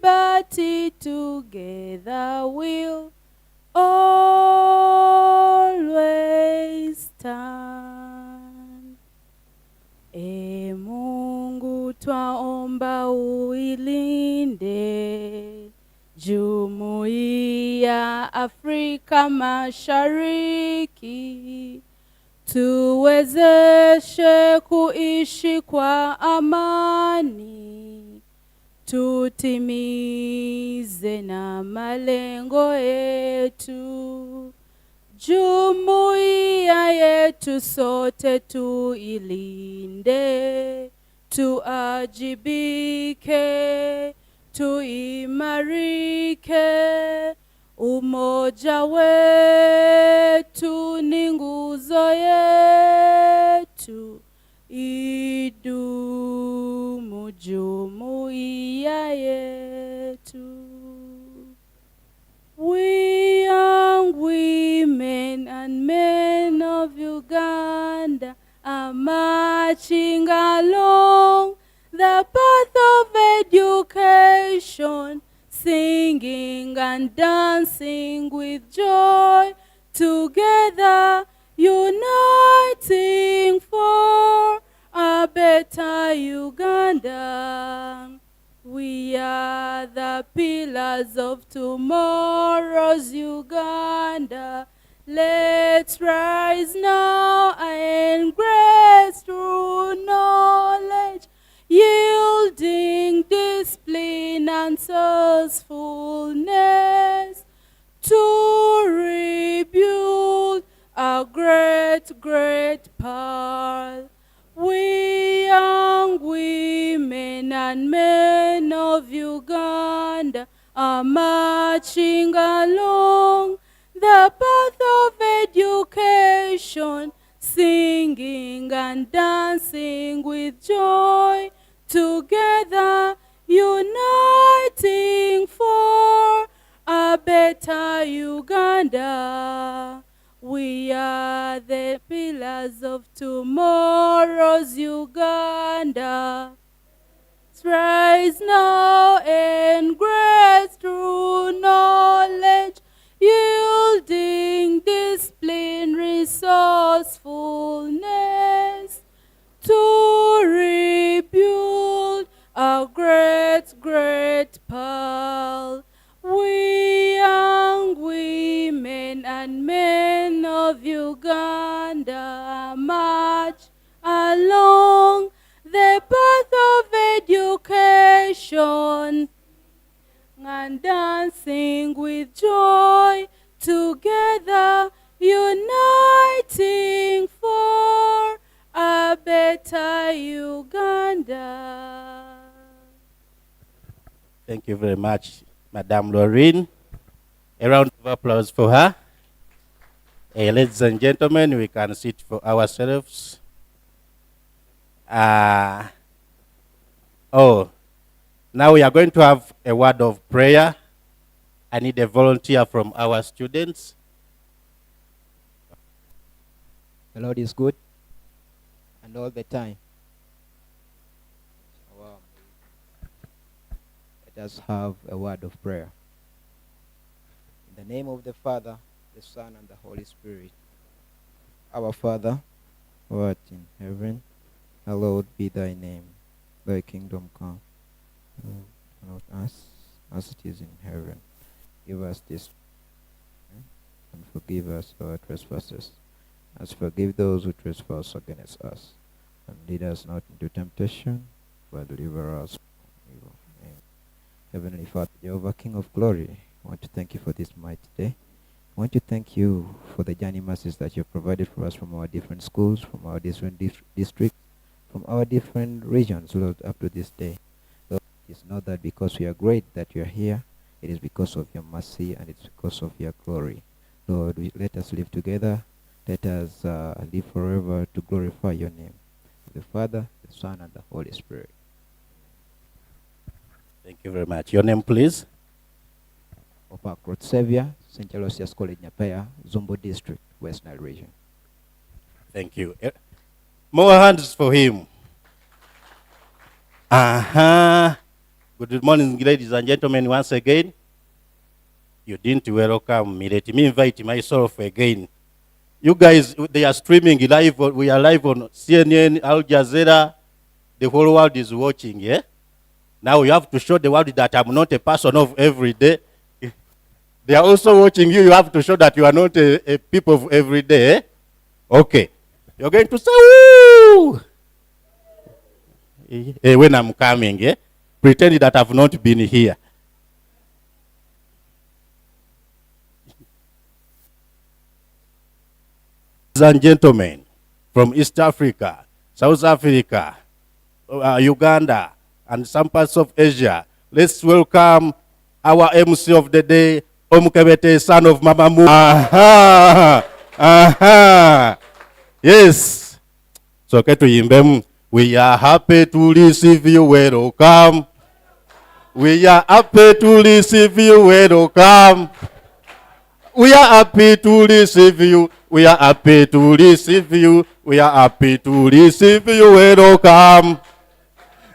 liberty together we'll always stand. E Mungu twaomba uilinde Jumuiya Afrika Mashariki, tuwezeshe kuishi kwa amani, tutimize na malengo yetu. Jumuiya yetu sote tuilinde, tuajibike, tuimarike. Umoja wetu ni nguzo yetu, idumu jumuiya yetu. We young women and men of Uganda are marching along the path of education, singing and dancing with joy, together uniting for a better Uganda. We are the pillars of tomorrow's Uganda. Let's rise now and grace through knowledge, yielding discipline and sourcefulness to rebuild a great, great pearl. We young women and men of Uganda are marching along the path of education, singing and dancing with joy, together uniting for a better Uganda. We are the pillars of tomorrow's Uganda. Let's rise now and grace through knowledge, yielding discipline, resourcefulness to rebuild a great, great pearl. We young women and men of Uganda march along the path of education and dancing with joy, together uniting for a better Uganda. Thank you very much, Madame Laureen. A round of applause for her. Ladies and gentlemen, we can sit for ourselves. Now we are going to have a word of prayer. I need a volunteer from our students. The Lord is good, and all the time. Let us have a word of prayer. In the name of the Father, the Son, and the Holy Spirit. Our Father, who art in heaven, hallowed be thy name. Thy kingdom come, on us as it is in heaven. Give us this and forgive us our trespasses, as forgive those who trespass against us. And lead us not into temptation, but deliver us from evil. Amen. Heavenly Father, Jehovah, King of glory, I want to thank you for this mighty day. I want to thank you for the journey masses that you have provided for us from our different schools, from our different districts, from our different regions, Lord, up to this day. Lord, it is not that because we are great that you are here. It is because of your mercy and it's because of your glory. Lord, let us live together. Let us live forever to glorify your name. The Father, the Son, and the Holy Spirit. Thank you very much. Your name, please? Opa Growth Savior, St. Aloysius College, Nyapaya, Zombo District, West Nile Region. Thank you. More hands for him. Good morning, ladies and gentlemen, once again. You didn't welcome me. Let me invite myself again. You guys, they are streaming live. We are live on CNN, Al Jazeera. The whole world is watching, yeah? Now you have to show the world that I'm not a person of every day. They are also watching you. You have to show that you are not a people of every day. Eh? Okay. You're going to say, woo! When I'm coming, eh? Pretend that I've not been here. Ladies and gentlemen, from East Africa, South Africa, Uganda, and some parts of Asia, let's welcome our MC of the day, Omukebete, son of Mama Mu. Yes. So, okay, to him, we are happy to receive you. Welcome. We are happy to receive you. Welcome. We are happy to receive you. We are happy to receive you. We are happy to receive you. Welcome.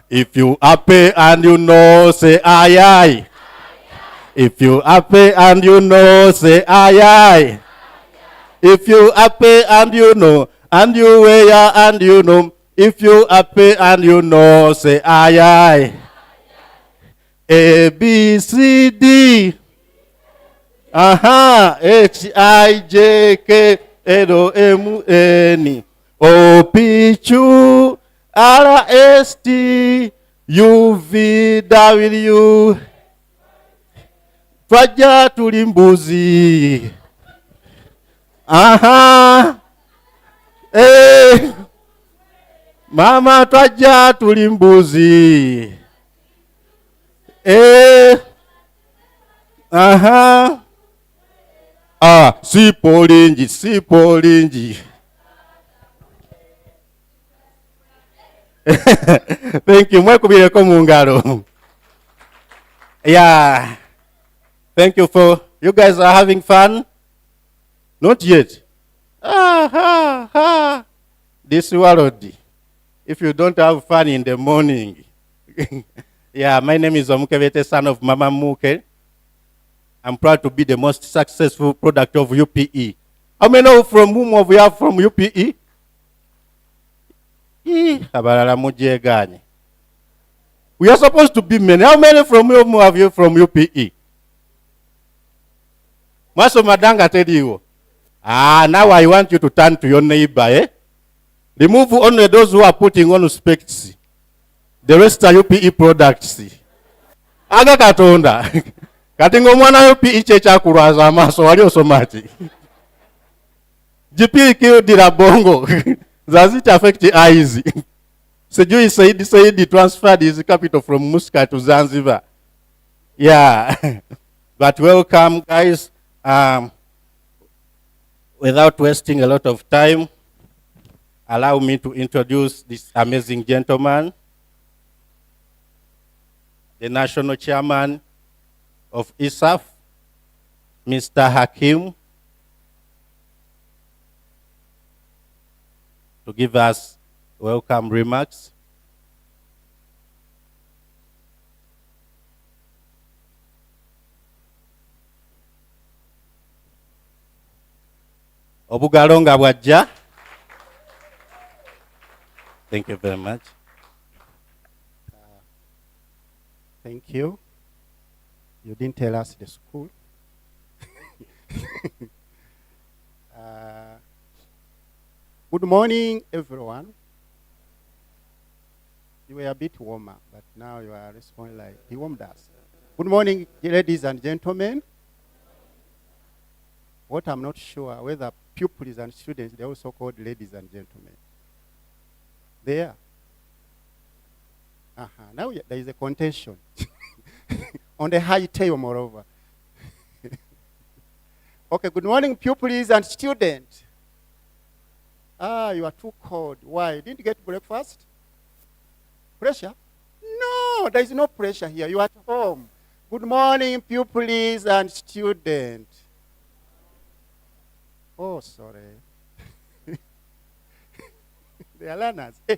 If you happy and you know, say aye aye. If you happy and you know, say aye aye. If you happy and you know, and you wear and you know. If you happy and you know, say aye aye. A, B, C, D. H, I, J, K, L, M, N. O, P, Q, R, S, T, U, V, W. Twaja tuli mbuzi. Mama twaja tuli mbuzi. Sipolingi, sipolingi. Thank you. Mwekubireko mu ngalo. Yeah. Thank you for, you guys are having fun? Not yet. This world, if you don't have fun in the morning. Yeah, my name is Omukebete, son of Mama Muke. I'm proud to be the most successful product of UPE. How many from whom we have from UPE? We are supposed to be many. How many from whom have you from UPE? Maso Madanga tell you. Now I want you to turn to your neighbor. Eh? Remove only those who are putting on specs. The rest are UPE products. Aga katonda. Katingo mwana UPE checha kurwaza amaso wali osomati. GP killed bongo. Does it affect the eyes? Sejui Said transferred his capital from Muscat to Zanzibar. Yeah. But welcome, guys. Without wasting a lot of time, allow me to introduce this amazing gentleman, the national chairman of ISAF, Mr. Hakim, to give us welcome remarks. Obugalonga bwajja. Thank you very much. Thank you. You didn't tell us the school. Good morning, everyone. You were a bit warmer, but now you are responding like he warmed us. Good morning, ladies and gentlemen. What I'm not sure, whether pupils and students, they're also called ladies and gentlemen. There. Now there is a contention. On the high table, moreover. Okay, good morning, pupils and students. You are too cold. Why? Didn't you get breakfast? Pressure? No, there is no pressure here. You are at home. Good morning, pupils and students. Oh, sorry. They are learners. Hey,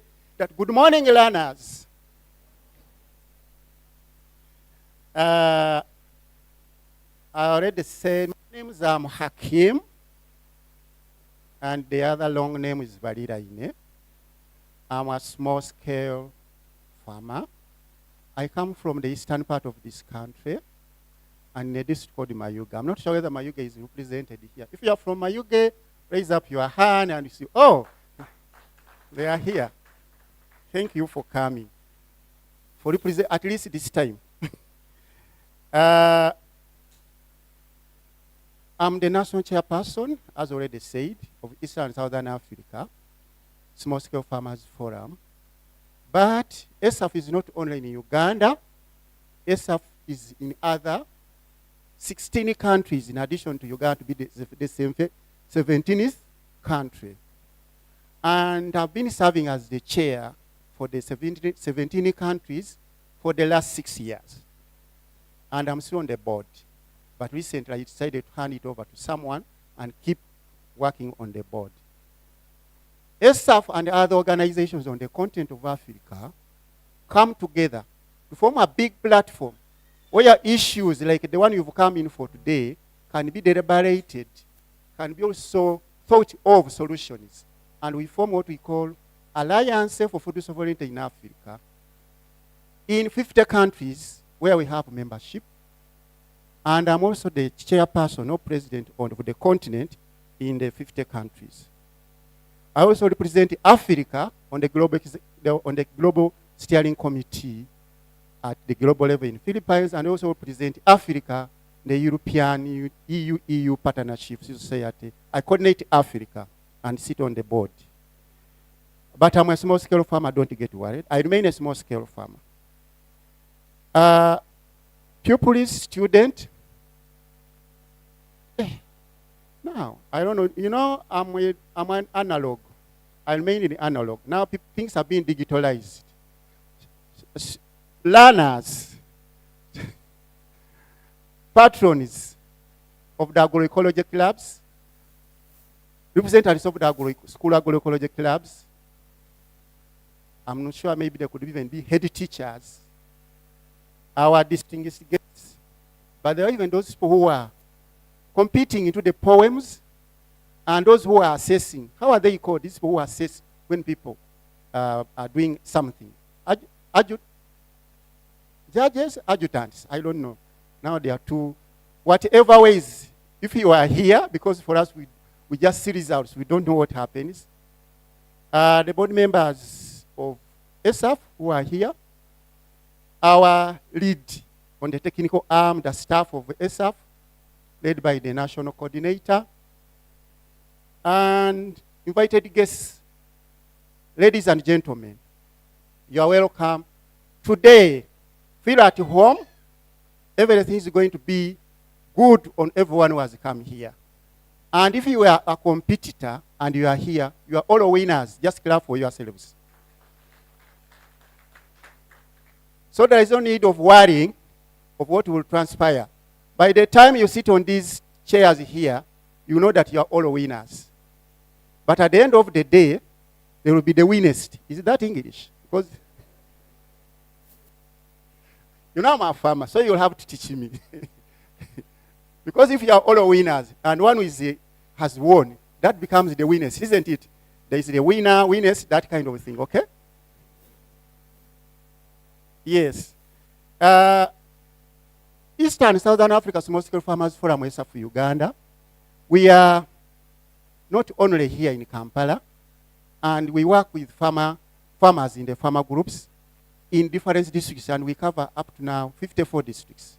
good morning, learners. I already said, my name is Hakim, and the other long name is Baliraine. I'm a small-scale farmer. I come from the eastern part of this country, and in a district called Mayuge. I'm not sure whether Mayuge is represented here. If you are from Mayuge, raise up your hand and you see, oh, they are here. Thank you for coming. For represent at least this time. I'm the national chairperson, as already said, of Eastern and Southern Africa Small Scale Farmers Forum. But ESAF is not only in Uganda, ESAF is in other 16 countries in addition to Uganda to be the 17th country. And I've been serving as the chair for the 17 countries for the last 6 years. And I'm still on the board. But recently I decided to hand it over to someone and keep working on the board. ESAF and other organizations on the continent of Africa come together to form a big platform where issues like the one you've come in for today can be deliberated, can be also thought of solutions. And we form what we call Alliance for Food Sovereignty in Africa in 50 countries where we have membership. And I'm also the chairperson or president of the continent in the 50 countries. I also represent Africa on the global steering committee at the global level in Philippines, and also represent Africa, the European EU Partnership Society. I coordinate Africa and sit on the board. But I'm a small-scale farmer, don't get worried. I remain a small-scale farmer. Pupilist, student. Now, I don't know, you know, I'm an analog. I remain in analog. Now things are being digitalized. Learners, patrons of the agroecology clubs, representatives of the school agroecology clubs. I'm not sure, maybe there could even be head teachers, our distinguished guests. But there are even those people who are competing into the poems, and those who are assessing. How are they called? These people who assess when people are doing something. Judges, adjutants, I don't know. Now there are two. Whatever ways, if you are here, because for us we just see results, we don't know what happens. The board members of ESAF who are here, our lead on the technical arm, the staff of ESAF, led by the national coordinator, and invited guests. Ladies and gentlemen, you are welcome. Today, feel at home. Everything is going to be good on everyone who has come here. And if you are a competitor and you are here, you are all winners. Just clap for yourselves. So there is no need of worrying of what will transpire. By the time you sit on these chairs here, you know that you are all winners. But at the end of the day, there will be the winners. Is that English? Because you know I'm a farmer, so you'll have to teach me. Because if you are all winners and one has won, that becomes the winners, isn't it? There is the winner, winners, that kind of thing, okay? Yes. Eastern and Southern Africa Small Scale Farmers Forum ESAF for Uganda. We are not only here in Kampala, and we work with farmers in the farmer groups in different districts, and we cover up to now 54 districts.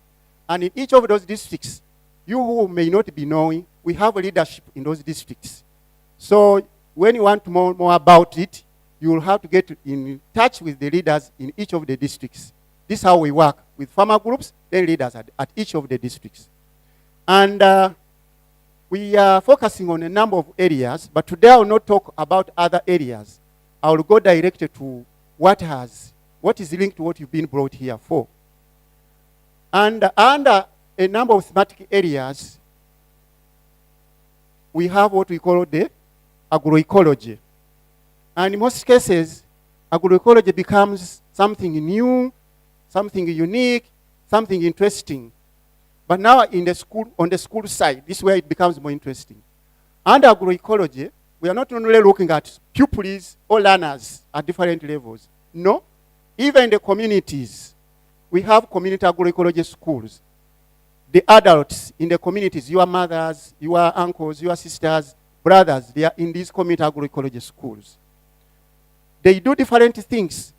And in each of those districts, you who may not be knowing, we have leadership in those districts. So when you want to know more about it, you will have to get in touch with the leaders in each of the districts. This is how we work with farmer groups, then leaders at each of the districts. And we are focusing on a number of areas, but today I will not talk about other areas. I will go directly to what is linked to what you've been brought here for. And under a number of thematic areas, we have what we call the agroecology. And in most cases, agroecology becomes something new, something unique, something interesting. But now in the school, on the school side, this is where it becomes more interesting. Under agroecology, we are not only looking at pupils or learners at different levels. No, even in the communities, we have community agroecology schools. The adults in the communities, your mothers, your uncles, your sisters, brothers, they are in these community agroecology schools. They do different things.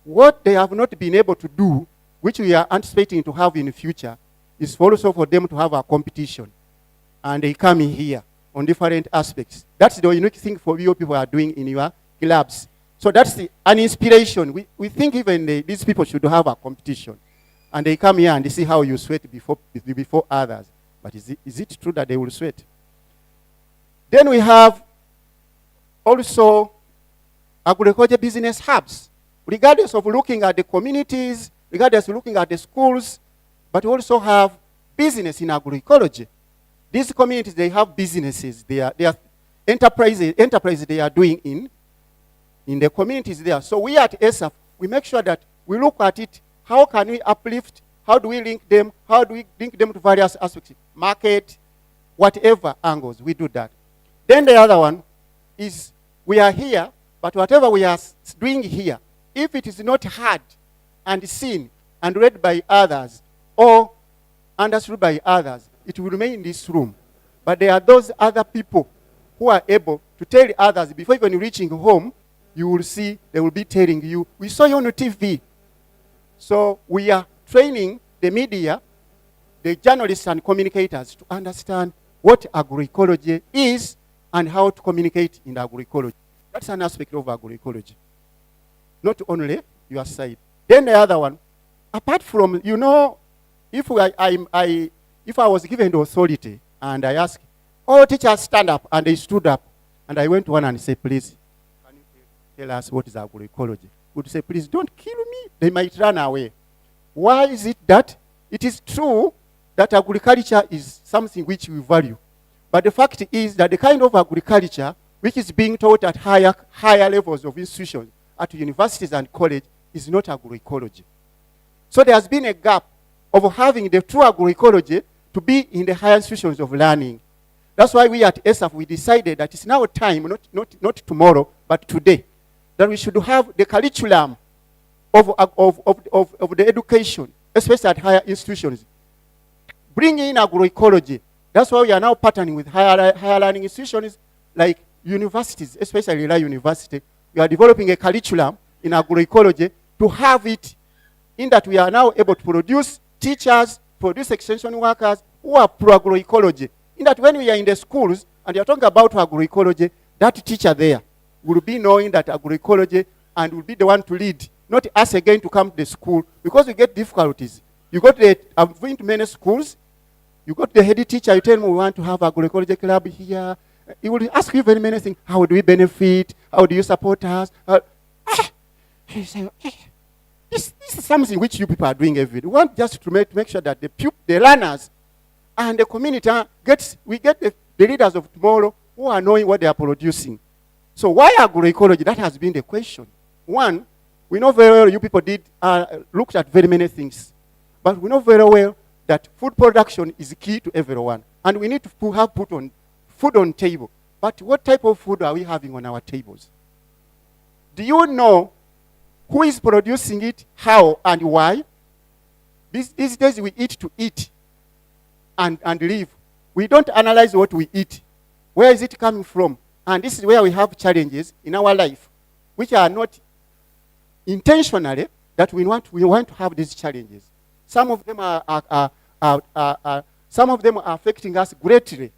What they have not been able to do, which we are anticipating to have in the future, is also for them to have a competition. And they come in here on different aspects. That's the unique thing for you people are doing in your clubs. So that's an inspiration. We think even these people should have a competition. And they come here and they see how you sweat before others. But is it true that they will sweat? Then we have also agroecology business hubs. Regardless of looking at the communities, regardless of looking at the schools, but we also have business in agroecology. These communities, they have businesses. They are enterprises they are doing in the communities there. So we at ESAF, we make sure that we look at it. How can we uplift? How do we link them? How do we link them to various aspects? Market, whatever angles, we do that. Then the other one is we are here, but whatever we are doing here, if it is not heard and seen and read by others or understood by others, it will remain in this room. But there are those other people who are able to tell others before even reaching home. You will see, they will be telling you, we saw you on TV. So we are training the media, the journalists and communicators to understand what agroecology is and how to communicate in agroecology. That's an aspect of agroecology. Not only your side. Then the other one, apart from, you know, if I was given the authority and I asked, all teachers stand up, and they stood up, and I went to one and said, please, can you tell us what is agroecology? Would say, please don't kill me. They might run away. Why is it that? It is true that agriculture is something which we value. But the fact is that the kind of agriculture which is being taught at higher levels of institutions, at universities and college, is not agroecology. So there has been a gap of having the true agroecology to be in the higher institutions of learning. That's why we at ESAF, we decided that it's now time, not tomorrow, but today, that we should have the curriculum of the education, especially at higher institutions. Bring in agroecology. That's why we are now partnering with higher learning institutions like universities, especially Lila University. We are developing a curriculum in agroecology to have it in that we are now able to produce teachers, produce extension workers who are pro-agroecology. In that when we are in the schools and you are talking about agroecology, that teacher there will be knowing that agroecology and will be the one to lead, not us again to come to the school, because we get difficulties. You go to the, I'm going to many schools, you go to the head teacher, you tell him we want to have agroecology club here. He will ask you very many things. How do we benefit? How do you support us? You say, this is something which you people are doing every day. We want just to make sure that the learners and the community we get the leaders of tomorrow who are knowing what they are producing. So why agroecology? That has been the question. One, we know very well you people looked at very many things. But we know very well that food production is key to everyone. And we need to have food on table. But what type of food are we having on our tables? Do you know who is producing it, how, and why? These days we eat to eat and live. We don't analyze what we eat. Where is it coming from? And this is where we have challenges in our life, which are not intentionally that we want to have these challenges. Some of them some of them are affecting us greatly.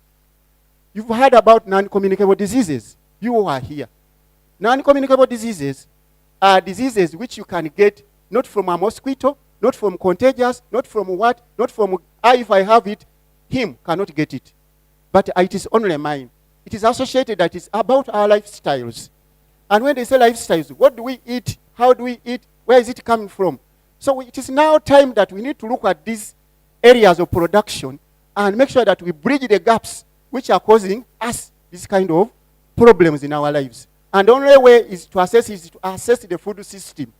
You've heard about non-communicable diseases. You are here. Non-communicable diseases are diseases which you can get not from a mosquito, not from contagious, not from what, not from if I have it, him cannot get it. But it is only mine. It is associated that it's about our lifestyles. And when they say lifestyles, what do we eat? How do we eat? Where is it coming from? So it is now time that we need to look at these areas of production and make sure that we bridge the gaps which are causing us this kind of problems in our lives. And the only way is to assess the food system.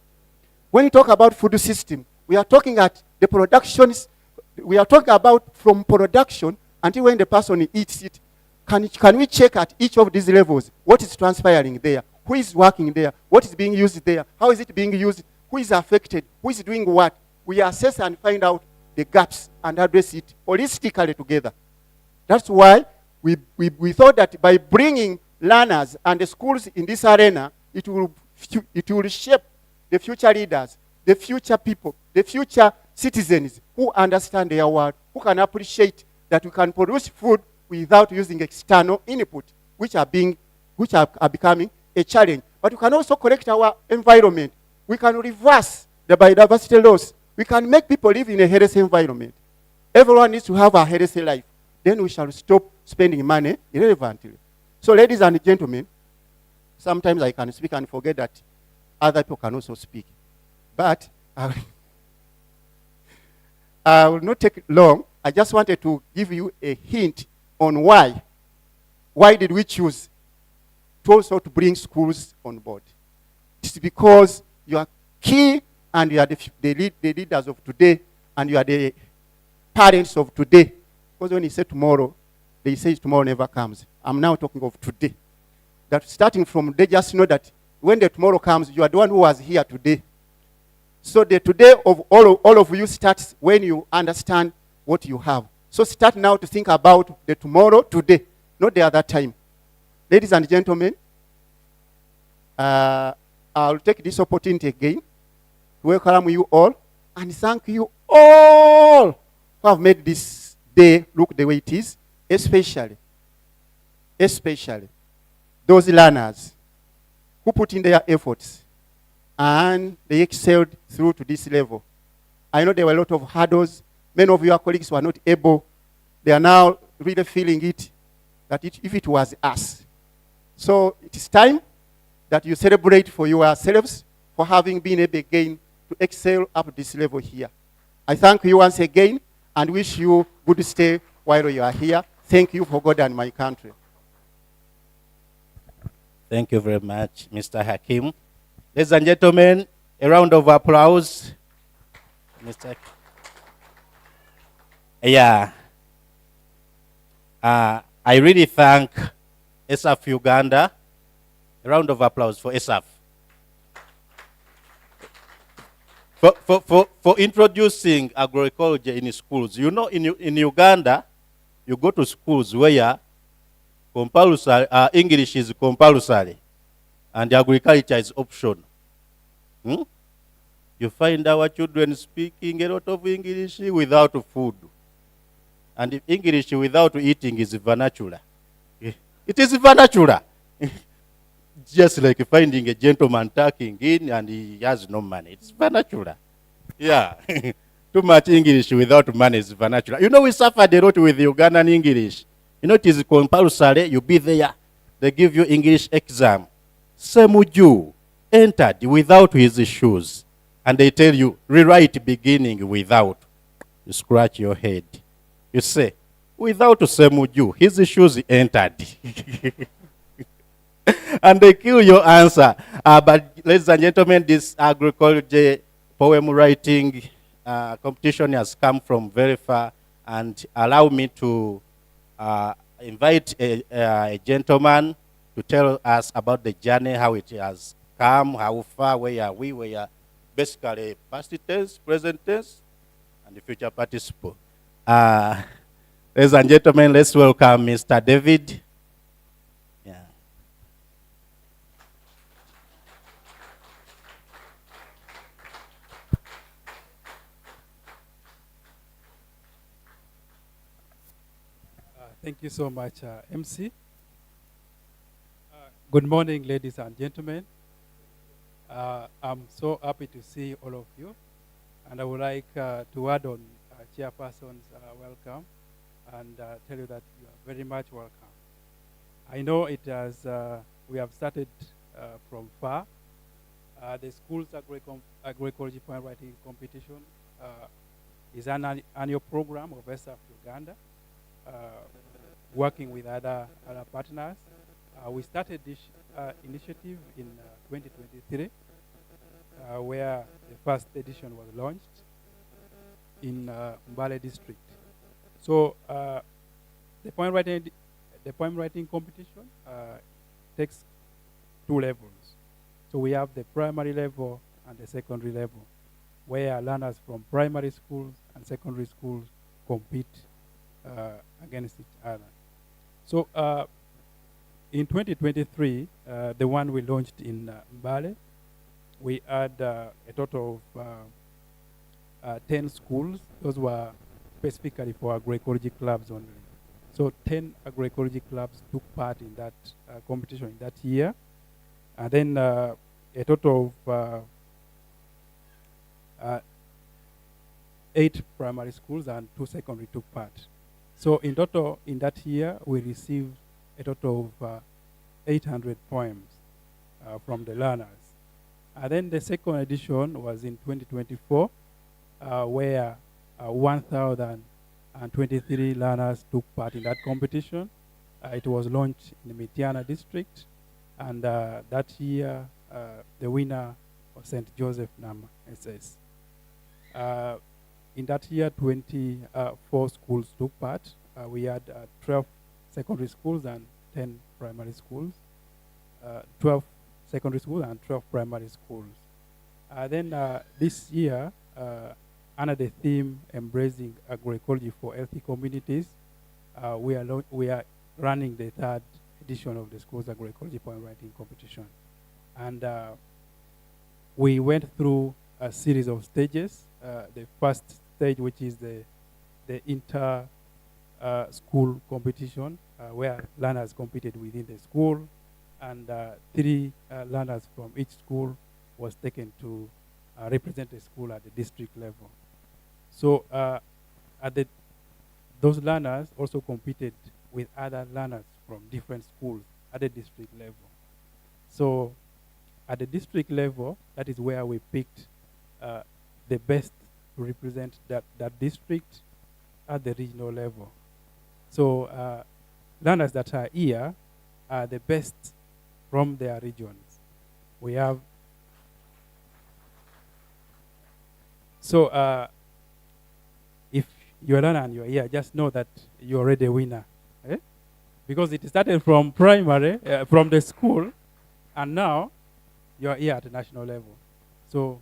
When we talk about food system, we are talking the productions, we are talking about from production until when the person eats it. Can we check at each of these levels what is transpiring there? Who is working there? What is being used there? How is it being used? Who is affected? Who is doing what? We assess and find out the gaps and address it holistically together. That's why we thought that by bringing learners and the schools in this arena, it will shape the future leaders, the future people, the future citizens who understand their world, who can appreciate that we can produce food without using external input, which are becoming a challenge. But we can also correct our environment. We can reverse the biodiversity loss. We can make people live in a healthy environment. Everyone needs to have a healthy life. Then we shall stop spending money irrelevantly. So, ladies and gentlemen, sometimes I can speak and forget that other people can also speak. But I will not take long. I just wanted to give you a hint on why. Why did we choose to also to bring schools on board? It's because you are key and you are the leaders of today and you are the parents of today. Because when you say tomorrow, they say tomorrow never comes. I'm now talking of today. That starting from today, just know that when the tomorrow comes, you are the one who was here today. So the today of all of you starts when you understand what you have. So start now to think about the tomorrow today, not the other time. Ladies and gentlemen, I'll take this opportunity again to welcome you all and thank you all who have made this day look the way it is, especially those learners who put in their efforts and they excelled through to this level. I know there were a lot of hurdles. Many of your colleagues were not able. They are now really feeling it, that if it was us. So it is time that you celebrate for yourselves for having been able again to excel up this level here. I thank you once again and wish you good stay while you are here. Thank you for God and my country. Thank you very much, Mr. Hakim. Ladies and gentlemen, a round of applause. Mr. Yeah. I really thank ESAF Uganda. A round of applause for ESAF. For introducing agroecology in schools. You know, in Uganda, you go to schools where compulsory, English is compulsory and agriculture is optional. You find our children speaking a lot of English without food. And if English without eating is vernacular. It is vernacular. Just like finding a gentleman tucking in and he has no money. It's vernacular. Yeah. Too much English without money is vernacular. You know, we suffered a lot with Ugandan English. You know, it is compulsory. You be there. They give you English exam. Semuju entered without his shoes. And they tell you, rewrite beginning without. You scratch your head. You say, without Semuju, his shoes entered. And they kill your answer. But ladies and gentlemen, this agroecology poem writing competition has come from very far, and allow me to invite a gentleman to tell us about the journey, how it has come, how far, where are we, where are basically past tense, present tense, and the future participle. Ladies and gentlemen, let's welcome Mr. David. Yeah. Thank you so much, MC. Good morning, ladies and gentlemen. I'm so happy to see all of you, and I would like to add on Chairperson's welcome and tell you that you are very much welcome. I know it has, we have started from far. The school's agroecology poem writing competition is an annual program of ESAF Uganda, working with other partners. We started this initiative in 2023, where the first edition was launched. in Mbale district. So the poem writing competition takes two levels. So we have the primary level and the secondary level, where learners from primary schools and secondary schools compete against each other. So in 2023, the one we launched in Mbale, we had a total of 10 schools. Those were specifically for agroecology clubs only. So 10 agroecology clubs took part in that competition in that year. And then a total of 8 primary schools and 2 secondary took part. So in total, in that year, we received a total of 800 poems from the learners. And then the second edition was in 2024, where 1,023 learners took part in that competition. It was launched in the Mitiana district, and that year, the winner was St. Joseph Nama SS. In that year, 24 schools took part. We had 12 secondary schools and 10 primary schools, 12 secondary schools and 12 primary schools. Then this year, under the theme embracing agroecology for healthy communities, we are running the 3rd edition of the school's agroecology poem writing competition. And we went through a series of stages. The first stage, which is the inter school competition, where learners competed within the school, and 3 learners from each school was taken to represent the school at the district level. So those learners also competed with other learners from different schools at the district level. So at the district level, that is where we picked the best to represent that district at the regional level. So learners that are here are the best from their regions. We have, so if you're a learner and you're here, just know that you're already a winner. Eh? Because it started from primary, from the school, and now you're here at the national level. So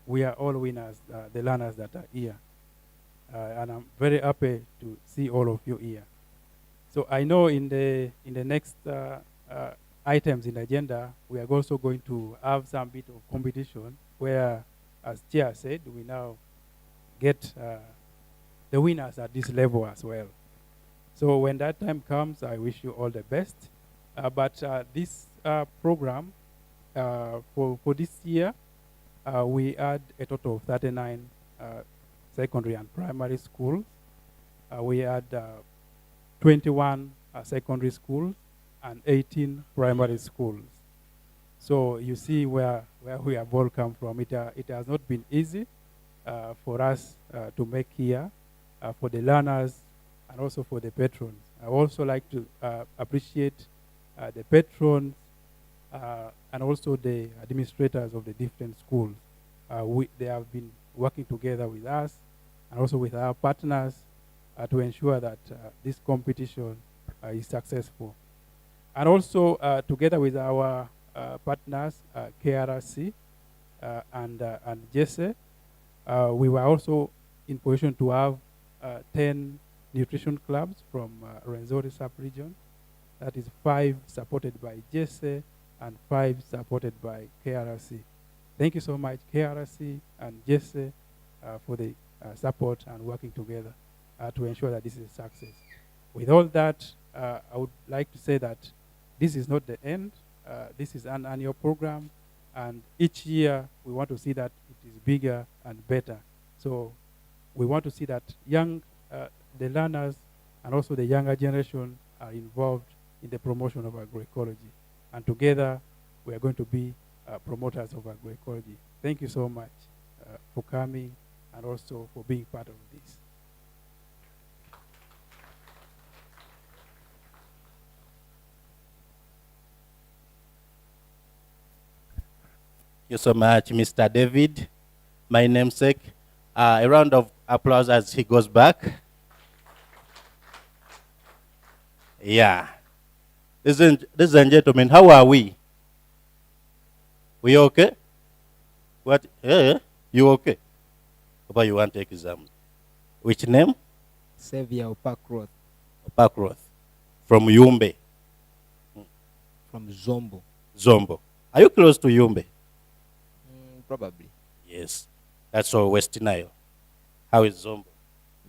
we are all winners, the learners that are here. And I'm very happy to see all of you here. So I know in the next items in the agenda, we are also going to have some bit of competition where, as Chair said, we now get the winners at this level as well. So when that time comes, I wish you all the best. But this program, for this year, we had a total of 39 secondary and primary schools. We had 21 secondary schools and 18 primary schools. So you see where we have all come from. It has not been easy for us to make here, for the learners and also for the patrons. I also like to appreciate the patrons and also the administrators of the different schools. They have been working together with us and also with our partners to ensure that this competition is successful. And also together with our partners, KRC and JESE, we were also in position to have 10 nutrition clubs from Rwenzori sub-region. That is 5 supported by JESE and 5 supported by KRC. Thank you so much, KRC and JESE, for the support and working together to ensure that this is a success. With all that, I would like to say that this is not the end. This is an annual program, and each year we want to see that it is bigger and better. So we want to see that the learners and also the younger generation are involved in the promotion of agroecology. And together, we are going to be promoters of agroecology. Thank you so much for coming and also for being part of this. Thank you so much, Mr. David. My namesake, A round of applause as he goes back. Yeah. Ladies and gentlemen, how are we? We okay? What? Yeah, you okay? Papa, you want to take exam? Which name? Savior Opakroth Pakroth. From Yumbe. from Zombo. Zombo. Are you close to Yumbe? Probably. Yes. That's all West Nile. How is Zombo?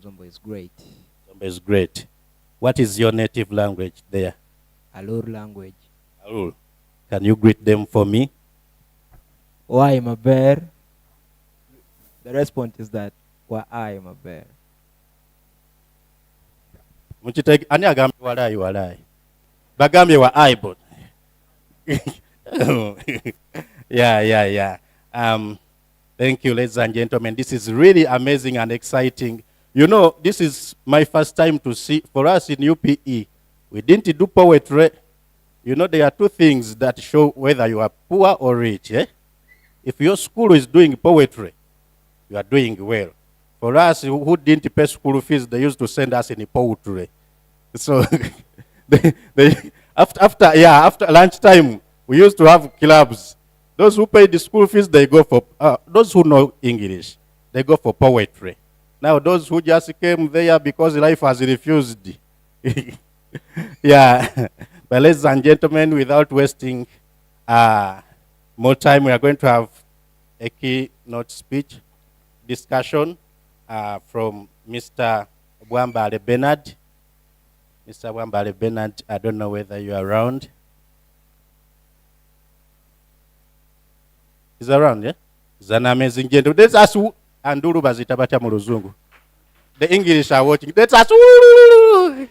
Zombo is great. Zombo is great. What is your native language there? Alur language. Arul. Can you greet them for me? Why am a bear? The response is that why I am a bear. Muchitege ani agambe walai walai. Bagambe wa aibo. Yeah. Thank you, ladies and gentlemen. This is really amazing and exciting. You know, this is my first time to see, for us in UPE, we didn't do poetry. You know, there are two things that show whether you are poor or rich. Eh? If your school is doing poetry, you are doing well. For us who didn't pay school fees, they used to send us in poetry. So after lunchtime, we used to have clubs. Those who pay the school fees, they go for, those who know English, they go for poetry. Now those who just came there because life has refused. Yeah. But ladies and gentlemen, without wasting more time, we are going to have a keynote speech discussion from Mr. Bwambale Bernard. Mr. Bwambale Bernard, I don't know whether you are around. He's around, yeah? He's an amazing gentleman. Let's ask who Anduru bazita bacha mu Luzungu. The English are watching. Let's ask who.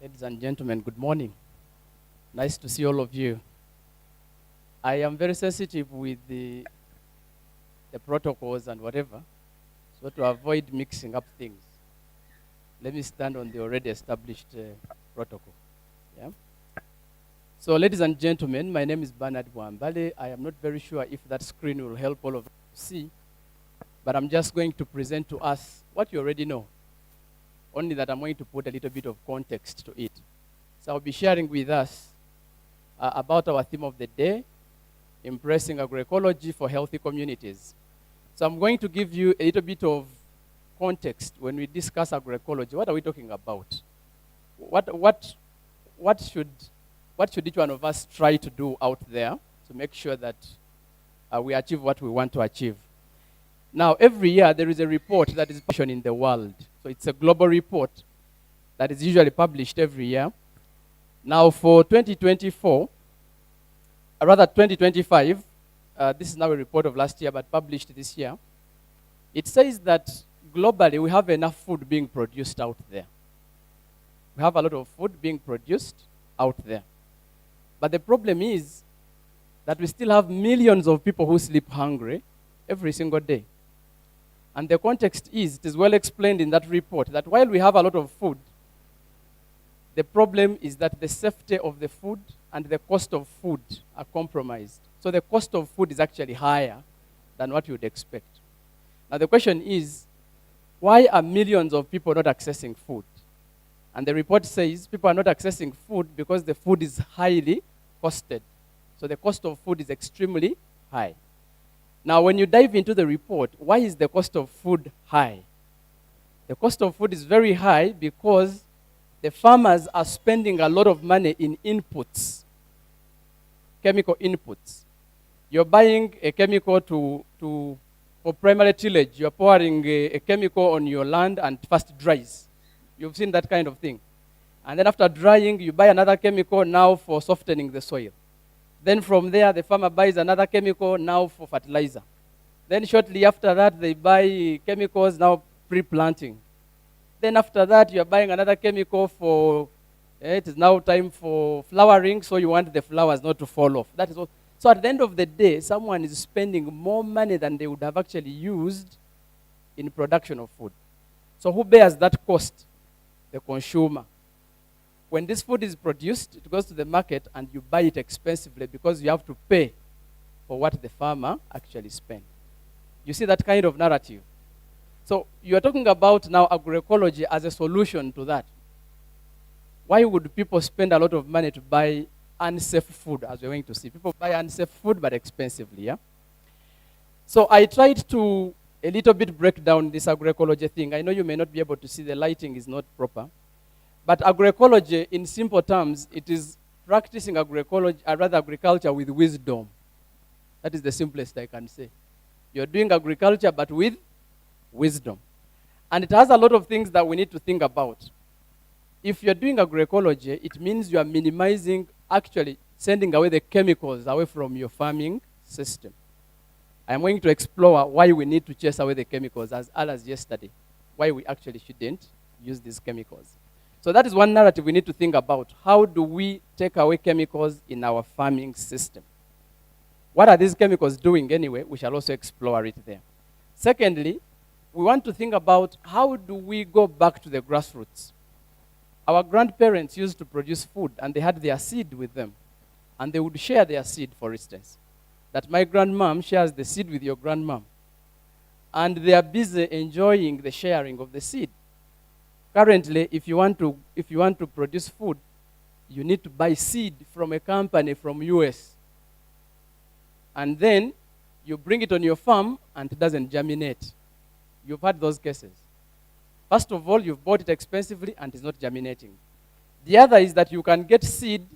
Ladies and gentlemen, good morning. Nice to see all of you. I am very sensitive with the protocols and whatever, so to avoid mixing up things, let me stand on the already established protocol. Yeah? So, ladies and gentlemen, my name is Bernard Bwambale. I am not very sure if that screen will help all of you to see, but I'm just going to present to us what you already know. Only that I'm going to put a little bit of context to it. So I'll be sharing with us about our theme of the day, embracing agroecology for healthy communities. So I'm going to give you a little bit of context when we discuss agroecology. What are we talking about? What should each one of us try to do out there to make sure that we achieve what we want to achieve? Now, every year there is a report that is published in the world. So it's a global report that is usually published every year. Now for 2024, rather 2025, this is now a report of last year but published this year. It says that globally we have enough food being produced out there. We have a lot of food being produced out there. But the problem is that we still have millions of people who sleep hungry every single day. And the context is, it is well explained in that report, that while we have a lot of food, the problem is that the safety of the food and the cost of food are compromised. So the cost of food is actually higher than what you would expect. Now the question is, why are millions of people not accessing food? And the report says people are not accessing food because the food is highly costed. So the cost of food is extremely high. Now, when you dive into the report, why is the cost of food high? The cost of food is very high because the farmers are spending a lot of money in inputs, chemical inputs. You're buying a chemical for primary tillage. You're pouring a chemical on your land and first dries. You've seen that kind of thing. And then after drying, you buy another chemical now for softening the soil. Then from there, the farmer buys another chemical now for fertilizer. Then shortly after that, they buy chemicals now pre-planting. Then after that, you're buying another chemical for, it is now time for flowering, so you want the flowers not to fall off. That is what. So at the end of the day, someone is spending more money than they would have actually used in production of food. So who bears that cost? The consumer. When this food is produced, it goes to the market and you buy it expensively because you have to pay for what the farmer actually spent. You see that kind of narrative? So you're talking about now agroecology as a solution to that. Why would people spend a lot of money to buy unsafe food, as we're going to see? People buy unsafe food, but expensively, yeah? So I tried to a little bit break down this agroecology thing. I know you may not be able to see, the lighting is not proper. But agroecology, in simple terms, it is practicing agroecology, or rather agriculture with wisdom. That is the simplest I can say. You're doing agriculture, but with wisdom. And it has a lot of things that we need to think about. If you're doing agroecology, it means you are minimizing, actually sending away the chemicals away from your farming system. I'm going to explore why we need to chase away the chemicals as early as yesterday, why we actually shouldn't use these chemicals. So that is one narrative we need to think about. How do we take away chemicals in our farming system? What are these chemicals doing anyway? We shall also explore it there. Secondly, we want to think about how do we go back to the grassroots. Our grandparents used to produce food and they had their seed with them. And they would share their seed, for instance. That my grandmom shares the seed with your grandmom. And they are busy enjoying the sharing of the seed. Currently, if you want to produce food, you need to buy seed from a company from US. And then you bring it on your farm and it doesn't germinate. You've had those cases. First of all, you've bought it expensively and it's not germinating. The other is that you can get seed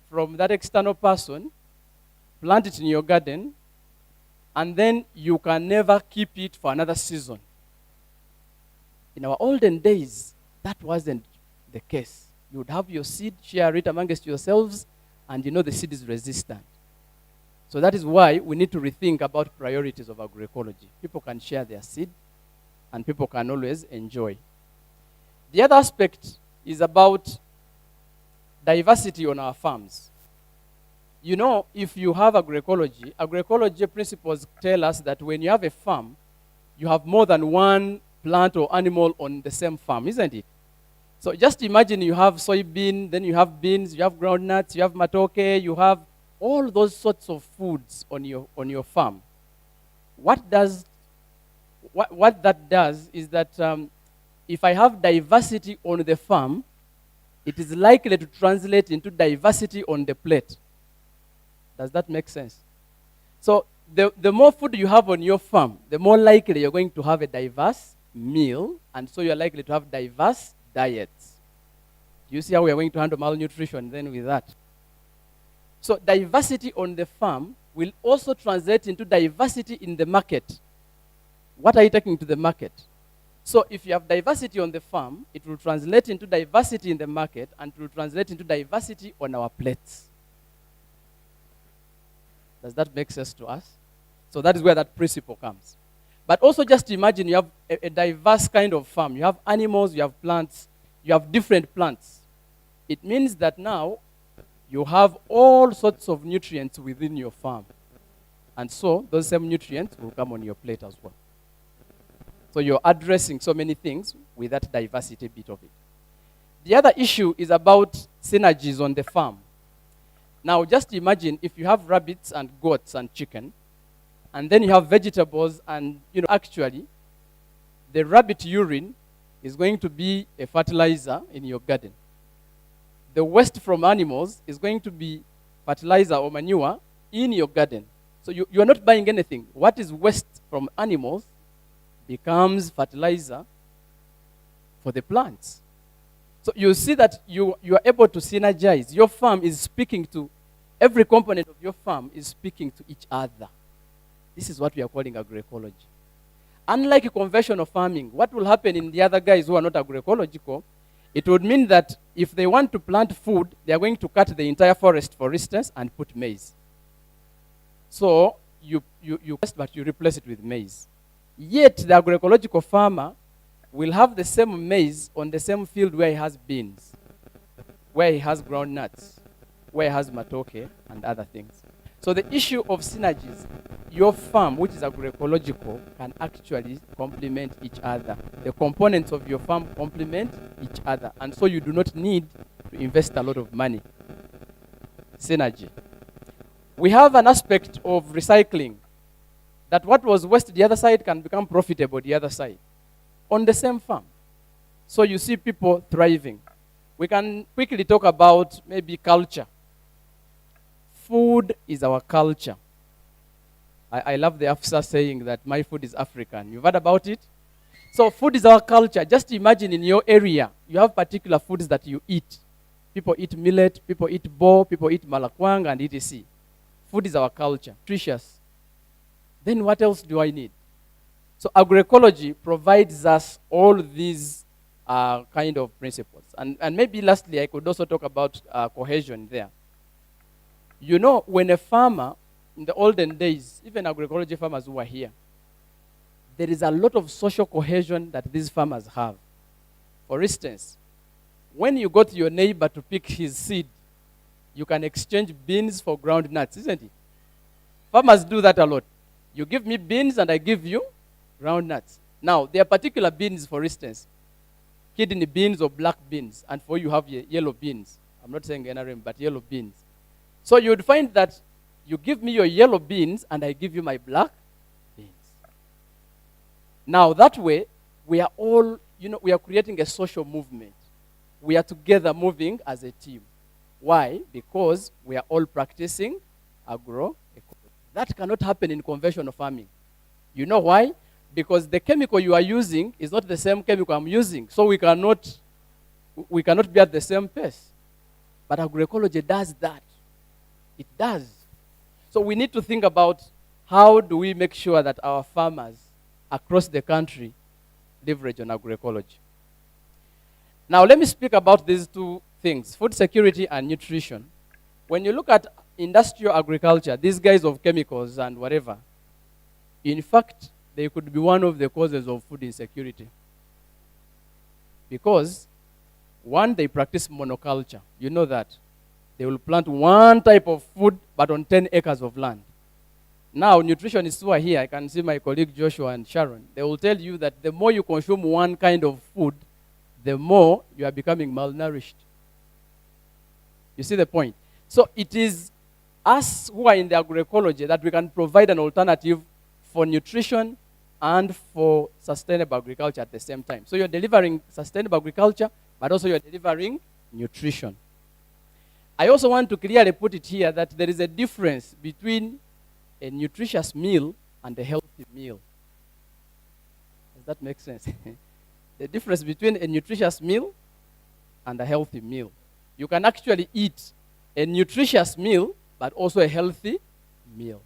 from that external person, plant it in your garden, and then you can never keep it for another season. In our olden days, that wasn't the case. You would have your seed, share it amongst yourselves, and you know the seed is resistant. So that is why we need to rethink about priorities of agroecology. People can share their seed, and people can always enjoy. The other aspect is about diversity on our farms. You know, if you have agroecology principles tell us that when you have a farm, you have more than one plant or animal on the same farm, isn't it? So just imagine you have soybean, then you have beans, you have groundnuts, you have matoke, you have all those sorts of foods on your farm. What that does is that if I have diversity on the farm, it is likely to translate into diversity on the plate. Does that make sense? So the more food you have on your farm, the more likely you're going to have a diverse meal, and so you're likely to have diverse diets. Do you see how we are going to handle malnutrition then with that? So diversity on the farm will also translate into diversity in the market. What are you taking to the market? So if you have diversity on the farm, it will translate into diversity in the market, and it will translate into diversity on our plates. Does that make sense to us? So that is where that principle comes. But also just imagine you have a diverse kind of farm. You have animals, you have plants, you have different plants. It means that now you have all sorts of nutrients within your farm. And so those same nutrients will come on your plate as well. So you're addressing so many things with that diversity bit of it. The other issue is about synergies on the farm. Now just imagine if you have rabbits and goats and chicken, and then you have vegetables, and actually the rabbit urine is going to be a fertilizer in your garden. The waste from animals is going to be fertilizer or manure in your garden. So you are not buying anything. What is waste from animals becomes fertilizer for the plants. So you see that you are able to synergize. Your farm is speaking to, every component of your farm is speaking to each other. This is what we are calling agroecology. Unlike conventional farming, what will happen in the other guys who are not agroecological, it would mean that if they want to plant food, they are going to cut the entire forest, for instance, and put maize. So you replace it with maize. Yet the agroecological farmer will have the same maize on the same field where he has beans, where he has groundnuts, where he has matoke and other things. So the issue of synergies, your farm, which is agroecological, can actually complement each other. The components of your farm complement each other, and so you do not need to invest a lot of money. Synergy. We have an aspect of recycling, that what was waste the other side can become profitable the other side on the same farm. So you see people thriving. We can quickly talk about maybe culture. Food is our culture. I love the Afsa saying that my food is African. You've heard about it? So food is our culture. Just imagine in your area, you have particular foods that you eat. People eat millet, people eat bo, people eat malakwang, and etc. Food is our culture. Nutritious. Then what else do I need? So agroecology provides us all these kind of principles. And maybe lastly, I could also talk about cohesion there. You know, when a farmer, in the olden days, even agroecology farmers who are here, there is a lot of social cohesion that these farmers have. For instance, when you go to your neighbor to pick his seed, you can exchange beans for ground nuts, isn't it? Farmers do that a lot. You give me beans and I give you ground nuts. Now, there are particular beans, for instance, kidney beans or black beans, and for you have yellow beans. I'm not saying NRM, but yellow beans. So you would find that you give me your yellow beans and I give you my black beans. Now that way, we are all, we are creating a social movement. We are together moving as a team. Why? Because we are all practicing agroecology. That cannot happen in conventional farming. You know why? Because the chemical you are using is not the same chemical I'm using. So we cannot be at the same pace. But agroecology does that. It does. So we need to think about how do we make sure that our farmers across the country leverage on agroecology. Now let me speak about these two things, food security and nutrition. When you look at industrial agriculture, these guys of chemicals and whatever, in fact, they could be one of the causes of food insecurity. Because, one, they practice monoculture. You know that. They will plant one type of food, but on 10 acres of land. Now, nutritionists who are here, I can see my colleague Joshua and Sharon, they will tell you that the more you consume one kind of food, the more you are becoming malnourished. You see the point? So it is us who are in the agroecology that we can provide an alternative for nutrition and for sustainable agriculture at the same time. So you're delivering sustainable agriculture, but also you're delivering nutrition. I also want to clearly put it here that there is a difference between a nutritious meal and a healthy meal. Does that make sense? The difference between a nutritious meal and a healthy meal. You can actually eat a nutritious meal, but also a healthy meal.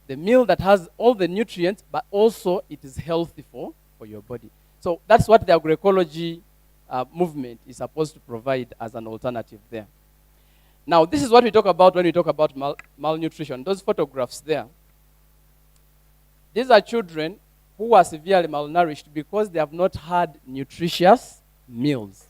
The meal that has all the nutrients, but also it is healthy for your body. So that's what the agroecology movement is supposed to provide as an alternative there. Now, this is what we talk about when we talk about malnutrition. Those photographs there. These are children who are severely malnourished because they have not had nutritious meals.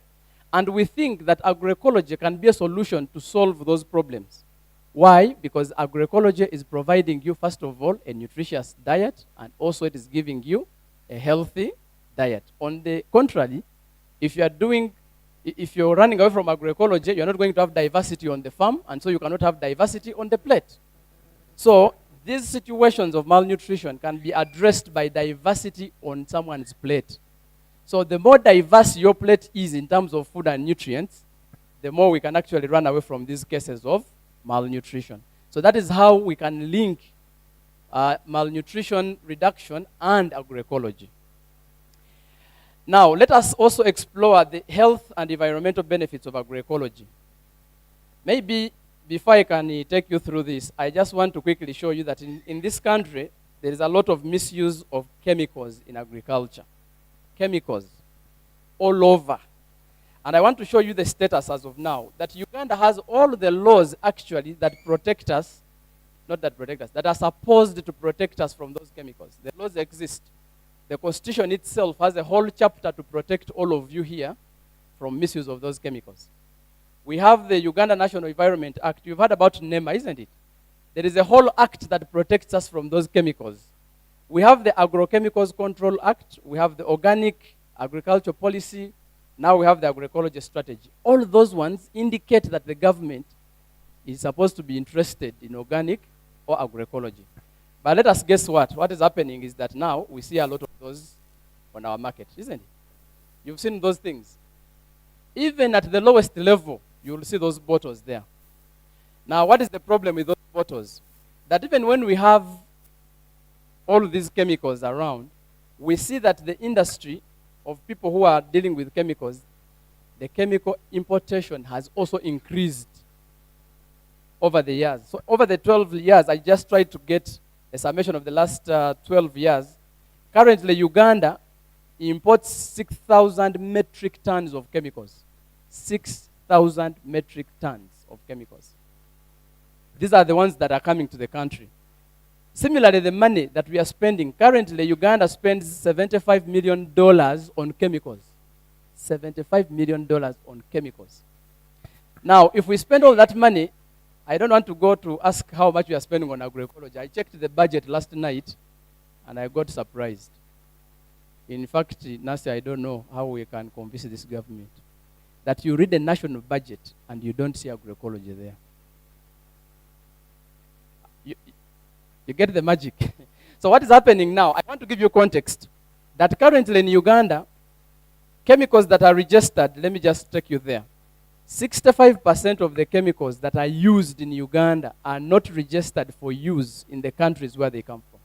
And we think that agroecology can be a solution to solve those problems. Why? Because agroecology is providing you, first of all, a nutritious diet, and also it is giving you a healthy diet. On the contrary, if you're running away from agroecology, you're not going to have diversity on the farm, and so you cannot have diversity on the plate. So these situations of malnutrition can be addressed by diversity on someone's plate. So the more diverse your plate is in terms of food and nutrients, the more we can actually run away from these cases of malnutrition. So that is how we can link malnutrition reduction and agroecology. Now, let us also explore the health and environmental benefits of agroecology. Maybe before I can take you through this, I just want to quickly show you that in this country, there is a lot of misuse of chemicals in agriculture. Chemicals all over. And I want to show you the status as of now, that Uganda has all the laws actually that protect us, that are supposed to protect us from those chemicals. The laws exist. The Constitution itself has a whole chapter to protect all of you here from misuse of those chemicals. We have the Uganda National Environment Act. You've heard about NEMA, isn't it? there is a whole act that protects us from those chemicals. We have the Agrochemicals Control Act, we have the Organic Agriculture Policy, now we have the Agroecology Strategy. All those ones indicate that the government is supposed to be interested in organic or agroecology. But let us guess what? What is happening is that now we see a lot of those on our market, isn't it? You've seen those things. Even at the lowest level, you will see those bottles there. Now, what is the problem with those bottles? That even when we have all these chemicals around, we see that the industry of people who are dealing with chemicals, the chemical importation has also increased over the years. So over the 12 years, I just tried to get a summation of the last 12 years. Currently, Uganda imports 6,000 metric tons of chemicals. 6,000 metric tons of chemicals. These are the ones that are coming to the country. Similarly, the money that we are spending, currently Uganda spends $75 million on chemicals. $75 million on chemicals. Now, if we spend all that money, I don't want to go to ask how much we are spending on agroecology. I checked the budget last night, and I got surprised. In fact, Nasi, I don't know how we can convince this government that you read the national budget and you don't see agroecology there. You get the magic. So what is happening now? I want to give you context. That currently in Uganda, chemicals that are registered, let me just take you there. 65% of the chemicals that are used in Uganda are not registered for use in the countries where they come from.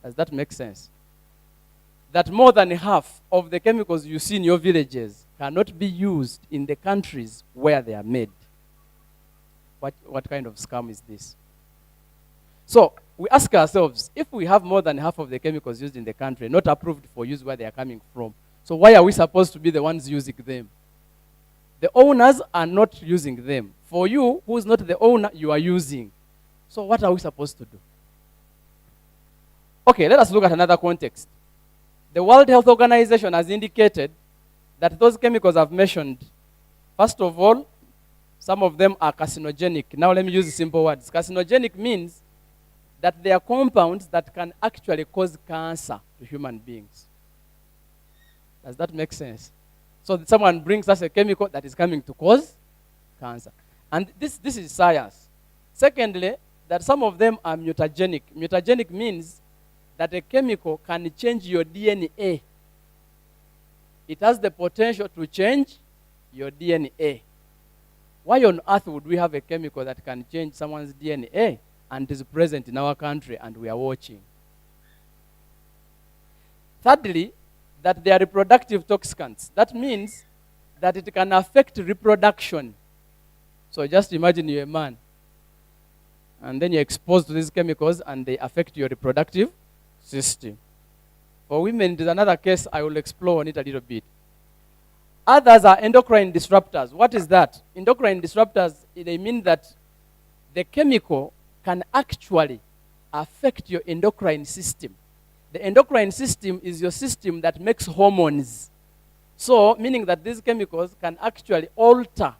Does that make sense? That more than half of the chemicals you see in your villages cannot be used in the countries where they are made. What kind of scam is this? So we ask ourselves, if we have more than half of the chemicals used in the country not approved for use where they are coming from, so why are we supposed to be the ones using them? The owners are not using them. For you, who is not the owner, you are using. So what are we supposed to do? Okay, let us look at another context. The World Health Organization has indicated that those chemicals I've mentioned, first of all, some of them are carcinogenic. Now let me use simple words. Carcinogenic means that they are compounds that can actually cause cancer to human beings. Does that make sense? So someone brings us a chemical that is coming to cause cancer. And this is science. Secondly, that some of them are mutagenic. Mutagenic means that a chemical can change your DNA. It has the potential to change your DNA. Why on earth would we have a chemical that can change someone's DNA and is present in our country and we are watching? Thirdly, that they are reproductive toxicants. That means that it can affect reproduction. So just imagine you're a man, and then you're exposed to these chemicals and they affect your reproductive system. For women, there's another case I will explore on it a little bit. Others are endocrine disruptors. What is that? Endocrine disruptors, they mean that the chemical can actually affect your endocrine system. The endocrine system is your system that makes hormones. So, meaning that these chemicals can actually alter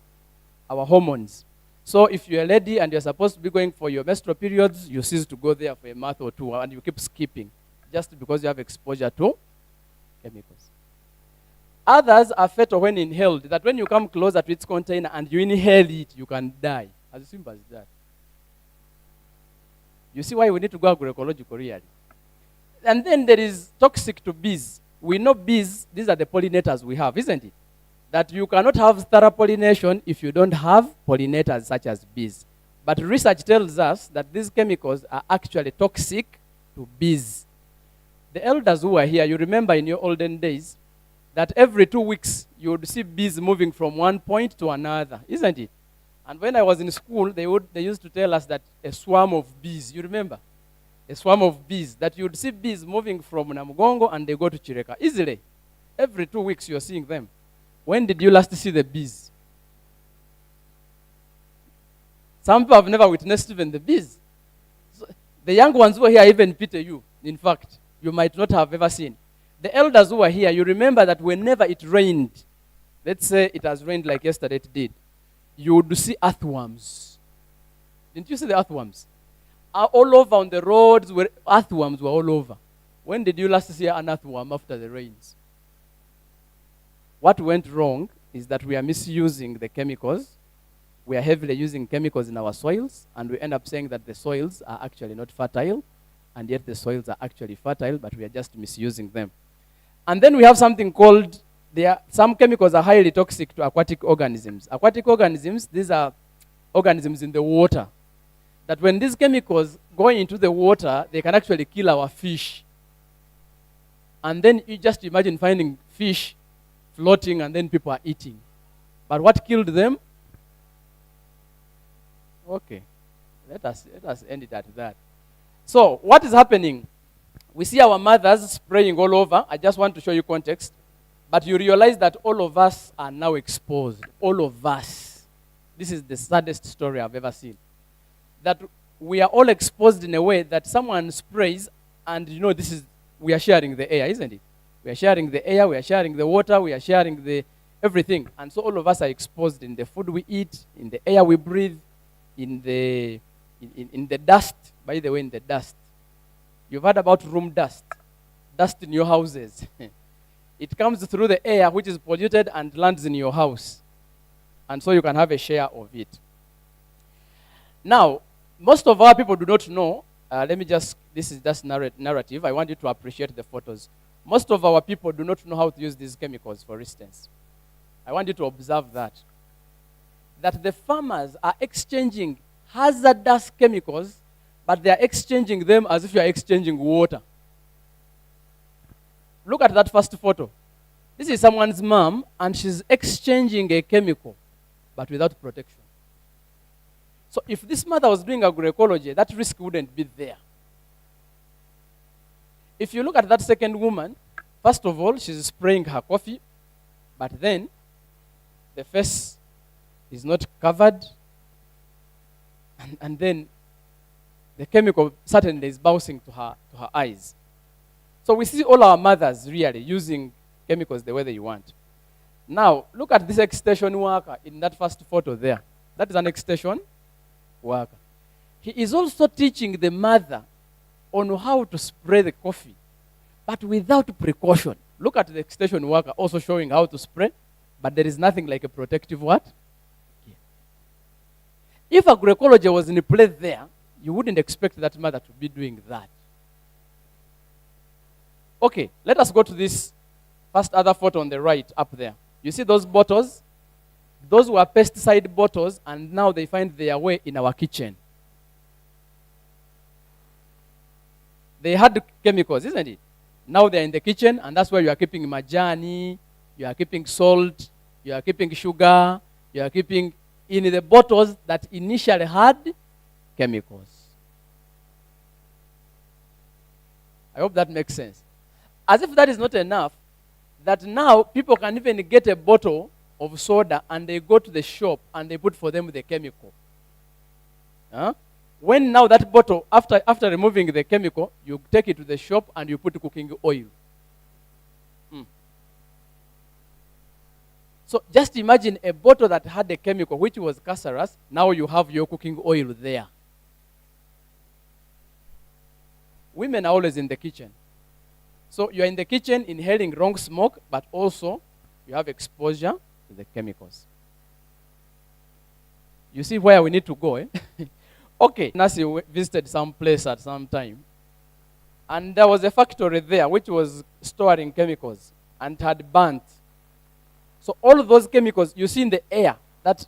our hormones. So, if you're a lady and you're supposed to be going for your menstrual periods, you cease to go there for a month or two and you keep skipping just because you have exposure to chemicals. Others are fatal when inhaled, that when you come closer to its container and you inhale it, you can die. As simple as that. You see why we need to go agroecological really. And then there is toxic to bees. We know bees, these are the pollinators we have, isn't it? That you cannot have thorough pollination if you don't have pollinators such as bees. But research tells us that these chemicals are actually toxic to bees. The elders who are here, you remember in your olden days, that every 2 weeks you would see bees moving from one point to another, isn't it? And when I was in school, they used to tell us that a swarm of bees, you remember? A swarm of bees, that you would see bees moving from Namugongo and they go to Chireka. Easily. Every 2 weeks you're seeing them. When did you last see the bees? Some people have never witnessed even the bees. So the young ones who are here even pity you. In fact, you might not have ever seen. The elders who are here, you remember that whenever it rained, let's say it has rained like yesterday it did, you would see earthworms. Didn't you see the earthworms? All over on the roads, where earthworms were all over. When did you last see an earthworm after the rains? What went wrong is that we are misusing the chemicals. We are heavily using chemicals in our soils, and we end up saying that the soils are actually not fertile, and yet the soils are actually fertile, but we are just misusing them. And then we have something called, some chemicals are highly toxic to aquatic organisms. Aquatic organisms, these are organisms in the water, that when these chemicals go into the water, they can actually kill our fish. And then you just imagine finding fish floating and then people are eating. But what killed them? Okay, let us end it at that. So what is happening? We see our mothers spraying all over. I just want to show you context. But you realize that all of us are now exposed. All of us. This is the saddest story I've ever seen. That we are all exposed in a way that someone sprays, and we are sharing the air, isn't it? We are sharing the air, we are sharing the water, we are sharing the everything. And so all of us are exposed in the food we eat, in the air we breathe, in the dust. By the way, in the dust. You've heard about room dust. Dust in your houses. It comes through the air, which is polluted, and lands in your house. And so you can have a share of it. Now, most of our people do not know. This is just narrative. I want you to appreciate the photos. Most of our people do not know how to use these chemicals, for instance. I want you to observe that. That the farmers are exchanging hazardous chemicals, but they are exchanging them as if you are exchanging water. Look at that first photo. This is someone's mom, and she's exchanging a chemical, but without protection. So if this mother was doing agroecology, that risk wouldn't be there. If you look at that second woman, first of all, she's spraying her coffee, but then the face is not covered, and then the chemical certainly is bouncing to her eyes. So we see all our mothers really using chemicals the way they want. Now, look at this extension worker in that first photo there. That is an extension worker. He is also teaching the mother on how to spray the coffee, but without precaution. Look at the extension worker also showing how to spray, but there is nothing like a protective what? Yeah. If agroecology was in play there, you wouldn't expect that mother to be doing that. Okay, let us go to this first other photo on the right up there. You see those bottles? Those were pesticide bottles, and now they find their way in our kitchen. They had chemicals, isn't it? Now they're in the kitchen, and that's where you are keeping majani, you are keeping salt, you are keeping sugar, you are keeping in the bottles that initially had chemicals. I hope that makes sense. As if that is not enough, that now people can even get a bottle of soda and they go to the shop and they put for them the chemical. When now that bottle, after removing the chemical, you take it to the shop and you put cooking oil. So just imagine a bottle that had a chemical which was cancerous. Now you have your cooking oil there. Women are always in the kitchen. So you're in the kitchen inhaling wrong smoke, but also you have exposure to the chemicals. You see where we need to go, eh? Okay, Nancy visited some place at some time, and there was a factory there which was storing chemicals and had burnt. So all of those chemicals you see in the air, that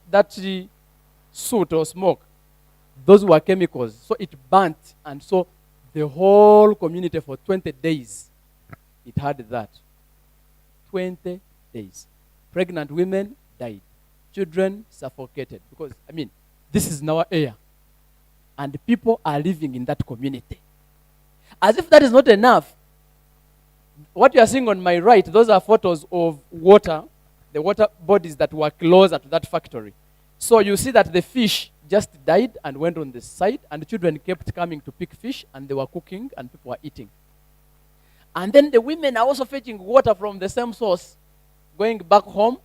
soot or smoke, those were chemicals. So it burnt, and so the whole community for 20 days, it had that. 20 days. Pregnant women died. Children suffocated. Because, this is in our air. And people are living in that community. As if that is not enough, what you are seeing on my right, those are photos of water, the water bodies that were closer to that factory. So you see that the fish just died and went on the side, and the children kept coming to pick fish, and they were cooking, and people were eating. And then the women are also fetching water from the same source, going back home.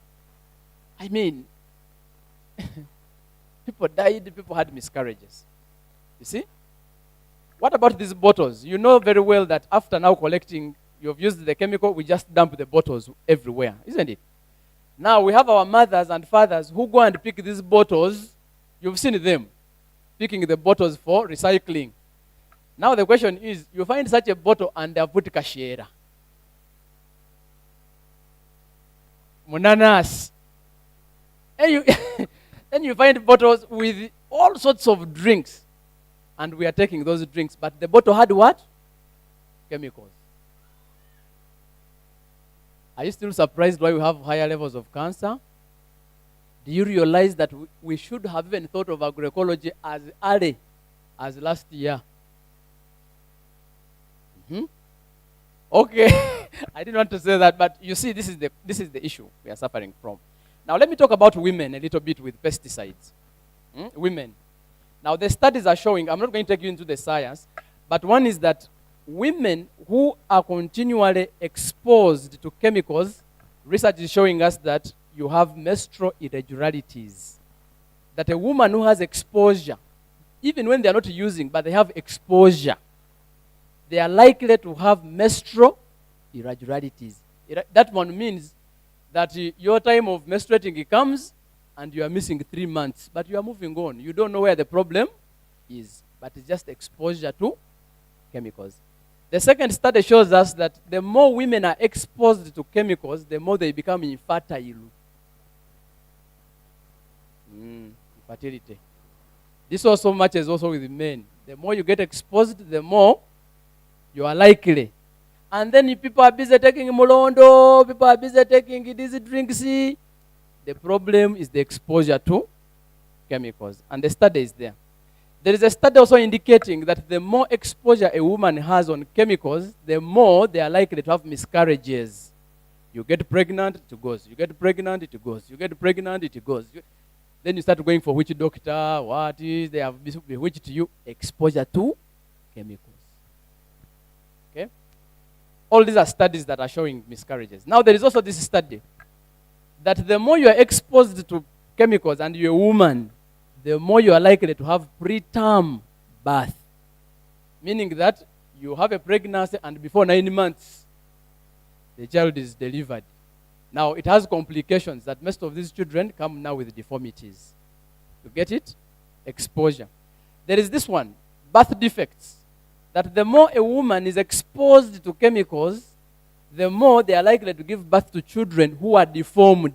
People died, people had miscarriages. You see? What about these bottles? You know very well that after now collecting, you've used the chemical, we just dump the bottles everywhere, isn't it? Now we have our mothers and fathers who go and pick these bottles. You've seen them picking the bottles for recycling. Now the question is, you find such a bottle and they have put cashiera, munanas, and you, and you find bottles with all sorts of drinks, and we are taking those drinks, but the bottle had what? Chemicals. Are you still surprised why we have higher levels of cancer? Do you realize that we should have even thought of agroecology as early as last year? Okay, I didn't want to say that, but you see, this is the issue we are suffering from. Now, let me talk about women a little bit with pesticides. Women. Now, the studies are showing, I'm not going to take you into the science, but one is that women who are continually exposed to chemicals, research is showing us that you have menstrual irregularities. That a woman who has exposure, even when they are not using, but they have exposure, they are likely to have menstrual irregularities. That one means that your time of menstruating comes and you are missing 3 months, but you are moving on. You don't know where the problem is, but it's just exposure to chemicals. The second study shows us that the more women are exposed to chemicals, the more they become infertile. Infertility. This also matches also with men. The more you get exposed, the more you are likely. And then people are busy taking molondo, people are busy taking these drinks. The problem is the exposure to chemicals. And the study is there. There is a study also indicating that the more exposure a woman has on chemicals, the more they are likely to have miscarriages. You get pregnant, it goes. You get pregnant, it goes. You get pregnant, it goes. Then you start going for which doctor, what is, they have bewitched you. Exposure to chemicals. Okay? All these are studies that are showing miscarriages. Now there is also this study that the more you are exposed to chemicals and you're a woman, the more you are likely to have preterm birth. Meaning that you have a pregnancy and before 9 months, the child is delivered. Now, it has complications that most of these children come now with deformities. You get it? Exposure. There is this one, birth defects. That the more a woman is exposed to chemicals, the more they are likely to give birth to children who are deformed.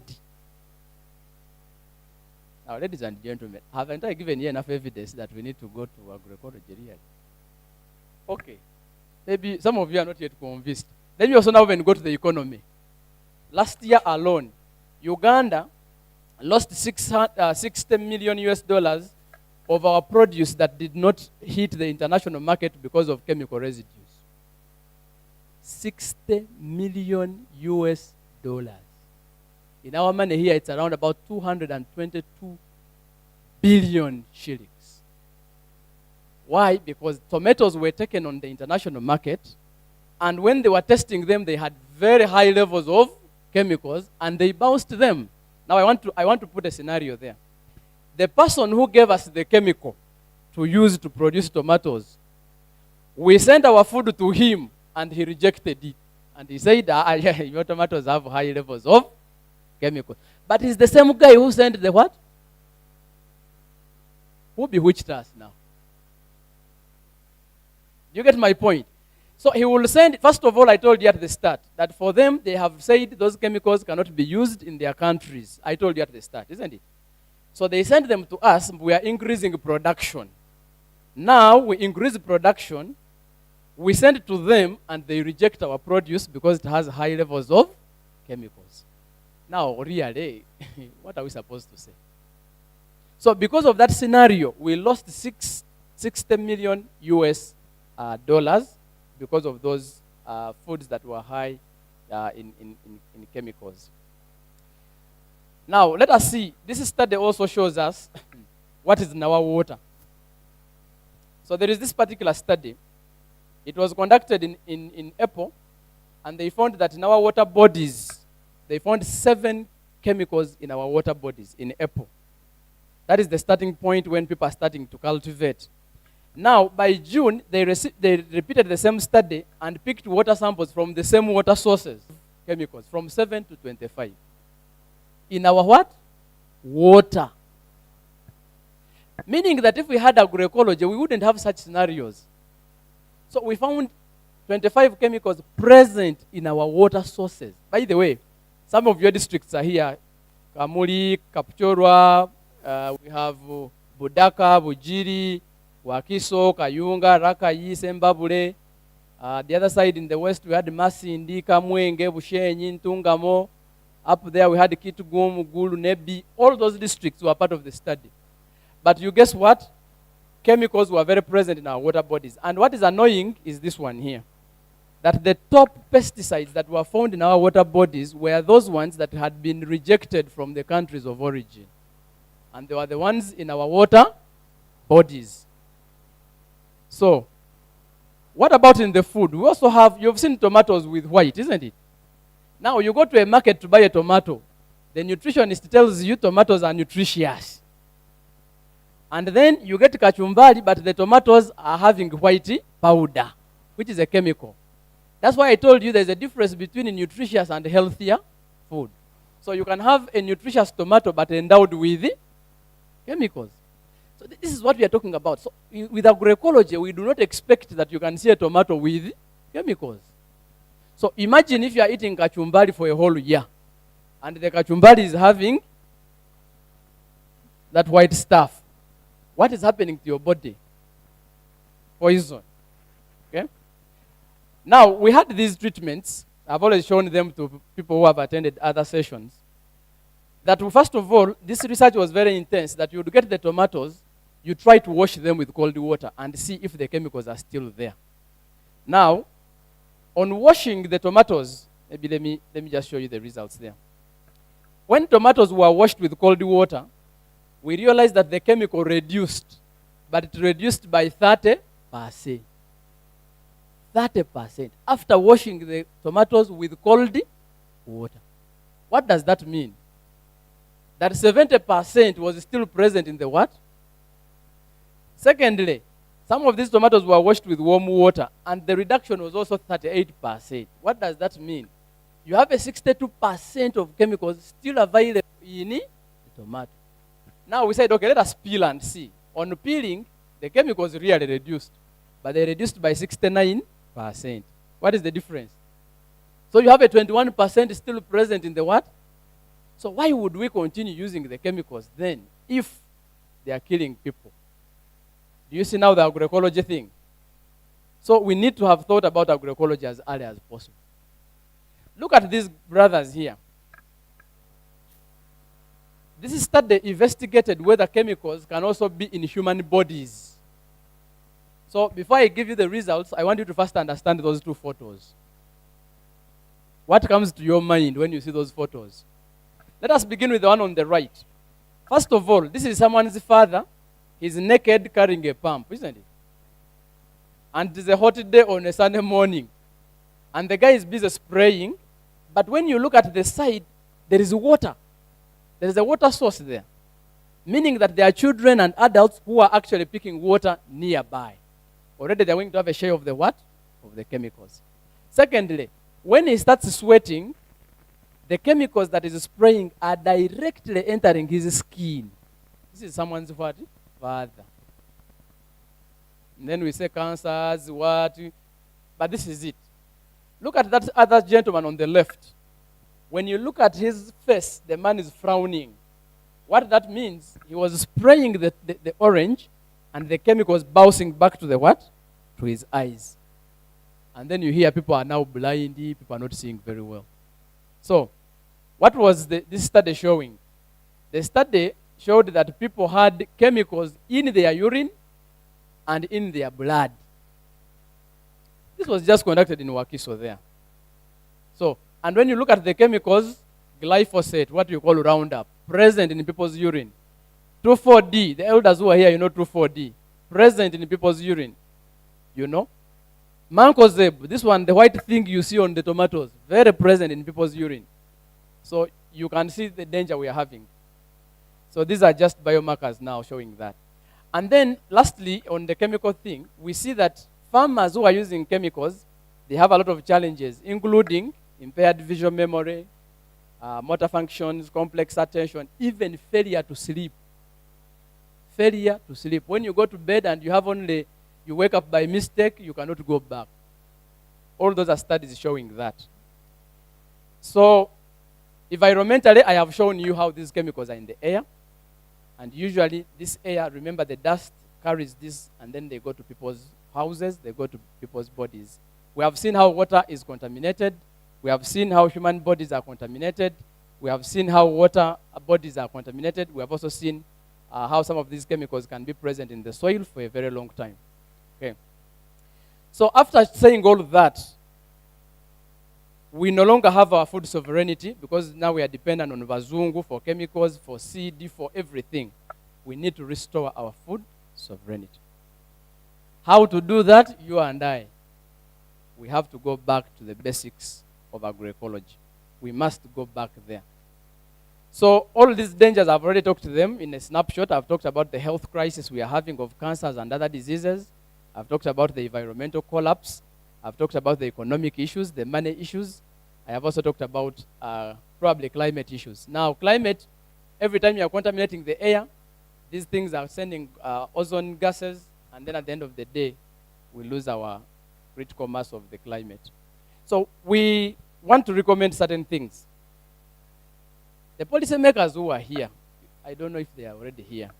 Now, ladies and gentlemen, haven't I given you enough evidence that we need to go to agroecology really? Okay. Maybe some of you are not yet convinced. Let me also now even go to the economy. Last year alone, Uganda lost $60 million of our produce that did not hit the international market because of chemical residues. $60 million. In our money here, it's around about 222 billion shillings. Why? Because tomatoes were taken on the international market, and when they were testing them, they had very high levels of chemicals, and they bounced them. Now I want to put a scenario there. The person who gave us the chemical to use to produce tomatoes, we sent our food to him, and he rejected it. And he said, yeah, your tomatoes have high levels of chemicals. But he's the same guy who sent the what? Who bewitched us now? You get my point? So he will send, first of all, I told you at the start, that for them, they have said those chemicals cannot be used in their countries. I told you at the start, isn't it? So they send them to us, we are increasing production. Now we increase production, we send it to them, and they reject our produce because it has high levels of chemicals. Now, really, what are we supposed to say? So because of that scenario, we lost $60 million dollars because of those foods that were high in chemicals. Now, let us see. This study also shows us what is in our water. So there is this particular study. It was conducted in April, and they found that in our water bodies, they found 7 chemicals in our water bodies in April. That is the starting point when people are starting to cultivate. Now, by June, they repeated the same study and picked water samples from the same water sources, chemicals, from 7 to 25. In our what? Water. Meaning that if we had agroecology, we wouldn't have such scenarios. So we found 25 chemicals present in our water sources. By the way, some of your districts are here. Kamuli, Kapchorwa, we have Budaka, Bujiri, Wakiso, Kayunga, Rakayi, Sembabule. The other side in the west, we had Masindi, Kamwenge, Bushenyi, Ntungamo. Up there, we had Kitugum, Gulu, Nebi. All those districts were part of the study. But you guess what? Chemicals were very present in our water bodies. And what is annoying is this one here. That the top pesticides that were found in our water bodies were those ones that had been rejected from the countries of origin. And they were the ones in our water bodies. So, what about in the food? We also have, you've seen tomatoes with white, isn't it? Now, you go to a market to buy a tomato. The nutritionist tells you tomatoes are nutritious. And then you get kachumbari, but the tomatoes are having white powder, which is a chemical. That's why I told you there's a difference between nutritious and healthier food. So you can have a nutritious tomato, but endowed with chemicals. So this is what we are talking about. So with agroecology, we do not expect that you can see a tomato with chemicals. So imagine if you are eating kachumbari for a whole year, and the kachumbari is having that white stuff. What is happening to your body? Poison. Okay? Now, we had these treatments. I've already shown them to people who have attended other sessions. That first of all, this research was very intense, that you would get the tomatoes, you try to wash them with cold water and see if the chemicals are still there. Now, on washing the tomatoes, maybe let me just show you the results there. When tomatoes were washed with cold water, we realized that the chemical reduced, but it reduced by 30%. 30% after washing the tomatoes with cold water. What does that mean? That 70% was still present in the what? Secondly, some of these tomatoes were washed with warm water, and the reduction was also 38%. What does that mean? You have a 62% of chemicals still available in the tomato. Now we said, okay, let us peel and see. On peeling, the chemicals really reduced, but they reduced by 69%. What is the difference? So you have a 21% still present in the what? So why would we continue using the chemicals then if they are killing people? Do you see now the agroecology thing? So we need to have thought about agroecology as early as possible. Look at these brothers here. This study investigated whether chemicals can also be in human bodies. So before I give you the results, I want you to first understand those two photos. What comes to your mind when you see those photos? Let us begin with the one on the right. First of all, this is someone's father. He's naked carrying a pump, isn't it? And it's a hot day on a Sunday morning. And the guy is busy spraying. But when you look at the side, there is water. There is a water source there. Meaning that there are children and adults who are actually picking water nearby. Already they're going to have a share of the what? Of the chemicals. Secondly, when he starts sweating, the chemicals that is spraying are directly entering his skin. This is someone's what? Father. And then we say cancers, what? But this is it. Look at that other gentleman on the left. When you look at his face, the man is frowning. What that means, he was spraying the orange, and the chemicals bouncing back to the what? To his eyes. And then you hear people are now blind, people are not seeing very well. So, what was this study showing? The study showed that people had chemicals in their urine and in their blood. This was just conducted in Wakiso there. So, and when you look at the chemicals, glyphosate, what you call Roundup, present in people's urine. 2,4-D, the elders who are here, you know 2,4-D, present in people's urine. You know? Mancozeb, this one, the white thing you see on the tomatoes, very present in people's urine. So you can see the danger we are having. So these are just biomarkers now showing that. And then lastly, on the chemical thing, we see that farmers who are using chemicals, they have a lot of challenges, including impaired visual memory, motor functions, complex attention, even failure to sleep. Failure to sleep. When you go to bed and you wake up by mistake, you cannot go back. All those are studies showing that. So, environmentally, I have shown you how these chemicals are in the air. And usually, this air, remember the dust carries this, and then they go to people's houses, they go to people's bodies. We have seen how water is contaminated. We have seen how human bodies are contaminated. We have seen how water bodies are contaminated. We have also seen how some of these chemicals can be present in the soil for a very long time. Okay. So after saying all of that, we no longer have our food sovereignty because now we are dependent on Vazungu for chemicals, for seed, for everything. We need to restore our food sovereignty. How to do that? You and I. We have to go back to the basics of agroecology. We must go back there. So all these dangers, I've already talked to them in a snapshot. I've talked about the health crisis we are having of cancers and other diseases. I've talked about the environmental collapse. I've talked about the economic issues, the money issues. I have also talked about probably climate issues. Now, climate, every time you are contaminating the air, these things are sending ozone gases, and then at the end of the day, we lose our critical mass of the climate. So we want to recommend certain things. The policymakers who are here, I don't know if they are already here.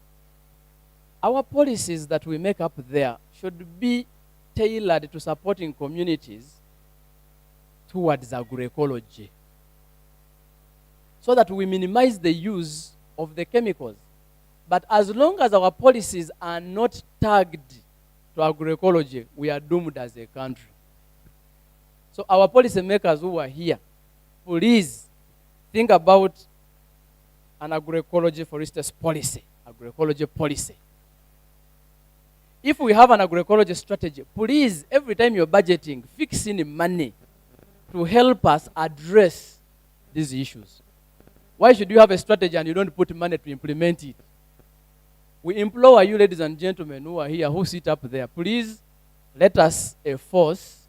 Our policies that we make up there should be tailored to supporting communities towards agroecology so that we minimize the use of the chemicals. But as long as our policies are not tagged to agroecology, we are doomed as a country. So our policymakers who are here, please think about an agroecology, for instance, policy, agroecology policy. If we have an agroecology strategy, please, every time you're budgeting, fix in money to help us address these issues. Why should you have a strategy and you don't put money to implement it? We implore you, ladies and gentlemen who are here, who sit up there, please let us enforce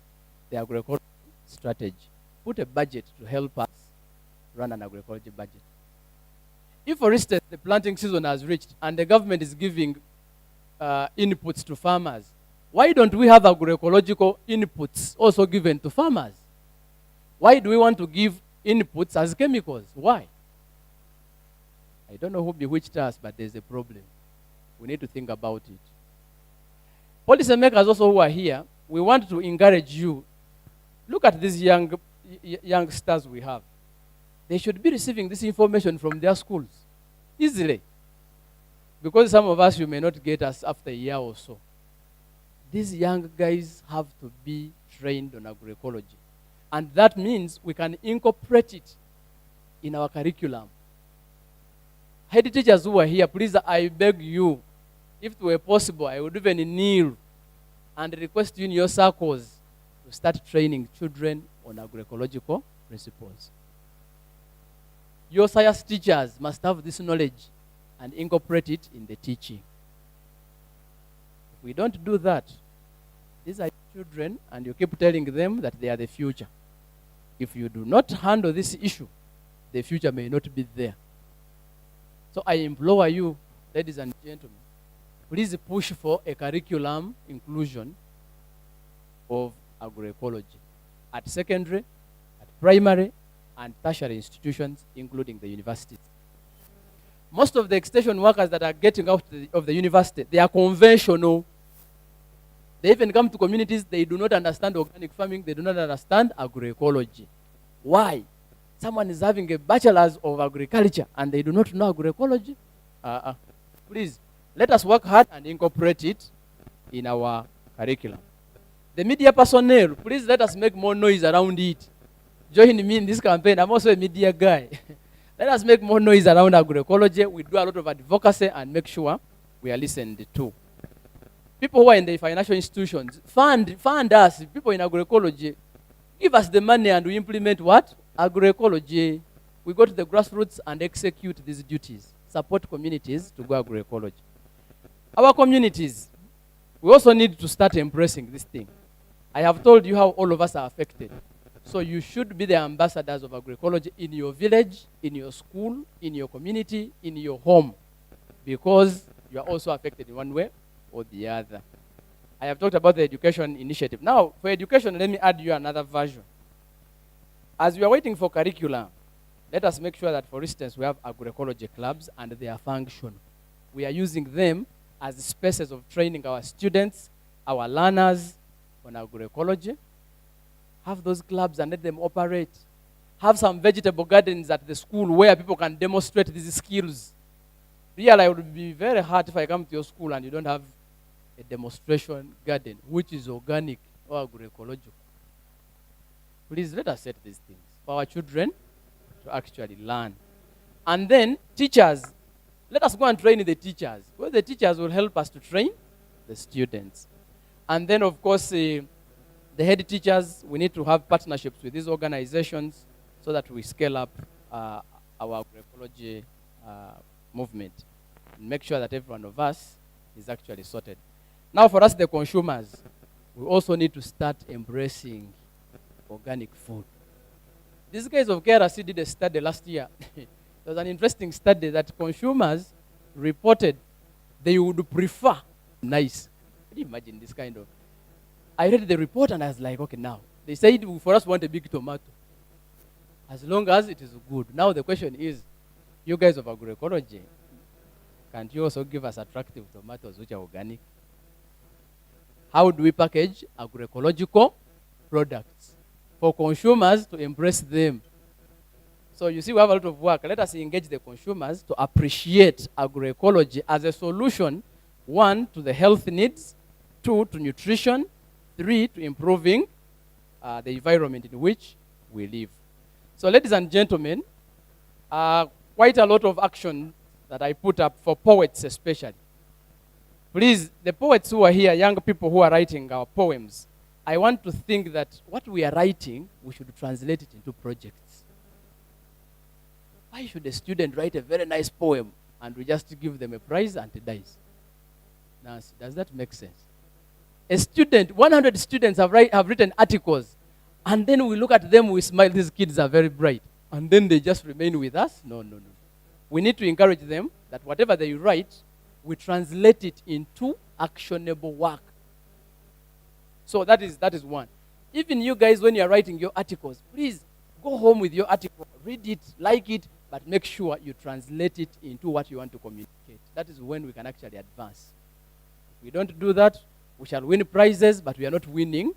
the agroecology strategy. Put a budget to help us run an agroecology budget. If, for instance, the planting season has reached and the government is giving inputs to farmers, why don't we have agroecological inputs also given to farmers? Why do we want to give inputs as chemicals? Why? I don't know who bewitched us, but there's a problem. We need to think about it. Policymakers also who are here, we want to encourage you. Look at these youngsters we have. They should be receiving this information from their schools easily. Because some of us, you may not get us after a year or so. These young guys have to be trained on agroecology. And that means we can incorporate it in our curriculum. Head teachers who are here, please, I beg you, if it were possible, I would even kneel and request you in your circles to start training children on agroecological principles. Your science teachers must have this knowledge and incorporate it in the teaching. If we don't do that, these are children, and you keep telling them that they are the future. If you do not handle this issue, the future may not be there. So I implore you, ladies and gentlemen, please push for a curriculum inclusion of agroecology at secondary, at primary, and tertiary institutions, including the universities. Most of the extension workers that are getting out of the university, they are conventional. They even come to communities, they do not understand organic farming, they do not understand agroecology. Why? Someone is having a bachelor's of agriculture and they do not know agroecology? Please, let us work hard and incorporate it in our curriculum. The media personnel, please let us make more noise around it. Join me in this campaign. I'm also a media guy. Let us make more noise around agroecology. We do a lot of advocacy and make sure we are listened to. People who are in the financial institutions, fund us. People in agroecology, give us the money and we implement what? Agroecology. We go to the grassroots and execute these duties. Support communities to go agroecology. Our communities, we also need to start embracing this thing. I have told you how all of us are affected. So you should be the ambassadors of agroecology in your village, in your school, in your community, in your home, because you are also affected in one way or the other. I have talked about the education initiative. Now, for education, let me add you another version. As we are waiting for curriculum, let us make sure that, for instance, we have agroecology clubs and they are functional. We are using them as spaces of training our students, our learners on agroecology. Have those clubs and let them operate. Have some vegetable gardens at the school where people can demonstrate these skills. Really, it would be very hard if I come to your school and you don't have a demonstration garden, which is organic or agroecological. Please let us set these things for our children to actually learn. And then teachers, let us go and train the teachers. Well, the teachers will help us to train the students. And then, of course, the head teachers, we need to have partnerships with these organizations so that we scale up our agroecology movement and make sure that every one of us is actually sorted. Now, for us, the consumers, we also need to start embracing organic food. These guys of KRC did a study last year. It was an interesting study that consumers reported they would prefer nice. Can you imagine this kind of? I read the report and I was like, okay, now. They said for us want a big tomato. As long as it is good. Now the question is, you guys of agroecology, can't you also give us attractive tomatoes which are organic? How do we package agroecological products for consumers to embrace them? So you see, we have a lot of work. Let us engage the consumers to appreciate agroecology as a solution, 1, to the health needs, 2, to nutrition, 3, to improving the environment in which we live. So ladies and gentlemen, quite a lot of action that I put up for poets especially. Please, the poets who are here, young people who are writing our poems, I want to think that what we are writing, we should translate it into projects. Why should a student write a very nice poem and we just give them a prize and it dies? Nancy, does that make sense? A student, 100 students have written articles, and then we look at them, we smile, these kids are very bright, and then they just remain with us? No. We need to encourage them that whatever they write, we translate it into actionable work. So that is one. Even you guys, when you're writing your articles, please go home with your article, read it, like it, but make sure you translate it into what you want to communicate. That is when we can actually advance. If we don't do that, we shall win prizes, but we are not winning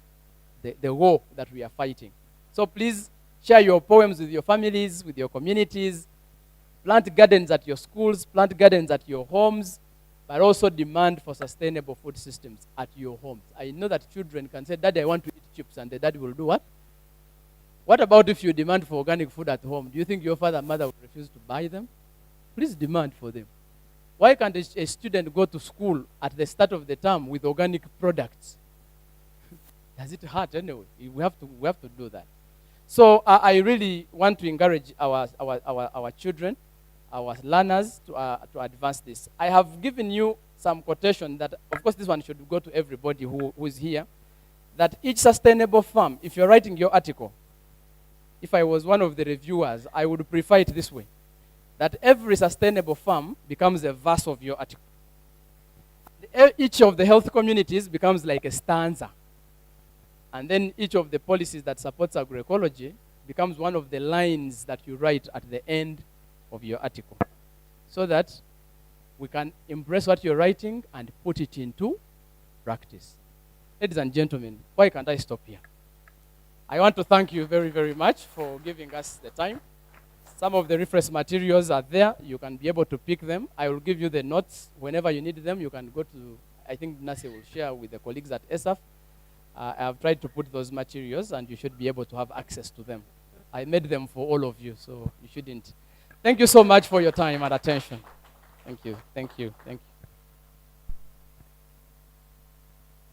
the war that we are fighting. So please share your poems with your families, with your communities. Plant gardens at your schools, plant gardens at your homes, but also demand for sustainable food systems at your homes. I know that children can say, Daddy, I want to eat chips, and the daddy will do what? What about if you demand for organic food at home? Do you think your father and mother will refuse to buy them? Please demand for them. Why can't a student go to school at the start of the term with organic products? Does it hurt anyway? We have to do that. So I really want to encourage our children, our learners to advance this. I have given you some quotation that, of course, this one should go to everybody who is here, that each sustainable farm, if you're writing your article, if I was one of the reviewers, I would prefer it this way, that every sustainable farm becomes a verse of your article. Each of the health communities becomes like a stanza. And then each of the policies that supports agroecology becomes one of the lines that you write at the end of your article, so that we can embrace what you're writing and put it into practice. Ladies and gentlemen, why can't I stop here? I want to thank you very, very much for giving us the time. Some of the reference materials are there. You can be able to pick them. I will give you the notes. Whenever you need them, you can go to, I think Nasi will share with the colleagues at ESAF. I have tried to put those materials, and you should be able to have access to them. I made them for all of you, so you shouldn't. Thank you so much for your time and attention. Thank you, thank you, thank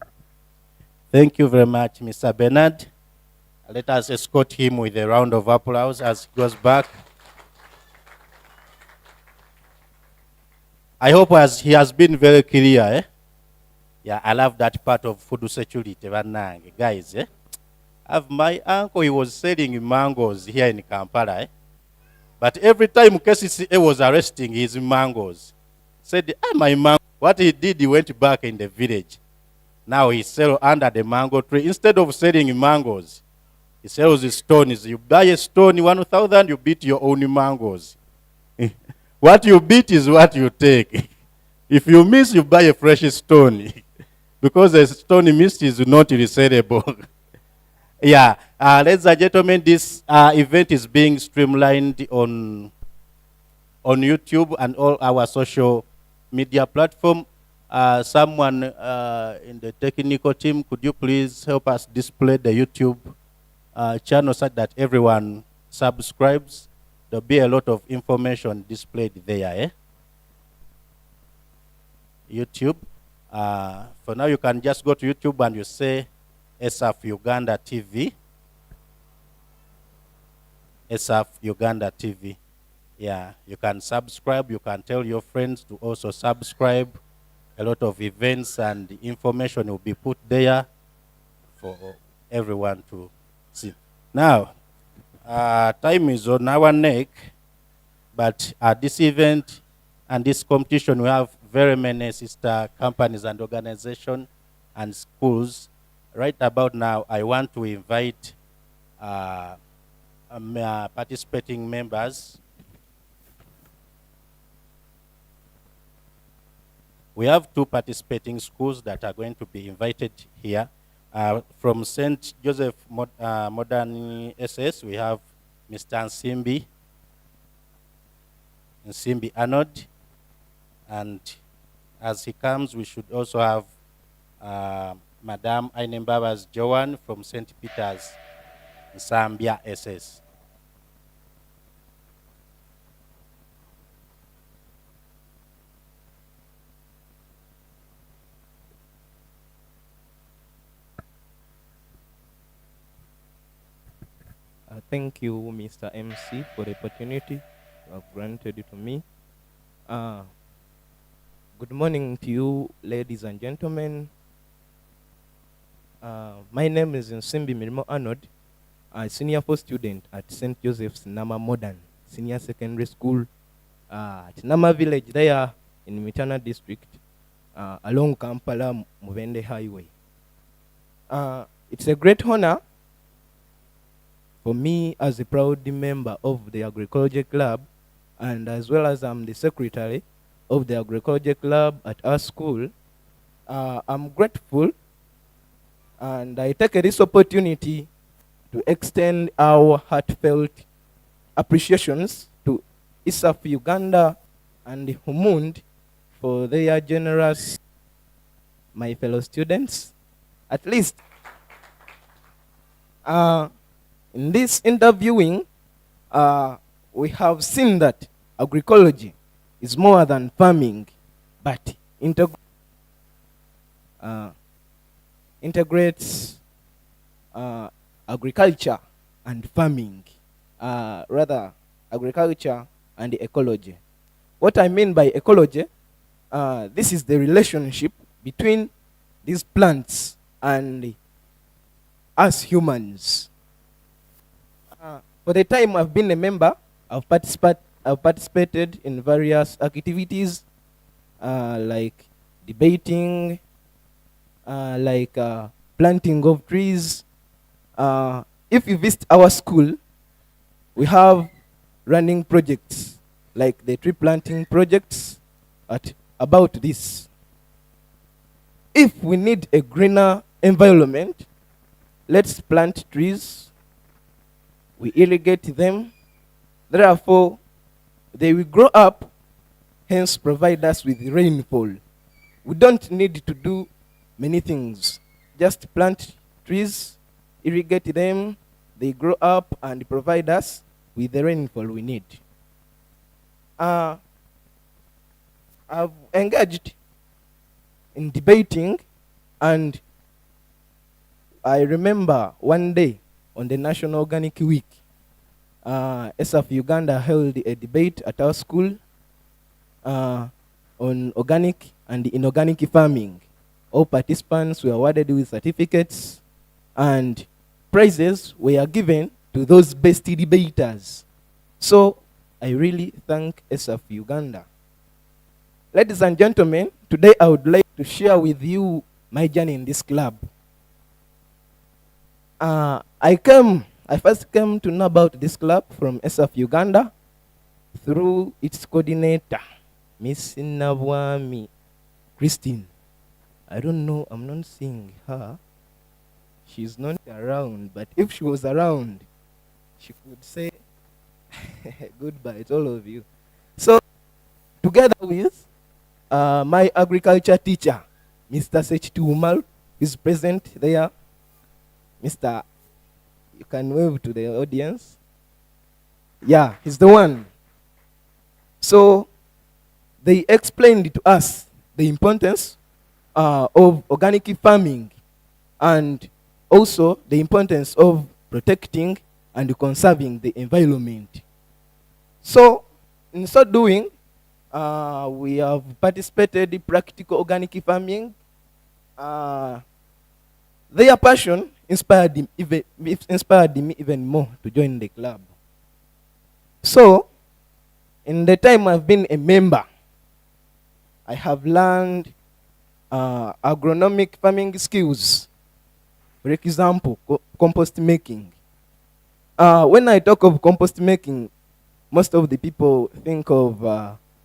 you. Thank you very much, Mr. Bernard. Let us escort him with a round of applause as he goes back. I hope he has been very clear. Yeah, I love that part of food security. Guys, have my uncle, he was selling mangoes here in Kampala. But every time KCCA was arresting his mangoes, said, my mango. What he did, he went back in the village. Now he sells under the mango tree. Instead of selling mangoes, he sells stones. You buy a stone, 1,000, you beat your own mangoes. What you beat is what you take. If you miss, you buy a fresh stone. Because the stone missed is not resellable. Yeah, ladies and gentlemen, this event is being streamlined on YouTube and all our social media platform. Someone in the technical team, could you please help us display the YouTube channel so that everyone subscribes? There'll be a lot of information displayed there. YouTube. For now, you can just go to YouTube and you say SF Uganda TV. SF Uganda TV. Yeah, you can subscribe. You can tell your friends to also subscribe. A lot of events and information will be put there for everyone to see. Now, time is on our neck, but at this event and this competition, we have very many sister companies and organizations and schools. Right about now, I want to invite participating members. We have 2 participating schools that are going to be invited here. From St. Joseph Modern SS, we have Mr. Nsimbi Arnold. And as he comes, we should also have Madam Ainembaba's Joan from St. Peter's, Zambia SS. Thank you, Mr. MC, for the opportunity you have granted to me. Good morning to you, ladies and gentlemen. My name is Nsimbi Mirimo Arnold, a senior 4 student at St. Joseph's Nama Modern Senior Secondary School at Nama Village there in Mitana District, along Kampala Muvende Highway. It's a great honor for me as a proud member of the Agroecology Club, and as well as I'm the secretary of the Agroecology Club at our school. I'm grateful, and I take this opportunity to extend our heartfelt appreciations to ISAF Uganda and Humund for their generous, my fellow students. At least, in this interviewing, we have seen that agroecology is more than farming, but integrates agriculture and farming, rather agriculture and ecology. What I mean by ecology, this is the relationship between these plants and us humans. For the time I've been a member, I've participated in various activities like debating, like planting of trees. If you visit our school, we have running projects like the tree planting projects about this. If we need a greener environment, let's plant trees, we irrigate them, therefore they will grow up, hence provide us with rainfall. We don't need to do many things. Just plant trees, irrigate them, they grow up and provide us with the rainfall we need. I've engaged in debating, and I remember one day on the National Organic Week, SF Uganda held a debate at our school on on organic and inorganic farming. All participants were awarded with certificates, and prizes were given to those best debaters. So I really thank SF Uganda. Ladies and gentlemen, today I would like to share with you my journey in this club. I first came to know about this club from SF Uganda through its coordinator, Miss Nabwami Christine. I don't know, I'm not seeing her. She's not around, but if she was around, she could say goodbye to all of you. So, together with my agriculture teacher, Mr. Sech Tumal, is present there. Mr. You can wave to the audience. Yeah, he's the one. So, they explained to us the importance of organic farming and also the importance of protecting and conserving the environment. So, in so doing, we have participated in practical organic farming. Their passion inspired me even more to join the club. So, in the time I've been a member, I have learned agronomic farming skills. For example, compost making. When I talk of compost making, most of the people think of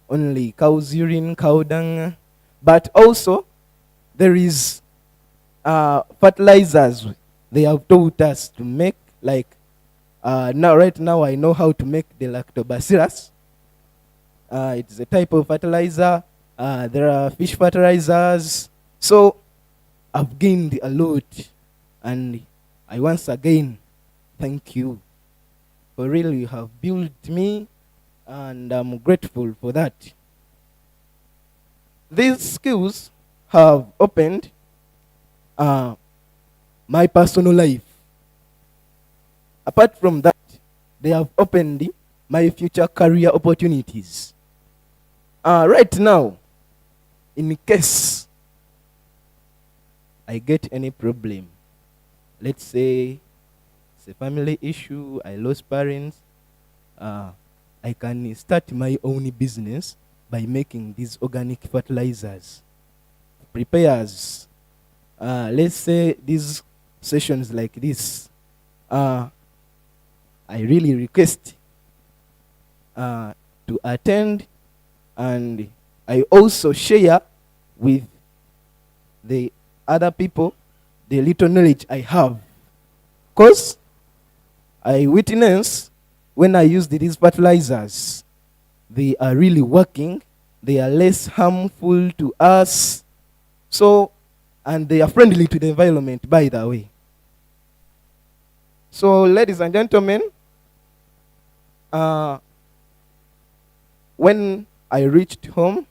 only cow's urine, cow dung, but also there is fertilizers they have taught us to make, like right now I know how to make the lactobacillus. It's a type of fertilizer. There are fish fertilizers. So I've gained a lot, and I once again thank you. For real, you have built me, and I'm grateful for that. These skills have opened my personal life. Apart from that, they have opened my future career opportunities. Right now, in case I get any problem, let's say it's a family issue, I lost parents, I can start my own business by making these organic fertilizers. Prepares, let's say these sessions like this, I really request to attend, and I also share with the other people the little knowledge I have. Because I witness when I use these fertilizers, they are really working, they are less harmful to us, so, and they are friendly to the environment, by the way. So, ladies and gentlemen, when I reached home,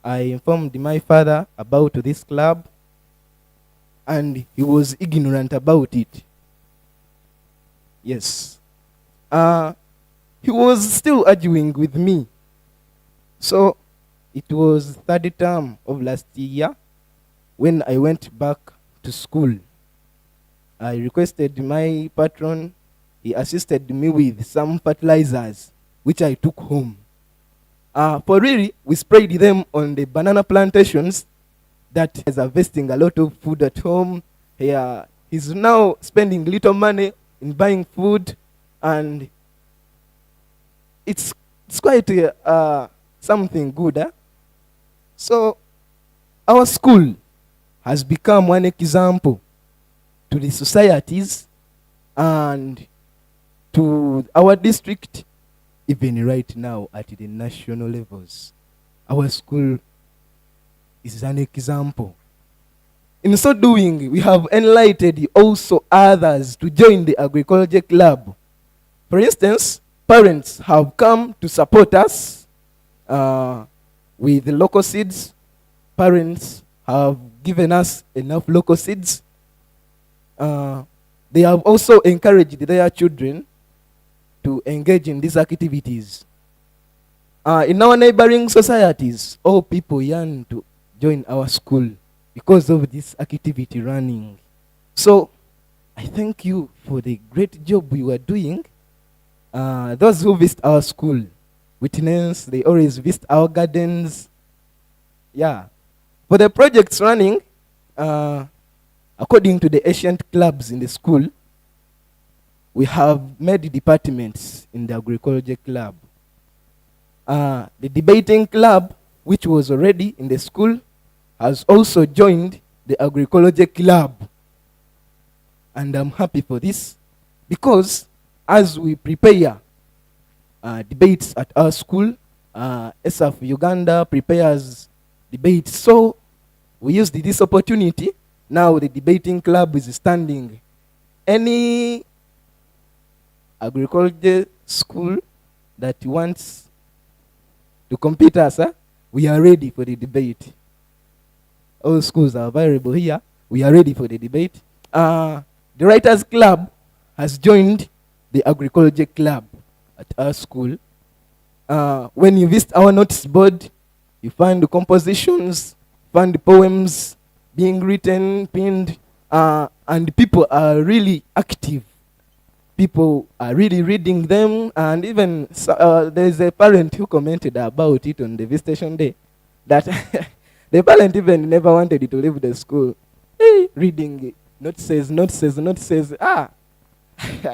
I informed my father about this club, and he was ignorant about it. Yes. He was still arguing with me. So, it was third term of last year when I went back to school. I requested my patron, he assisted me with some fertilizers, which I took home. For really, we sprayed them on the banana plantations that is harvesting a lot of food at home. He's now spending little money in buying food, and it's quite something good. So our school has become one example to the societies and to our district, even right now at the national levels. Our school is an example. In so doing, we have enlightened also others to join the Agroecology Club. For instance, parents have come to support us with the local seeds. Parents have given us enough local seeds. They have also encouraged their children to engage in these activities. In our neighboring societies, all people yearn to join our school because of this activity running. So, I thank you for the great job you are doing. Those who visit our school, witness, they always visit our gardens. Yeah. For the projects running, according to the ancient clubs in the school, we have made departments in the agroecology club. The debating club, which was already in the school, has also joined the agroecology club. And I'm happy for this because as we prepare debates at our school, SF Uganda prepares debates. So we used this opportunity. Now the debating club is standing. Any agroecology school that wants to compete us, we are ready for the debate. All schools are available here. We are ready for the debate. The Writers Club has joined the Agroecology Club at our school. When you visit our notice board, you find the compositions, find the poems being written, pinned, and people are really active. People are really reading them, and even there's a parent who commented about it on the visitation day that the parent even never wanted to leave the school. Hey, reading it. Not says, and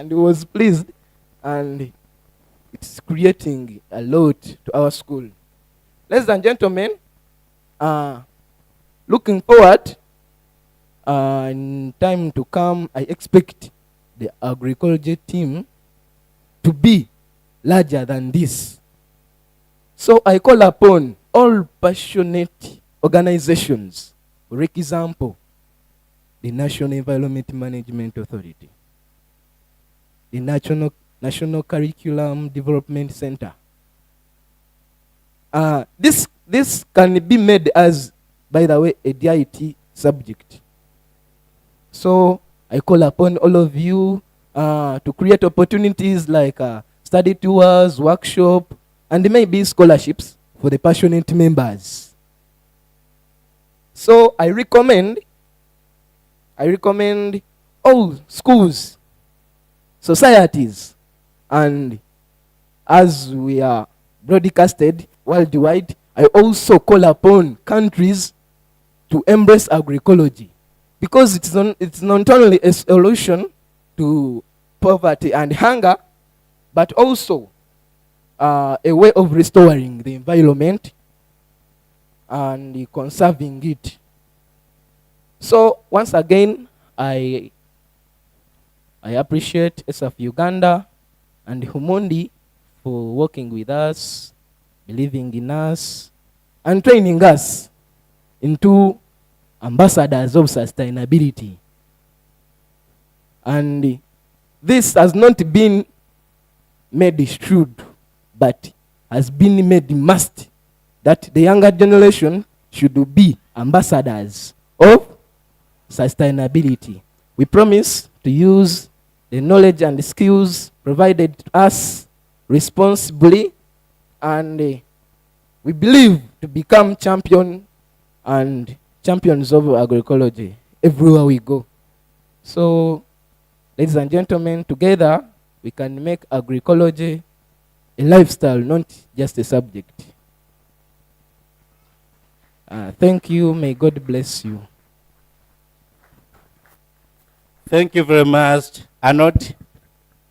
he was pleased, and it's creating a lot to our school. Ladies and gentlemen, looking forward, in time to come, I expect the agroecology team to be larger than this. So I call upon all passionate organizations, for example, the National Environment Management Authority, the National Curriculum Development Center. This can be made as, by the way, a DIT subject. So I call upon all of you to create opportunities like study tours, workshop, and maybe scholarships for the passionate members. So I recommend all schools, societies, and as we are broadcasted worldwide, I also call upon countries to embrace agroecology, because it's not only a solution to poverty and hunger, but also a way of restoring the environment and conserving it. So once again, I appreciate SF Uganda and Humundi for working with us, believing in us, and training us into ambassadors of sustainability. And this has not been made shrewd, but has been made must, that the younger generation should be ambassadors of sustainability. We promise to use the knowledge and the skills provided to us responsibly, and we believe to become champions of agroecology everywhere we go. So, ladies and gentlemen, together we can make agroecology a lifestyle, not just a subject. Thank you. May God bless you. Thank you very much, Anot.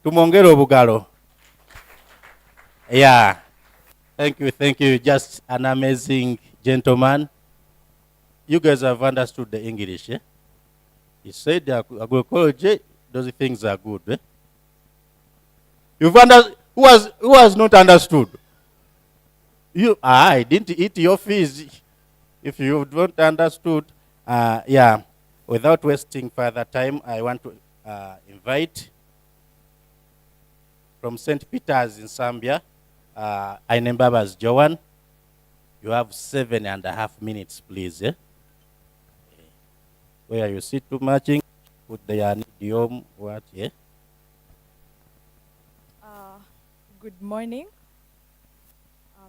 Tumongero Bugalo. Yeah. Thank you. Just an amazing gentleman. You guys have understood the English, eh? He said the agroecology, those things are good, eh? You've understood. Who has not understood? I didn't eat your fees. If you don't understood, yeah. Without wasting further time, I want to invite from St. Peter's in Zambia, Ainembabas Joan. You have 7.5 minutes, please. Eh? Where you sit too much, put the idiom, what, yeah? Good morning.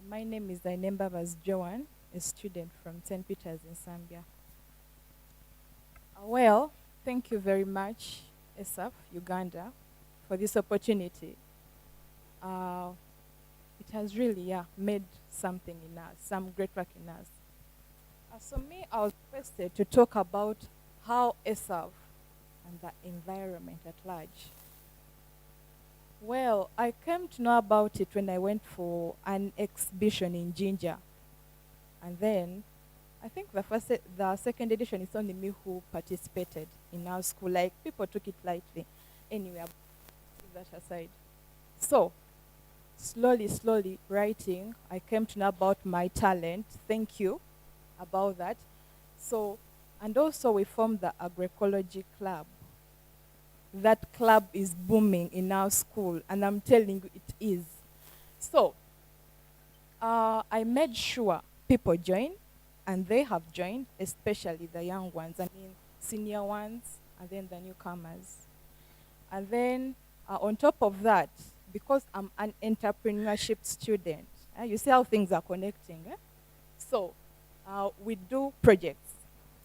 My name is Ainembabas Joan, a student from St. Peter's in Zambia. Well, thank you very much, ESAF, Uganda, for this opportunity. It has really, made something in us, some great work in us. So me, I was requested to talk about how ESAF and the environment at large. Well, I came to know about it when I went for an exhibition in Jinja. And then, I think the second edition is only me who participated in our school. Like, people took it lightly. Anyway, I'll leave that aside. So, slowly writing, I came to know about my talent. Thank you about that. So, and also we formed the Agroecology Club. That club is booming in our school, and I'm telling you it is. So, I made sure people join, and they have joined, especially the young ones, senior ones, and then the newcomers. And then, on top of that, because I'm an entrepreneurship student, you see how things are connecting. So, we do projects.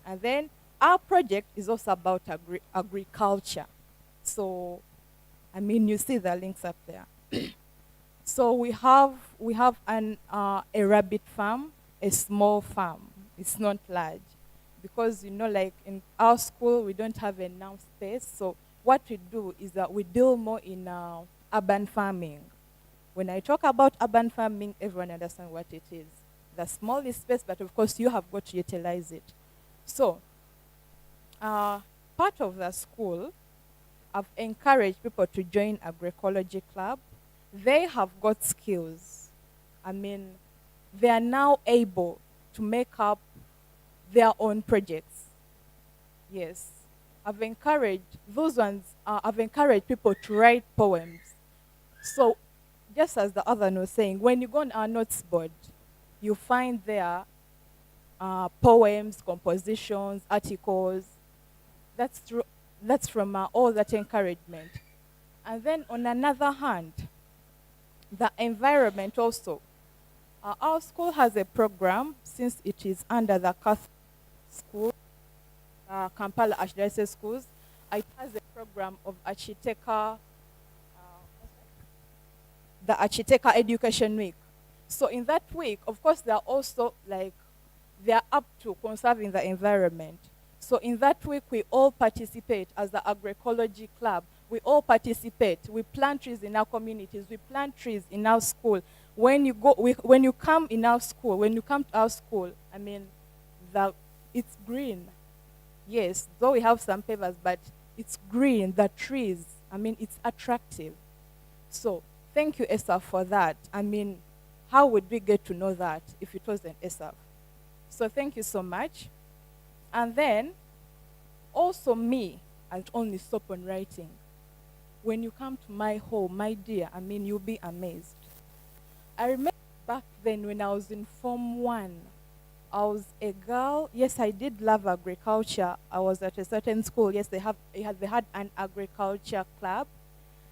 And then, our project is also about agriculture. So, you see the links up there. So we have a rabbit farm, a small farm. It's not large, because like in our school we don't have enough space. So what we do is that we deal more in urban farming. When I talk about urban farming, everyone understands what it is. The smallest space, but of course you have got to utilize it. So part of the school, I've encouraged people to join Agroecology Club. They have got skills. They are now able to make up their own projects. Yes. I've encouraged people to write poems. So, just as the other one was saying, when you go on our notes board, you find there poems, compositions, articles. That's true. That's from all that encouragement. And then on another hand, the environment also. Our school has a program, since it is under the Catholic school, Kampala Archdiocese schools. It has a program of the Achiteka Education Week. So in that week, of course, they are also they are up to conserving the environment. So in that week, we all participate as the Agroecology Club. We all participate. We plant trees in our communities. We plant trees in our school. When you come to our school, it's green. Yes, though we have some pavers, but it's green. The trees, it's attractive. So thank you, ESAF, for that. How would we get to know that if it wasn't ESAF? So thank you so much. And then, also me, I'll only stop on writing. When you come to my home, my dear, you'll be amazed. I remember back then when I was in Form 1, I was a girl. Yes, I did love agriculture. I was at a certain school. Yes, they had an agriculture club.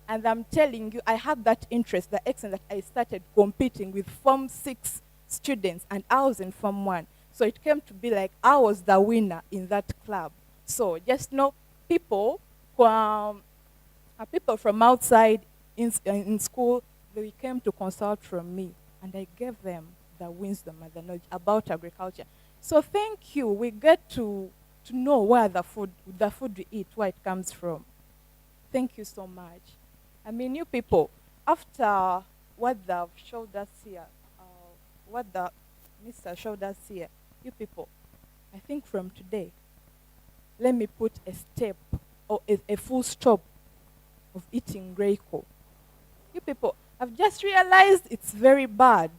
And I'm telling you, I had that interest, the extent that I started competing with Form 6 students, and I was in Form 1. So it came to be like I was the winner in that club. So just know, people from outside in school, they came to consult from me, and I gave them the wisdom and the knowledge about agriculture. So thank you. We get to know where the food we eat, where it comes from. Thank you so much. You people, after what they've showed us here, what the Mr. showed us here, you people, I think from today, let me put a step or a full stop of eating Graco. You people, I've just realized it's very bad.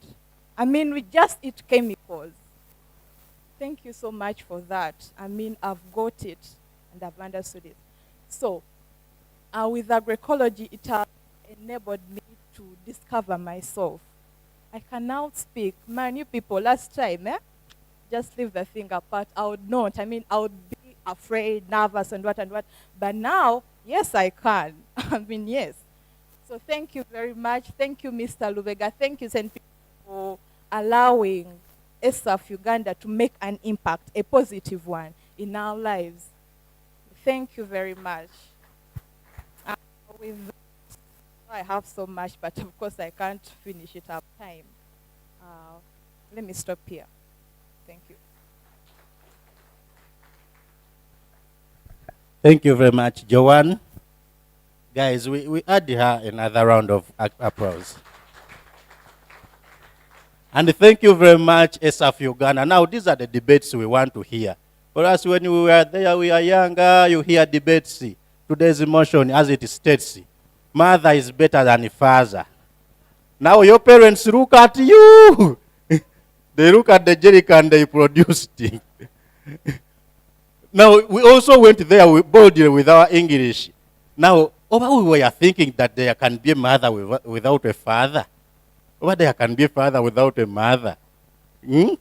We just eat chemicals. Thank you so much for that. I've got it and I've understood it. So, with agroecology, it has enabled me to discover myself. I can now speak. Man, you people, last time, just leave the thing apart. I would not. I would be afraid, nervous, and what. But now, yes, I can. Yes. So thank you very much. Thank you, Mr. Lubega. Thank you, St. Peter, for allowing ESAF Uganda to make an impact, a positive one, in our lives. Thank you very much. Uh, with that, I have so much, but of course I can't finish it up time. Uh, Let me stop here. Thank you. Thank you very much, Joanne. Guys, we add her another round of applause. And thank you very much, ESAF Uganda. Now, these are the debates we want to hear. For us, when we were there, we are younger, you hear debates. Today's emotion, as it states, mother is better than father. Now your parents look at you. They look at the jerrycan they produced. Now, we also went there boldly with our English. Now, we were thinking that there can be a mother without a father. Or there can be a father without a mother. Hmm?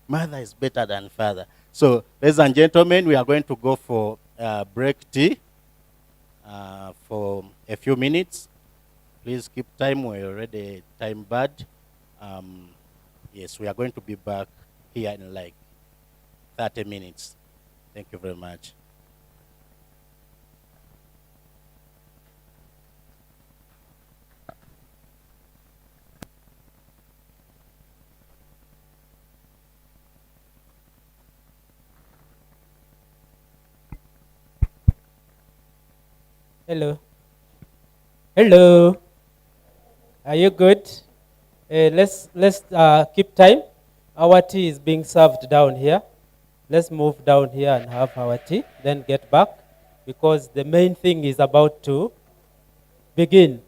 Mother is better than father. So, ladies and gentlemen, we are going to go for break tea for a few minutes. Please keep time. We're already time bad. Yes, we are going to be back here in like 30 minutes. Thank you very much. Hello. Hello. Are you good? Let's keep time. Our tea is being served down here. Let's move down here and have our tea, then get back, because the main thing is about to begin.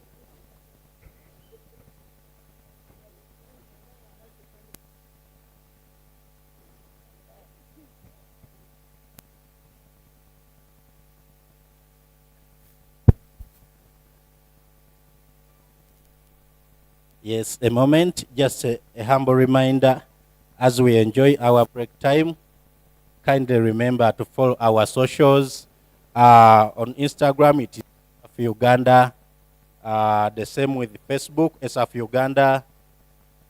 Yes, a moment, just a humble reminder as we enjoy our break time. Kindly remember to follow our socials. On Instagram, it is ESAF Uganda. The same with Facebook, ESAF Uganda.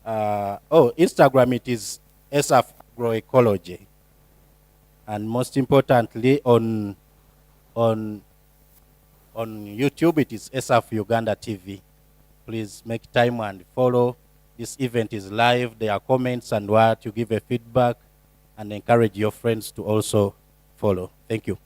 Instagram, it is ESAF Agroecology. And most importantly, on YouTube, it is ESAF Uganda TV. Please make time and follow. This event is live. There are comments and what you give a feedback, and encourage your friends to also follow. Thank you.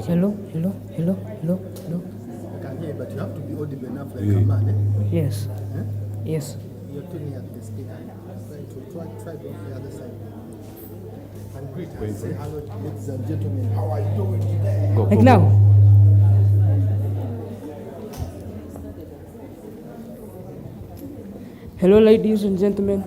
Hello, hello, hello, hello, hello. I can hear, but you have to be audible enough like a man. Eh? Yes. Eh? Yes. You're too near the speaker. Try to go to the other side. And greet her. Say hello, ladies and gentlemen. How are you doing today? Like now. Hello, ladies and gentlemen.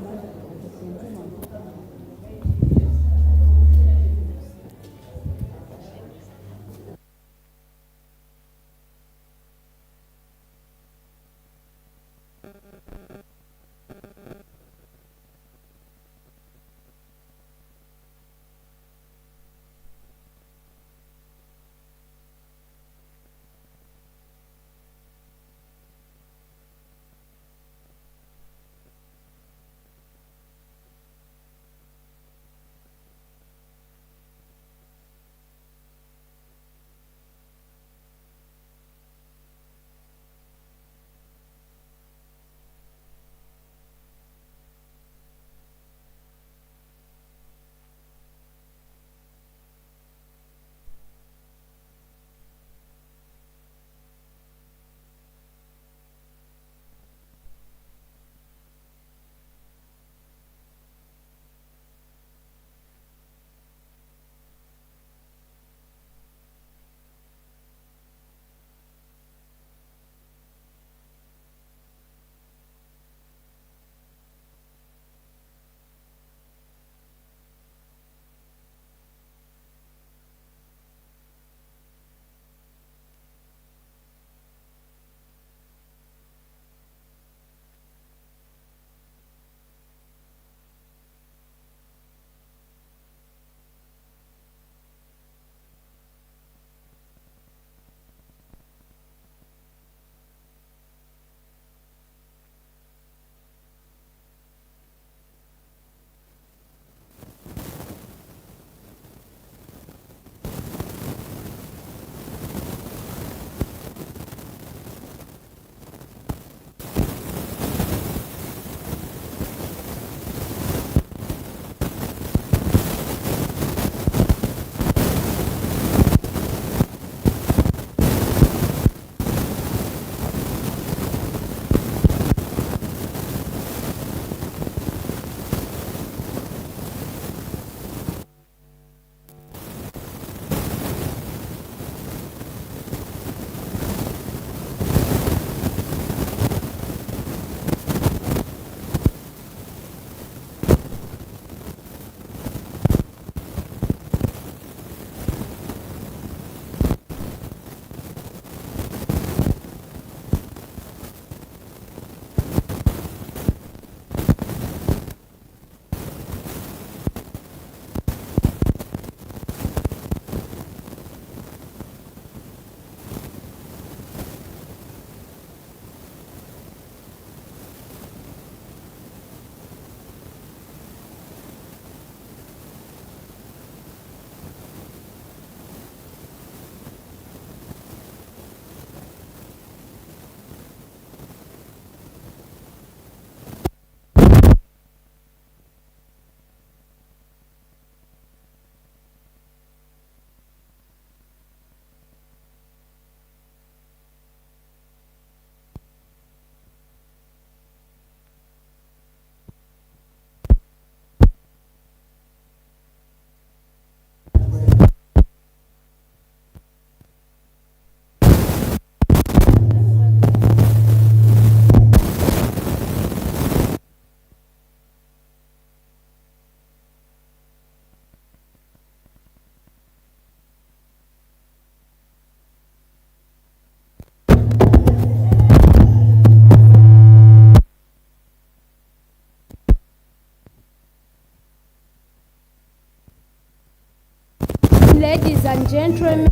Ladies and gentlemen,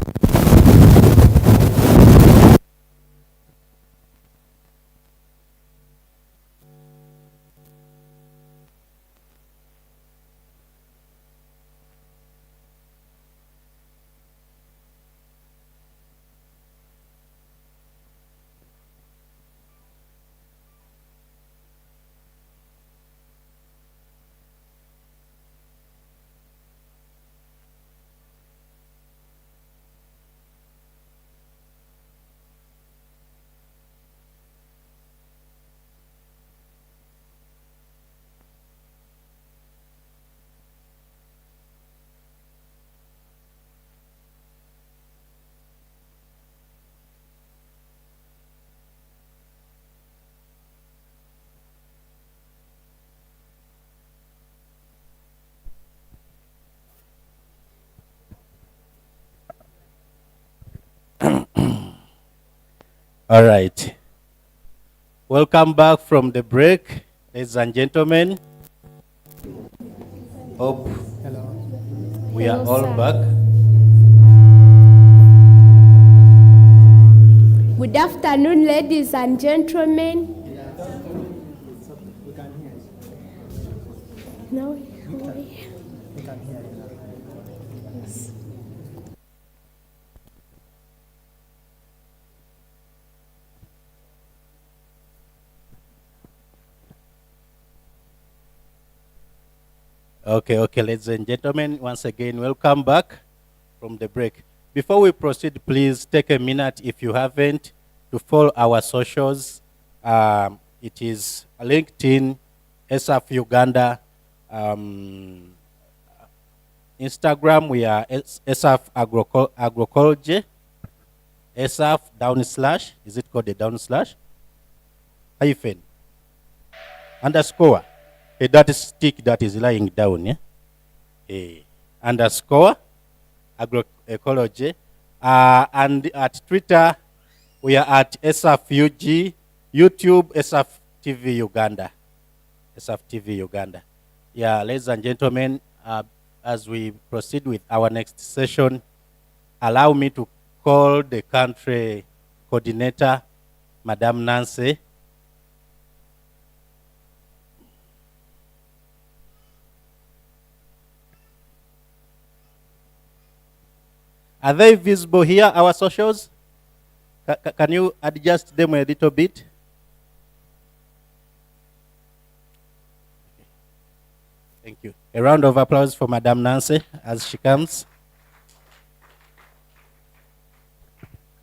All right. Welcome back from the break, ladies and gentlemen. Hope we are Hello, all sir. back. Good afternoon, ladies and gentlemen. We can hear you. No, We can hear you now. Okay, ladies and gentlemen, once again, welcome back from the break. Before we proceed, please take a minute, if you haven't, to follow our socials. It is LinkedIn, SF Uganda, Instagram, we are SF Agroecology, SF / is it called the / hyphen, underscore, that is stick that is lying down, yeah? Underscore Agroecology. And at Twitter, we are at SFUG, YouTube, SFTV Uganda. SFTV Uganda. Yeah, ladies and gentlemen, as we proceed with our next session, allow me to call the country coordinator, Madame Nancy. Are they visible here, our socials? Can you adjust them a little bit? Thank you. A round of applause for Madame Nancy as she comes.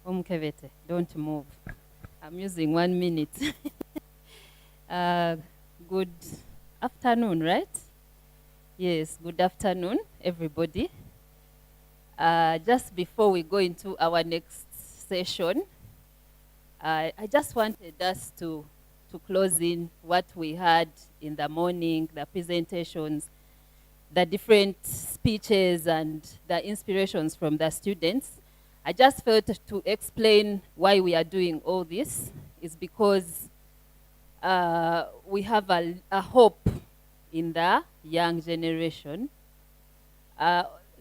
Omkevete, don't move. I'm using 1 minute. Good afternoon, right? Yes, good afternoon, everybody. Just before we go into our next session, I just wanted us to close in what we had in the morning, the presentations, the different speeches and the inspirations from the students. I just felt to explain why we are doing all this is because we have a hope in the young generation.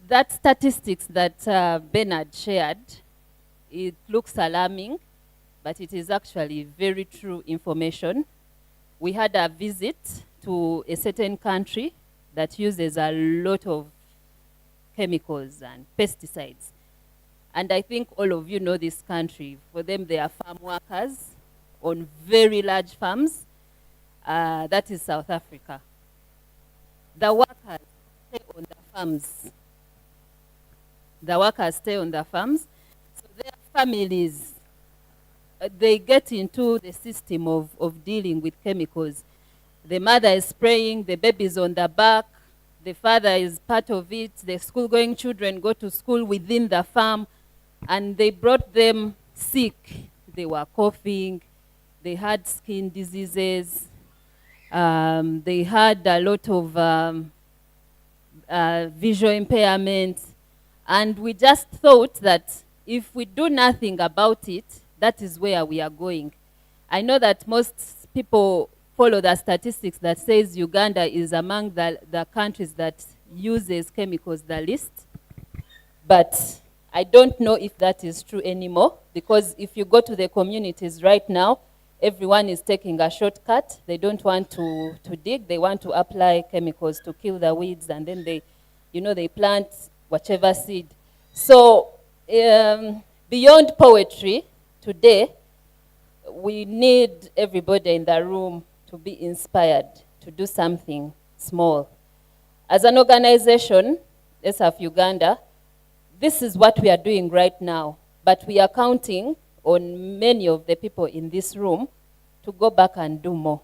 That statistics that Bernard shared, it looks alarming, but it is actually very true information. We had a visit to a certain country that uses a lot of chemicals and pesticides. And I think all of you know this country. For them, they are farm workers on very large farms. That is South Africa. The workers stay on the farms. The workers stay on the farms. So their families, they get into the system of dealing with chemicals. The mother is spraying, the baby is on the back, the father is part of it, the school-going children go to school within the farm, and they brought them sick. They were coughing, they had skin diseases, they had a lot of visual impairment, and we just thought that if we do nothing about it, that is where we are going. I know that most people follow the statistics that says Uganda is among the countries that uses chemicals the least, but I don't know if that is true anymore, because if you go to the communities right now, everyone is taking a shortcut. They don't want to dig. They want to apply chemicals to kill the weeds, and then they plant whichever seed. So beyond poetry, today, we need everybody in the room to be inspired to do something small. As an organization, SF Uganda, this is what we are doing right now, but we are counting on many of the people in this room to go back and do more.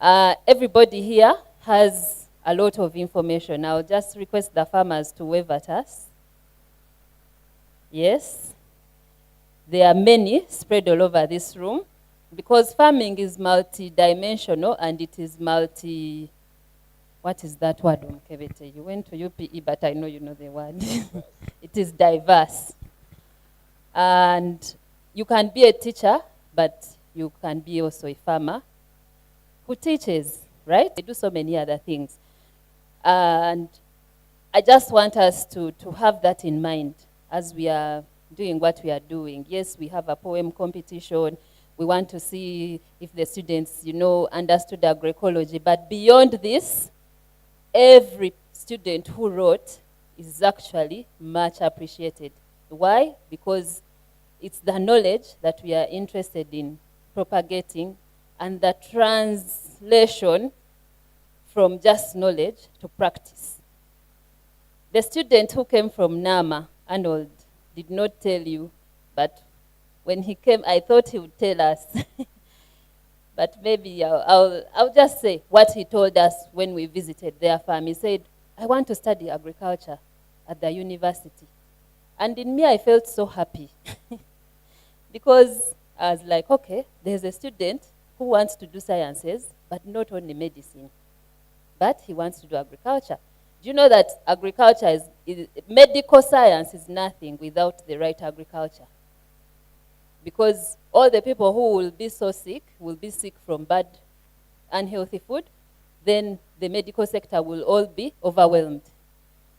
Everybody here has a lot of information. I'll just request the farmers to wave at us. Yes. There are many spread all over this room, because farming is multi-dimensional and it is what is that word, Mkebete? You went to UPE, but I know you know the word. It is diverse. And You can be a teacher, but you can be also a farmer who teaches, right? They do so many other things. And I just want us to have that in mind as we are doing what we are doing. Yes, we have a poem competition. We want to see if the students, understood agroecology. But beyond this, every student who wrote is actually much appreciated. Why? Because it's the knowledge that we are interested in propagating and the translation from just knowledge to practice. The student who came from Nama, Arnold, did not tell you, but when he came, I thought he would tell us. But maybe I'll just say what he told us when we visited their farm. He said, I want to study agriculture at the university. And in me, I felt so happy. Because I was like, okay, there's a student who wants to do sciences, but not only medicine, but he wants to do agriculture. Do you know that agriculture medical science is nothing without the right agriculture? Because all the people who will be so sick will be sick from bad, unhealthy food, then the medical sector will all be overwhelmed.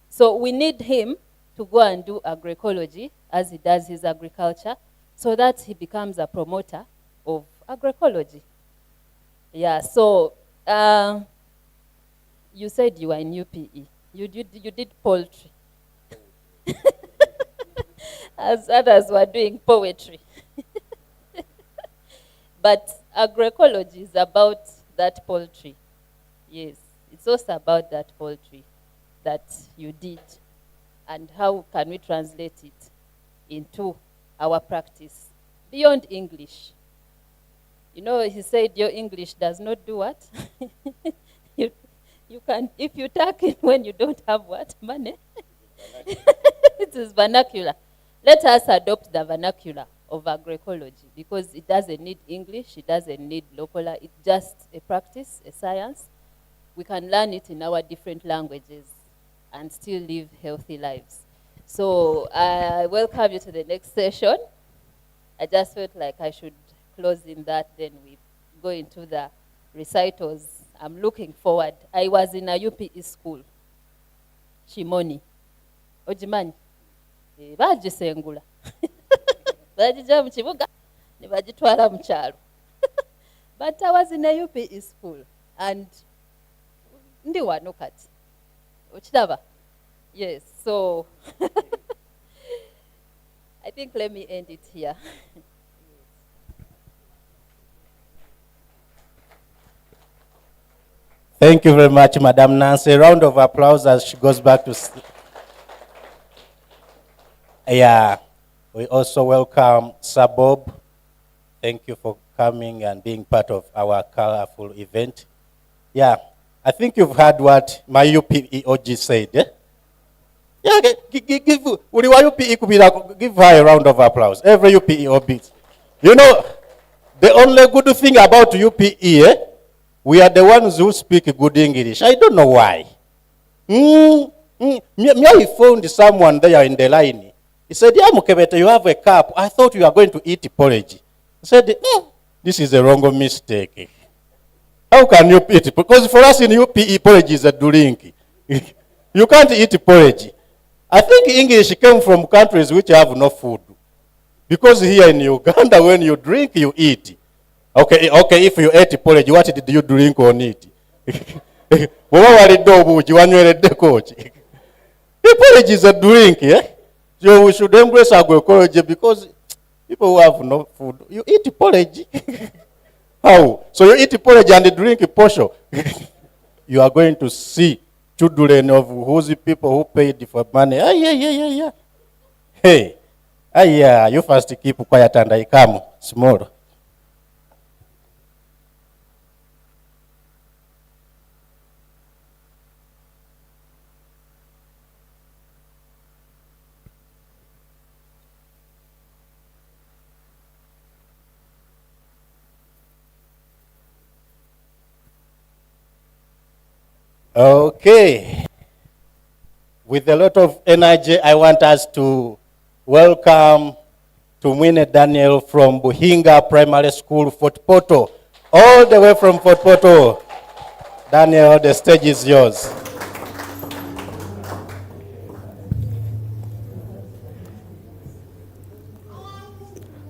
So we need him to go and do agroecology as he does his agriculture, so that he becomes a promoter of agroecology. Yeah, so you said you were in UPE. You did poultry. As others were doing poetry. But agroecology is about that poultry. Yes, it's also about that poultry that you did. And how can we translate it into our practice beyond English? He said your English does not do what? You can, if you tuck in when you don't have what? Money? It is vernacular. Let us adopt the vernacular of agroecology, because it doesn't need English, it doesn't need local, it's just a practice, a science. We can learn it in our different languages and still live healthy lives. So I welcome you to the next session. I just felt like I should close in that, then we go into the recitals. I'm looking forward. I was in a UPE school, Shimoni. Ojimanyi? Bajisengula. Bajija mu kibuga, ne bagitwala mu kyalo. But I was in a UPE school, and ndi wano kati. Okiraba? Yes, so I think let me end it here. Thank you very much, Madam Nancy. A round of applause as she goes back to... Yeah, we also welcome Sir Bob. Thank you for coming and being part of our colorful event. Yeah, I think you've heard what my UPEOG said. Eh? Yeah, give her a round of applause. Every UPEOG. The only good thing about UPE, we are the ones who speak good English. I don't know why. I found someone there in the line. He said, yeah, Mukebete, you have a cup. I thought you are going to eat porridge. I said, this is a wrong mistake. How can you eat it? Because for us in UPE, porridge is a drink. You can't eat porridge. I think English came from countries which have no food. Because here in Uganda, when you drink, you eat. Okay, if you ate porridge, what did you drink or eat? Porridge is a drink, yeah? So we should embrace agroecology, because people who have no food, you eat porridge. How? So you eat porridge and drink posho. You are going to see children of whose people who paid for money. Yeah. Hey, you first keep quiet and I come small. Okay. With a lot of energy, I want us to welcome Tumwine Daniel from Buhinga Primary School, Fort Portal. All the way from Fort Portal. Daniel, the stage is yours.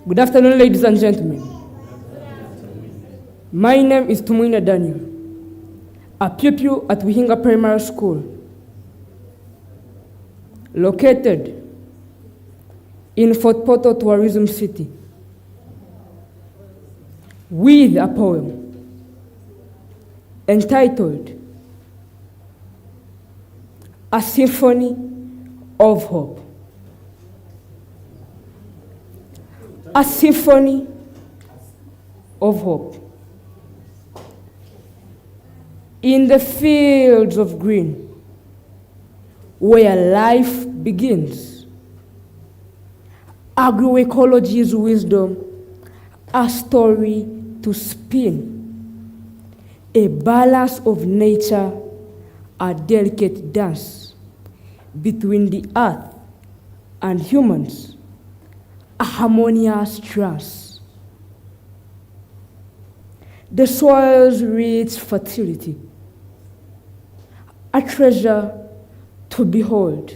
Good afternoon, ladies and gentlemen. My name is Tumwine Daniel, a pupil at Buhinga Primary School, located in Fort Portal Tourism City, with a poem entitled A Symphony of Hope. A symphony of hope. In the fields of green, where life begins, agroecology's wisdom, a story to spin, a balance of nature, a delicate dance between the earth and humans, a harmonious trance. The soil's rich fertility, a treasure to behold.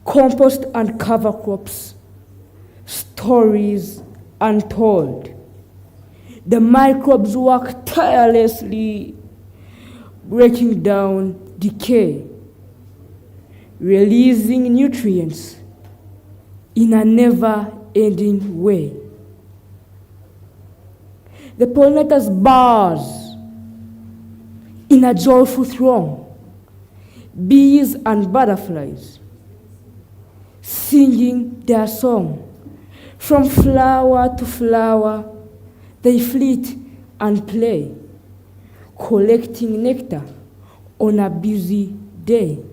Compost and cover crops, stories untold. The microbes work tirelessly, breaking down decay, releasing nutrients in a never-ending way. The pollinators buzz in a joyful throng, bees and butterflies singing their song. From flower to flower, they flit and play, collecting nectar on a busy day.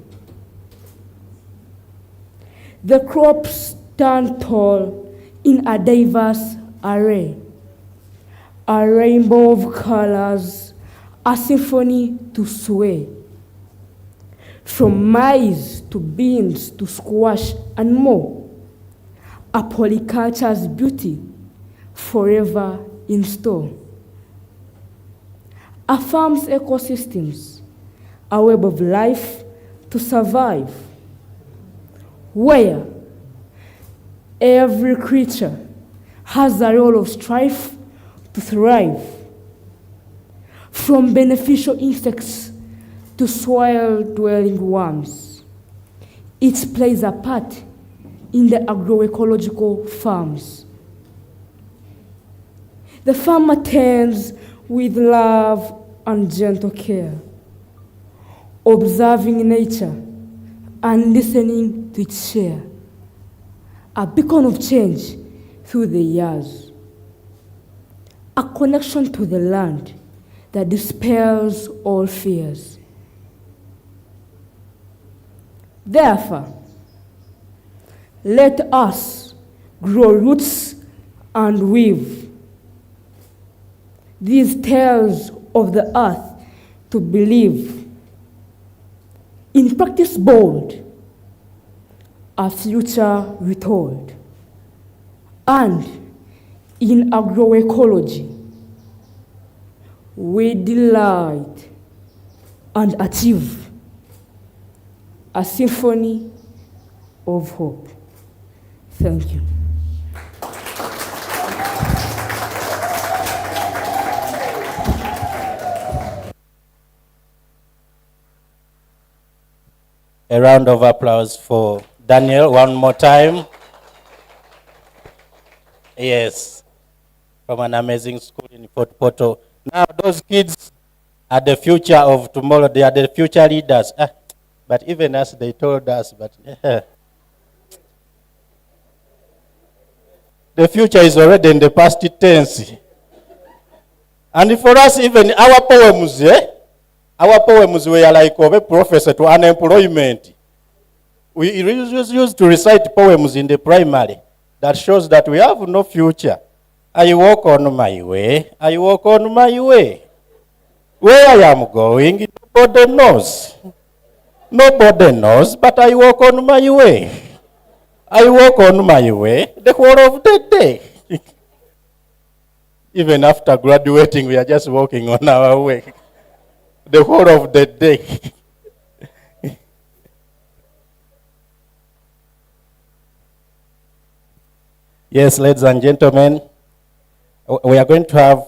The crops stand tall in a diverse array, a rainbow of colors, a symphony to sway. From maize to beans to squash and more, a polyculture's beauty forever in store. A farm's ecosystems, a web of life to survive, where every creature has a role of strife to thrive. From beneficial insects to soil-dwelling worms, each plays a part in the agroecological farms. The farmer tends with love and gentle care, observing nature and listening to its share, a beacon of change through the years, a connection to the land that dispels all fears. Therefore, let us grow roots and weave these tales of the earth to believe, in practice bold, a future retold, and in agroecology, we delight and achieve a symphony of hope. Thank you. A round of applause for Daniel one more time. Yes, from an amazing school in Fort Portal. Now those kids are the future of tomorrow. They are the future leaders. But even us, they told us, but the future is already in the past tense. And for us, even our poems, our poems were like of a professor to unemployment. We used to recite poems in the primary that shows that we have no future. I walk on my way, I walk on my way. Where I am going, nobody knows. Nobody knows, but I walk on my way. I walk on my way the whole of the day. Even after graduating, we are just walking on our way the whole of the day. Yes, ladies and gentlemen, we are going to have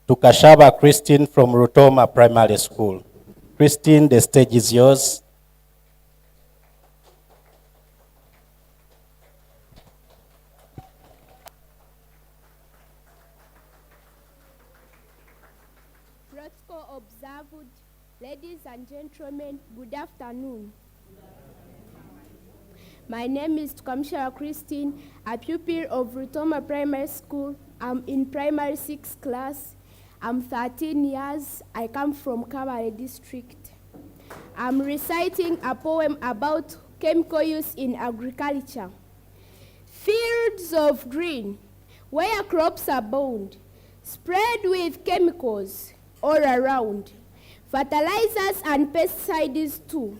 Tukashaba Christine from Rutoma Primary School. Christine, the stage is yours. Protocol observed. Ladies and gentlemen, good afternoon. My name is Tukamshara Christine, a pupil of Rutoma Primary School. I'm in primary 6 class. I'm 13 years. I come from Kabale district. I'm reciting a poem about chemical use in agriculture. Fields of green, where crops abound, spread with chemicals all around. Fertilizers and pesticides too,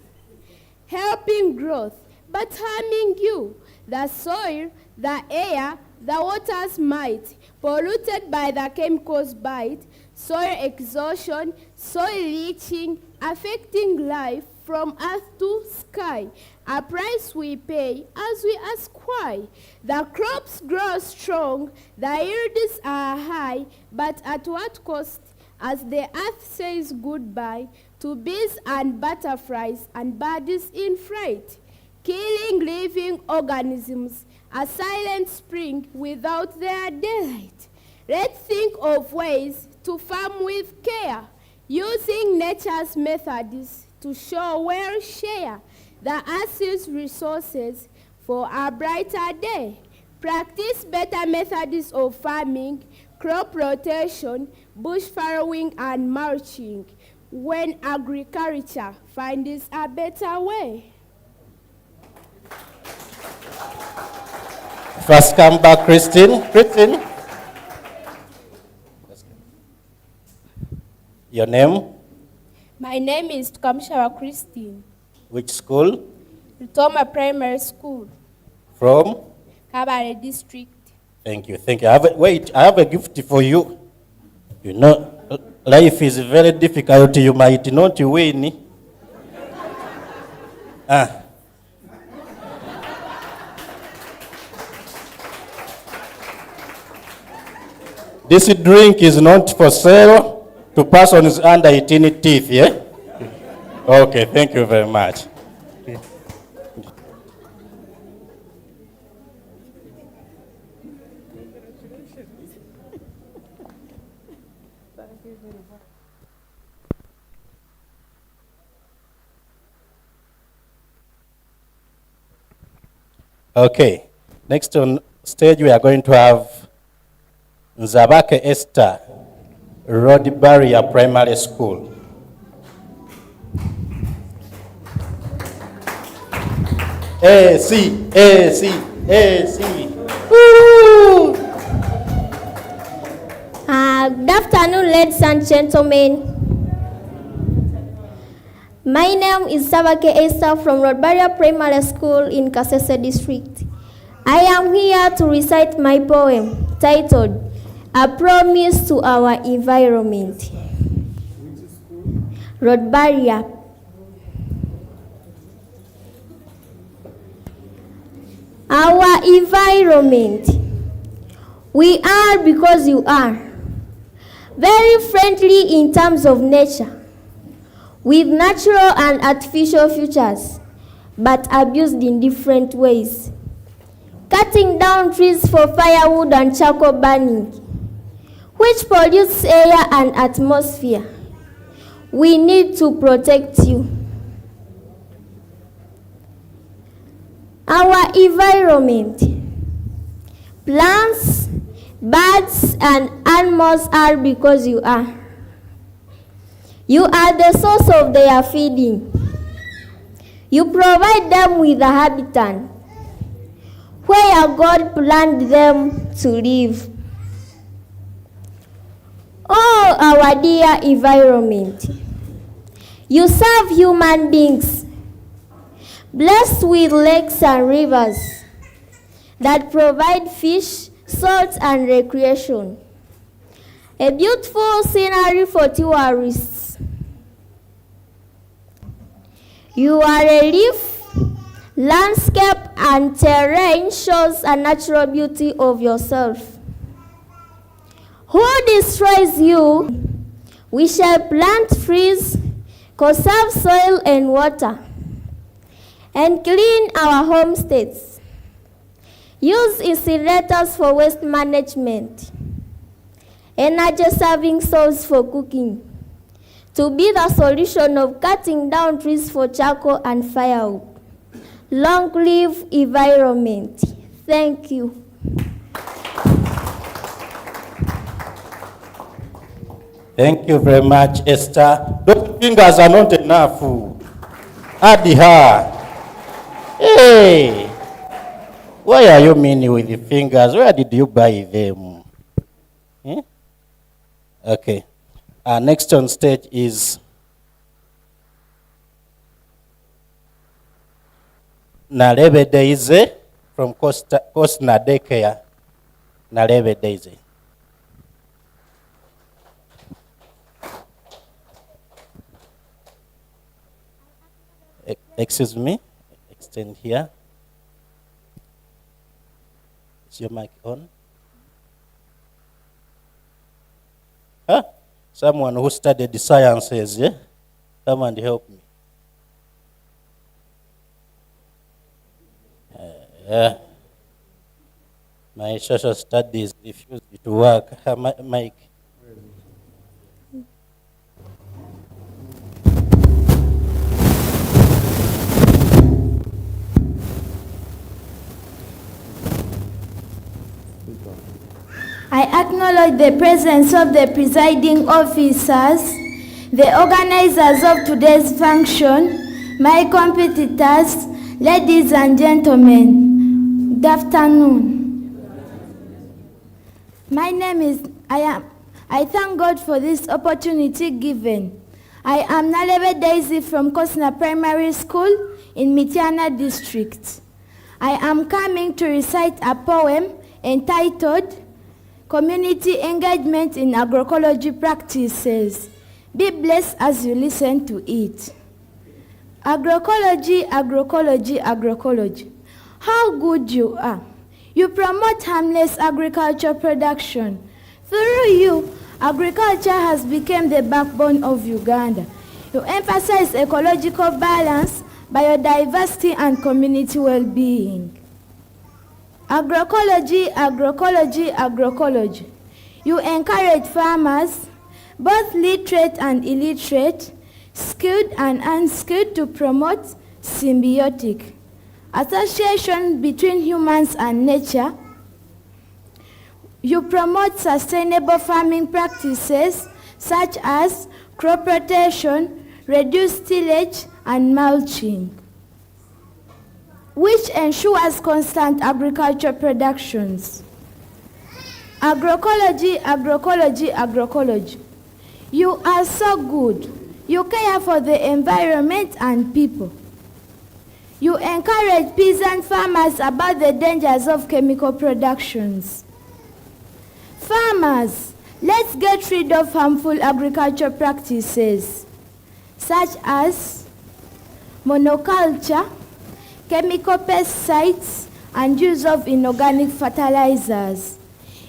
helping growth, but harming you. The soil, the air, the waters might, polluted by the chemicals bite, soil exhaustion, soil leaching, affecting life from earth to sky. A price we pay as we ask why. The crops grow strong, the yields are high, but at what cost? As the earth says goodbye to bees and butterflies and birds in flight, killing living organisms, a silent spring without their daylight. Let's think of ways to farm with care, using nature's methods to show we'll share the earth's resources for a brighter day. Practice better methods of farming, crop rotation, bush furrowing and mulching, when agriculture finds a better way. First come back, Christine. Christine. Your name? My name is Tukamshara Christine. Which school? Rutoma Primary School, From? Kabale district. Thank you, thank you. Wait, I have a gift for you. You know, life is very difficult. You might not win. This drink is not for sale to persons under 18 teeth, yeah? Okay, thank you very much. Okay, next on stage we are going to have Nzabake Esther, Road Barrier Primary School. AC. Good afternoon, ladies and gentlemen. My name is Sabake Esther from Rodbaria Primary School in Kasese District. I am here to recite my poem titled, A Promise to Our Environment. Rodbaria. Our environment. We are because you are. Very friendly in terms of nature, with natural and artificial features, but abused in different ways. Cutting down trees for firewood and charcoal burning, which pollutes air and atmosphere. We need to protect you. Our environment. Plants, birds, and animals are because you are. You are the source of their feeding. You provide them with a habitat where God planned them to live. Oh, our dear environment, you serve human beings, blessed with lakes and rivers that provide fish, salt, and recreation. A beautiful scenery for tourists. You are a leaf, landscape, and terrain shows a natural beauty of yourself. Who destroys you? We shall plant trees, conserve soil and water, and clean our homesteads. Use incinerators for waste management. Energy-saving source for cooking, to be the solution of cutting down trees for charcoal and firewood. Long live environment. Thank you. Thank you very much, Esther. Those fingers are not enough. Add her. Hey, why are you mean with the fingers? Where did you buy them? Hmm? Okay. Next on stage is Nalebe Daisy from Kosna Daycare. Nalebe Daisy. Excuse me. Extend here. Is your mic on? Huh? Someone who studied the sciences, yeah? Come and help me. My social studies refused to work. Mike. I acknowledge the presence of the presiding officers, the organizers of today's function, my competitors, ladies and gentlemen. Good afternoon. My name is I thank God for this opportunity given. I am Nalebe Daisy from Kosna Primary School in Mitiana District. I am coming to recite a poem entitled Community Engagement in Agroecology Practices. Be blessed as you listen to it. Agroecology, agroecology, agroecology. How good you are. You promote harmless agriculture production. Through you, agriculture has become the backbone of Uganda. You emphasize ecological balance, biodiversity, and community well-being. Agroecology, agroecology, agroecology. You encourage farmers, both literate and illiterate, skilled and unskilled, to promote symbiotic association between humans and nature. You promote sustainable farming practices such as crop rotation, reduced tillage, and mulching, which ensures constant agriculture productions. Agroecology, agroecology, agroecology. You are so good. You care for the environment and people. You encourage peasant farmers about the dangers of chemical productions. Farmers, let's get rid of harmful agriculture practices such as monoculture, chemical pesticides, and use of inorganic fertilizers.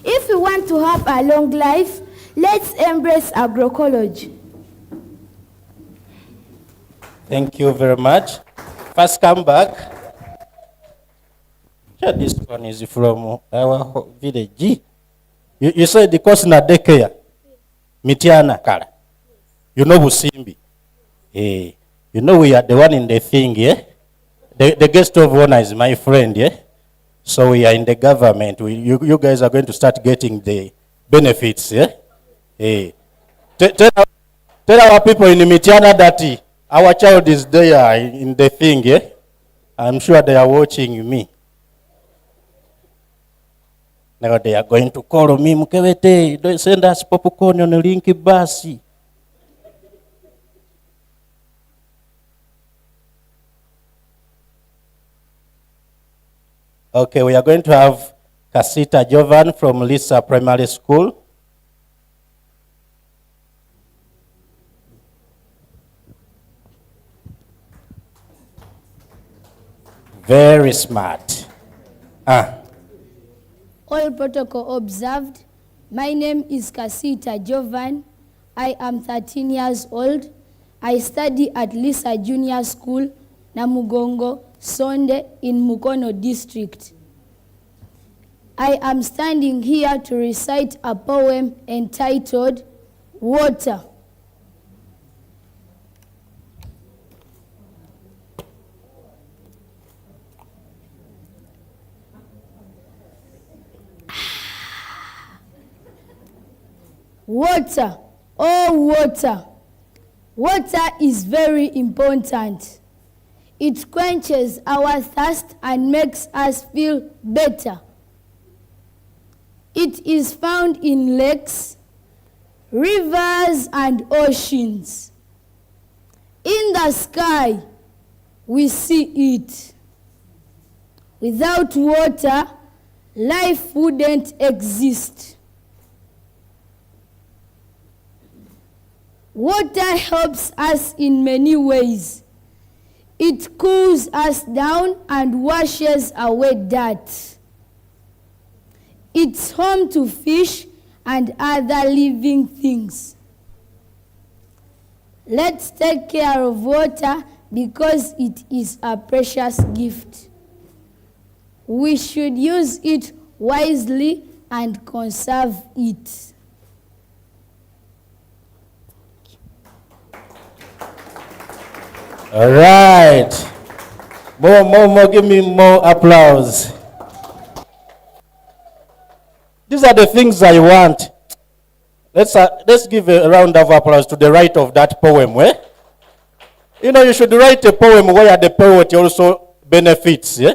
If we want to have a long life, let's embrace agroecology. Thank you very much. First come back. Sure, this one is from our village. You said the Kosna Daycare, Mitiana Kara. You know Busimbi. Hey, you know we are the one in the thing, yeah? The guest of honor is my friend, yeah? So we are in the government. You guys are going to start getting the benefits, yeah? Hey. Tell our people in Mitiana that our child is there in the thing, yeah? I'm sure they are watching me. Now they are going to call me, Mukewete, don't send us popcorn on the link basi. Okay, we are going to have Casita Jovan from Lisa Primary School. Very smart. All protocol observed. My name is Casita Jovan. I am 13 years old. I study at Lisa Junior School, Namugongo, Sonde in Mukono district. I am standing here to recite a poem entitled Water. Water, oh water. Water is very important. It quenches our thirst and makes us feel better. It is found in lakes, rivers, and oceans. In the sky, we see it. Without water, life wouldn't exist. Water helps us in many ways. It cools us down and washes away dirt. It's home to fish and other living things. Let's take care of water because it is a precious gift. We should use it wisely and conserve it. All right. More, give me more applause. These are the things I want. Let's give a round of applause to the writer of that poem, eh? You know, you should write a poem where the poet also benefits, yeah?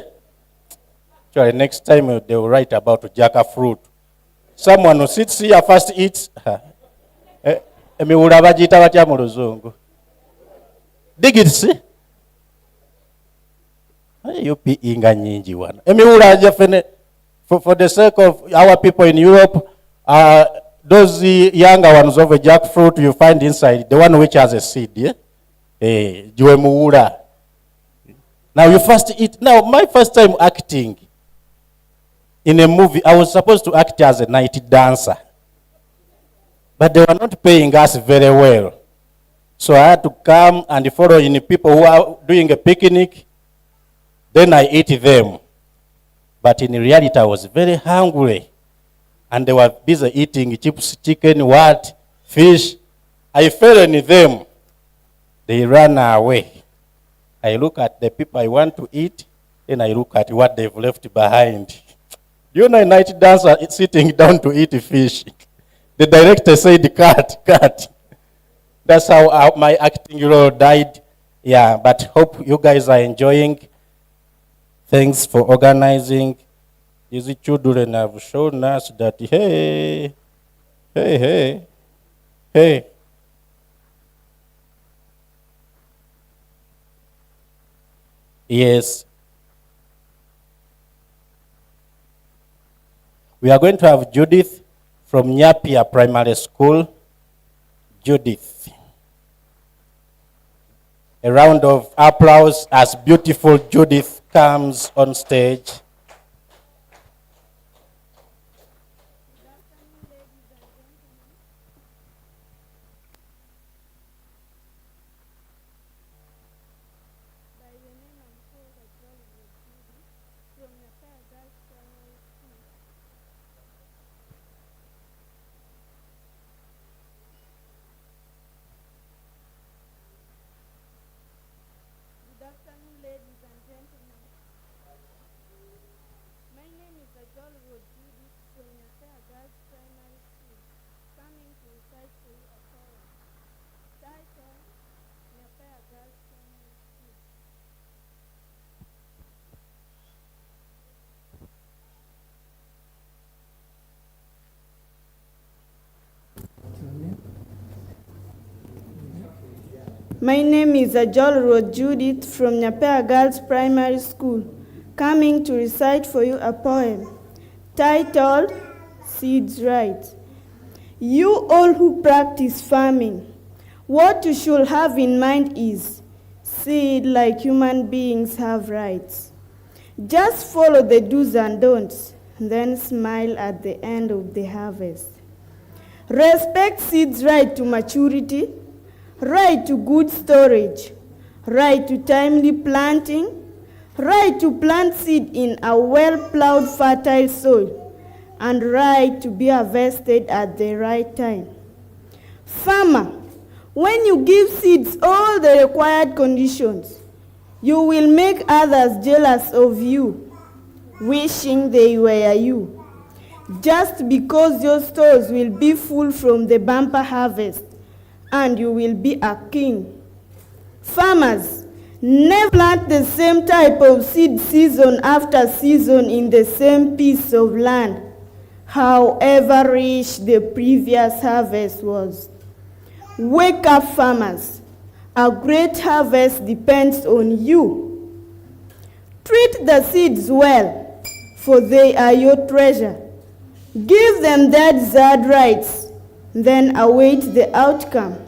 Actually, next time they will write about jackfruit. Someone who sits here first eats. Dig it, see? You be inga nyingi wana. For the sake of our people in Europe, those younger ones of a jackfruit you find inside, the one which has a seed, yeah? Now you first eat. Now, my first time acting in a movie, I was supposed to act as a night dancer. But they were not paying us very well. So I had to come and follow in people who are doing a picnic. Then I ate them. But in reality, I was very hungry. And they were busy eating chips, chicken, fish. I fell in them. They ran away. I look at the people I want to eat, then I look at what they've left behind. Do you know a night dancer is sitting down to eat fish? The director said, cut. That's how my acting role died. Yeah, but hope you guys are enjoying. Thanks for organizing. These children have shown us that, hey. Yes. We are going to have Judith from Nyapia Primary School. Judith. A round of applause as beautiful Judith comes on stage. My name is Ajol Road Judith from Nyapea Girls Primary School. coming to recite for you a poem titled Seeds Right. You all who practice farming, what you should have in mind is seed like human beings have rights. Just follow the do's and don'ts, then smile at the end of the harvest. Respect seeds' right to maturity, right to good storage, right to timely planting, right to plant seed in a well-plowed fertile soil, and right to be harvested at the right time. Farmer, when you give seeds all the required conditions, you will make others jealous of you, wishing they were you. Just because your stores will be full from the bumper harvest, and you will be a king. Farmers, never plant the same type of seed season after season in the same piece of land, however rich the previous harvest was. Wake up, farmers. A great harvest depends on you. Treat the seeds well, for they are your treasure. Give them their desired rights, then await the outcome.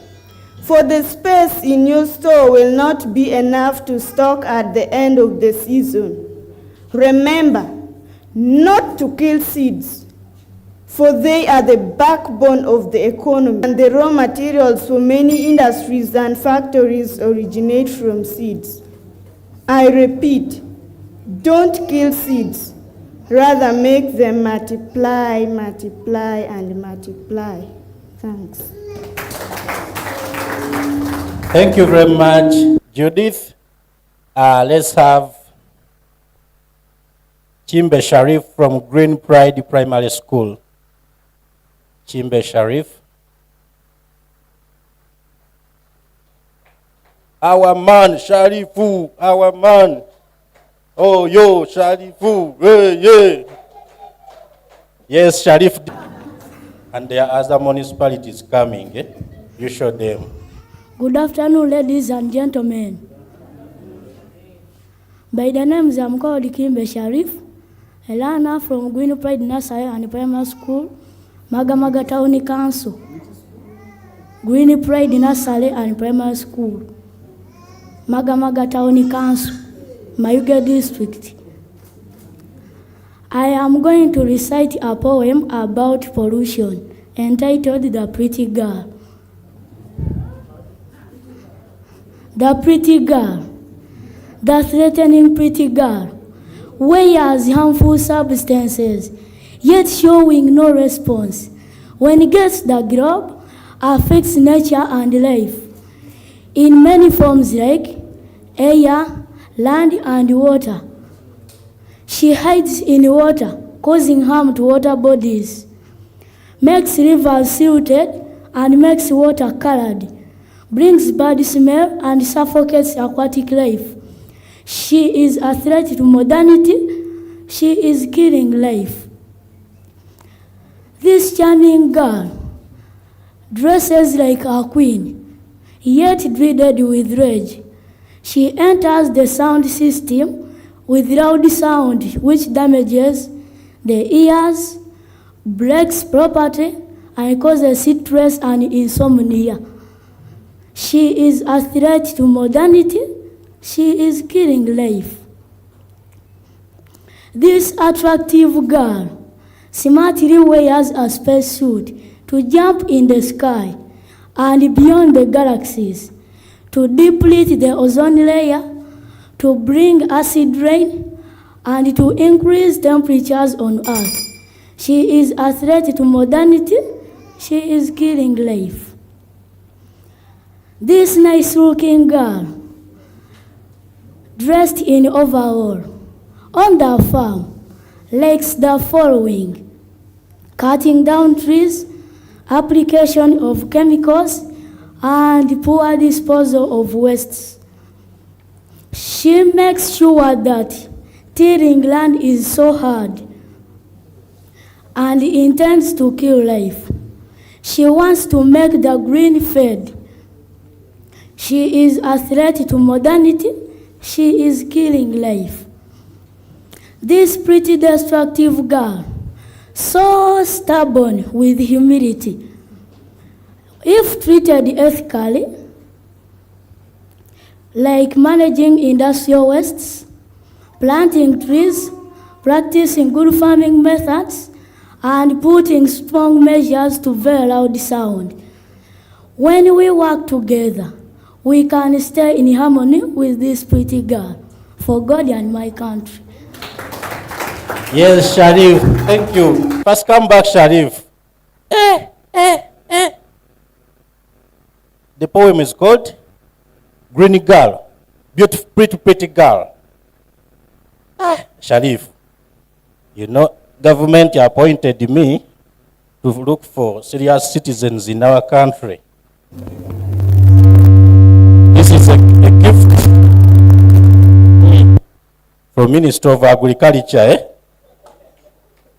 For the space in your store will not be enough to stock at the end of the season. Remember not to kill seeds, for they are the backbone of the economy, and the raw materials for many industries and factories originate from seeds. I repeat, don't kill seeds. Rather make them multiply, multiply, and multiply. Thanks. Thank you very much, Judith. Let's have Chimbe Sharif from Green Pride Primary School. Chimbe Sharif. Our man, Sharifu, our man. Oh, yo, Sharifu, hey, yeah. Yes, Sharif. And there are other municipalities coming. Eh? You show them. Good afternoon, ladies and gentlemen. By the names, I'm called Kimbe Sharif, a learner from Green Pride Nursery and Primary School, Magamaga Town Council. Green Pride Nursery and Primary School, Magamaga Town Council, Mayuge District. I am going to recite a poem about pollution entitled The Pretty Girl. The pretty girl, the threatening pretty girl, wears harmful substances, yet showing no response. When it gets the globe, affects nature and life in many forms like air, land, and water. She hides in water, causing harm to water bodies, makes rivers silted, and makes water colored, brings bad smell, and suffocates aquatic life. She is a threat to modernity. She is killing life. This charming girl dresses like a queen, yet dreaded with rage. She enters the sound system with loud sound which damages the ears, breaks property, and causes stress and insomnia. She is a threat to modernity. She is killing life. This attractive girl smartly wears a spacesuit to jump in the sky and beyond the galaxies, to deplete the ozone layer, to bring acid rain, and to increase temperatures on Earth. She is a threat to modernity. She is killing life. This nice-looking girl, dressed in overall, on the farm, likes the following: cutting down trees, application of chemicals, and poor disposal of wastes. She makes sure that tilling land is so hard and intends to kill life. She wants to make the green fade. She is a threat to modernity. She is killing life. This pretty destructive girl, so stubborn with humility, if treated ethically, like managing industrial wastes, planting trees, practicing good farming methods, and putting strong measures to very loud sound. When we work together, we can stay in harmony with this pretty girl, for God and my country. Yes, Sharif, thank you. First come back, Sharif. The poem is called Green Girl, beautiful, pretty girl. Sharif, you know, government appointed me to look for serious citizens in our country. This is a gift from Minister of Agriculture.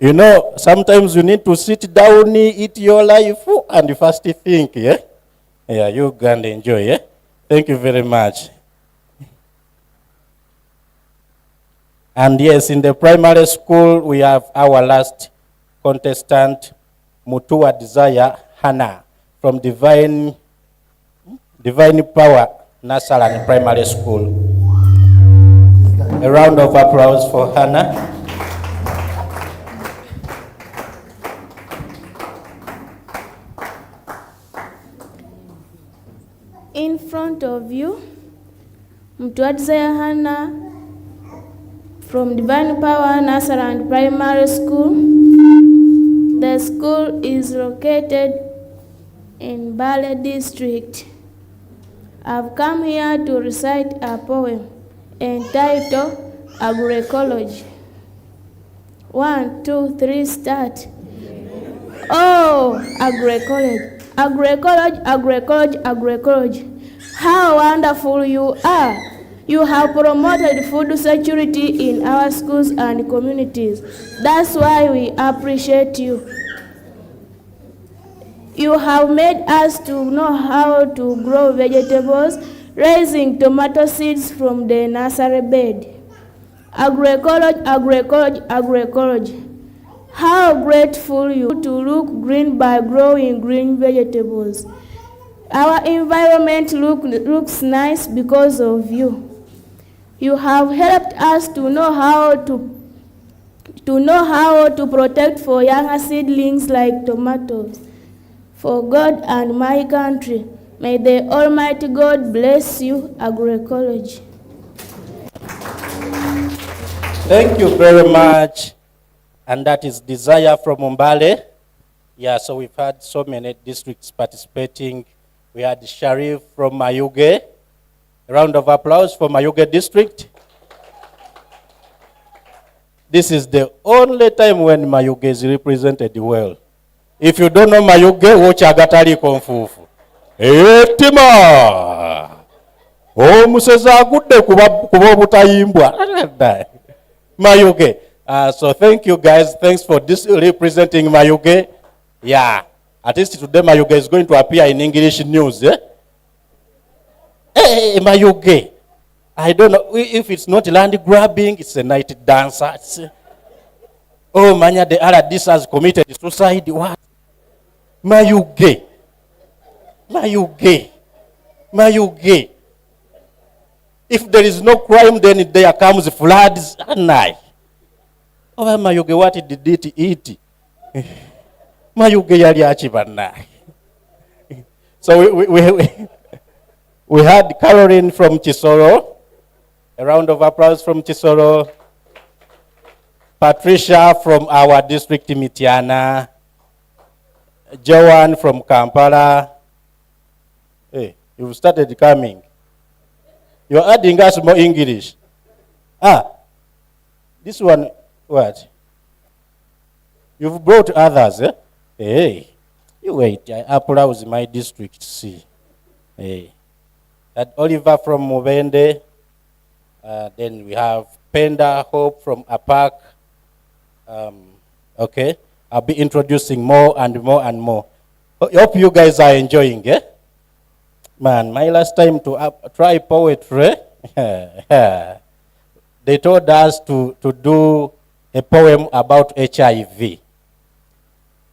You know, sometimes you need to sit down, eat your life, and first think, yeah? Yeah, you can enjoy, yeah? Thank you very much. And yes, in the primary school, we have our last contestant, Mutua Desire Hannah, from Divine Power Nasaran Primary School. A round of applause for Hannah. In front of you, Mtuadzaya Hannah from Divine Power Nursery and Primary School. The school is located in Bale District. I've come here to recite a poem entitled Agroecology. 1, 2, 3, start. Oh, agroecology. Agroecology, agroecology, agroecology. How wonderful you are. You have promoted food security in our schools and communities. That's why we appreciate you. You have made us to know how to grow vegetables, raising tomato seeds from the nursery bed. Agroecology, agroecology, agroecology. How grateful you to look green by growing green vegetables. Our environment looks nice because of you. You have helped us to know how to protect for younger seedlings like tomatoes. For God and my country, may the Almighty God bless you, agroecology. Thank you very much. And that is Desire from Umbale. Yeah, so we've had so many districts participating. We had Sharif from Mayuge. A round of applause for Mayuge district. This is the only time when Mayuge is represented well. If you don't know Mayuge, watch Agatari Konfufu. Etima! Oh, museza gude kuba butayimbwa. Mayuge. So thank you guys. Thanks for this representing Mayuge. Yeah. At least today Mayuge is going to appear in English news. Eh? Hey, Mayuge. I don't know if it's not land grabbing, it's a night dancer. Oh, Manya, the RDC has committed suicide. What? Mayuge. Mayuge. Mayuge. If there is no crime, then there comes floods at night. Oh, Mayuge, what did it eat? Mayuge yali achibana. So we had Caroline from Chisoro. A round of applause from Chisoro. Patricia from our district, Mitiana. Joanne from Kampala. Hey, you've started coming. You're adding us more English. This one, what? You've brought others, eh? Hey, you wait, I applause my district, see. Hey. That Oliver from Mubende. Then we have Penda Hope from Apak. Okay, I'll be introducing more and more and more. I hope you guys are enjoying, eh? Man, my last time to try poetry, they told us to do a poem about HIV.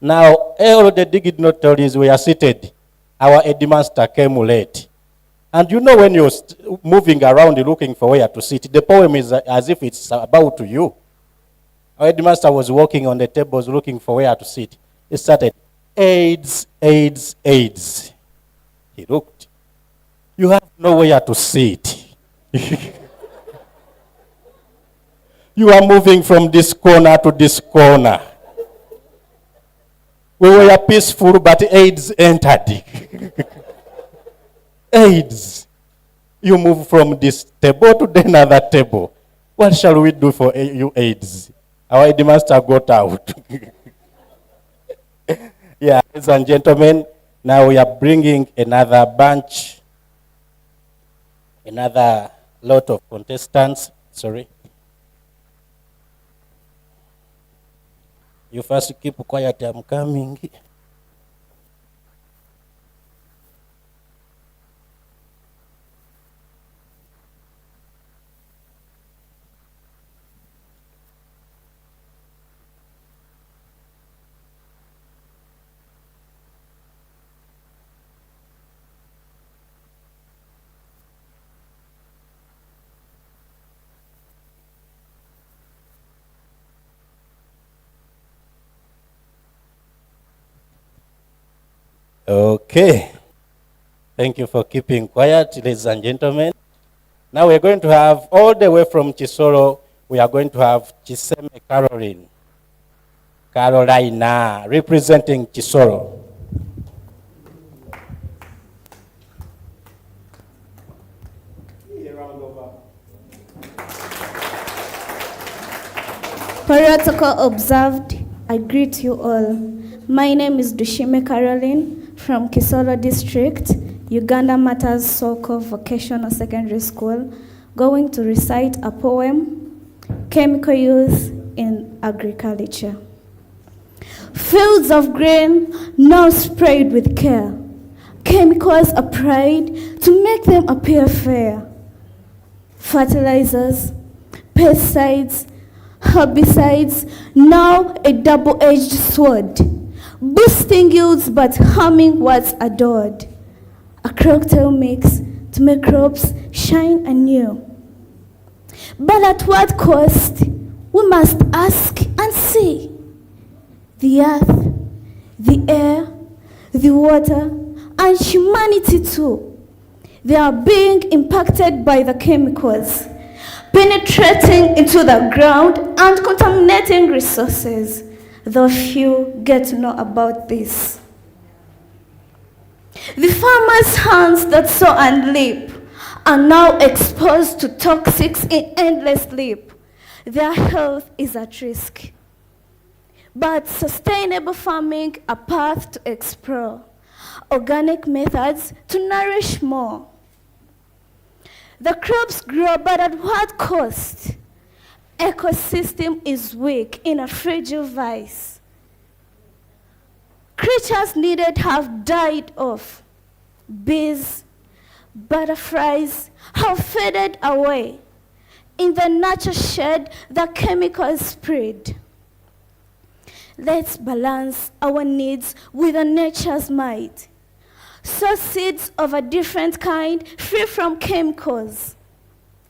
Now, all the dignitaries were seated. Our headmaster came late. And you know when you're moving around looking for where to sit, the poem is as if it's about you. Our headmaster was walking on the tables looking for where to sit. He started, AIDS, AIDS, AIDS. He looked. You have nowhere to sit. You are moving from this corner to this corner. We were peaceful, but AIDS entered. AIDS. You move from this table to the another table. What shall we do for you, AIDS? Our headmaster got out. Yeah, ladies and gentlemen, now we are bringing another bunch, another lot of contestants. Sorry. You first keep quiet, I'm coming. Okay. Thank you for keeping quiet, ladies and gentlemen. Now we're going to have, all the way from Chisoro, we are going to have Chiseme Carolina, representing Chisoro. Protocol observed, I greet you all. My name is Dushime Caroline from Kisoro District, Uganda Matters Soko Vocational Secondary School, going to recite a poem, Chemical Use in Agriculture. Fields of grain now sprayed with care. Chemicals applied to make them appear fair. Fertilizers, pesticides, herbicides, now a double-edged sword, boosting yields but harming what's adored. A cocktail mix to make crops shine anew. But at what cost? We must ask and see. The earth, the air, the water, and humanity too. They are being impacted by the chemicals, penetrating into the ground and contaminating resources, though few get to know about this. The farmers' hands that sow and leap are now exposed to toxics in endless leap. Their health is at risk. But sustainable farming, a path to explore. Organic methods to nourish more. The crops grow, but at what cost? Ecosystem is weak in a fragile vice. Creatures needed have died off. Bees, butterflies have faded away. In the nature shed, the chemicals spread. Let's balance our needs with the nature's might. Sow seeds of a different kind, free from chemicals.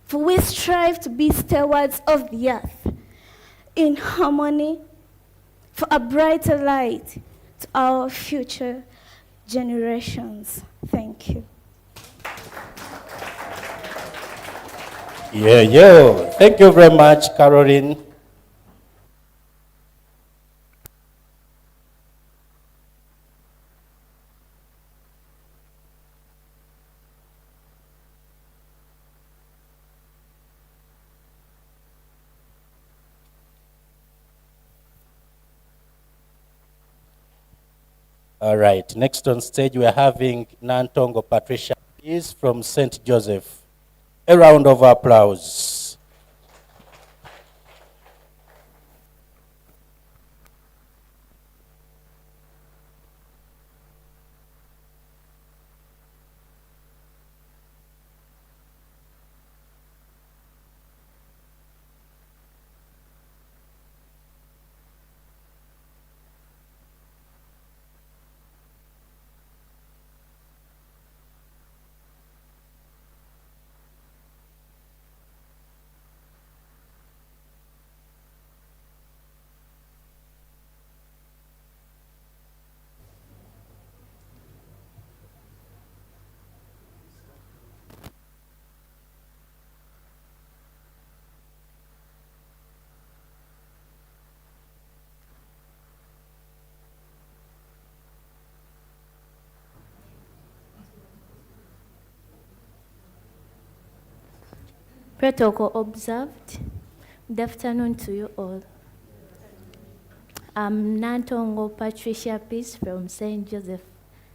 For we strive to be stewards of the earth, in harmony, for a brighter light to our future generations. Thank you. Yeah. Thank you very much, Caroline. All right, next on stage we are having Nantongo Patricia is from St. Joseph. A round of applause. Protocol observed. Good afternoon to you all. I'm Nantongo Patricia Peace from St. Joseph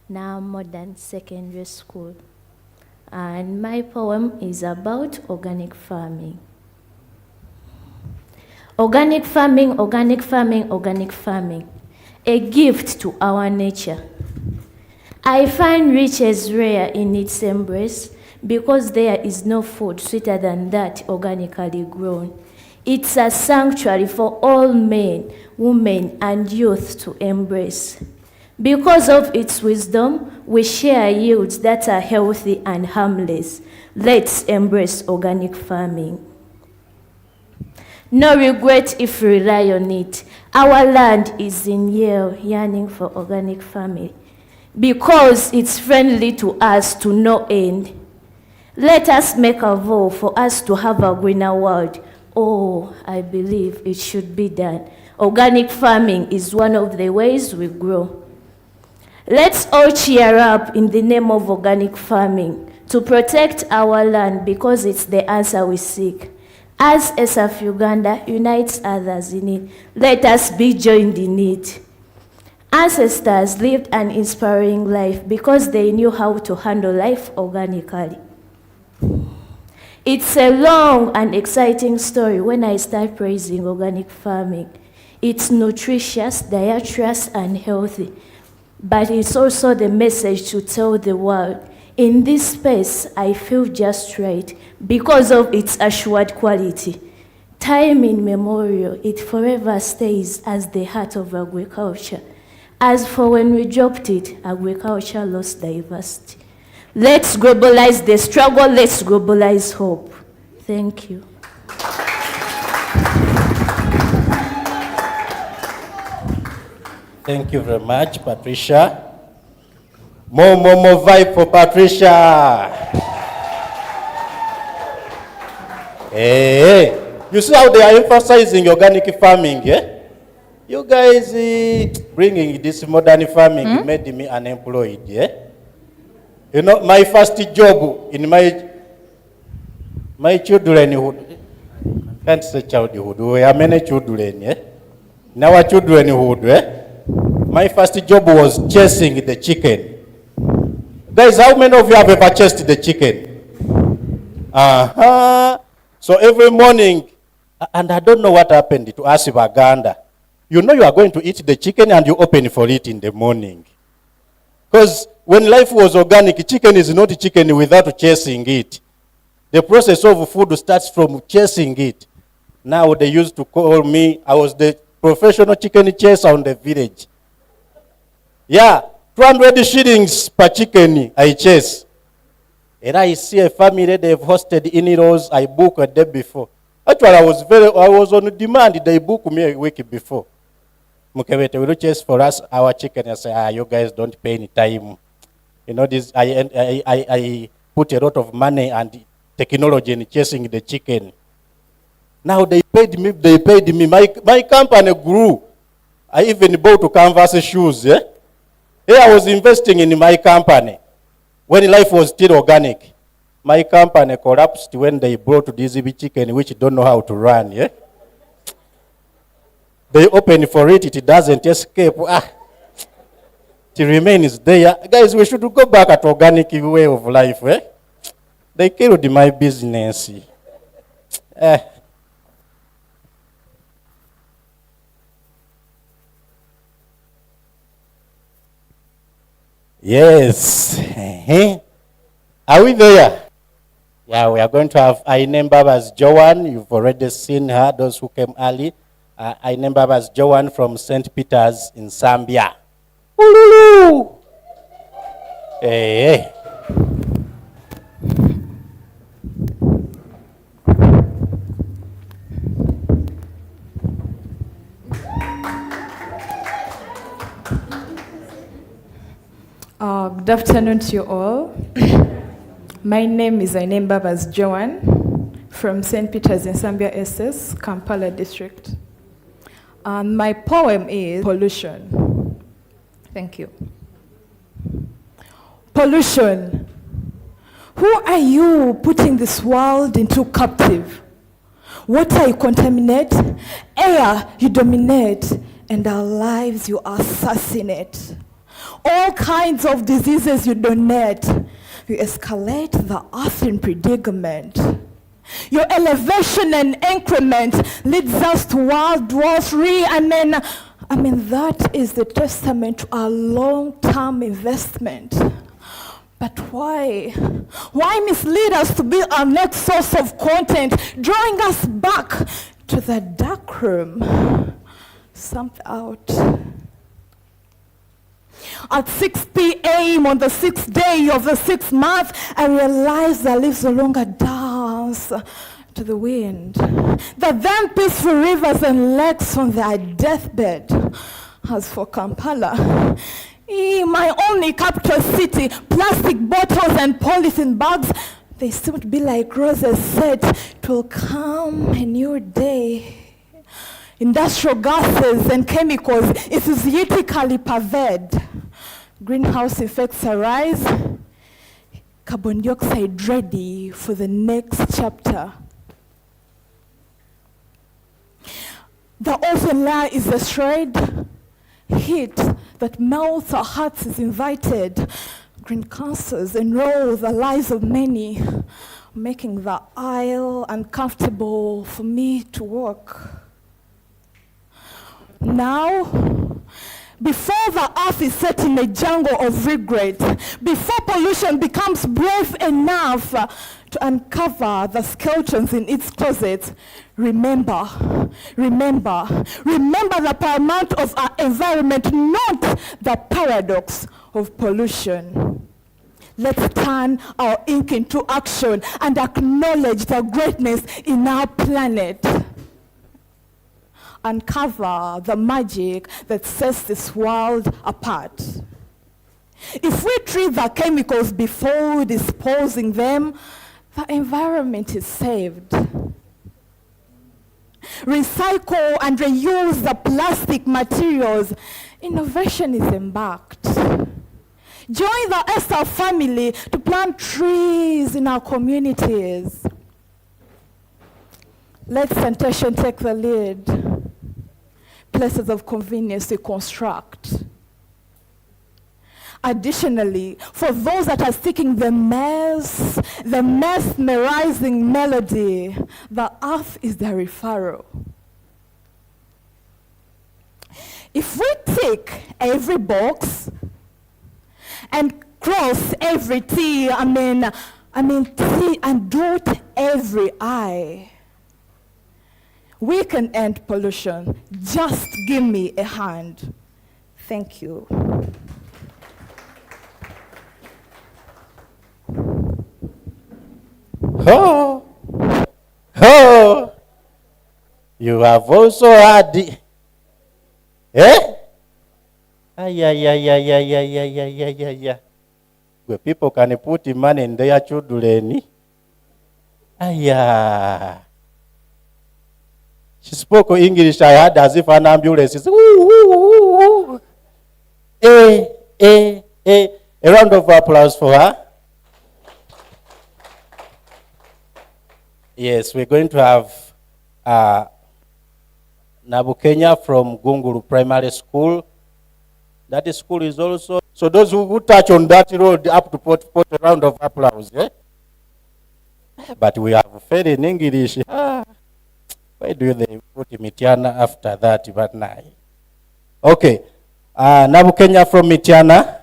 now Modern Secondary School. And my poem is about organic farming. Organic farming, organic farming, organic farming. A gift to our nature. I find riches rare in its embrace because there is no food sweeter than that organically grown. It's a sanctuary for all men, women, and youth to embrace. Because of its wisdom, we share yields that are healthy and harmless. Let's embrace organic farming. No regret if we rely on it. Our land is in yell, yearning for organic farming because it's friendly to us to no end. Let us make a vow for us to have a greener world. Oh, I believe it should be done. Organic farming is one of the ways we grow. Let's all cheer up in the name of organic farming to protect our land because it's the answer we seek. As SF Uganda unites others in it, let us be joined in it. Ancestors lived an inspiring life because they knew how to handle life organically. It's a long and exciting story when I start praising organic farming. It's nutritious, dietitious, and healthy, but it's also the message to tell the world. In this space, I feel just right because of its assured quality. Time immemorial, it forever stays as the heart of agriculture. As for when we dropped it, agriculture lost diversity. Let's globalize the struggle, let's globalize hope. Thank you. Thank you very much, Patricia. More vibe for Patricia. Hey, you see how they are emphasizing organic farming, yeah? You guys bringing this modern farming made me unemployed, yeah? You know, my first job in my childrenhood, can't say childhood, we are many children, yeah? In our childrenhood, yeah? My first job was chasing the chicken. Guys, how many of you have ever chased the chicken? So every morning, and I don't know what happened to us in Baganda. You know you are going to eat the chicken and you open for it in the morning. Because when life was organic, chicken is not chicken without chasing it. The process of food starts from chasing it. Now they used to call me, I was the professional chicken chaser on the village. Yeah, 200 shillings per chicken I chase. And I see a family, they've hosted in-laws, I booked a day before. Actually, I was on demand, they booked me a week before. Mukewete will chase for us our chicken. I say, you guys don't pay any time. You know, this. I put a lot of money and technology in chasing the chicken. Now they paid me. My company grew. I even bought canvas shoes. Yeah? Here I was investing in my company when life was still organic. My company collapsed when they brought this chicken which don't know how to run. Yeah? They open for it, it doesn't escape. It remains there. Guys, we should go back at organic way of life. Eh? They killed my business. Yes. Are we there? Yeah, we are going to have Aine Mbabazi Joan. You've already seen her, those who came early. Aine Mbabazi Joan from St. Peter's in Zambia. Ululu! Hey. Good afternoon to you all. My name is Aine Mbabazi Joan from St. Peter's in Zambia SS, Kampala district. And my poem is Pollution. Thank you. Pollution. Who are you putting this world into captive? Water you contaminate, air you dominate, and our lives you assassinate. All kinds of diseases you donate. You escalate the earth in predicament. Your elevation and increment leads us to World War III. I mean, that is the testament to our long-term investment. But why? Why mislead us to be our next source of content, drawing us back to the dark room? Something out. At 6 p.m. on the 6th day of the 6th month, I realized the leaves no longer dance to the wind. The then peaceful rivers and lakes on their deathbed. As for Kampala, my only capital city, plastic bottles and polythene bags, they seem to be like roses said, it will come a new day. Industrial gases and chemicals enthusiastically pervade. Greenhouse effects arise. Carbon dioxide ready for the next chapter. The ozone layer is destroyed. Heat that melts our hearts is invited. Green cancers enroll the lives of many, making the aisle uncomfortable for me to walk. Now, before the earth is set in a jungle of regret, before pollution becomes brave enough to uncover the skeletons in its closet, remember the paramount of our environment, not the paradox of pollution. Let's turn our ink into action and acknowledge the greatness in our planet. Uncover the magic that sets this world apart. If we treat the chemicals before disposing them, the environment is saved. Recycle and reuse the plastic materials. Innovation is embarked. Join the Esther family to plant trees in our communities. Let sanitation take the lead. Places of convenience to construct. Additionally, for those that are seeking the mesmerizing melody, the earth is the referral. If we tick every box and cross every T, T and dot every I, we can end pollution. Just give me a hand. Thank you. Oh, oh, you have also had the, where people can put money in their children. She spoke English, I heard as if an ambulance is, A round of applause for her. Yes, we're going to have Nabukenya from Gunguru Primary School. That school is also, so those who touch on that road up to put a round of applause. Eh? But we have failed in English. Why do they put Mitiana after that? But now, okay, Nabukenya from Mitiana.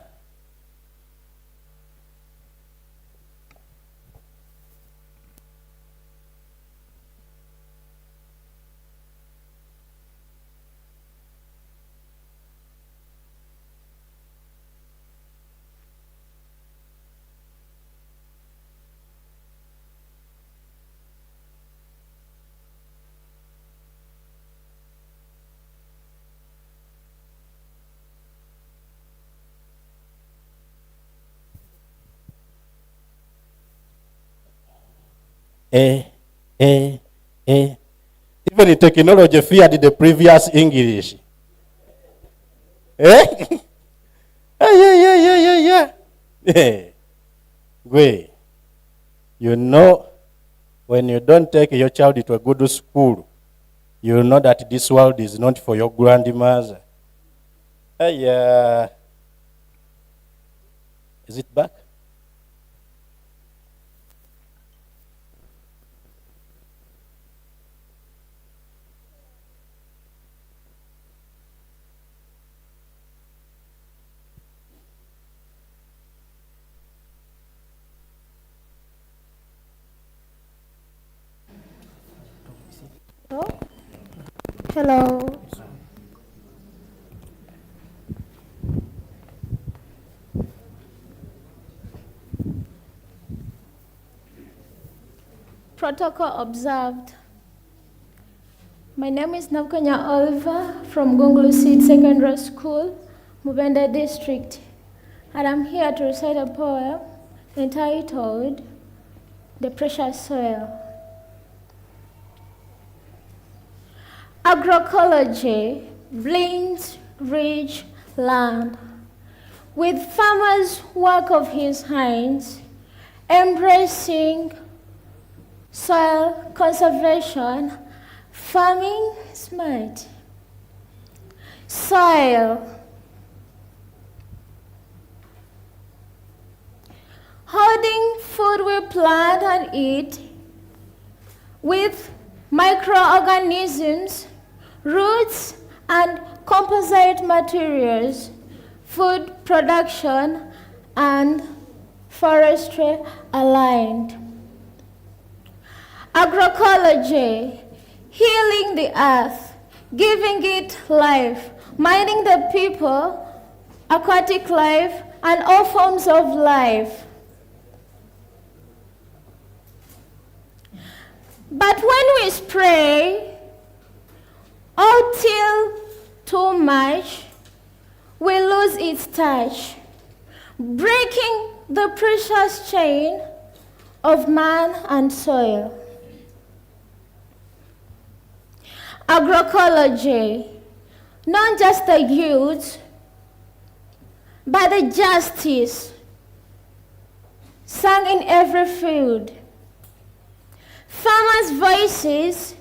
Even the technology feared the previous English. Yeah. Gwe. You know, when you don't take your child to a good school, you will know that this world is not for your grandmother. Hey, is it back? Hello. Protocol observed. My name is Navkanya Oliver from Gonglu Seed Secondary School, Mubende District, and I'm here to recite a poem entitled The Precious Soil. Agroecology blends rich land with farmers' work of his hands, embracing soil conservation, farming smart. Soil. Holding food we plant and eat with microorganisms, roots, and composite materials, food production, and forestry aligned. Agroecology, healing the earth, giving it life, minding the people, aquatic life, and all forms of life. But when we spray or till too much, we lose its touch, breaking the precious chain of man and soil. Agroecology, not just the yields, but the justice sung in every field. Farmers' voices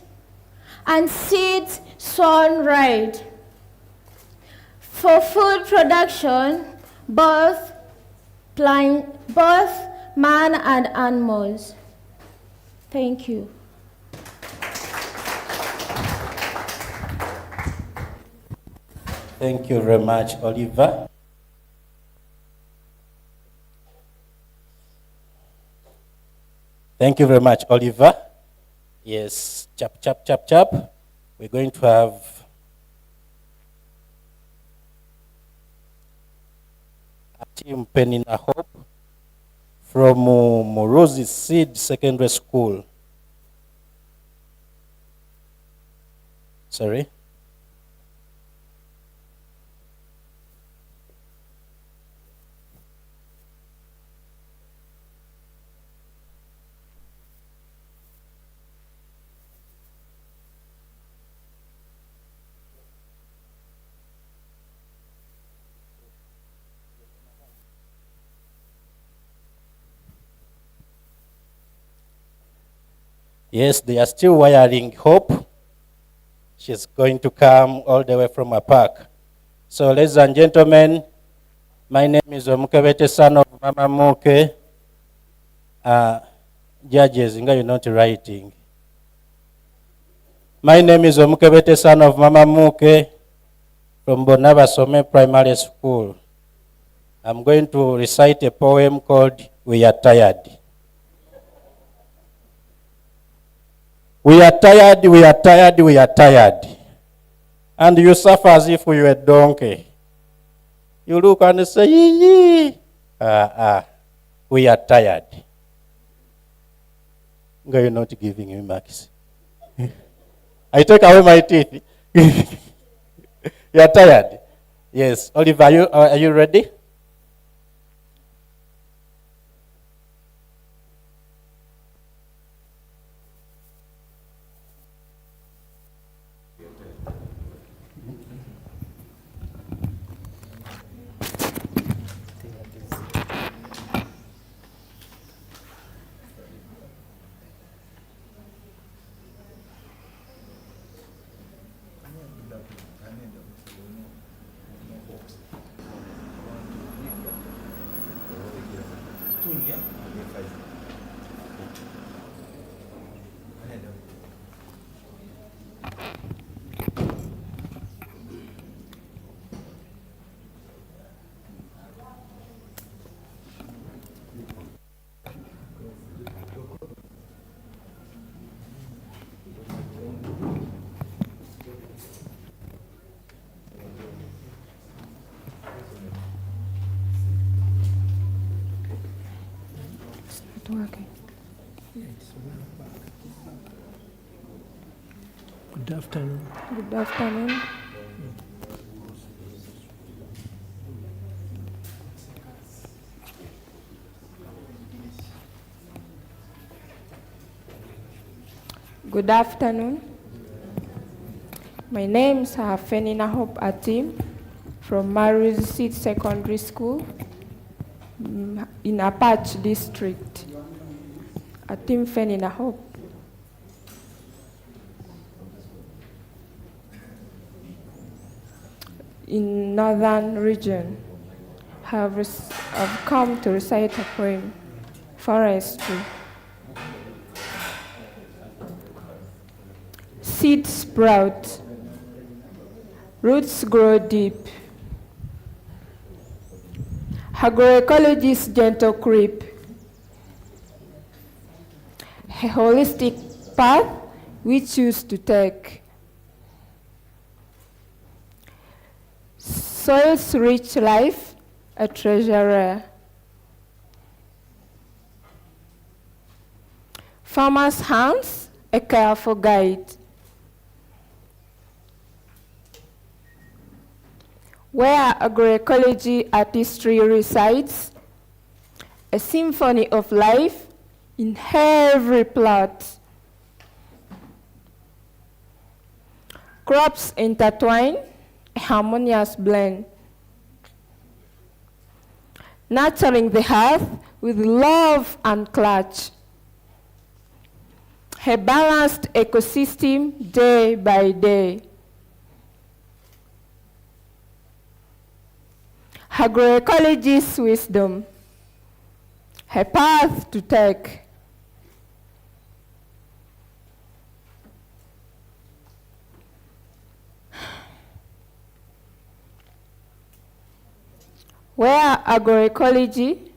and seeds sown right for food production, both man and animals. Thank you. Thank you very much, Oliver. Thank you very much, Oliver. Yes, chap, chap, chap, chap. We're going to have a team penning a hope from Morosi Seed Secondary School. Sorry. Yes, they are still wiring Hope. She's going to come all the way from a park. So, ladies and gentlemen, my name is Omukebete, son of Mama Muke. Judges, you're not writing. My name is Omukebete, son of Mama Muke from Bonabasome Primary School. I'm going to recite a poem called We Are Tired. We are tired, we are tired, we are tired. And you suffer as if you were a donkey. You look and say, yee. We are tired. You're not giving me marks. I take away my teeth. You are tired. Yes. Oliver, are you ready? Working. Good afternoon. Good afternoon. Good afternoon. My name is Fenina Hope Atim from Maru's Seed Secondary School in Apache District. Atim Fenina Hope. In northern region, have come to recite a poem, Forestry. Seeds sprout, roots grow deep. Agroecology's gentle creep. A holistic path we choose to take. Soil's rich life, a treasure rare. Farmer's hands, a careful guide. Where agroecology artistry resides, a symphony of life in every plot. Crops intertwine, a harmonious blend. Nurturing the earth with love and clutch. A balanced ecosystem day by day. Agroecology's wisdom, a path to take. Where agroecology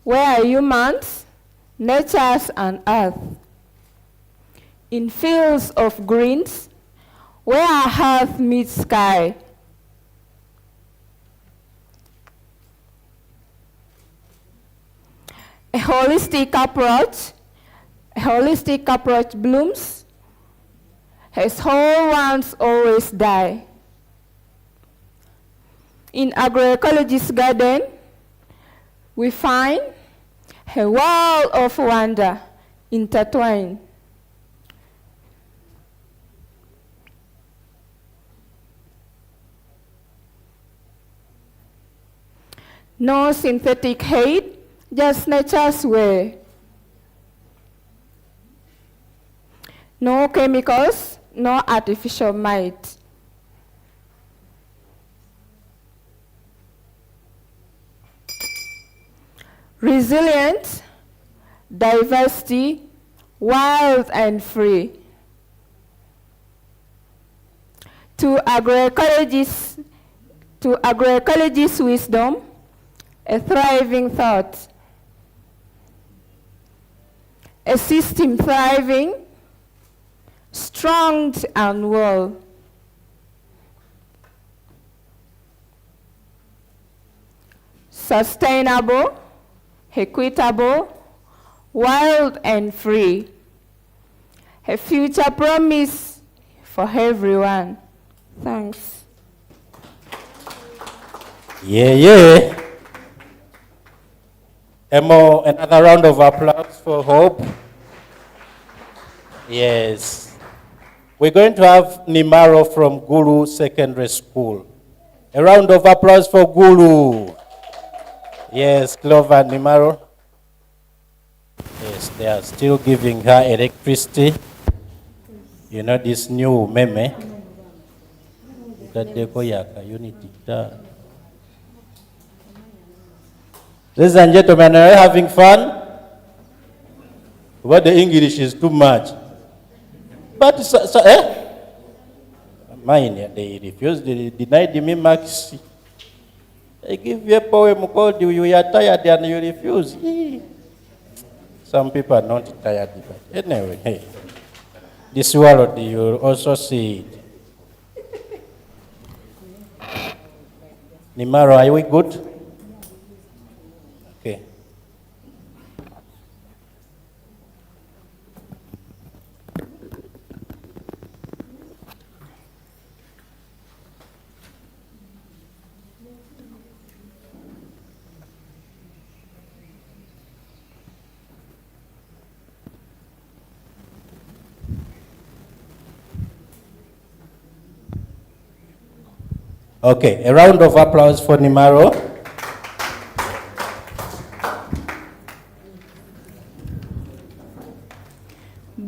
where humans, natures and earth, in fields of greens, where earth meets sky, a holistic approach blooms, as whole ones always die. In agroecology's garden, we find a world of wonder intertwined. No synthetic hate, just nature's way. No chemicals, no artificial might. Resilient, diversity, wild and free. To agroecology's wisdom, a thriving thought. A system thriving, strong and well. Sustainable, equitable, wild and free. A future promise for everyone. Thanks. Yeah. Another round of applause for Hope. Yes. We're going to have Nimaro from Guru Secondary School. A round of applause for Guru. Yes, Clover Nimaro. Yes. They are still giving her electricity. You know this new meme. Unity. Ladies and gentlemen, are you having fun? What the English is too much. But mine, they refused, they denied me marks. They give you a poem called You Are Tired and You Refuse. Some people are not tired. But anyway, hey, this world, you also see it. Nimaro, are we good? Okay. Okay, a round of applause for Nimaro.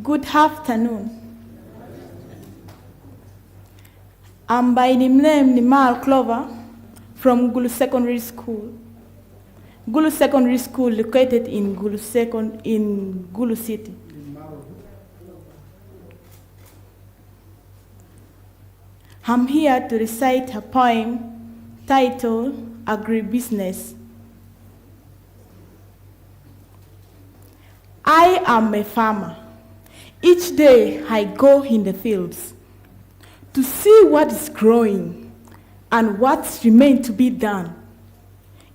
Good afternoon. I'm by the name Nimar Clover from Gulu Secondary School. Gulu Secondary School located in Gulu City. I'm here to recite a poem titled Agribusiness. I am a farmer. Each day I go in the fields to see what is growing and what remains to be done.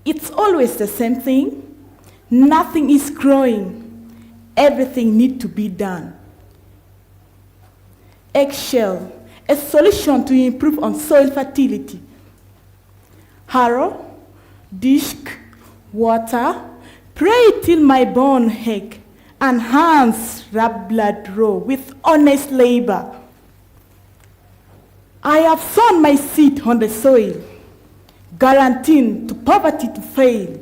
It's always the same thing. Nothing is growing. Everything needs to be done. Eggshell, a solution to improve on soil fertility. Harrow, disc, water, pray till my bone ache, and hands rub blood raw with honest labor. I have sown my seed on the soil, guaranteeing to poverty to fail.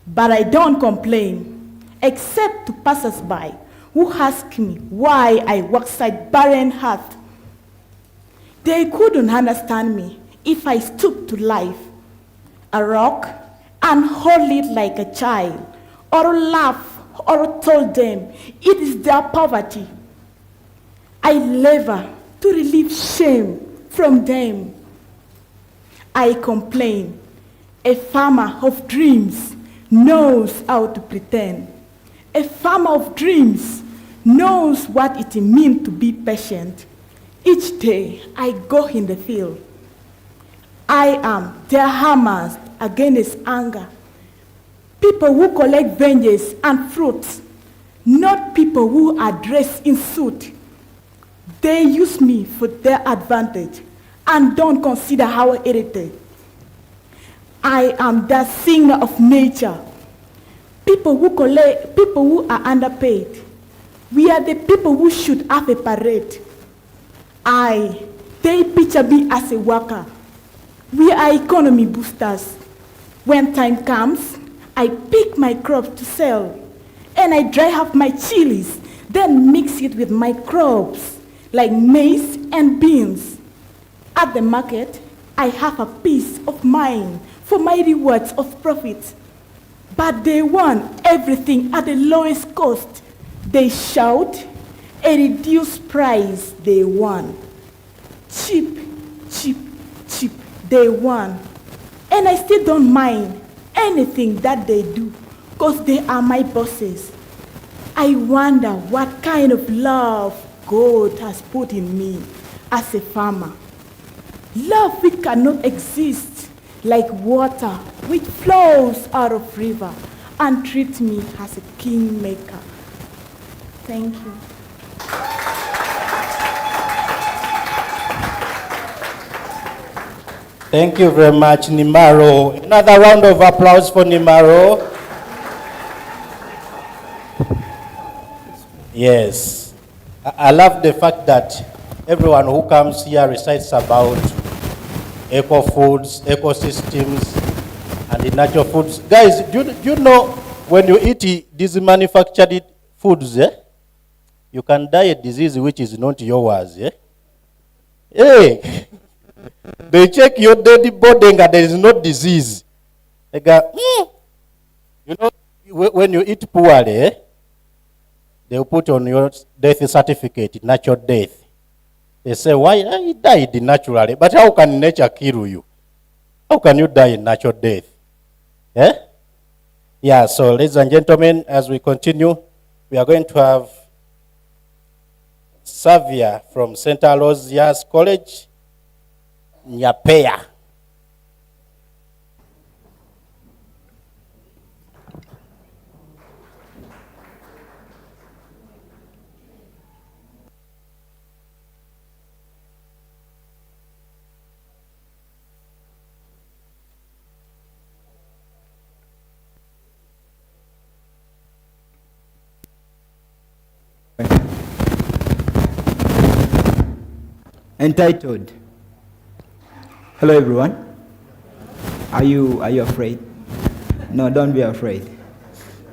But I don't complain, except to passers-by who ask me why I work side barren earth. They couldn't understand me if I stooped to life, a rock, and hold it like a child, or laugh, or told them it is their poverty. I labor to relieve shame from them. I complain. A farmer of dreams knows how to pretend. A farmer of dreams knows what it means to be patient. Each day I go in the field. I am their hammers against anger. People who collect vengeance and fruits, not people who are dressed in suit. They use me for their advantage and don't consider our heritage. I am the singer of nature. People who are underpaid. We are the people who should have a parade. They picture me as a worker. We are economy boosters. When time comes, I pick my crops to sell, and I dry up my chilies, then mix it with my crops, like maize and beans. At the market, I have a peace of mind for my rewards of profit. But they want everything at the lowest cost. They shout, a reduced price they want. Cheap, cheap, cheap they want. And I still don't mind anything that they do, because they are my bosses. I wonder what kind of love God has put in me as a farmer. Love which cannot exist, like water which flows out of river and treats me as a kingmaker. Thank you. Thank you very much, Nimaro. Another round of applause for Nimaro. Yes. I love the fact that everyone who comes here recites about eco-foods, ecosystems, and the natural foods. Guys, do you know when you eat these manufactured foods, you can die a disease which is not yours. Hey, they check your dead body and there is no disease. They go, you know, when you eat poorly, they will put on your death certificate, natural death. They say, why? He died naturally. But how can nature kill you? How can you die in natural death? Yeah, so ladies and gentlemen, as we continue, we are going to have Xavier from St. Aloysius College, Nyapea. Entitled. Hello everyone. Are you afraid? No, don't be afraid.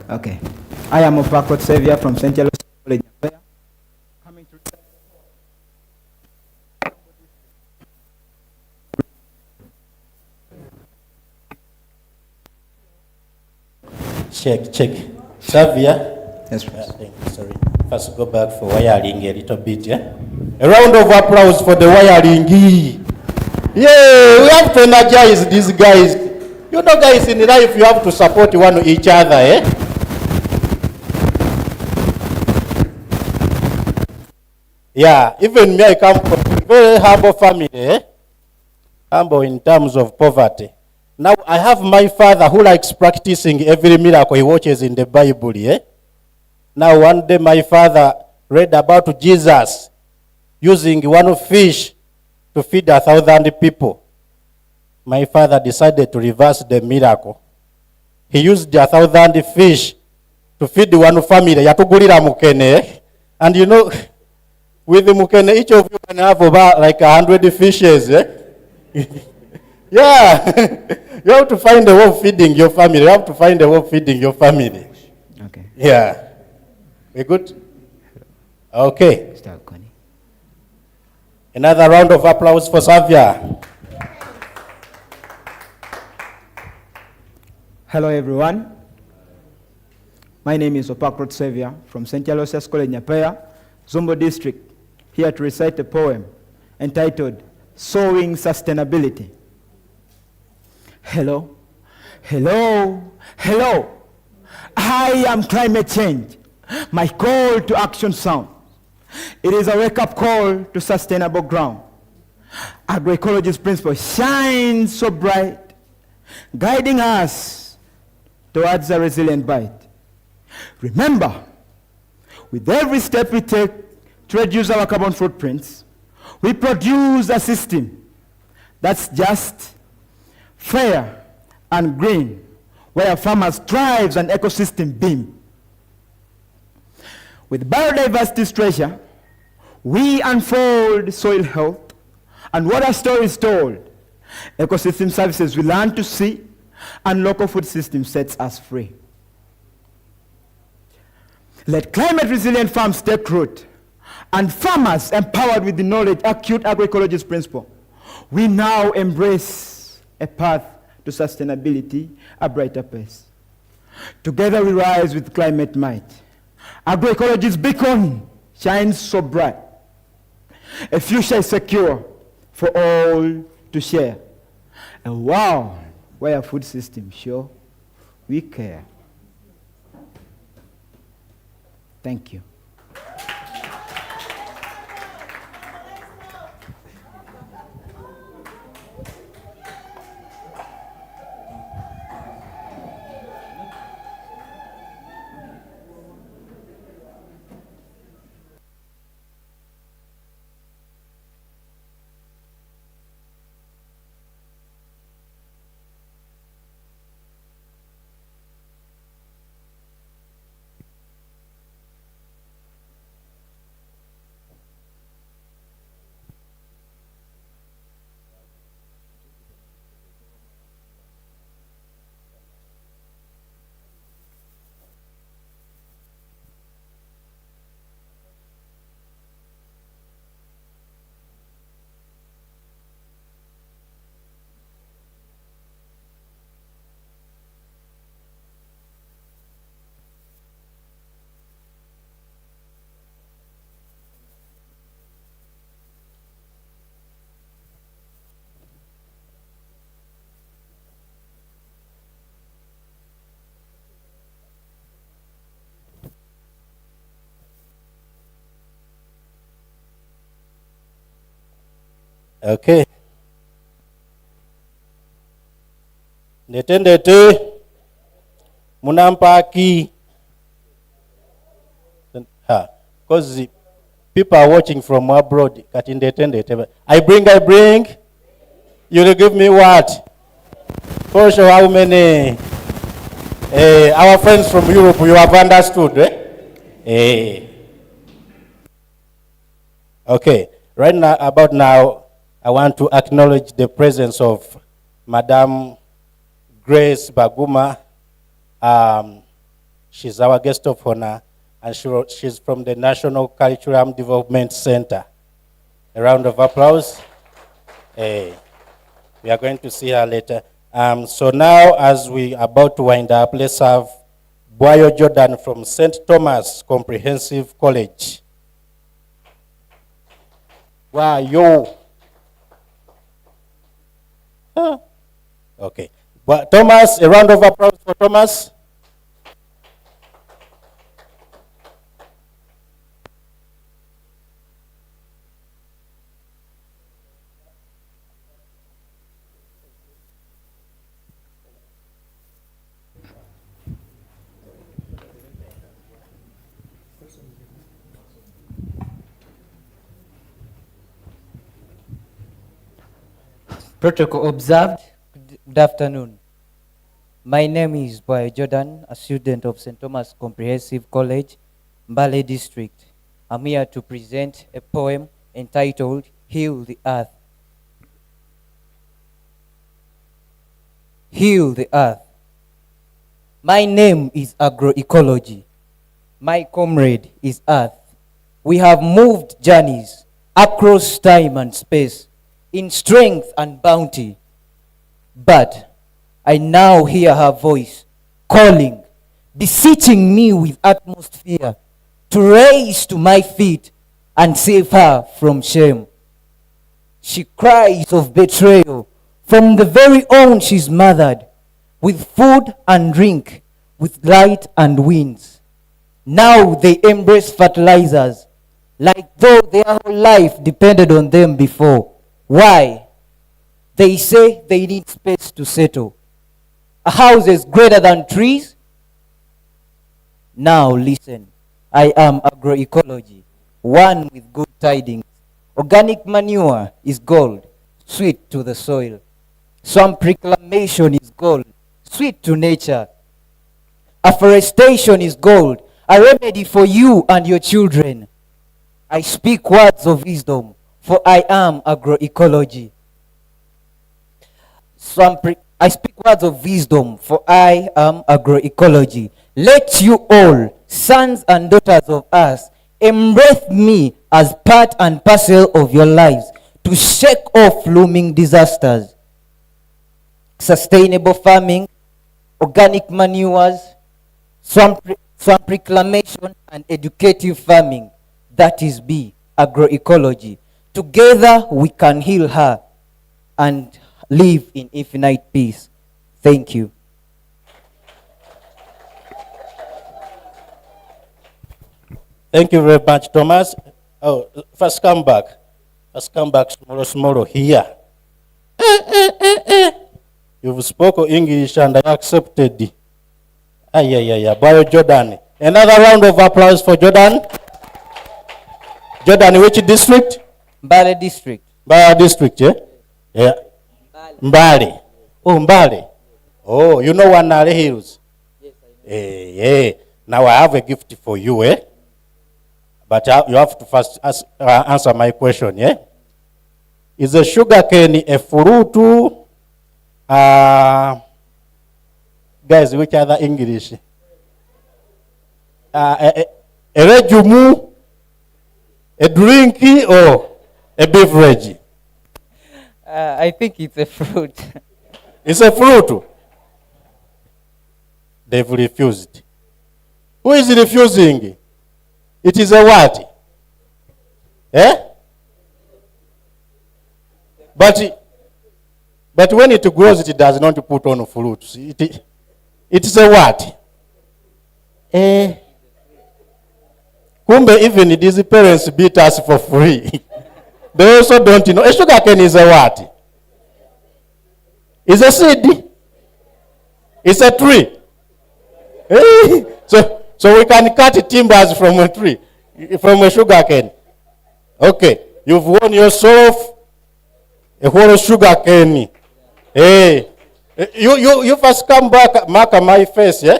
Okay. I am Opakot Xavier from St. Aloysius College. Check. Xavier. Yes, please. Sorry. First go back for wiring a little bit, yeah? A round of applause for the wiring. Yeah, we have to energize these guys. You know, guys, in life, you have to support one each other, Yeah, even me, I come from a very humble family, Humble in terms of poverty. Now, I have my father who likes practicing every miracle he watches in the Bible, Now, one day, my father read about Jesus using one fish to feed 1,000 people. My father decided to reverse the miracle. He used 1,000 fish to feed one family. Yatugulira mukene. And you know, with the mukene, each of you can have about like 100 fishes. Yeah. You have to find a way of feeding your family. You have to find a way of feeding your family. Okay. Yeah. We good? Okay. Start, Connie. Another round of applause for Xavier. Hello everyone. My name is Opakot Xavier from St. Aloysius College, Nyapea, Zombo District, here to recite a poem entitled Sowing Sustainability. Hello. I am climate change. My call to action sound. It is a wake-up call to sustainable ground. Agroecology's principle shines so bright, guiding us towards a resilient bite. Remember, with every step we take to reduce our carbon footprints, we produce a system that's just, fair, and green, where farmers thrive and ecosystem beam. With biodiversity treasure, we unfold soil health and water stories told. Ecosystem services we learn to see, and local food system sets us free. Let climate-resilient farms take root, and farmers empowered with the knowledge acute agroecology's principle. We now embrace a path to sustainability, a brighter pace. Together we rise with climate might. Agroecology's beacon shines so bright. A future is secure for all to share. A world where food systems show we care. Thank you. Okay. Ndete munampaki. Because people are watching from abroad. I bring. You will give me what? For sure, how many? Our friends from Europe, you have understood, eh? Okay. Right now, I want to acknowledge the presence of Madame Grace Baguma. She's our guest of honor, and she's from the National Curriculum Development Center. A round of applause. We are going to see her later. So now, as we are about to wind up, let's have Boyo Jordan from St. Thomas Comprehensive College. Boyo. Okay. But Thomas, a round of applause for Thomas. Protocol observed. Good afternoon. My name is Boy Jordan, a student of St. Thomas Comprehensive College, Mbale District. I'm here to present a poem entitled Heal the Earth. Heal the Earth. My name is Agroecology. My comrade is Earth. We have moved journeys across time and space in strength and bounty. But I now hear her voice calling, beseeching me with utmost fear to raise to my feet and save her from shame. She cries of betrayal from the very own she's mothered, with food and drink, with light and winds. Now they embrace fertilizers, like though their whole life depended on them before. Why? They say they need space to settle. A house is greater than trees. Now listen, I am Agroecology, one with good tidings. Organic manure is gold, sweet to the soil. Swamp reclamation is gold, sweet to nature. Afforestation is gold, a remedy for you and your children. I speak words of wisdom, for I am Agroecology. I speak words of wisdom, for I am Agroecology. Let you all, sons and daughters of us, embrace me as part and parcel of your lives to shake off looming disasters. Sustainable farming, organic manures, swamp reclamation, and educative farming. That is B, Agroecology. Together we can heal her and live in infinite peace. Thank you. Thank you very much, Thomas. Oh, first come back. First come back tomorrow here. You've spoken English and I accepted. Boy Jordan. Another round of applause for Jordan. Jordan, which district? Mbale District. Mbale District, yeah? Yeah. Mbale. Oh, Mbale. Oh, you know Wanale Hills? Yes, I know. Yeah. Now I have a gift for you, eh? But you have to first answer my question, yeah? Is a sugar cane a fruit? Guys, which other English? A rejumu, a drink, or a beverage? I think it's a fruit. It's a fruit. They've refused. Who is refusing? It is a what? Eh? But when it grows, it does not put on fruits. It is a what? Kumbe even these parents beat us for free. They also don't know. A sugar cane is a what? It's a seed. It's a tree. So we can cut timbers from a tree, from a sugar cane. Okay, you've won yourself a whole sugar cane. Hey, you first come back, mark my face, yeah?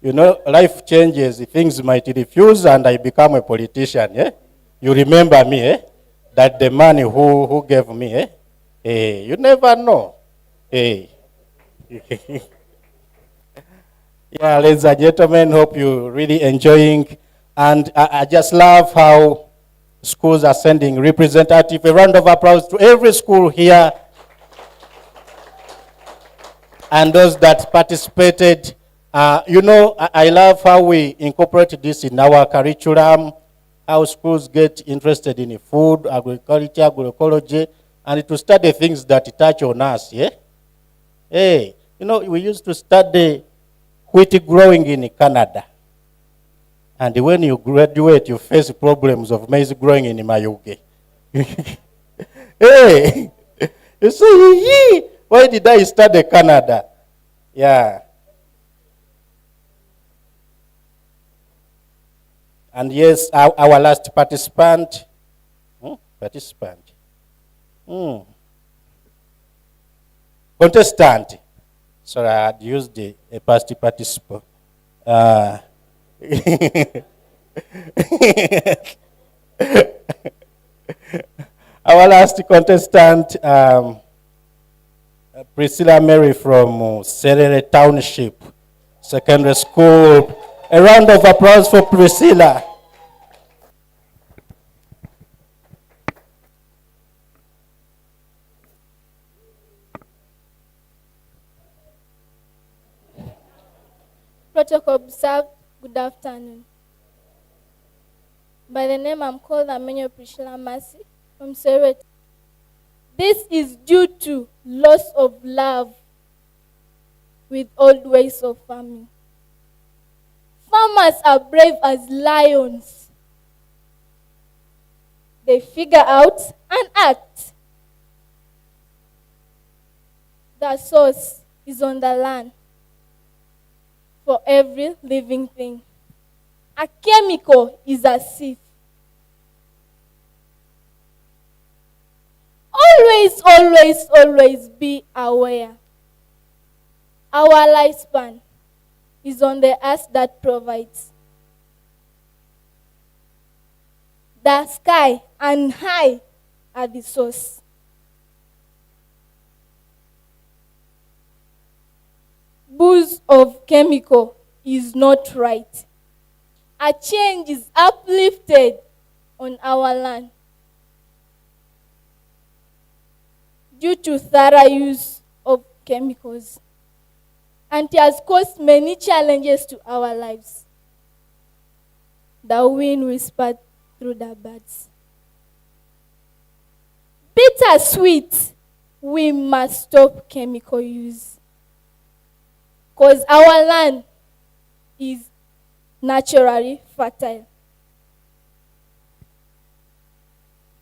You know, life changes, things might refuse, and I become a politician, yeah? You remember me, eh? That the man who gave me, eh? Hey, you never know. Hey. Yeah, ladies and gentlemen, hope you're really enjoying. And I just love how schools are sending representative. A round of applause to every school here and those that participated. I love how we incorporate this in our curriculum, how schools get interested in food, agriculture, agroecology, and to study things that touch on us, yeah? Hey, we used to study wheat growing in Canada. And when you graduate, you face problems of maize growing in Mayuge. Hey, you say, why did I study Canada? Yeah. And yes, our last participant. Contestant. Sorry, I had used a past participle. Our last contestant, Priscilla Mary from Serere Township Secondary School. A round of applause for Priscilla. Protocol observed. Good afternoon. By the name, I'm called Amenyo Priscilla Mercy from Serete. This is due to loss of love with old ways of farming. Farmers are brave as lions. They figure out and act. The source is on the land for every living thing. A chemical is a thief. Always, always, always be aware. Our lifespan is on the earth that provides. The sky and high are the source. Booze of chemical is not right. A change is uplifted on our land due to thorough use of chemicals, and it has caused many challenges to our lives. The wind whispered through the birds. Bittersweet, we must stop chemical use, because our land is naturally fertile.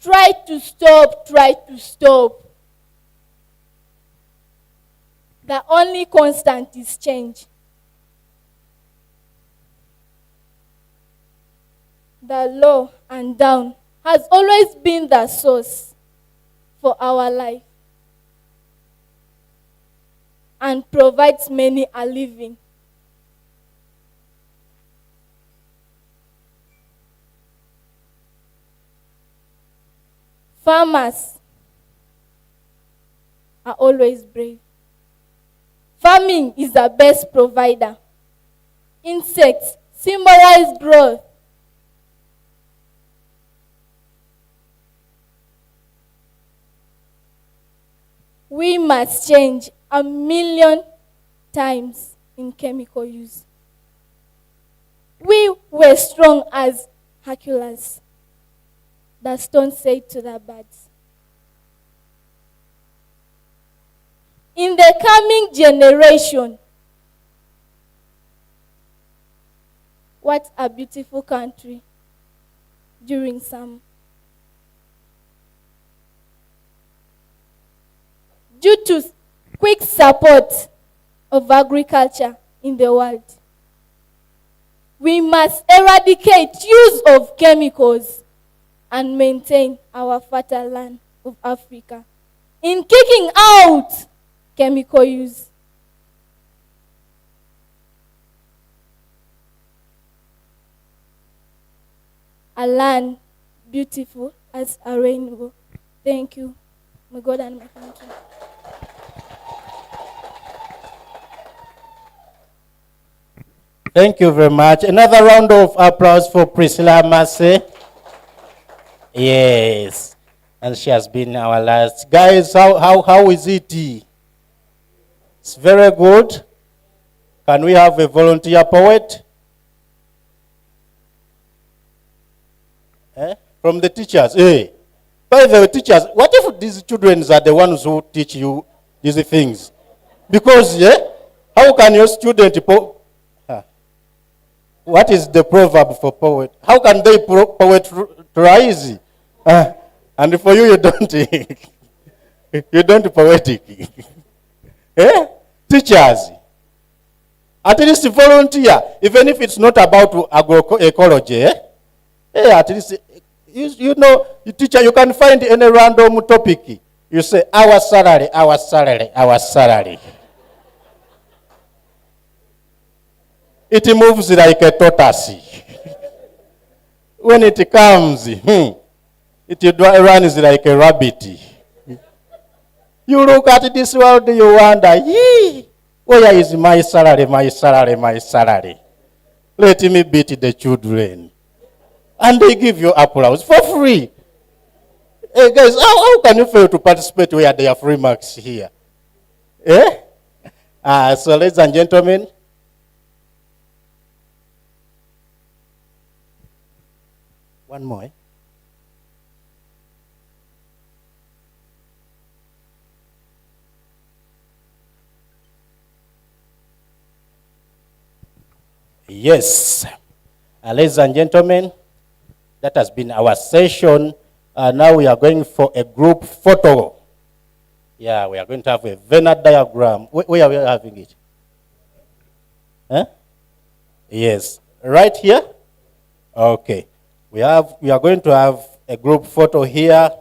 Try to stop, try to stop. The only constant is change. The low and down has always been the source for our life and provides many a living. Farmers are always brave. Farming is the best provider. Insects symbolize growth. We must change 1,000,000 times in chemical use. We were strong as Hercules. The stone said to the birds. In the coming generation, what a beautiful country during summer. to quick support of agriculture in the world. We must eradicate use of chemicals and maintain our fertile land of Africa in kicking out chemical use. A land beautiful as a rainbow. Thank you. My God and my country. Thank you very much. Another round of applause for Priscilla Massey. Yes. And she has been our last. Guys, how is it? It's very good. Can we have a volunteer poet? From the teachers. Hey. By the way, teachers, what if these children are the ones who teach you these things? Because, how can your student... What is the proverb for poet? How can they poetize? And for you, you don't. You don't poetic. Teachers, at least volunteer, even if it's not about agroecology. At least, you know, teacher, you can find any random topic. You say, our salary, our salary, our salary. It moves like a tortoise. When it comes, it runs like a rabbit. You look at this world, you wonder, where is my salary, my salary, my salary? Let me beat the children. And they give you applause for free. Hey guys, how can you fail to participate where there are free marks here? So ladies and gentlemen, one more. Yes. Ladies and gentlemen, that has been our session. Now we are going for a group photo. Yeah, we are going to have a Venn diagram. Where are we having it? Yes. Right here? Okay. We are going to have a group photo here.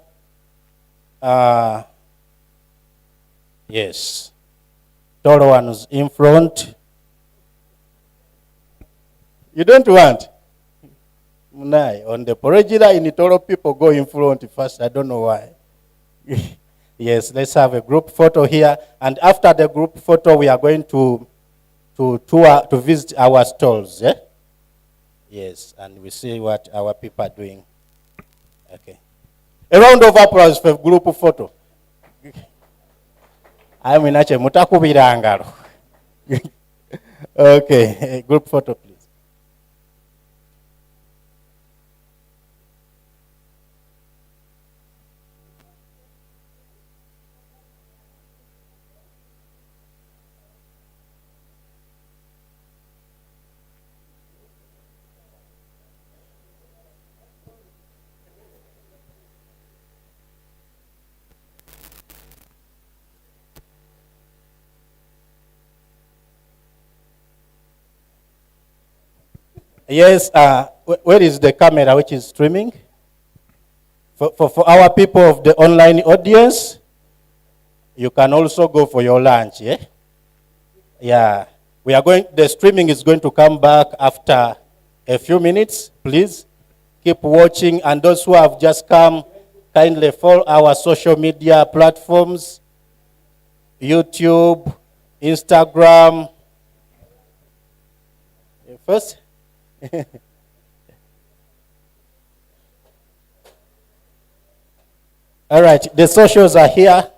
Yes. Tall ones in front. You don't want? On the Porregida in Itoro, people go in front first. I don't know why. Yes, let's have a group photo here. And after the group photo, we are going to tour, to visit our stalls. Yeah? Yes, and we see what our people are doing. Okay. A round of applause for group photo. I'm in Ache Mutakubirangaro. Okay, group photo, please. Yes, where is the camera which is streaming? For our people of the online audience, you can also go for your lunch, yeah? Yeah. The streaming is going to come back after a few minutes. Please keep watching. And those who have just come, kindly follow our social media platforms, YouTube, Instagram. First? All right, the socials are here.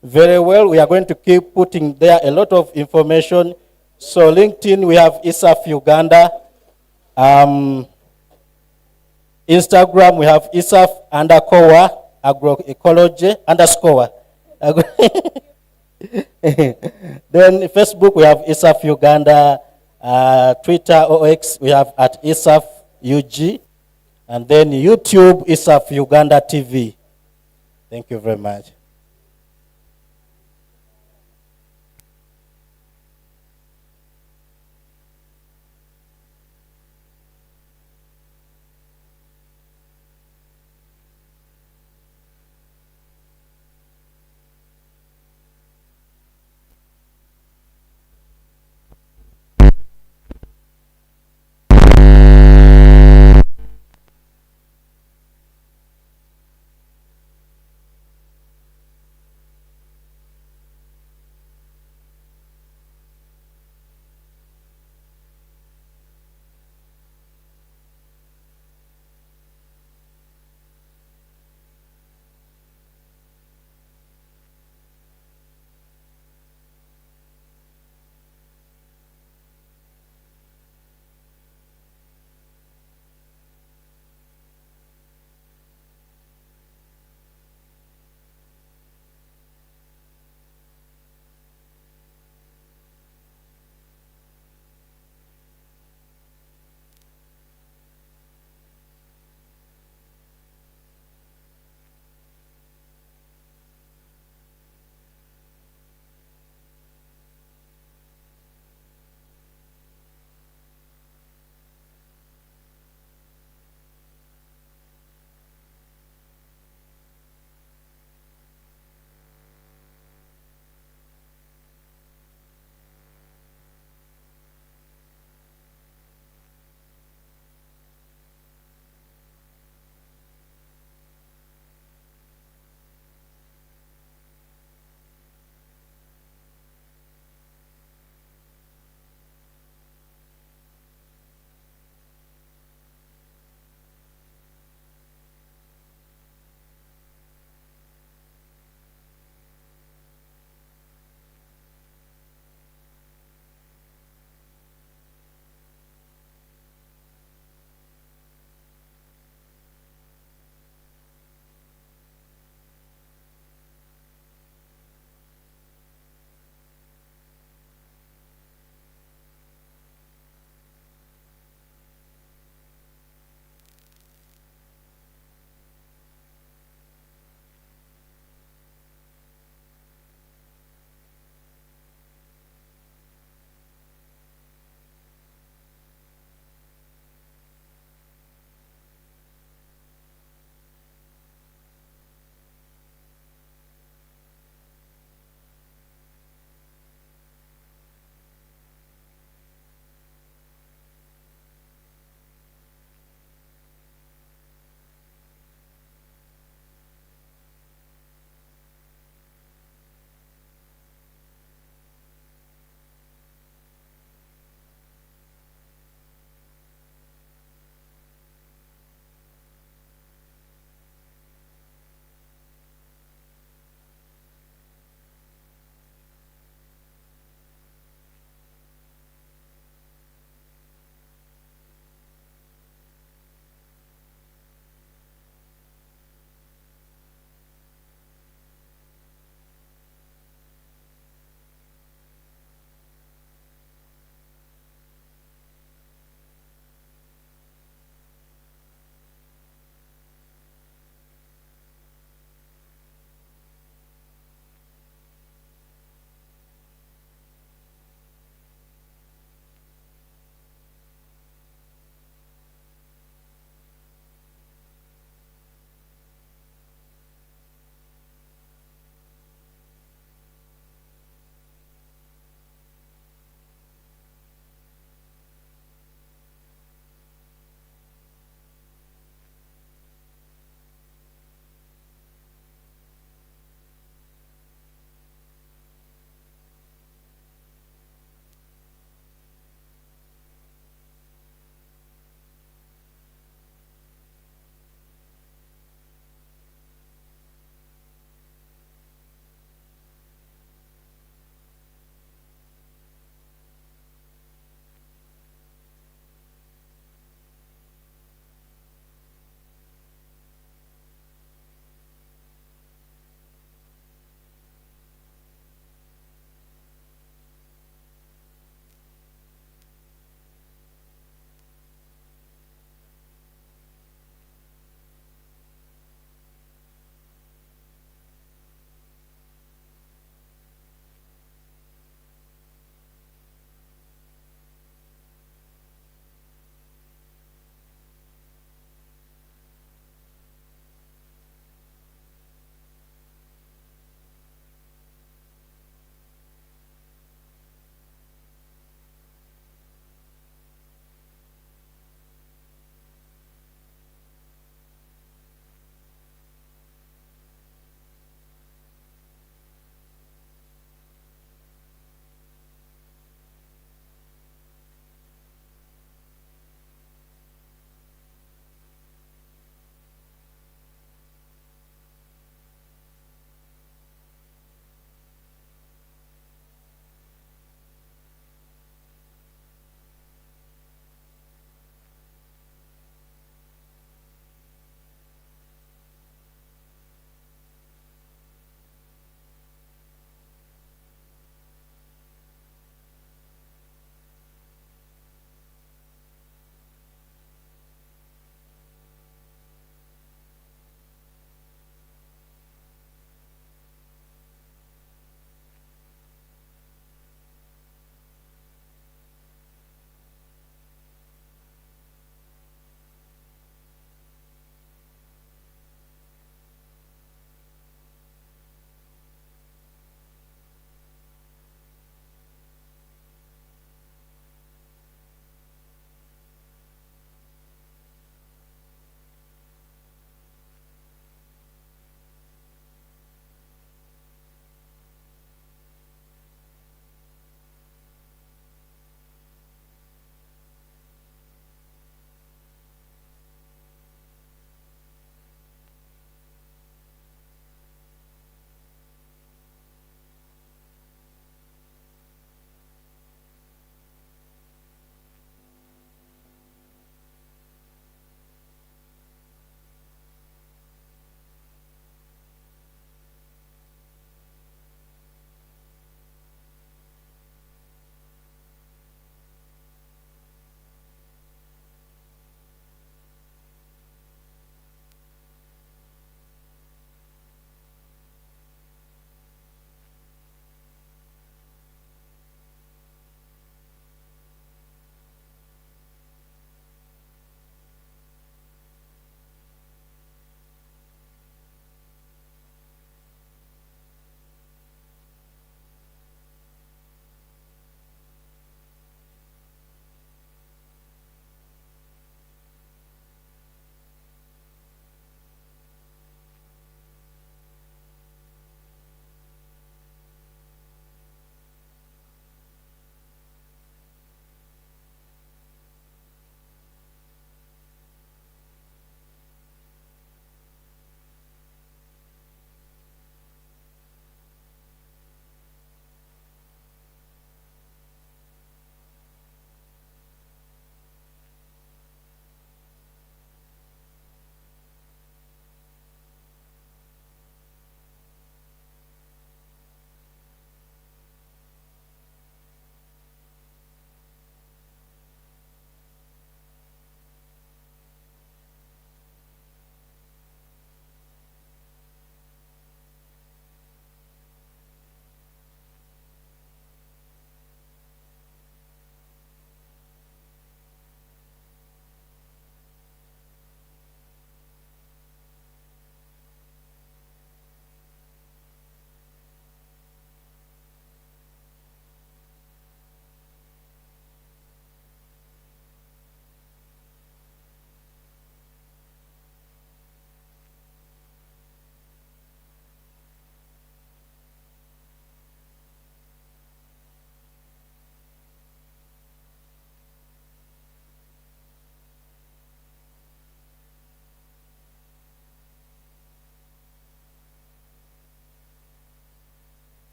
Very well. We are going to keep putting there a lot of information. So LinkedIn, we have ISAF Uganda. Instagram, we have ISAF _ Agroecology _ Then Facebook, we have ISAF Uganda. Twitter or X, we have at ISAF UG. And then YouTube, ISAF Uganda TV. Thank you very much.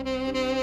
Thank you.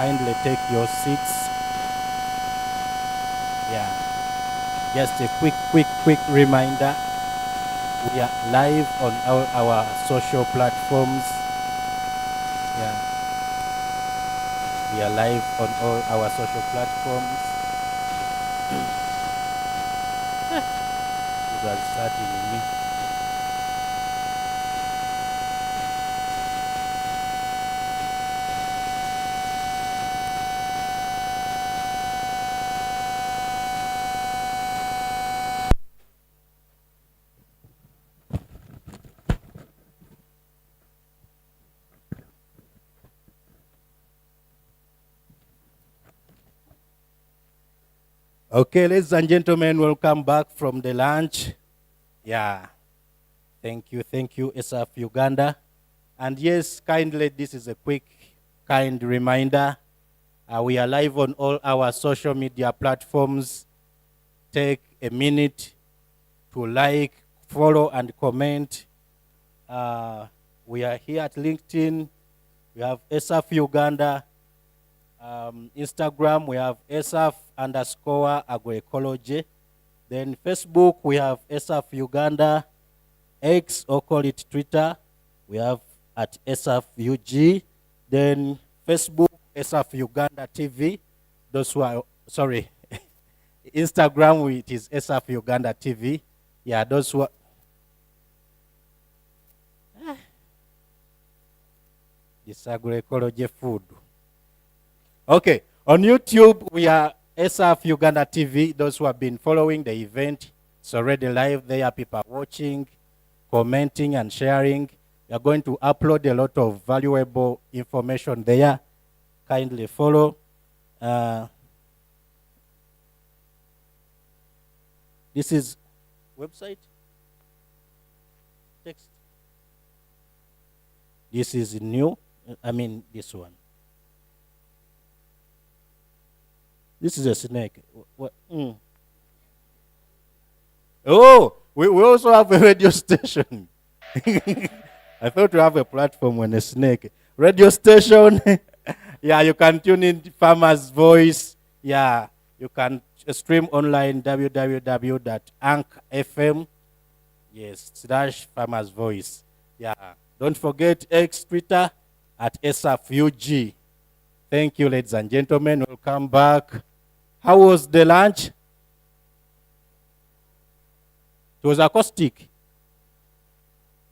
Kindly take your seats. Yeah. Just a quick reminder. We are live on all our social platforms. Yeah. We are live on all our social platforms. It was starting in me. Okay, ladies and gentlemen, welcome back from the lunch. Yeah. Thank you, SF Uganda. And yes, kindly, this is a quick, kind reminder. We are live on all our social media platforms. Take a minute to like, follow, and comment. We are here at LinkedIn. We have SF Uganda. Instagram, we have SF_agroecology. Then Facebook, we have SF Uganda. X, or call it Twitter, we have at SFUG. Then Facebook, SF Uganda TV. Those who are, sorry, Instagram, it is SF Uganda TV. Yeah, those who are, this agroecology food. Okay, on YouTube, we are SF Uganda TV. Those who have been following the event, it's already live there. People are watching, commenting, and sharing. We are going to upload a lot of valuable information there. Kindly follow. This is website. Text. This is new. I mean, this one. This is a snake. What? Oh, we also have a radio station. I thought we have a platform and a snake. Radio station. Yeah, you can tune in Farmer's Voice. Yeah, you can stream online www.anchor.fm. Yes, /Farmer's Voice. Yeah, don't forget X Twitter at SFUG. Thank you, ladies and gentlemen. Welcome back. How was the lunch? It was acoustic.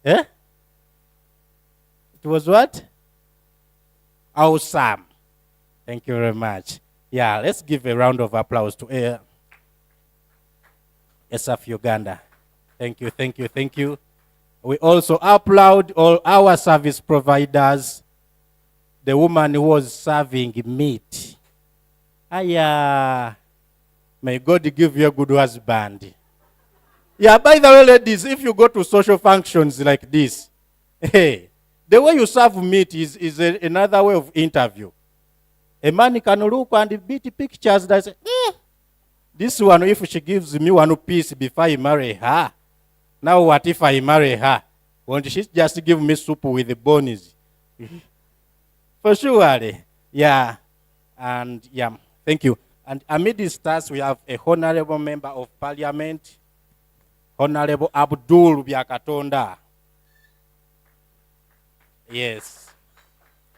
Eh? It was what? Awesome. Thank you very much. Yeah, let's give a round of applause to SF Uganda. Thank you. We also applaud all our service providers. The woman who was serving meat. May God give you a good husband. Yeah, by the way, ladies, if you go to social functions like this, hey, the way you serve meat is another way of interview. A man can look and beat pictures that say, this one, if she gives me one piece before I marry her, now what if I marry her? Won't she just give me soup with the bones? For sure. Yeah. And yeah, thank you. And amidst us, we have a honorable member of parliament, Honorable Abdul Byakatonda. Yes.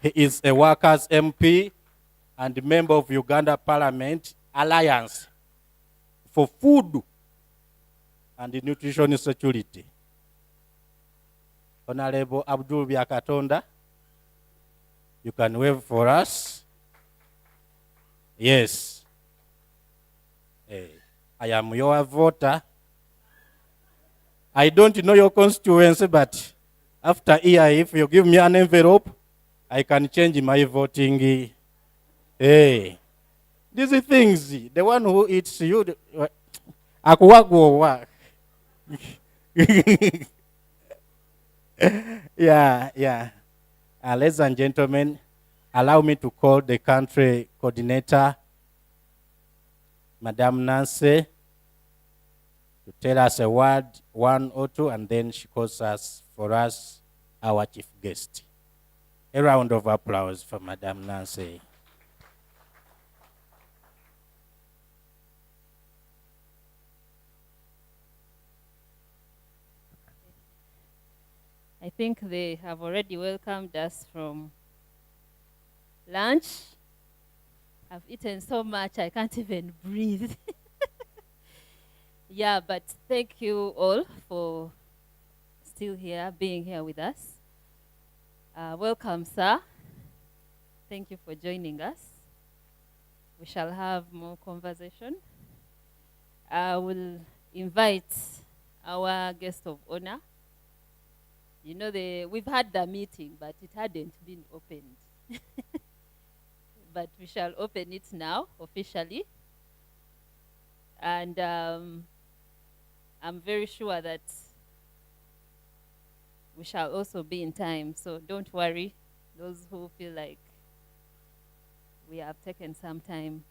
He is a workers MP and member of Uganda Parliament Alliance for Food and Nutrition Security. Honorable Abdul Byakatonda, you can wave for us. Yes. I am your voter. I don't know your constituency, but after here, if you give me an envelope, I can change my voting. Hey, these things, the one who eats you, akuwagowa. Yeah. Ladies and gentlemen, allow me to call the country coordinator, Madame Nancy, to tell us a word, one or two, and then she calls us for us, our chief guest. A round of applause for Madame Nancy. I think they have already welcomed us from lunch. I've eaten so much I can't even breathe. Yeah, but thank you all for still here, being here with us. Welcome, sir. Thank you for joining us. We shall have more conversation. I will invite our guest of honor. You know, we've had the meeting, but it hadn't been opened. But we shall open it now, officially. And I'm very sure that we shall also be in time. So don't worry, those who feel like we have taken some time.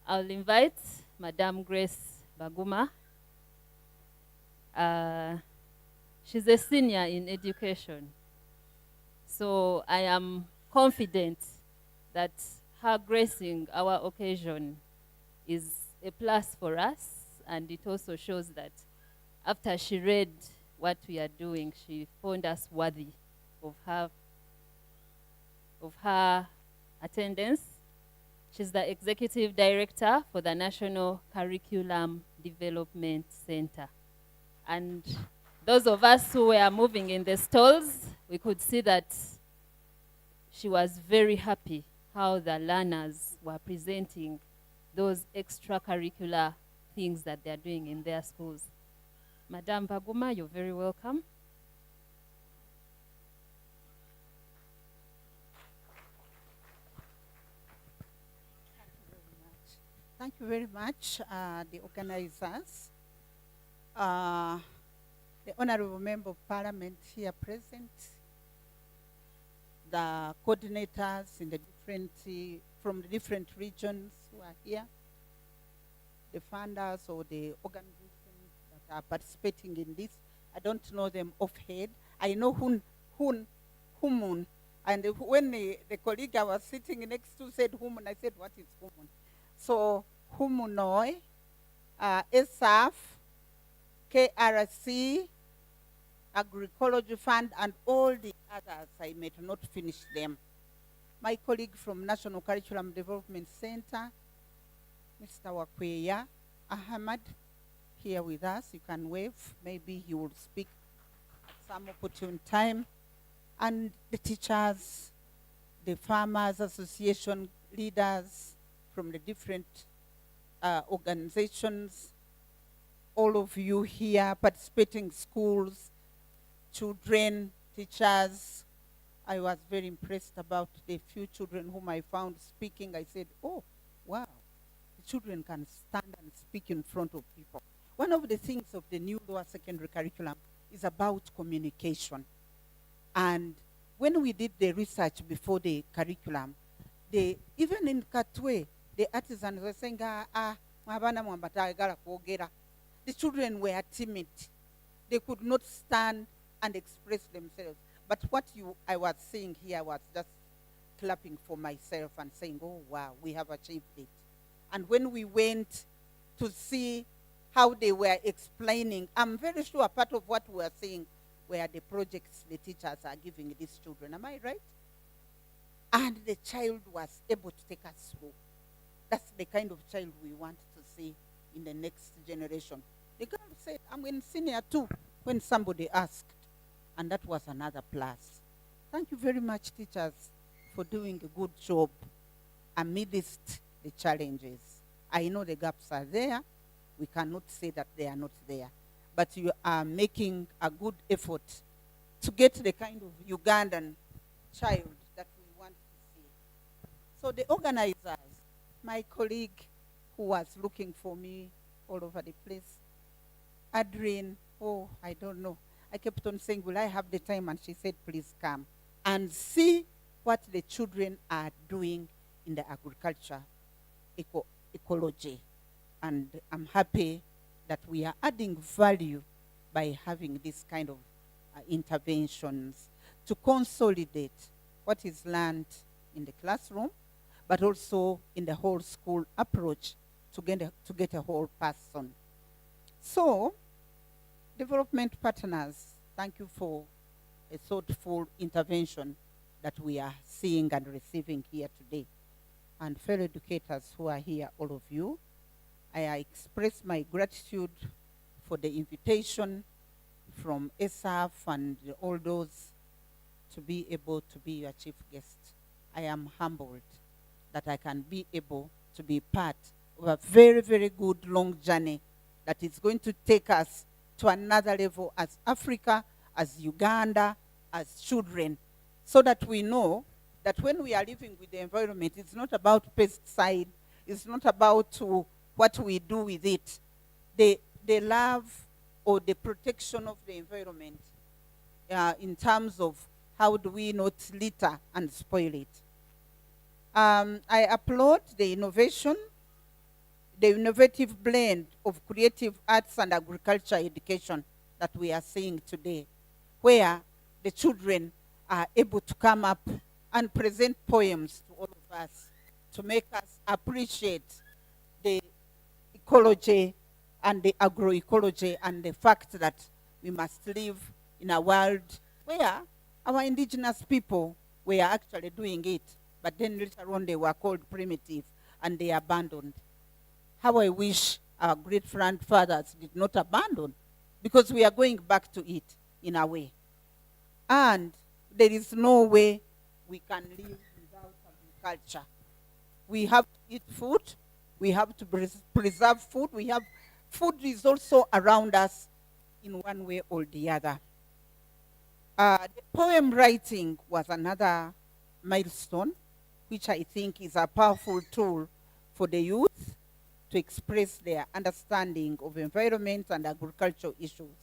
I'll invite Madame Grace Baguma. She's a senior in education. So I am confident that her gracing our occasion is a plus for us, and it also shows that after she read what we are doing, she found us worthy of her attendance. She's the Executive Director for the National Curriculum Development Center. And those of us who were moving in the stalls, we could see that she was very happy how the learners were presenting those extracurricular things that they're doing in their schools. Madame Baguma, you're very welcome. Thank you very much, the organizers, the Honorable Member of Parliament here present, the coordinators in the from the different regions who are here, the funders or the organizations that are participating in this. I don't know them offhand. I know Humun. And when the colleague I was sitting next to said Humun, I said, what is Humun? So Humunoi, ESAF, KRC, Agroecology Fund, and all the others. I may not finish them. My colleague from National Curriculum Development Center, Mr. Wakweya Ahmad, here with us. You can wave. Maybe he will speak at some opportune time. And the teachers, the Farmers Association leaders from the different organizations, all of you here participating schools, children, teachers. I was very impressed about the few children whom I found speaking. I said, oh, wow, the children can stand and speak in front of people. One of the things of the new lower secondary curriculum is about communication. And when we did the research before the curriculum, even in Katwe, the artisans were saying, the children were timid. They could not stand and express themselves. But what I was seeing here was just clapping for myself and saying, oh, wow, we have achieved it. And when we went to see how they were explaining, I'm very sure part of what we are seeing were the projects the teachers are giving these children. Am I right? And the child was able to take us through. That's the kind of child we want to see in the next generation. The girl said, I'm in senior too, when somebody asked. And that was another plus. Thank you very much, teachers, for doing a good job amidst the challenges. I know the gaps are there. We cannot say that they are not there. But you are making a good effort to get the kind of Ugandan child that we want to see. So the organizers, my colleague who was looking for me all over the place, Adrian, oh, I don't know. I kept on saying, will I have the time? And she said, please come and see what the children are doing in the agriculture ecology. And I'm happy that we are adding value by having this kind of interventions to consolidate what is learned in the classroom, but also in the whole school approach to get a whole person. So, development partners, thank you for a thoughtful intervention that we are seeing and receiving here today. And fellow educators who are here, all of you, I express my gratitude for the invitation from ESAF and all those to be able to be your chief guest. I am humbled that I can be able to be part of a very, very good long journey that is going to take us to another level as Africa, as Uganda, as children, so that we know that when we are living with the environment, it's not about pesticide, it's not about what we do with it. The love or the protection of the environment in terms of how do we not litter and spoil it. I applaud the innovation, the innovative blend of creative arts and agriculture education that we are seeing today, where the children are able to come up and present poems to all of us to make us appreciate the ecology and the agroecology and the fact that we must live in a world where our indigenous people were actually doing it, but then later on they were called primitive and they abandoned. How I wish our great grandfathers did not abandon, because we are going back to it in a way. And there is no way we can live without agriculture. We have to eat food. We have to preserve food. Food is also around us in one way or the other. The poem writing was another milestone, which I think is a powerful tool for the youth to express their understanding of environment and agricultural issues,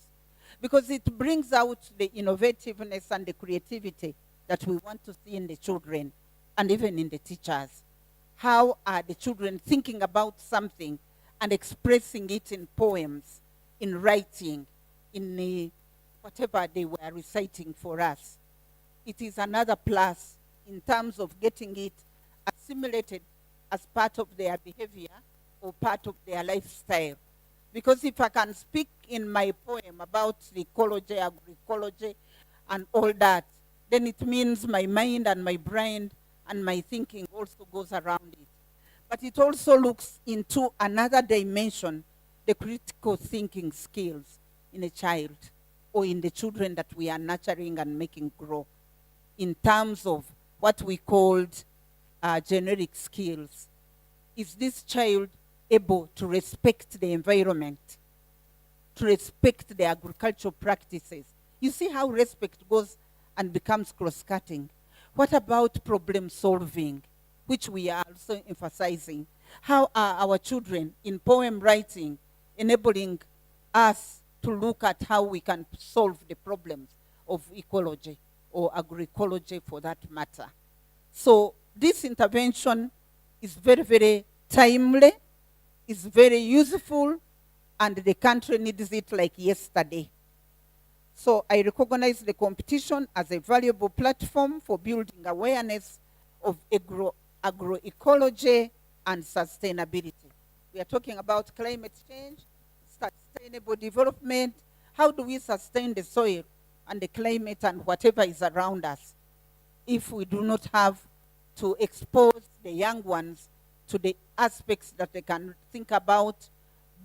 because it brings out the innovativeness and the creativity that we want to see in the children and even in the teachers. How are the children thinking about something and expressing it in poems, in writing, in whatever they were reciting for us? It is another plus in terms of getting it assimilated as part of their behavior or part of their lifestyle. Because if I can speak in my poem about the ecology, agroecology, and all that, then it means my mind and my brain and my thinking also goes around it. But it also looks into another dimension, the critical thinking skills in a child or in the children that we are nurturing and making grow, in terms of what we called generic skills. Is this child able to respect the environment, to respect the agricultural practices? You see how respect goes and becomes cross-cutting. What about problem solving, which we are also emphasizing? How are our children in poem writing enabling us to look at how we can solve the problems of ecology or agroecology for that matter? So this intervention is very, very timely, is very useful, and the country needs it like yesterday. So I recognize the competition as a valuable platform for building awareness of agroecology and sustainability. We are talking about climate change, sustainable development. How do we sustain the soil and the climate and whatever is around us if we do not have to expose the young ones to the aspects that they can think about,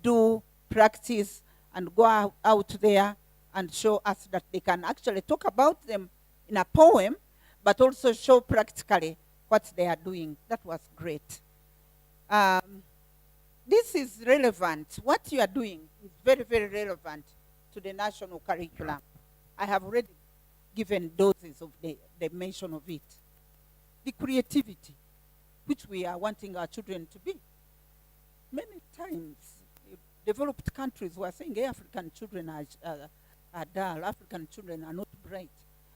do, practice, and go out there and show us that they can actually talk about them in a poem, but also show practically what they are doing. That was great. This is relevant. What you are doing is very, very relevant to the national curriculum. I have already given doses of the mention of it. The creativity, which we are wanting our children to be. Many times, developed countries were saying, hey, African children are dull, African children are not bright.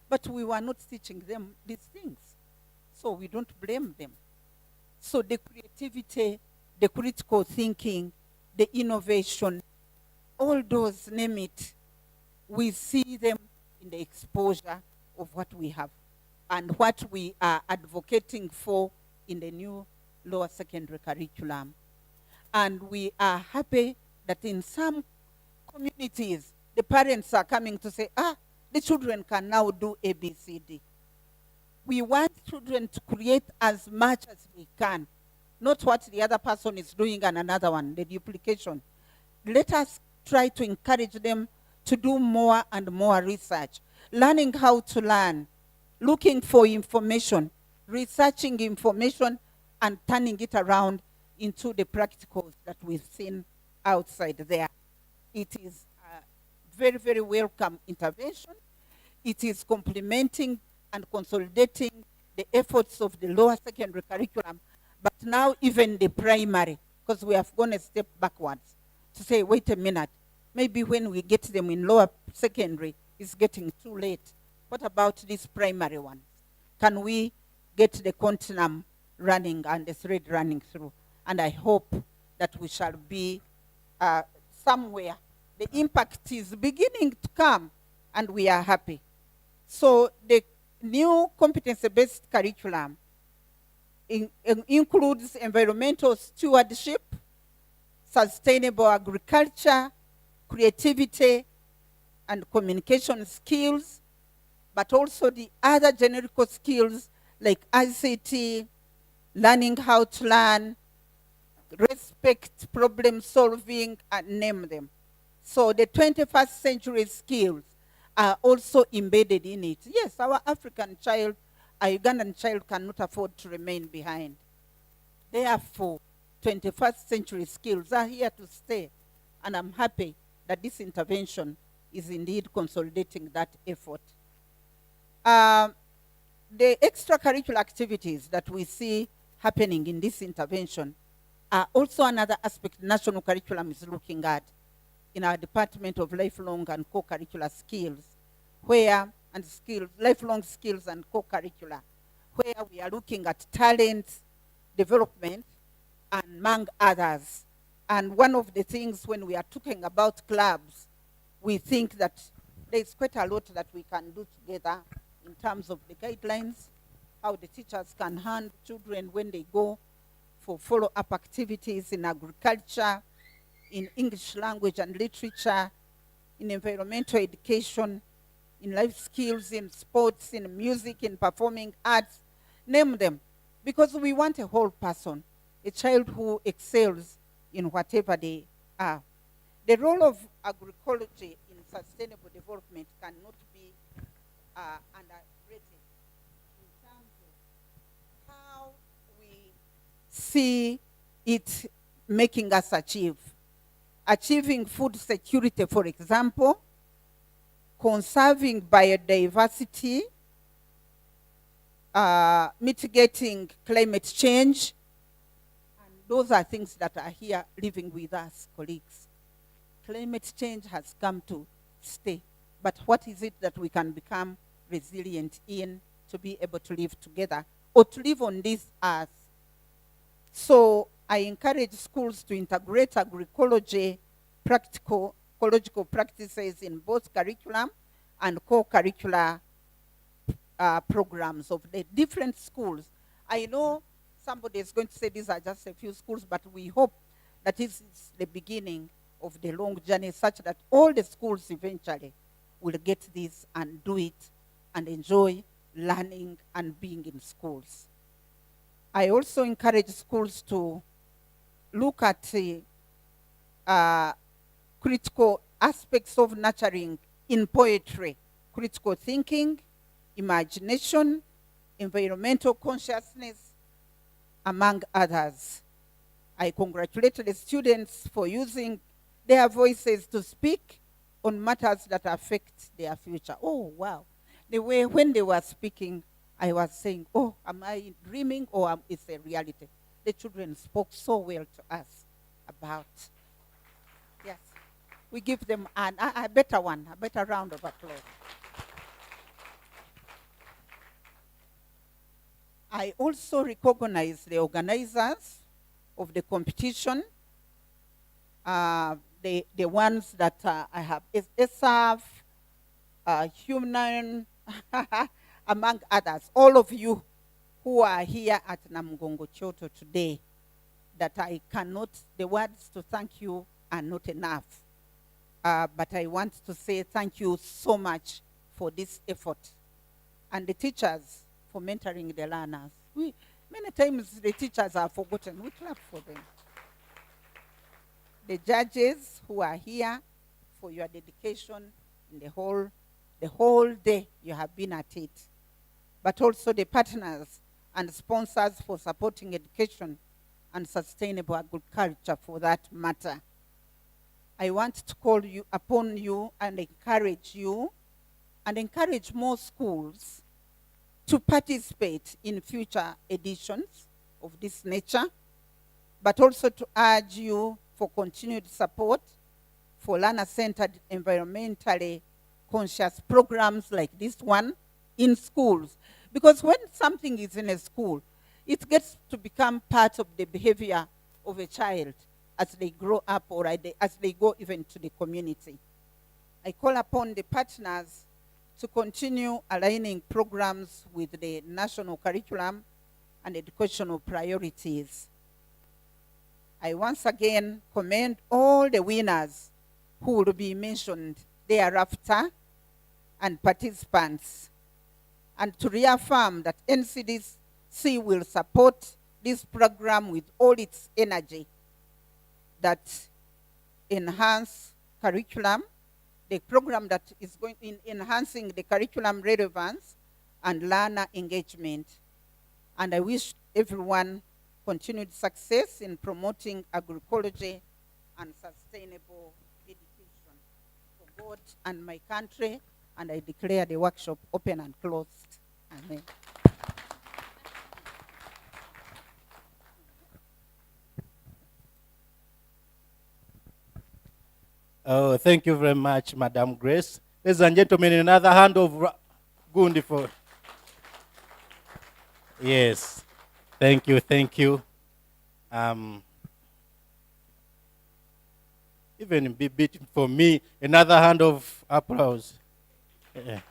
But we were not teaching them these things. So we don't blame them. So the creativity, the critical thinking, the innovation, all those, name it, we see them in the exposure of what we have and what we are advocating for in the new lower secondary curriculum. And we are happy that in some communities, the parents are coming to say, the children can now do ABCD. We want children to create as much as we can, not what the other person is doing and another one, the duplication. Let us try to encourage them to do more and more research, learning how to learn, looking for information, researching information, and turning it around into the practicals that we've seen outside there. It is a very, very welcome intervention. It is complementing and consolidating the efforts of the lower secondary curriculum, but now even the primary, because we have gone a step backwards to say, wait a minute, maybe when we get them in lower secondary, it's getting too late. What about these primary ones? Can we get the continuum running and the thread running through? And I hope that we shall be somewhere. The impact is beginning to come, and we are happy. So the new competency-based curriculum includes environmental stewardship, sustainable agriculture, creativity, and communication skills, but also the other generic skills like ICT, learning how to learn, respect, problem solving, and name them. So the 21st century skills are also embedded in it. Yes, our African child, our Ugandan child cannot afford to remain behind. Therefore, 21st century skills are here to stay. And I'm happy that this intervention is indeed consolidating that effort. The extracurricular activities that we see happening in this intervention are also another aspect the national curriculum is looking at in our Department of Lifelong and Co-Curricular Skills, lifelong skills and co-curricular, where we are looking at talent development and among others. And one of the things when we are talking about clubs, we think that there's quite a lot that we can do together in terms of the guidelines, how the teachers can handle children when they go for follow-up activities in agriculture, in English language and literature, in environmental education, in life skills, in sports, in music, in performing arts, name them. Because we want a whole person, a child who excels in whatever they are. The role of agroecology in sustainable development cannot be underrated in terms of how we see it making us achieving food security, for example, conserving biodiversity, mitigating climate change, and those are things that are here living with us, colleagues. Climate change has come to stay, but what is it that we can become resilient in to be able to live together or to live on this earth? So I encourage schools to integrate agroecology, practical ecological practices in both curriculum and co-curricular programs of the different schools. I know somebody is going to say these are just a few schools, but we hope that this is the beginning of the long journey, such that all the schools eventually will get this and do it and enjoy learning and being in schools. I also encourage schools to look at critical aspects of nurturing in poetry, critical thinking, imagination, environmental consciousness, among others. I congratulate the students for using their voices to speak on matters that affect their future. Oh, wow. The way when they were speaking, I was saying, oh, am I dreaming or it's a reality? The children spoke so well to us about. Yes. We give them a better one, a better round of applause. I also recognize the organizers of the competition, the ones that I have, ESAF, Human, among others, all of you who are here at Namugongo Choto today, that I cannot, the words to thank you are not enough. But I want to say thank you so much for this effort. And the teachers for mentoring the learners. Many times the teachers are forgotten. We clap for them. The judges who are here for your dedication in the whole day you have been at it. But also the partners and sponsors for supporting education and sustainable agriculture for that matter. I want to call you upon you and encourage more schools to participate in future editions of this nature, but also to urge you for continued support for learner-centered, environmentally conscious programs like this one in schools. Because when something is in a school, it gets to become part of the behavior of a child as they grow up or as they go even to the community. I call upon the partners to continue aligning programs with the national curriculum and educational priorities. I once again commend all the winners who will be mentioned thereafter and participants, and to reaffirm that NCDC will support this program with all its energy that enhance curriculum, the program that is going in enhancing the curriculum relevance and learner engagement. And I wish everyone continued success in promoting agroecology and sustainable education for God and my country. And I declare the workshop open and closed. Amen. Oh, thank you very much, Madam Grace. Ladies and gentlemen, another hand of Gundi for. Yes, thank you, thank you. Even a bit for me, another hand of applause. Yeah.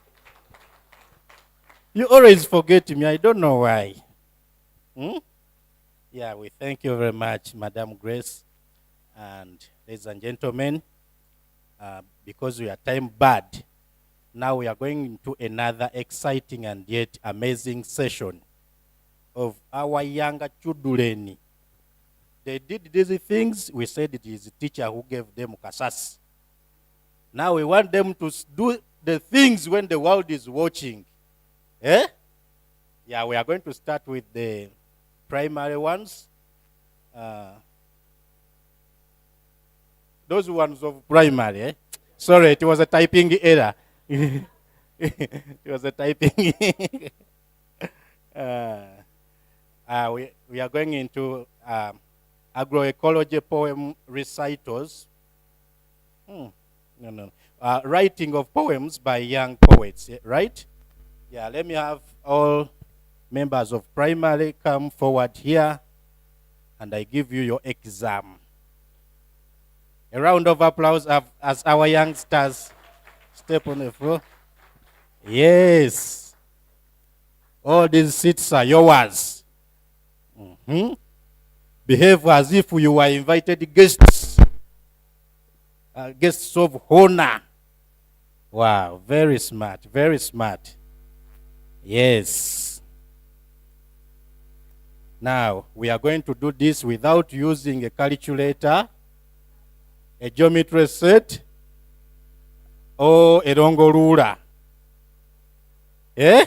You always forget me, I don't know why. Yeah, we thank you very much, Madam Grace. And ladies and gentlemen, because we are time bad, now we are going into another exciting and yet amazing session of our younger children. They did these things, we said it is the teacher who gave them kasas. Now we want them to do the things when the world is watching. Eh? Yeah, we are going to start with the primary ones. Those ones of primary, eh? Sorry, it was a typing error. It was a typing. We are going into agroecology poem recitals. Writing of poems by young poets, right? Yeah, let me have all members of primary come forward here, and I give you your exam. A round of applause as our youngsters step on the floor. Yes. All these seats are yours. Behave as if you were invited guests. Guests of honor. Wow, very smart, very smart. Yes. Now, we are going to do this without using a calculator, a geometry set, or a longo ruler. Eh?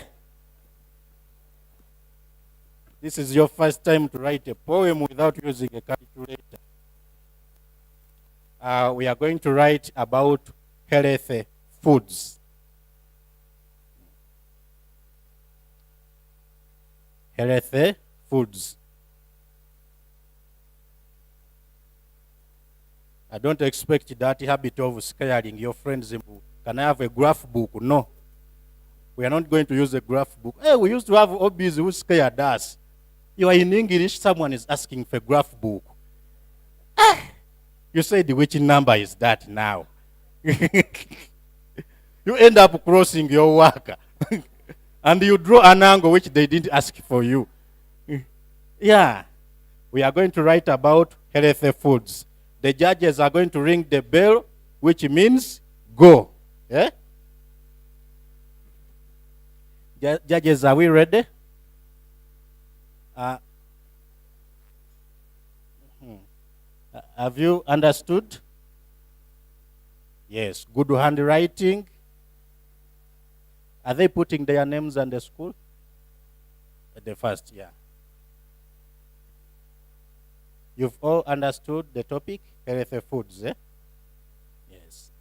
This is your first time to write a poem without using a calculator. We are going to write about healthy foods. Healthy foods. I don't expect that habit of scaring your friends. Can I have a graph book? No. We are not going to use a graph book. Hey, we used to have hobbies who scared us. You are in English, someone is asking for a graph book. You said, which number is that now? You end up crossing your work. And you draw an angle which they didn't ask for you. Yeah. We are going to write about healthy foods. The judges are going to ring the bell, which means go. Yeah? Judges, are we ready? Have you understood? Yes. Good handwriting. Are they putting their names on the school? At the first, yeah. You've all understood the topic, healthy foods, eh? Yes.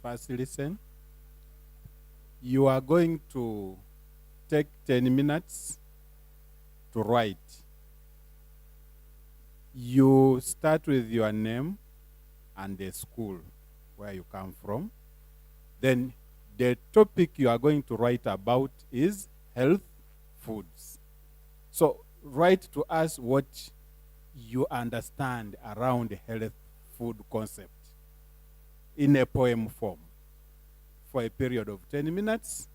First, listen. You are going to take 10 minutes to write. You start with your name and the school where you come from. Then the topic you are going to write about is health foods. So write to us what you understand around health food concept in a poem form for a period of 10 minutes,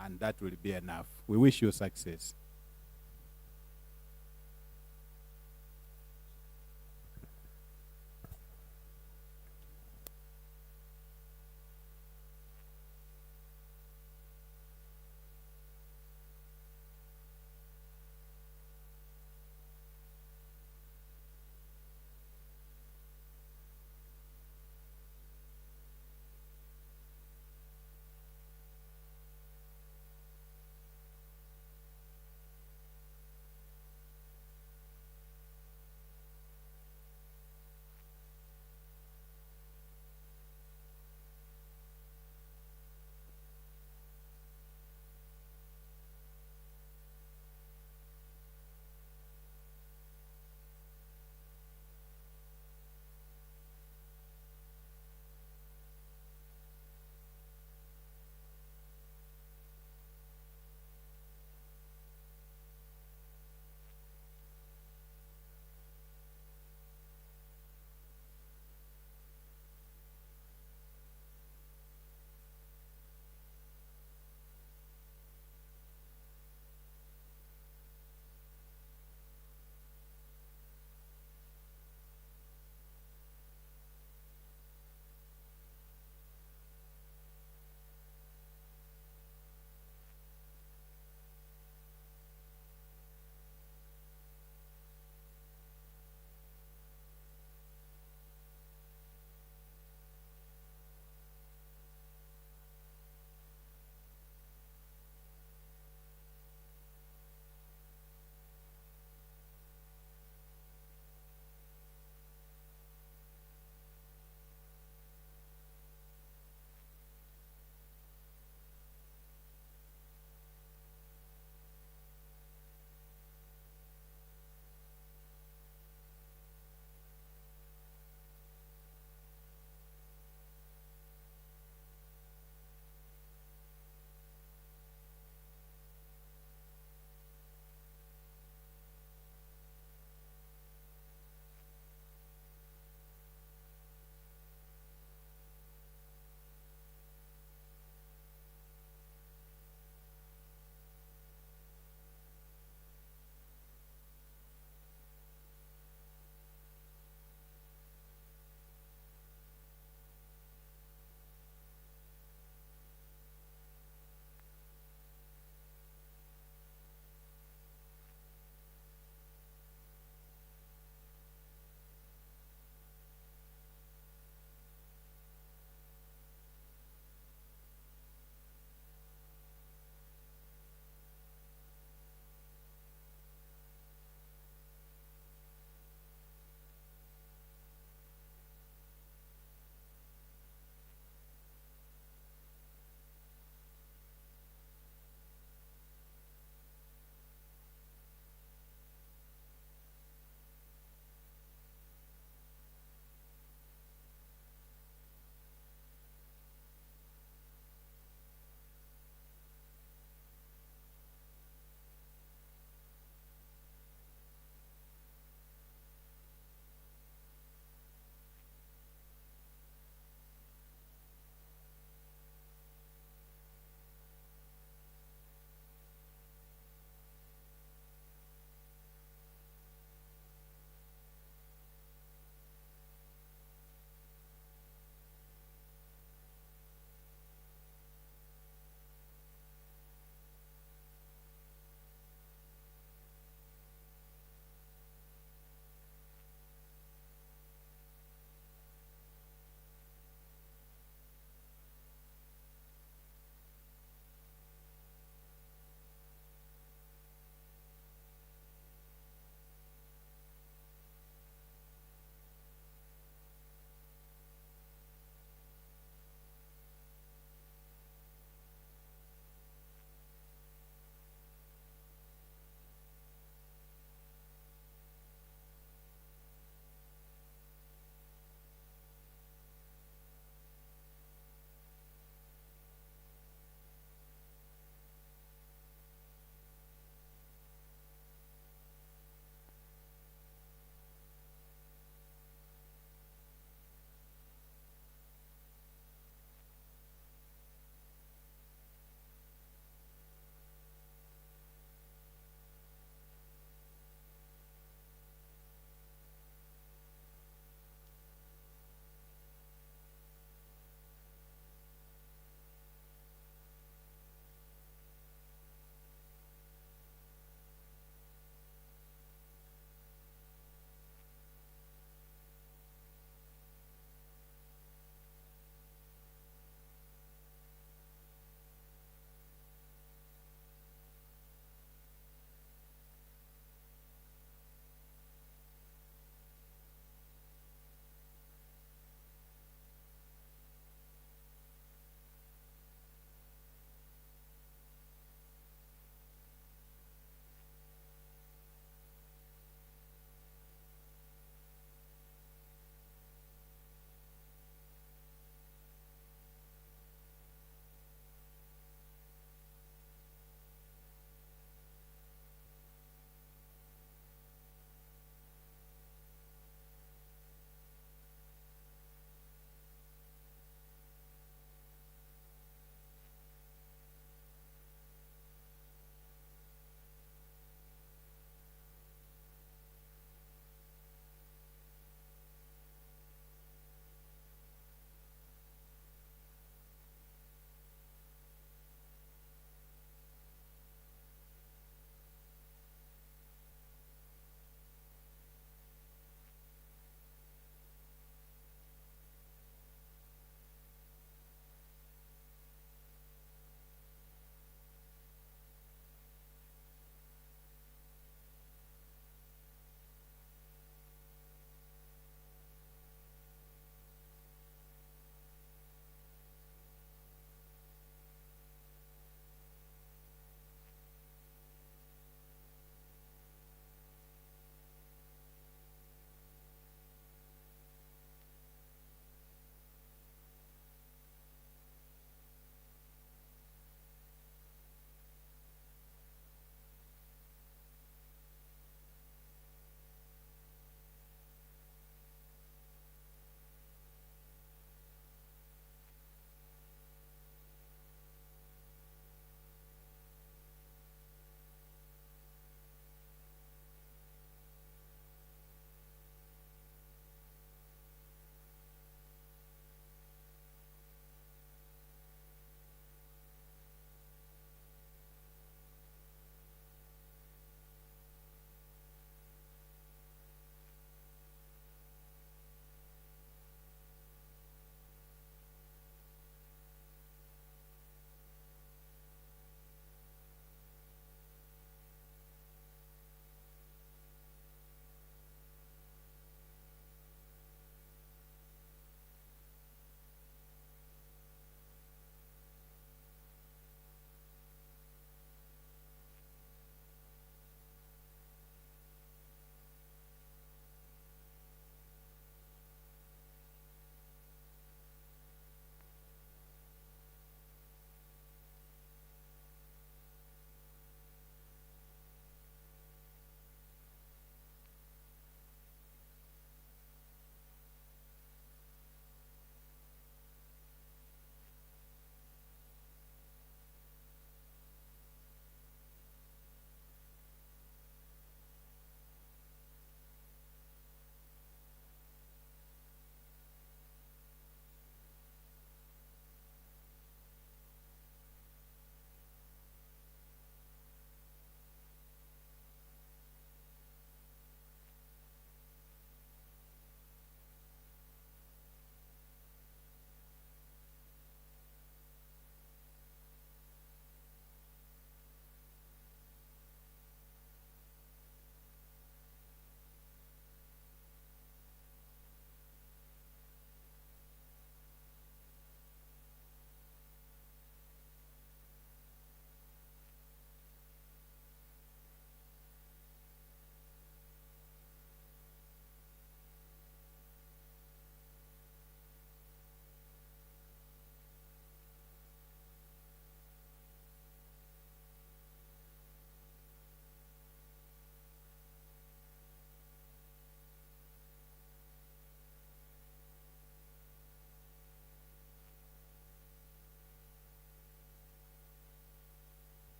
and that will be enough. We wish you success.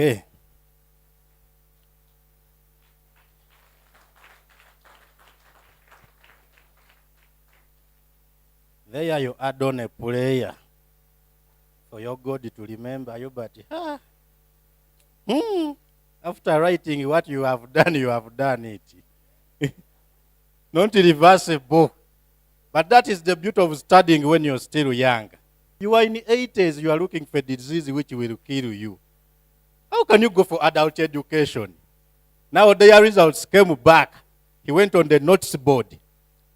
Okay. There you add on a prayer for your God to remember you, but after writing what you have done it. Not reversible. But that is the beauty of studying when you're still young. You are in the 80s, you are looking for disease which will kill you. How can you go for adult education? Now their results came back. He went on the notice board.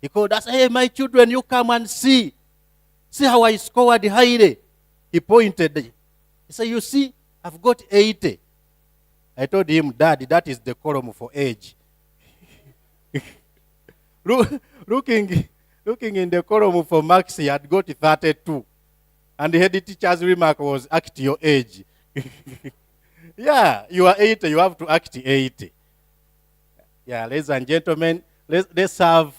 He called us, hey, my children, you come and see. See how I scored highly. He pointed. He said, you see, I've got 80. I told him, Dad, that is the column for age. looking in the column for marks, he had got 32. And the head teacher's remark was, act your age. Yeah, you are 80, you have to act 80. Yeah, ladies and gentlemen, let's have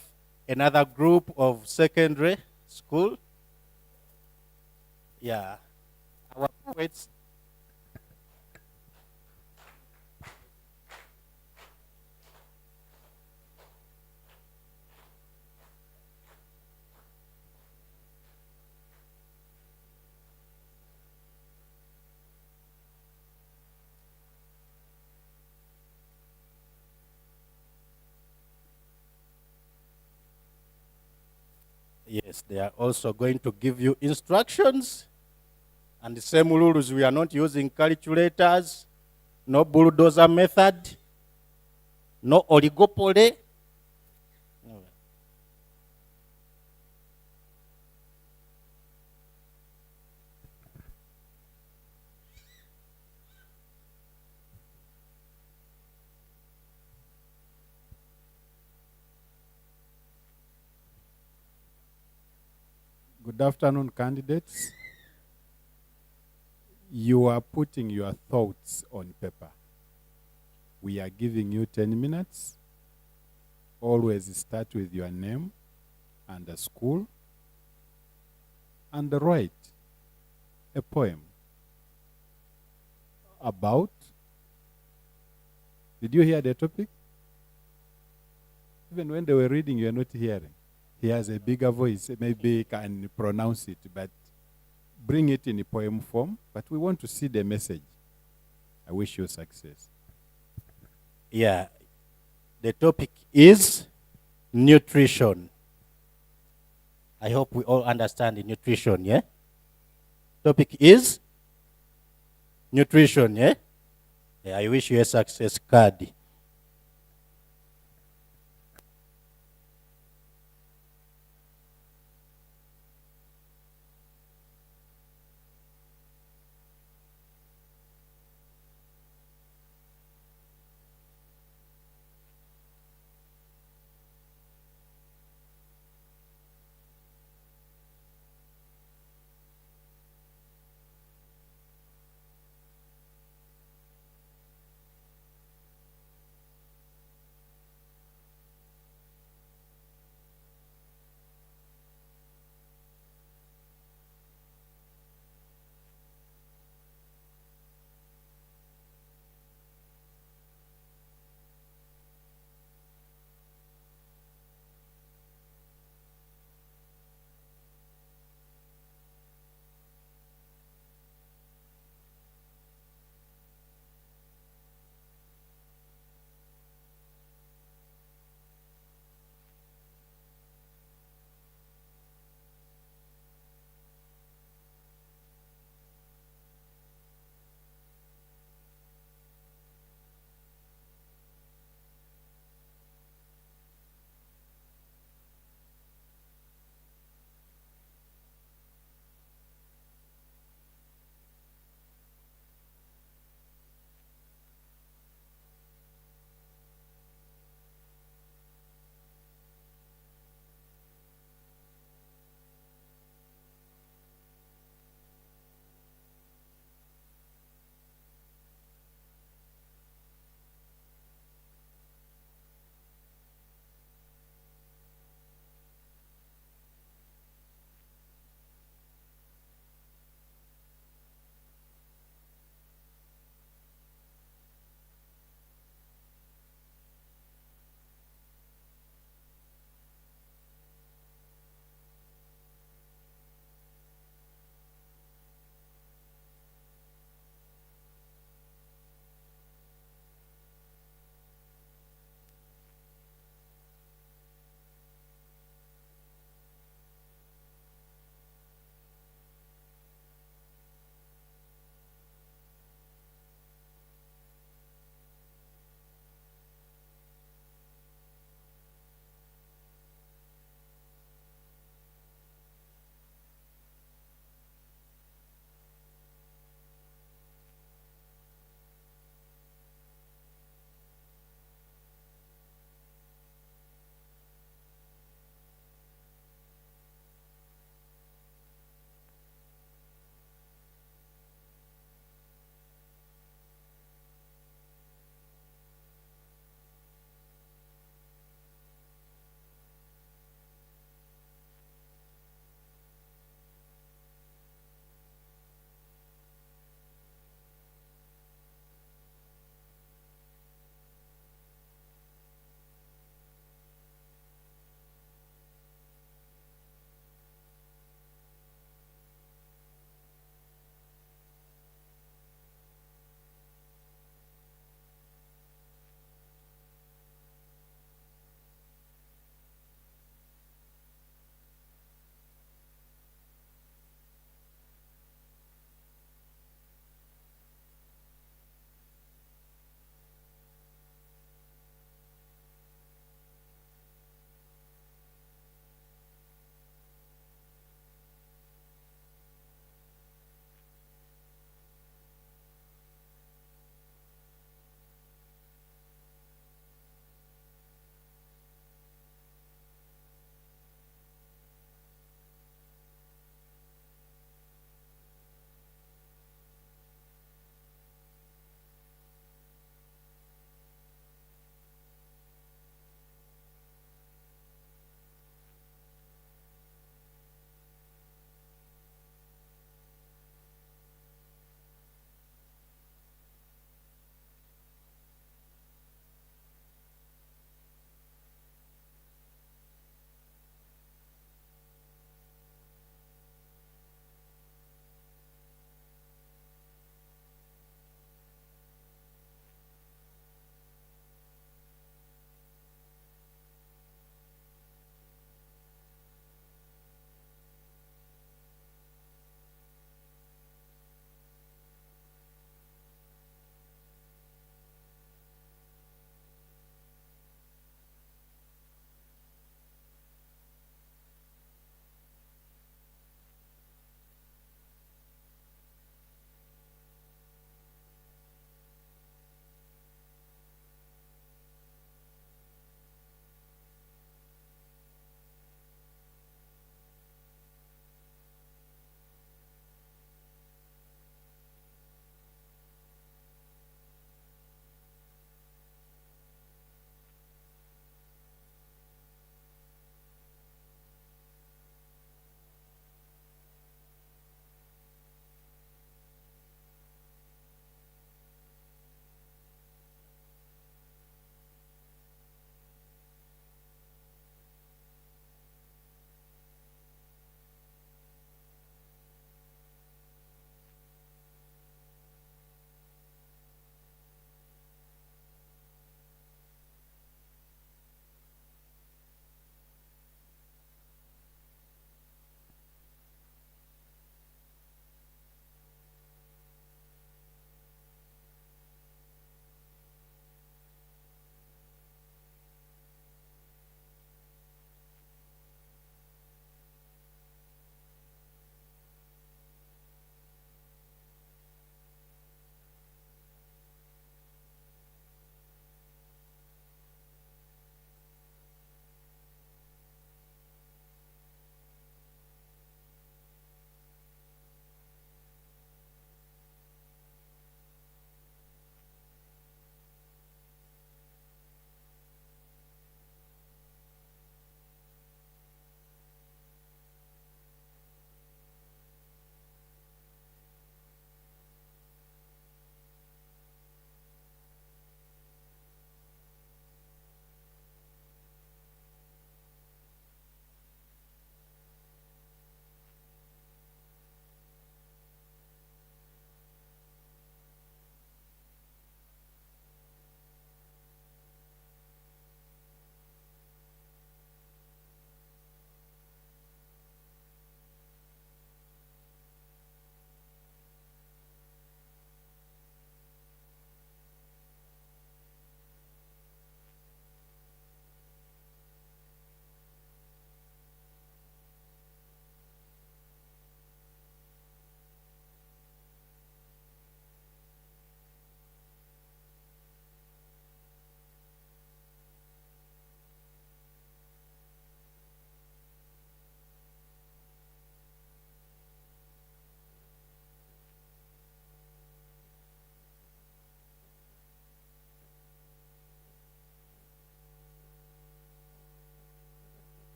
another group of secondary school. Yeah. Our poets. Yes, they are also going to give you instructions. And the same rules, we are not using calculators, no bulldozer method, no oligopoly. Good afternoon, candidates. You are putting your thoughts on paper. We are giving you 10 minutes. Always start with your name and the school, and write a poem about. Did you hear the topic? Even when they were reading, you are not hearing. He has a bigger voice, maybe he can pronounce it, but bring it in a poem form. But we want to see the message. I wish you success. Yeah. The topic is nutrition. I hope we all understand the nutrition, yeah? Topic is nutrition, yeah? Yeah, I wish you a success card.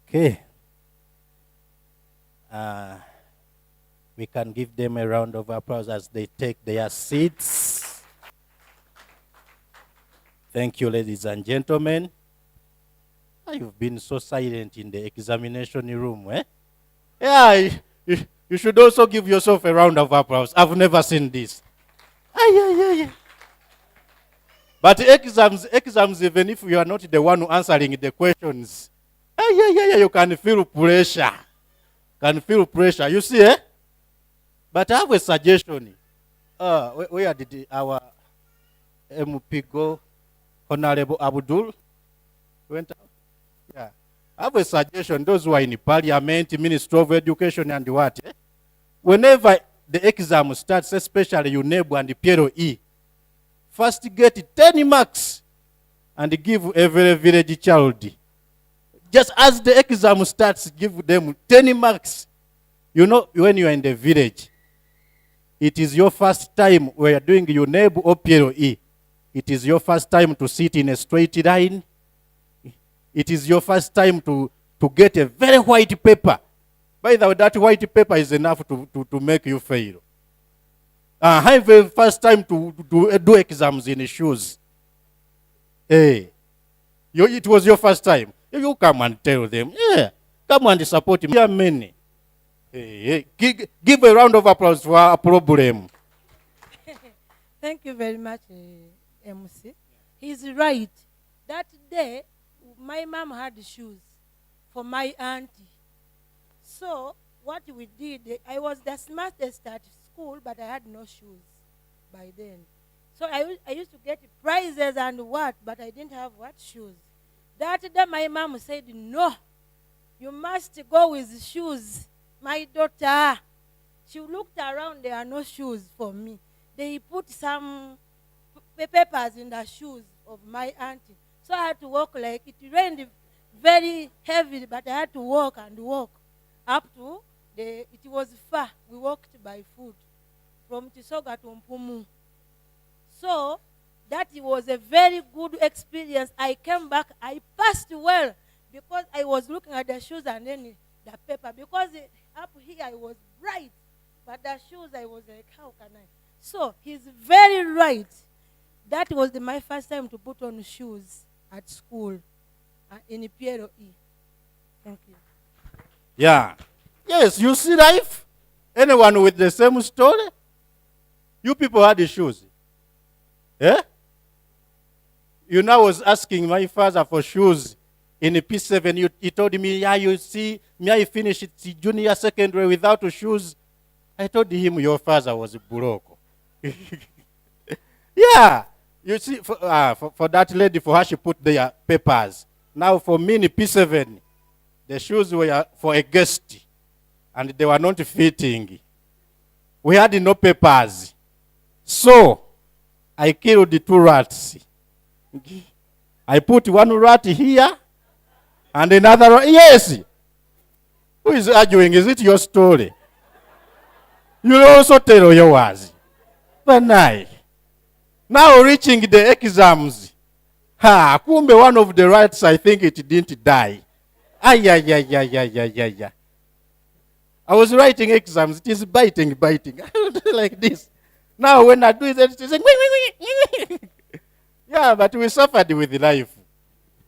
Okay. We can give them a round of applause as they take their seats. Thank you, ladies and gentlemen. You've been so silent in the examination room, eh? Yeah, you should also give yourself a round of applause. I've never seen this. But exams, even if you are not the one answering the questions, you can feel pressure. Can feel pressure. You see, eh? But I have a suggestion. Where did our MP go? Honorable Abdul went out? Yeah. I have a suggestion. Those who are in Parliament, Ministry of Education, and what? Eh? Whenever the exam starts, especially UNEB and the PLE, first get 10 marks and give every village child. Just as the exam starts, give them 10 marks. You know, when you are in the village, it is your first time where you're doing UNEB or PLE. It is your first time to sit in a straight line. It is your first time to get a very white paper. By the way, that white paper is enough to make you fail. Have a first time to do exams in shoes. Hey, it was your first time. You come and tell them, yeah, come and support me. There are many. Hey, give a round of applause for our problem. Thank you very much, MC. He's right. That day, my mom had shoes for my auntie. So, what we did, I was the smartest at school, but I had no shoes by then. So, I used to get prizes and what, but I didn't have what shoes. That day, my mom said, no, you must go with shoes. My daughter, she looked around, there are no shoes for me. They put some papers in the shoes of my auntie. So I had to walk like it rained very heavily, but I had to walk and walk up to it was far. We walked by foot from Tisoga to Mpumu. So that was a very good experience. I came back, I passed well because I was looking at the shoes and then the paper. Because up here I was bright, but the shoes I was like, how can I? So he's very right. That was my first time to put on shoes at school in PLE. Thank you. Yeah. Yes, you see life? Anyone with the same story? You people had the shoes. Yeah? You know, I was asking my father for shoes in P7. He told me, yeah, you see, me I finished junior secondary without shoes. I told him your father was broke. Yeah. You see, for that lady, for her, she put their papers. Now for me in P7, the shoes were for a guest, and they were not fitting. We had no papers. So, I killed the 2 rats. I put 1 rat here, and another rat. Yes! Who is arguing? Is it your story? You also tell yours. But now reaching the exams. Kumbe one of the rats, I think it didn't die. I was writing exams, it is biting. Like this. Now when I do it, it's like, yeah, but we suffered with life.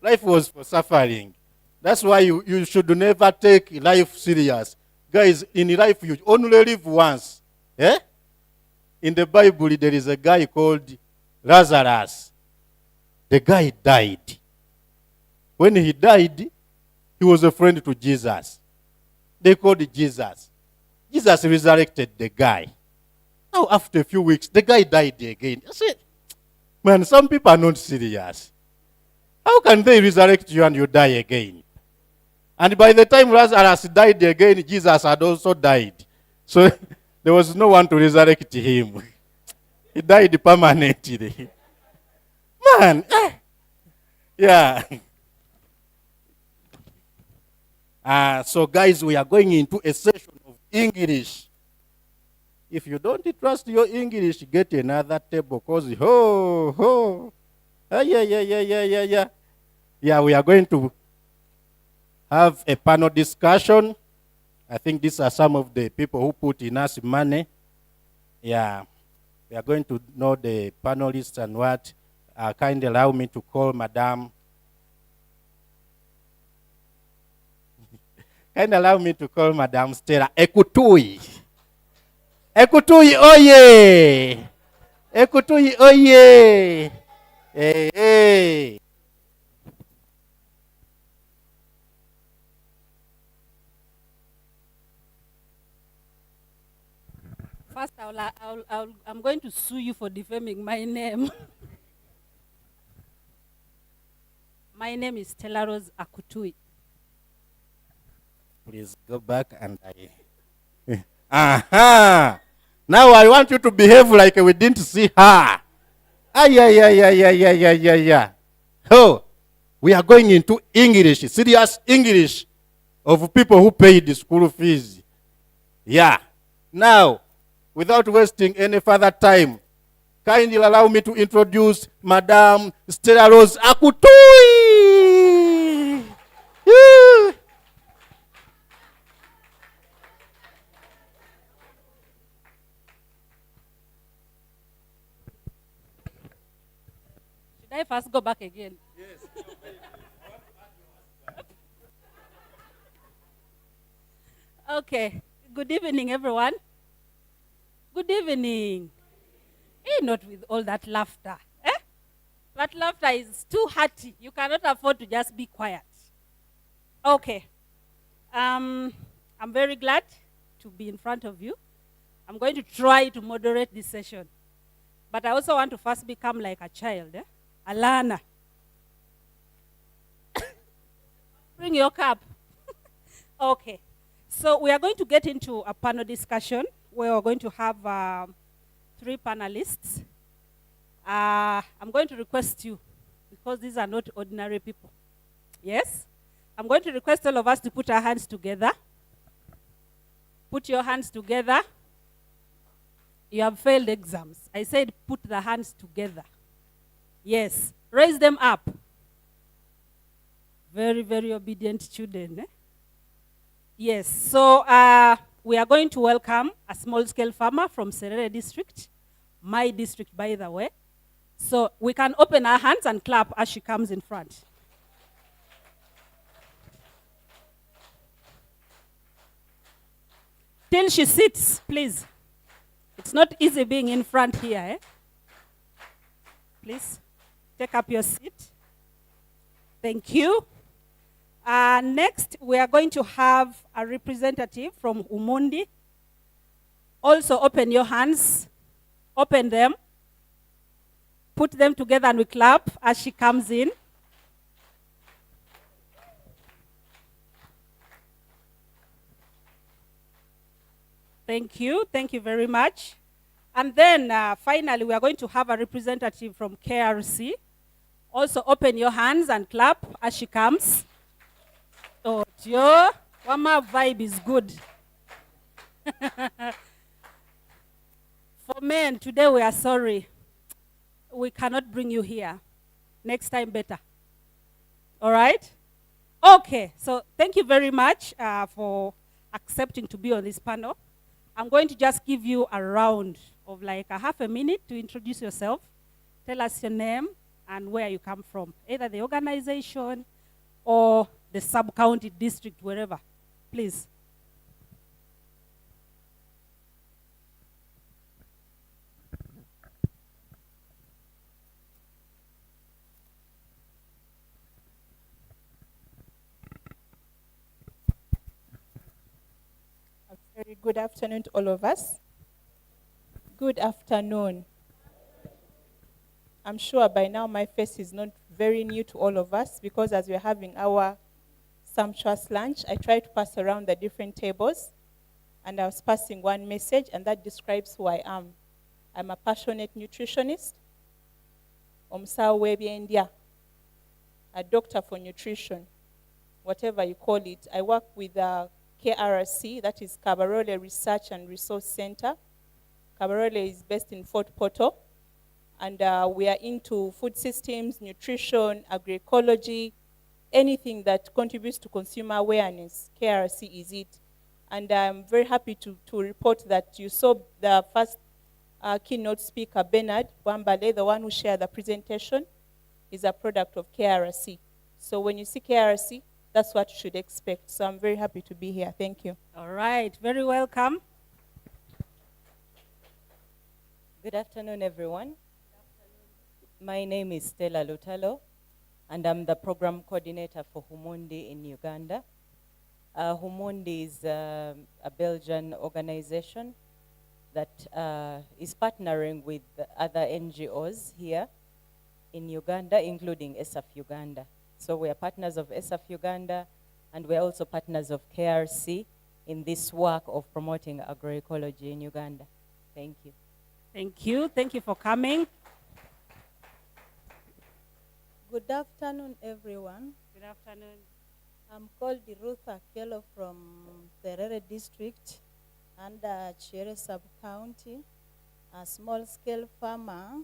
Life was for suffering. That's why you should never take life serious. Guys, in life you only live once. Eh? In the Bible, there is a guy called Lazarus. The guy died. When he died, he was a friend to Jesus. They called Jesus. Jesus resurrected the guy. Now, after a few weeks, the guy died again. I said, man, some people are not serious. How can they resurrect you and you die again? And by the time Lazarus died again, Jesus had also died. So there was no one to resurrect him. He died permanently. Man, yeah. So guys, we are going into a session of English. If you don't trust your English, get another table, because yeah, we are going to have a panel discussion. I think these are some of the people who put in us money. Yeah, we are going to know the panelists and what. Kindly allow me to call Madam. Kindly allow me to call Madam Stella Ekutui. Ekutui, oye! Ekutui, oye! Hey, hey! First, I'm going to sue you for defaming my name. My name is Stella Rose Akutui. Please go back and I... Aha! Now I want you to behave like we didn't see her. Yeah. Oh, we are going into English, serious English of people who paid the school fees. Yeah. Now, without wasting any further time, kindly allow me to introduce Madame Stella Rose Akutui. Yeah. Should I first go back again? Yes. Okay. Good evening, everyone. Good evening. Not with all that laughter. That laughter is too hearty. You cannot afford to just be quiet. Okay. I'm very glad to be in front of you. I'm going to try to moderate this session. But I also want to first become like a child. A learner. Bring your cup. Okay. So we are going to get into a panel discussion where we're going to have 3 panelists. I'm going to request you, because these are not ordinary people. Yes? I'm going to request all of us to put our hands together. Put your hands together. You have failed exams. I said put the hands together. Yes. Raise them up. Very, very obedient children. Yes. So we are going to welcome a small-scale farmer from Serere district. My district, by the way. So we can open our hands and clap as she comes in front. Till she sits, please. It's not easy being in front here. Please, take up your seat. Thank you. Next, we are going to have a representative from Umundi. Also, open your hands. Open them. Put them together and we clap as she comes in. Thank you. Thank you very much. And then finally, we are going to have a representative from KRC. Also, open your hands and clap as she comes. Oh, Joe, Wama vibe is good. For men, today we are sorry. We cannot bring you here. Next time better. All right? Okay, so thank you very much for accepting to be on this panel. I'm going to just give you a round of like a half a minute to introduce yourself. Tell us your name and where you come from, either the organization or the sub-county district, wherever. Please. Very good afternoon to all of us. Good afternoon. I'm sure by now my face is not very new to all of us, because as we're having our sumptuous lunch, I tried to pass around the different tables, and I was passing one message, and that describes who I am. I'm a passionate nutritionist, a doctor for nutrition, whatever you call it. I work with KRC, that is Kabarole Research and Resource Center. Kabarole is based in Fort Portal, and we are into food systems, nutrition, agroecology, anything that contributes to consumer awareness, KRC is it. And I'm very happy to report that you saw the first keynote speaker, Bernard Wambale, the one who shared the presentation, is a product of KRC. So when you see KRC, that's what you should expect. So I'm very happy to be here. Thank you. All right, very welcome. Good afternoon, everyone. My name is Stella Lutalo, and I'm the program coordinator for Humundi in Uganda. Humundi is a Belgian organization that is partnering with other NGOs here in Uganda, including ESAF Uganda. So we are partners of ESAF Uganda, and we're also partners of KRC in this work of promoting agroecology in Uganda. Thank you. Thank you. Thank you for coming. Good afternoon, everyone. Good afternoon. I'm called Ruth Akelo from Terere District under Chere Sub-County, a small-scale farmer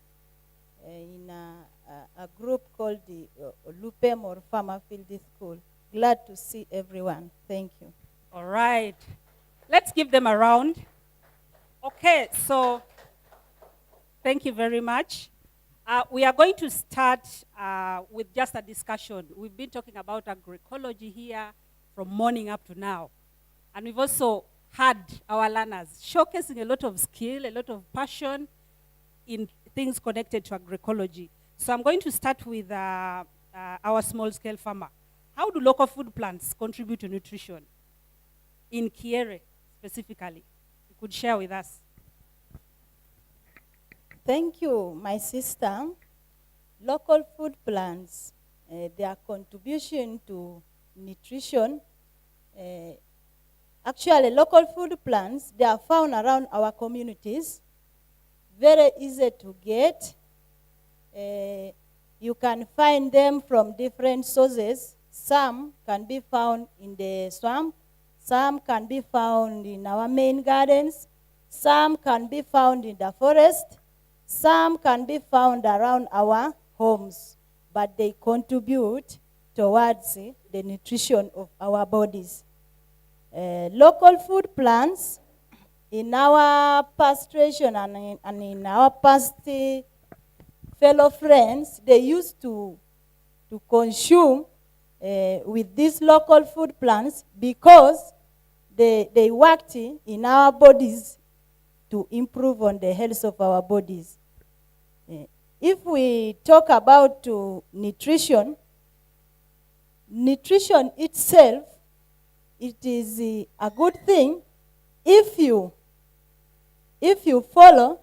in a group called the Lupem or Farmer Field School. Glad to see everyone. Thank you. All right. Let's give them a round. Okay, so thank you very much. We are going to start with just a discussion. We've been talking about agroecology here from morning up to now. And we've also had our learners showcasing a lot of skill, a lot of passion in things connected to agroecology. So I'm going to start with our small-scale farmer. How do local food plants contribute to nutrition? In Kiere, specifically. You could share with us. Thank you, my sister. Local food plants, their contribution to nutrition, actually local food plants, they are found around our communities, very easy to get. You can find them from different sources. Some can be found in the swamp, some can be found in our main gardens, some can be found in the forest, some can be found around our homes, but they contribute towards the nutrition of our bodies. Local food plants, in our pastration and in our past fellow friends, they used to consume with these local food plants because they worked in our bodies to improve on the health of our bodies. If we talk about nutrition itself, it is a good thing if you follow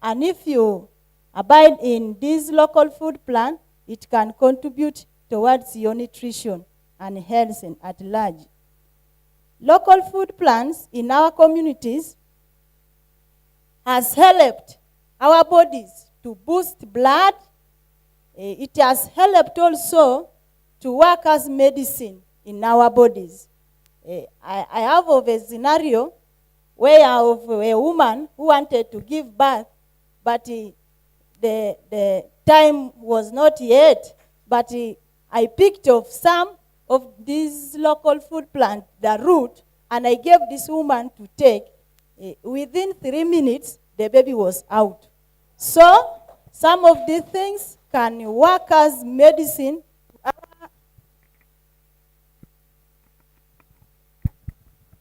and if you abide in this local food plan, it can contribute towards your nutrition and health at large. Local food plans in our communities has helped our bodies to boost blood. It has helped also to work as medicine in our bodies. I have of a scenario where of a woman who wanted to give birth, but the time was not yet, but I picked off some of these local food plants, the root, and I gave this woman to take. Within 3 minutes, the baby was out. So, some of these things can work as medicine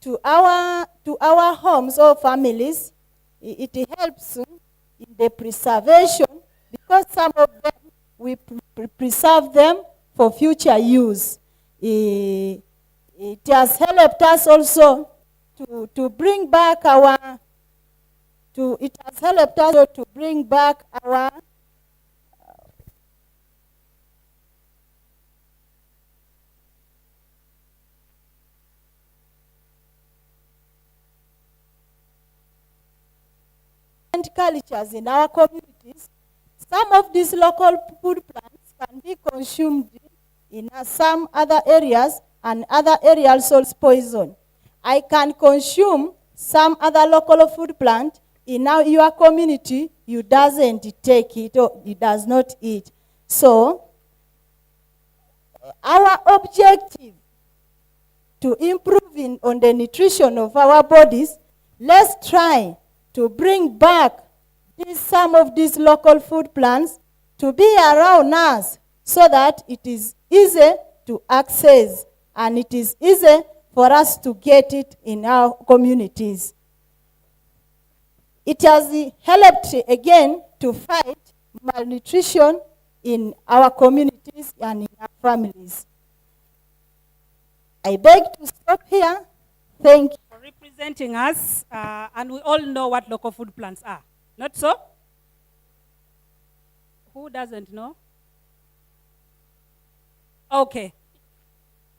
to our homes or families. It helps in the preservation because some of them, we preserve them for future use. It has helped us also to bring back our cultures in our communities. Some of these local food plants can be consumed in some other areas, and other areas also poison. I can consume some other local food plant in your community, you doesn't take it or it does not eat. So, our objective to improving on the nutrition of our bodies, let's try to bring back some of these local food plants to be around us so that it is easy to access and it is easy for us to get it in our communities. It has helped again to fight malnutrition in our communities and in our families. I beg to stop here. Thank you. For representing us, and we all know what local food plants are. Not so? Who doesn't know? Okay.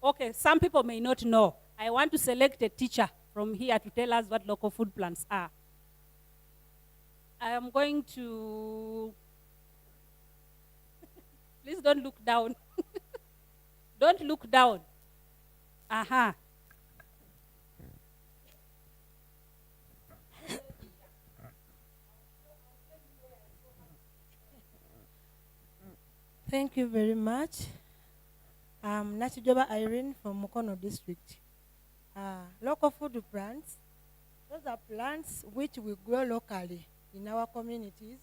Okay, some people may not know. I want to select a teacher from here to tell us what local food plants are. I am going to... Please don't look down. Don't look down. Aha. Thank you very much. I'm Nachijoba Irene from Mukono District. Local food plants, those are plants which we grow locally in our communities.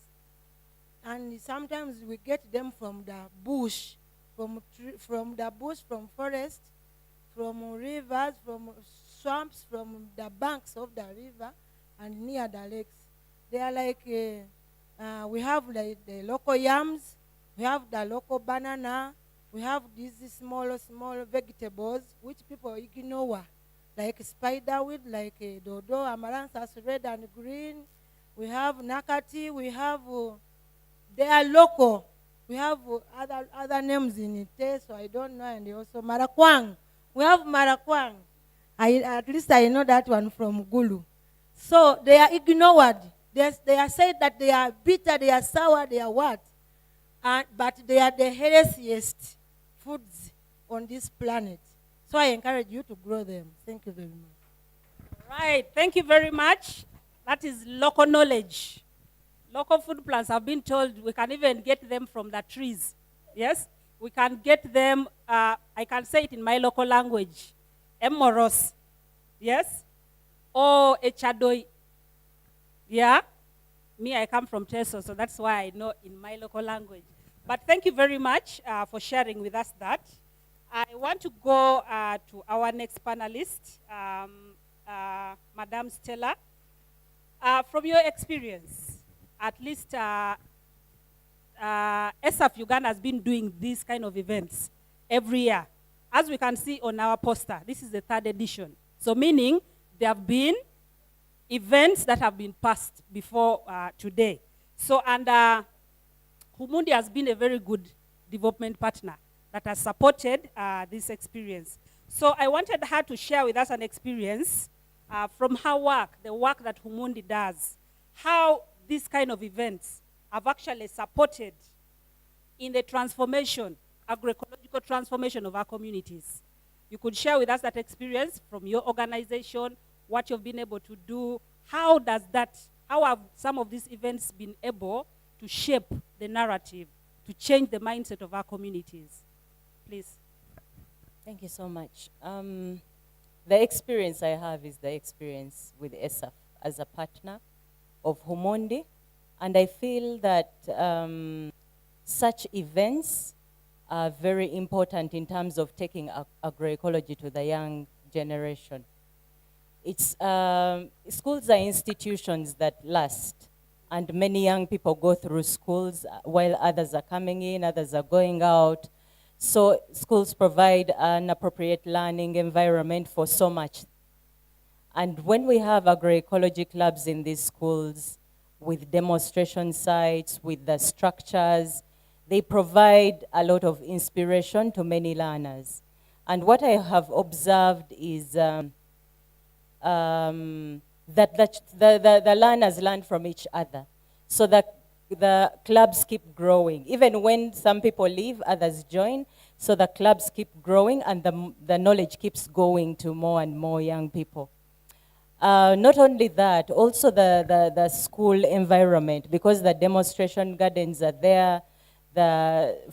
And sometimes we get them from the bush, from forest, from rivers, from swamps, from the banks of the river and near the lakes. They are like, we have the local yams, we have the local banana, we have these small vegetables which people ignore, like spiderweed, like dodo, amaranthus, red and green. We have nakati, we have, they are local. We have other names in it, so I don't know, and also marakwang. We have marakwang. At least I know that one from Gulu. So they are ignored. They are said that they are bitter, they are sour, they are what? But they are the healthiest foods on this planet. So I encourage you to grow them. Thank you very much. Right, thank you very much. That is local knowledge. Local food plants have been told we can even get them from the trees. Yes? We can get them, I can say it in my local language, emoros. Yes? Or echadoi. Yeah? Me, I come from Teso, so that's why I know in my local language. But thank you very much for sharing with us that. I want to go to our next panelist, Madam Stella. From your experience, at least SF Uganda has been doing these kind of events every year. As we can see on our poster, this is the 3rd edition. So meaning there have been events that have been passed before today. So, and Humundi has been a very good development partner that has supported this experience. So I wanted her to share with us an experience from her work, the work that Humundi does, how these kind of events have actually supported in the transformation, agroecological transformation of our communities. You could share with us that experience from your organization, what you've been able to do, how have some of these events been able to shape the narrative, to change the mindset of our communities? Please. Thank you so much. The experience I have is the experience with ESAF as a partner of Humondi, and I feel that such events are very important in terms of taking agroecology to the young generation. It's, schools are institutions that last, and many young people go through schools while others are coming in, others are going out. So schools provide an appropriate learning environment for so much. And when we have agroecology clubs in these schools with demonstration sites, with the structures, they provide a lot of inspiration to many learners. And what I have observed is that the learners learn from each other. So that the clubs keep growing. Even when some people leave, others join. So the clubs keep growing and the knowledge keeps going to more and more young people. Not only that, also the school environment, because the demonstration gardens are there.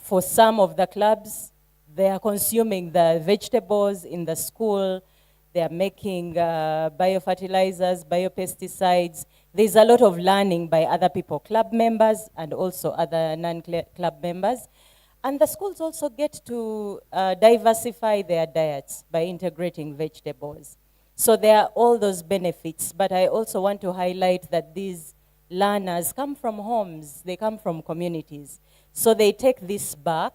For some of the clubs, They are consuming the vegetables in the school. They are making biofertilizers, biopesticides. There's a lot of learning by other people, club members and also other non-club members. And the schools also get to diversify their diets by integrating vegetables. So there are all those benefits, but I also want to highlight that these learners come from homes, they come from communities. So they take this back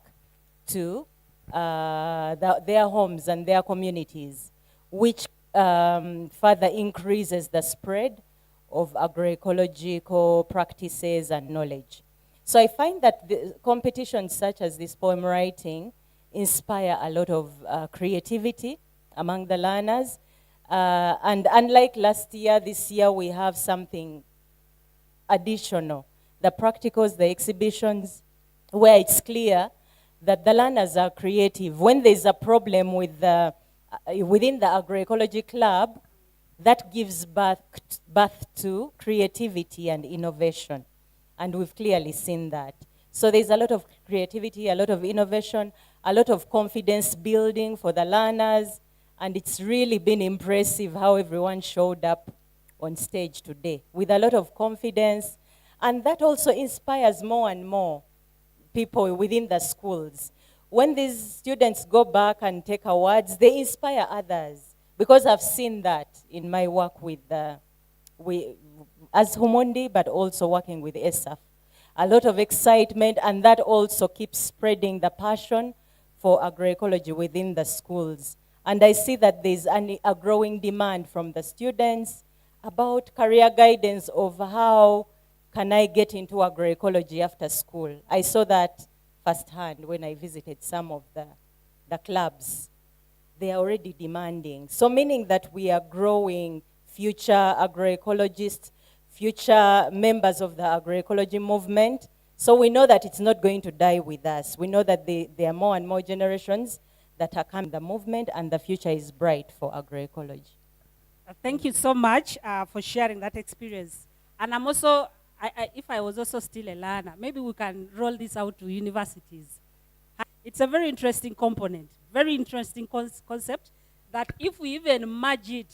to their homes and their communities, which further increases the spread of agroecological practices and knowledge. So I find that the competitions such as this poem writing inspire a lot of creativity among the learners. And unlike last year, this year we have something additional. The practicals, the exhibitions, where it's clear that the learners are creative. When there's a problem with within the agroecology club, that gives birth to creativity and innovation. And we've clearly seen that. So there's a lot of creativity, a lot of innovation, a lot of confidence building for the learners. And it's really been impressive how everyone showed up on stage today with a lot of confidence. And that also inspires more and more people within the schools. When these students go back and take awards, they inspire others. Because I've seen that in my work with as Humondi, but also working with ESAF. A lot of excitement, and that also keeps spreading the passion for agroecology within the schools. And I see that there's a growing demand from the students about career guidance of how can I get into agroecology after school. I saw that firsthand when I visited some of the clubs. They are already demanding. So meaning that we are growing future agroecologists, future members of the agroecology movement. So we know that it's not going to die with us. We know that there are more and more generations that are coming the movement, and the future is bright for agroecology. Thank you so much for sharing that experience. And I'm also, if I was also still a learner, maybe we can roll this out to universities. It's a very interesting component, very interesting concept, that if we even merge it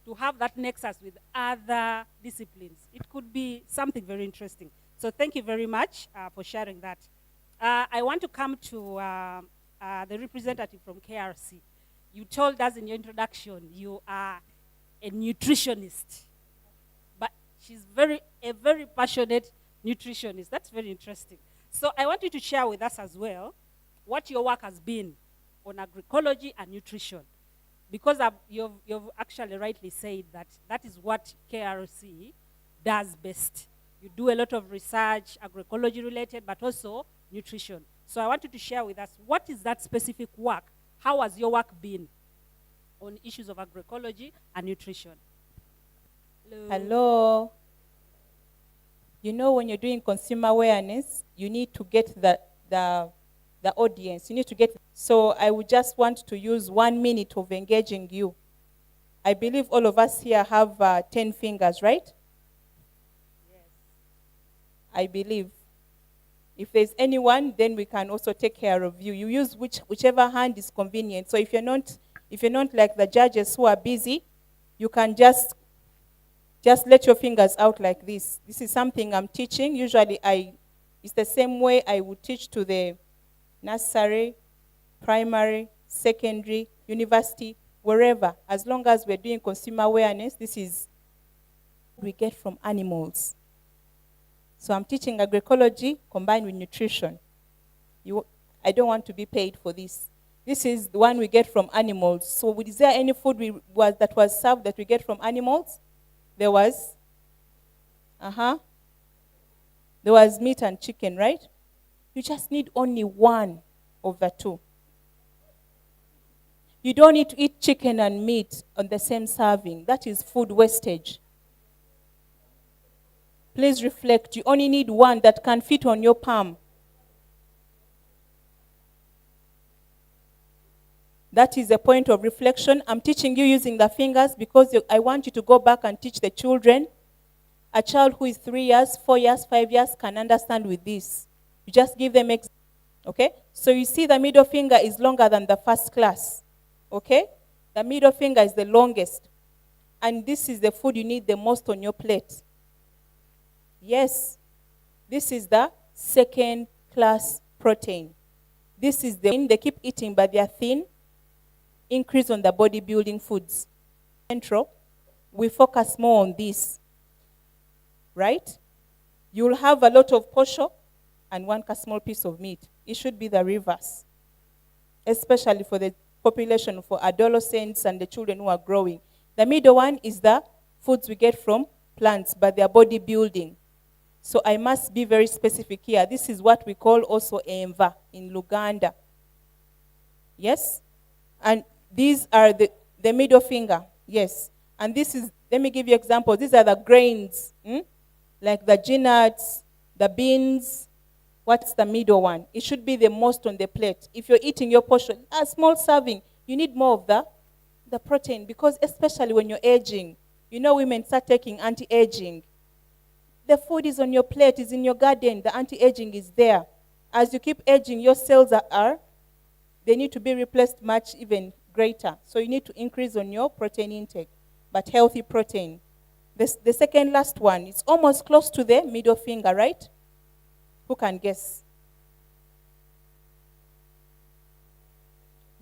to have that nexus with other disciplines, it could be something very interesting. So thank you very much for sharing that. I want to come to the representative from KRC. You told us in your introduction you are a nutritionist, but she's a very passionate nutritionist. That's very interesting. So I want you to share with us as well what your work has been on agroecology and nutrition. Because you've actually rightly said that that is what KRC does best. You do a lot of research, agroecology related, but also nutrition. So I want you to share with us, what is that specific work? How has your work been on issues of agroecology and nutrition? Hello. Hello. You know, when you're doing consumer awareness, you need to get the audience. You need to get. So I would just want to use 1 minute of engaging you. I believe all of us here have 10 fingers, right? Yes. I believe. If there's anyone, then we can also take care of you. You use whichever hand is convenient. So if you're not like the judges who are busy, you can just let your fingers out like this. This is something I'm teaching. Usually it's the same way I would teach to the nursery, primary, secondary, university, wherever. As long as we're doing consumer awareness, this is what we get from animals. So I'm teaching agroecology combined with nutrition. I don't want to be paid for this. This is the one we get from animals. So is there any food that was served that we get from animals? There was? There was meat and chicken, right? You just need only one of the two. You don't need to eat chicken and meat on the same serving. That is food wastage. Please reflect. You only need one that can fit on your palm. That is a point of reflection. I'm teaching you using the fingers because I want you to go back and teach the children. A child who is 3 years, 4 years, 5 years can understand with this. You just give them okay? So you see the middle finger is longer than the first class. Okay? The middle finger is the longest. And this is the food you need the most on your plate. Yes. This is the second class protein. This is the they keep eating, but they are thin. Increase on the bodybuilding foods. Central, we focus more on this. Right? You'll have a lot of posho and one small piece of meat. It should be the reverse. Especially for the population, for adolescents and the children who are growing. The middle one is the foods we get from plants, but they are bodybuilding. So I must be very specific here. This is what we call also enva in Luganda. Yes? And these are the middle finger. Yes. And this is, let me give you examples. These are the grains, like the nuts, the beans. What's the middle one? It should be the most on the plate. If you're eating your portion, a small serving, you need more of the protein, because especially when you're aging, you know, women start taking anti-aging. The food is on your plate, is in your garden, the anti-aging is there. As you keep aging, your cells they need to be replaced much even greater. So you need to increase on your protein intake, but healthy protein. The second last one, it's almost close to the middle finger, right? Who can guess?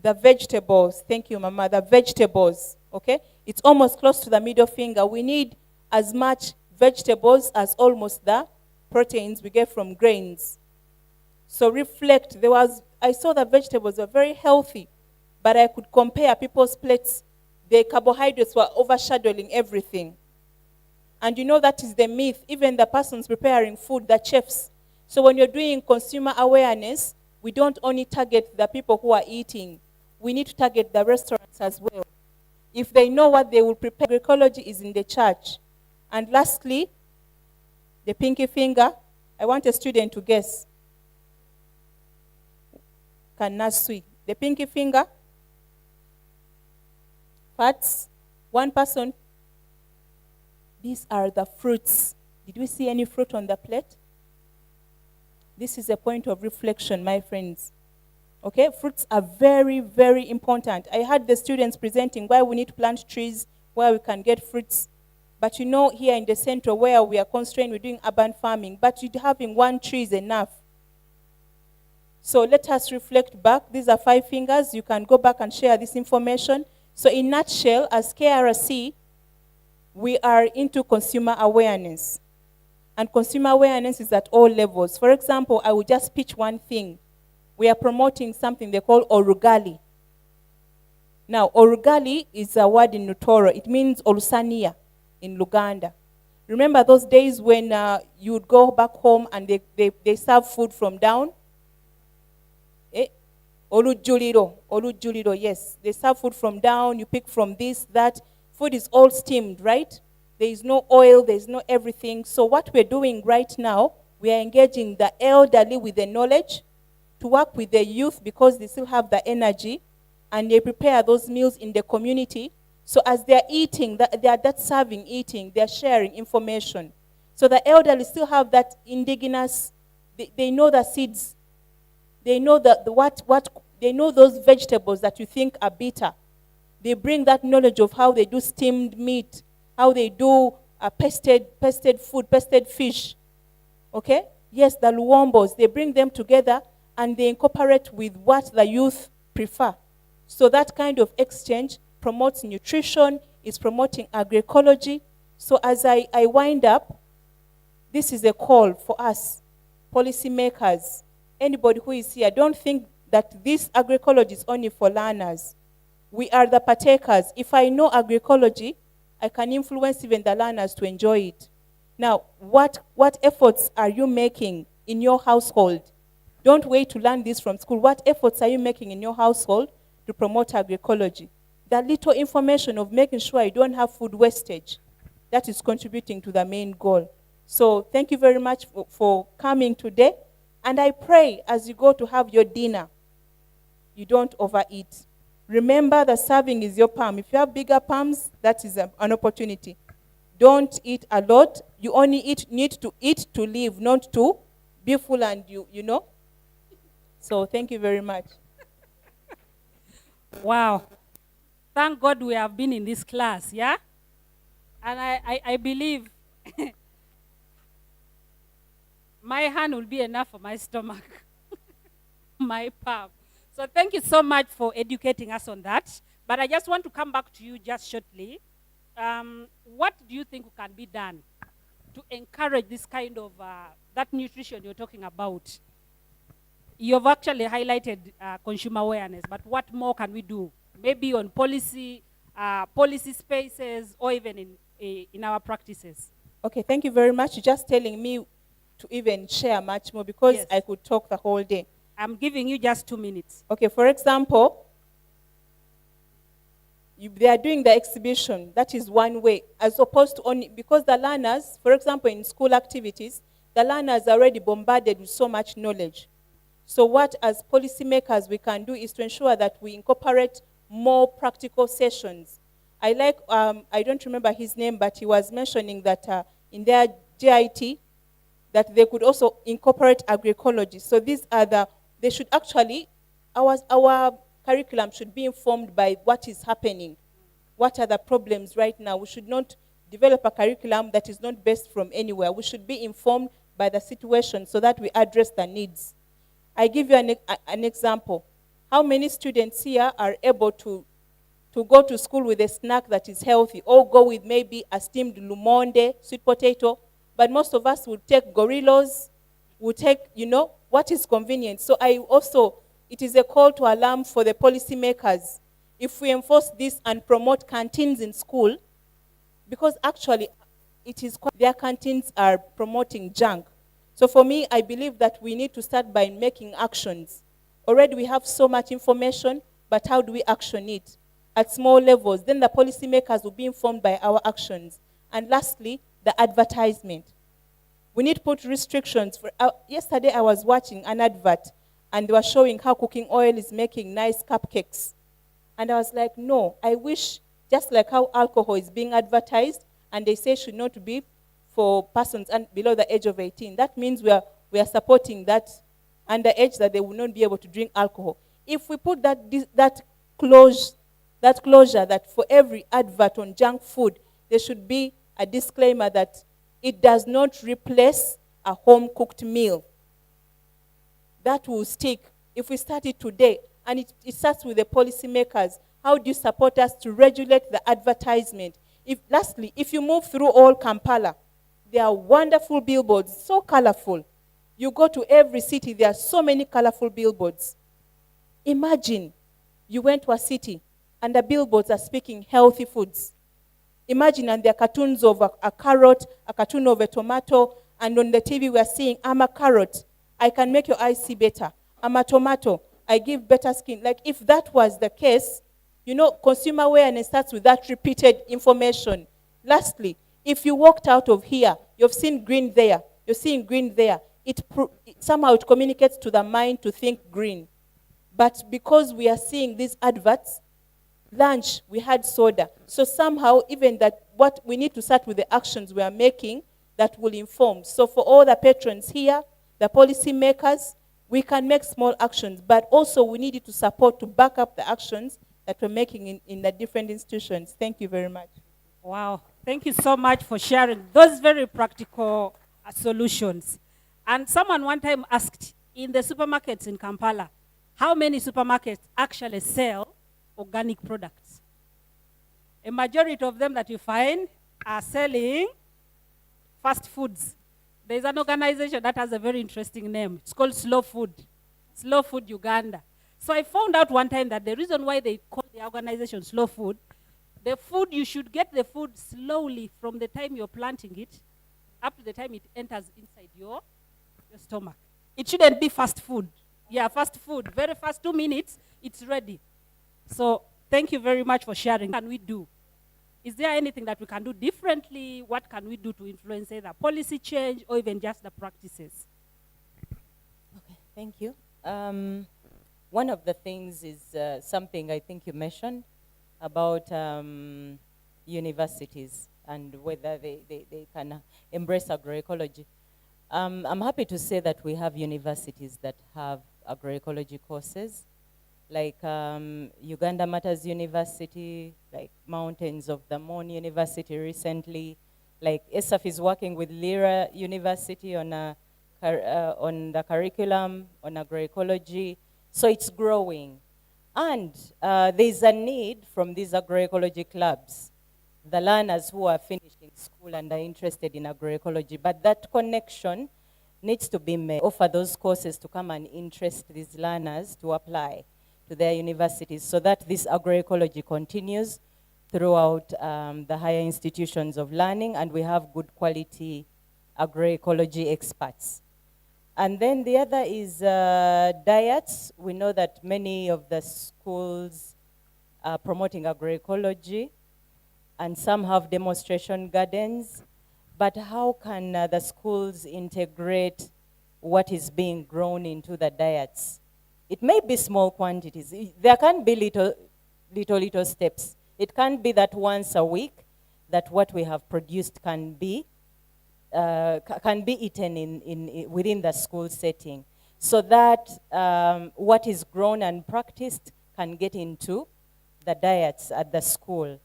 The vegetables. Thank you, Mama. The vegetables, okay? It's almost close to the middle finger. We need as much vegetables as almost the proteins we get from grains. So reflect. I saw the vegetables were very healthy, but I could compare people's plates. The carbohydrates were overshadowing everything. And you know that is the myth. Even the persons preparing food, the chefs. So when you're doing consumer awareness, we don't only target the people who are eating. We need to target the restaurants as well. If they know what they will prepare, agroecology is in the church. And lastly, the pinky finger. I want a student to guess. Kanasui. The pinky finger. Fats. One person. These are the fruits. Did we see any fruit on the plate? This is a point of reflection, my friends. Okay, fruits are very, very important. I had the students presenting why we need to plant trees, where we can get fruits. But you know, here in the center where we are constrained, we're doing urban farming, but having one tree is enough. So let us reflect back. These are 5 fingers. You can go back and share this information. So in a nutshell, as KRC, we are into consumer awareness. And consumer awareness is at all levels. For example, I will just pitch one thing. We are promoting something they call orugali. Now, orugali is a word in Nutoro. It means olusania in Luganda. Remember those days when you would go back home and they serve food from down? Olujuliro, yes. They serve food from down, you pick from this, that. Food is all steamed, right? There is no oil, there is no everything. So what we're doing right now, we are engaging the elderly with the knowledge to work with the youth because they still have the energy and they prepare those meals in the community. So as they're eating, they're serving eating, they're sharing information. So the elderly still have that indigenous, they know the seeds, they know they know those vegetables that you think are bitter. They bring that knowledge of how they do steamed meat, how they do pested food, pested fish. Okay? Yes, the luombos, they bring them together and they incorporate with what the youth prefer. So that kind of exchange promotes nutrition, is promoting agroecology. So as I wind up, this is a call for us, policymakers, anybody who is here. Don't think that this agroecology is only for learners. We are the partakers. If I know agroecology, I can influence even the learners to enjoy it. Now, what efforts are you making in your household? Don't wait to learn this from school. What efforts are you making in your household to promote agroecology? That little information of making sure you don't have food wastage, that is contributing to the main goal. So thank you very much for coming today. And I pray as you go to have your dinner, you don't overeat. Remember, the serving is your palm. If you have bigger palms, that is an opportunity. Don't eat a lot. You only need to eat to live, not to be full and you know. So thank you very much. Wow. Thank God we have been in this class, yeah? And I believe my hand will be enough for my stomach, my palm. So thank you so much for educating us on that. But I just want to come back to you just shortly. What do you think can be done to encourage this kind of, that nutrition you're talking about? You've actually highlighted consumer awareness, but what more can we do? Maybe on policy, policy spaces, or even in our practices. Okay, thank you very much. You're just telling me to even share much more because Yes. I could talk the whole day. I'm giving you just 2 minutes. Okay, for example, they are doing the exhibition. That is one way, as opposed to only, because the learners, for example, in school activities, the learners are already bombarded with so much knowledge. So what, as policymakers, we can do is to ensure that we incorporate more practical sessions. I like, I don't remember his name, but he was mentioning that in their GIT, that they could also incorporate agroecology. So these are they should actually, our curriculum should be informed by what is happening. What are the problems right now? We should not develop a curriculum that is not based from anywhere. We should be informed by the situation so that we address the needs. I give you an example. How many students here are able to go to school with a snack that is healthy, or go with maybe a steamed lumonde, sweet potato, but most of us will take gorillas, will take, what is convenient. So it is a call to alarm for the policymakers. If we enforce this and promote canteens in school, because actually their canteens are promoting junk. So for me, I believe that we need to start by making actions. Already we have so much information, but how do we action it? At small levels, then the policymakers will be informed by our actions. And lastly, the advertisement. We need to put restrictions. Yesterday I was watching an advert, and they were showing how cooking oil is making nice cupcakes. And I was like, no, I wish, just like how alcohol is being advertised, and they say should not be for persons below the age of 18. That means we are supporting that underage, that they will not be able to drink alcohol. If we put that closure that for every advert on junk food, there should be a disclaimer that it does not replace a home-cooked meal. That will stick. If we start it today, and it starts with the policymakers, how do you support us to regulate the advertisement? Lastly, if you move through all Kampala, there are wonderful billboards, so colorful. You go to every city, there are so many colorful billboards. Imagine you went to a city and the billboards are speaking healthy foods. Imagine, and there are cartoons of a carrot, a cartoon of a tomato, and on the TV we are seeing, I'm a carrot, I can make your eyes see better. I'm a tomato, I give better skin. Like, if that was the case, consumer awareness starts with that repeated information. Lastly, if you walked out of here, you've seen green there, you're seeing green there, somehow it communicates to the mind to think green. But because we are seeing these adverts, lunch, we had soda. So somehow, even that, what we need to start with the actions we are making that will inform. So for all the patrons here, the policy makers, we can make small actions, but also we need to support to back up the actions that we're making in the different institutions. Thank you very much. Wow. Thank you so much for sharing those very practical solutions. And someone one time asked, in the supermarkets in Kampala, how many supermarkets actually sell organic products? A majority of them that you find are selling fast foods. There's an organization that has a very interesting name. It's called Slow Food. Slow Food Uganda. So I found out one time that the reason why they call the organization Slow Food, the food, you should get the food slowly from the time you're planting it up to the time it enters inside your stomach. It shouldn't be fast food. Yeah, fast food. Very fast, 2 minutes, it's ready. So thank you very much for sharing. What can we do? Is there anything that we can do differently? What can we do to influence either policy change or even just the practices? Okay, thank you. One of the things is something I think you mentioned about universities and whether they can embrace agroecology. I'm happy to say that we have universities that have agroecology courses, like Uganda Matters University, like Mountains of the Moon University recently, like ESAF is working with Lira University on the curriculum on agroecology, so it's growing. And there's a need from these agroecology clubs, the learners who are finishing school and are interested in agroecology, but that connection needs to be made. Offer those courses to come and interest these learners to apply to their universities so that this agroecology continues throughout the higher institutions of learning, and we have good quality agroecology experts. And then the other is diets. We know that many of the schools are promoting agroecology, and some have demonstration gardens. But how can the schools integrate what is being grown into the diets? It may be small quantities. There can be little steps. It can't be that once a week that what we have produced can be eaten within the school setting, so that what is grown and practiced can get into the diets at the school.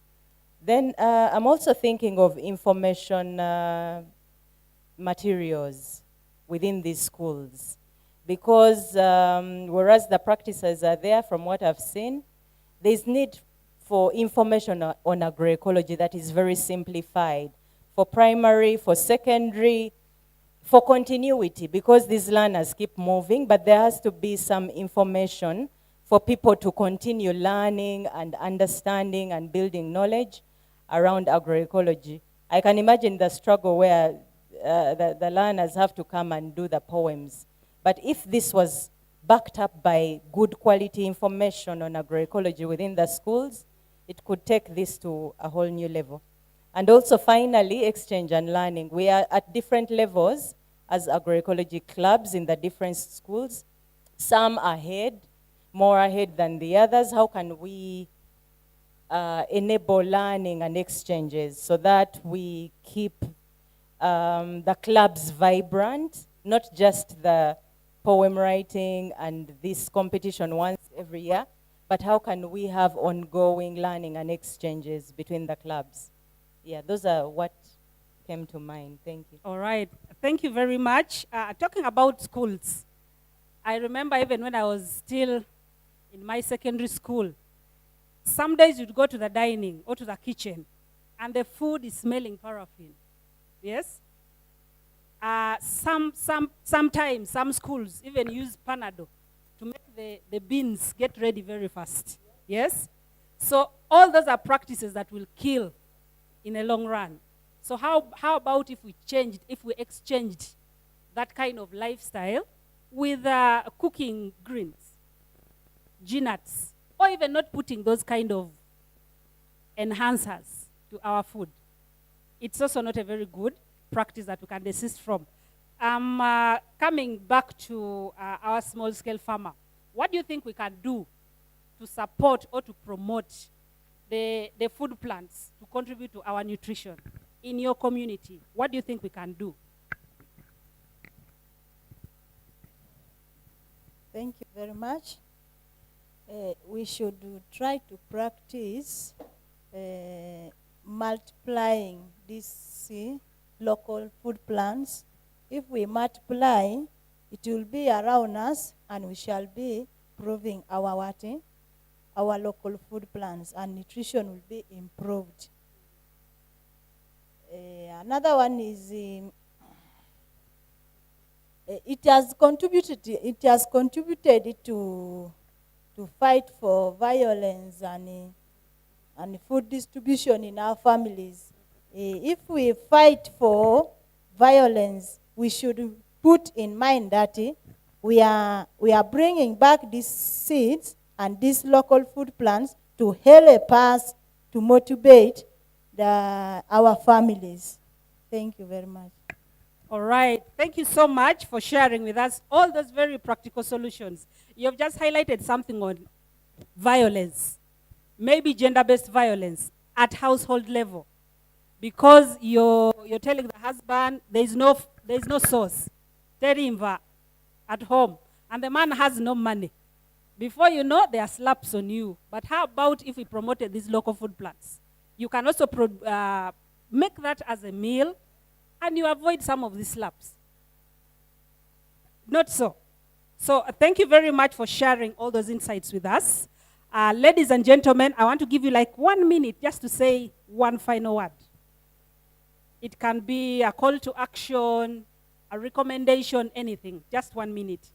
Then I'm also thinking of information materials within these schools, because whereas the practices are there, from what I've seen, there's need for information on agroecology that is very simplified for primary, for secondary, for continuity, because these learners keep moving, but there has to be some information for people to continue learning and understanding and building knowledge around agroecology. I can imagine the struggle where the learners have to come and do the poems. But if this was backed up by good quality information on agroecology within the schools, it could take this to a whole new level. And also finally, exchange and learning. We are at different levels as agroecology clubs in the different schools. Some are ahead, more ahead than the others. How can we enable learning and exchanges so that we keep the clubs vibrant, not just the poem writing and this competition once every year, but how can we have ongoing learning and exchanges between the clubs? Yeah, those are what came to mind. Thank you. All right. Thank you very much. Talking about schools, I remember even when I was still in my secondary school, some days you'd go to the dining or to the kitchen, and the food is smelling paraffin. Yes? Sometimes some schools even use Panado to make the beans get ready very fast. Yes? So all those are practices that will kill in a long run. So how about if we exchanged that kind of lifestyle with cooking greens, nuts, or even not putting those kind of enhancers to our food? It's also not a very good practice that we can desist from. Coming back to our small-scale farmer, what do you think we can do to support or to promote the food plants to contribute to our nutrition in your community? What do you think we can do? Thank you very much. We should try to practice multiplying these local food plants. If we multiply, it will be around us, and we shall be improving our local food plants, and nutrition will be improved. Another one is it has contributed to fight for violence and food distribution in our families. If we fight for violence, we should put in mind that we are bringing back these seeds and these local food plants to help us to motivate our families. Thank you very much. All right. Thank you so much for sharing with us all those very practical solutions. You have just highlighted something on violence, maybe gender-based violence at household level, because you're telling the husband there's no source. terimva at home, and the man has no money. Before you know, there are slaps on you. But how about if we promoted these local food plants? You can also make that as a meal, and you avoid some of these slaps. Not so. So thank you very much for sharing all those insights with us. Ladies and gentlemen, I want to give you like 1 minute just to say one final word. It can be a call to action, a recommendation, anything. Just 1 minute.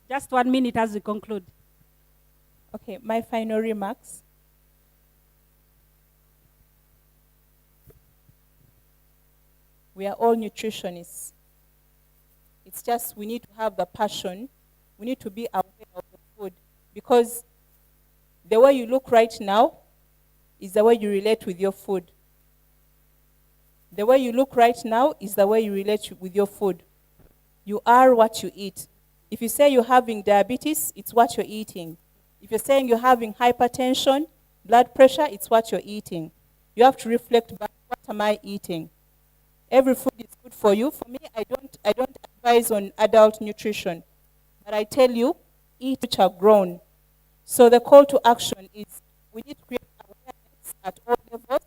Just 1 minute as we conclude. Okay, my final remarks. We are all nutritionists. It's just we need to have the passion. We need to be aware of the food, because the way you look right now is the way you relate with your food. The way you look right now is the way you relate with your food. You are what you eat. If you say you're having diabetes, it's what you're eating. If you're saying you're having hypertension, blood pressure, it's what you're eating. You have to reflect back, what am I eating? Every food is good for you. For me, I don't advise on adult nutrition. But I tell you, eat which are grown. So the call to action is we need to create awareness at all levels,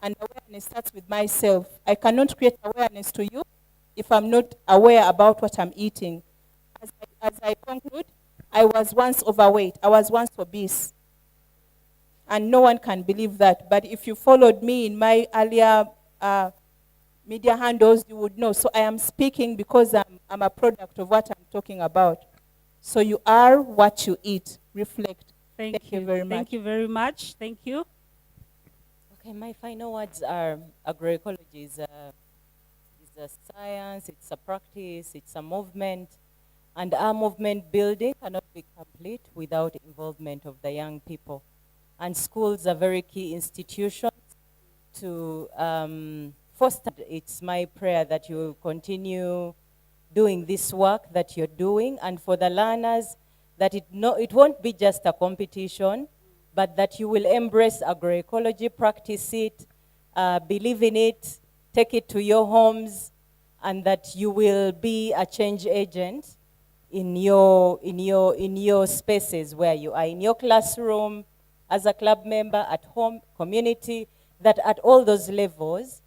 and awareness starts with myself. I cannot create awareness to you if I'm not aware about what I'm eating. As I conclude, I was once overweight. I was once obese. And no one can believe that. But if you followed me in my earlier media handles, you would know. So I am speaking because I'm a product of what I'm talking about. So you are what you eat. Reflect. Thank you very much. Thank you very much. Thank you. Okay, my final words are agroecology is a science, it's a practice, it's a movement. And our movement building cannot be complete without involvement of the young people. And schools are very key institutions to foster. It's my prayer that you will continue doing this work that you're doing, and for the learners, that it won't be just a competition, but that you will embrace agroecology, practice it, believe in it, take it to your homes, and that you will be a change agent in your spaces where you are, in your classroom, as a club member, at home, community, that at all those levels,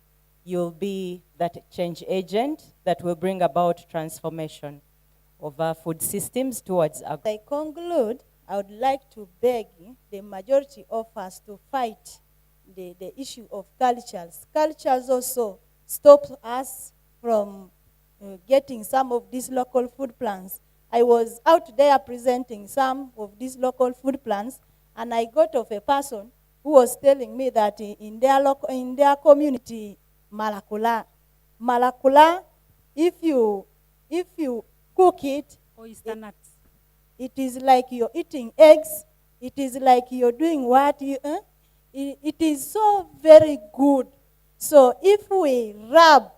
you'll be that change agent that will bring about transformation of our food systems towards As I conclude, I would like to beg the majority of us to fight the issue of cultures. Cultures also stop us from getting some of these local food plants. I was out there presenting some of these local food plants, and I got of a person who was telling me that in their community, Malakula, if you cook it, oyster nuts. It is like you're eating eggs. It is like you're doing what you. It is so very good. So if we rub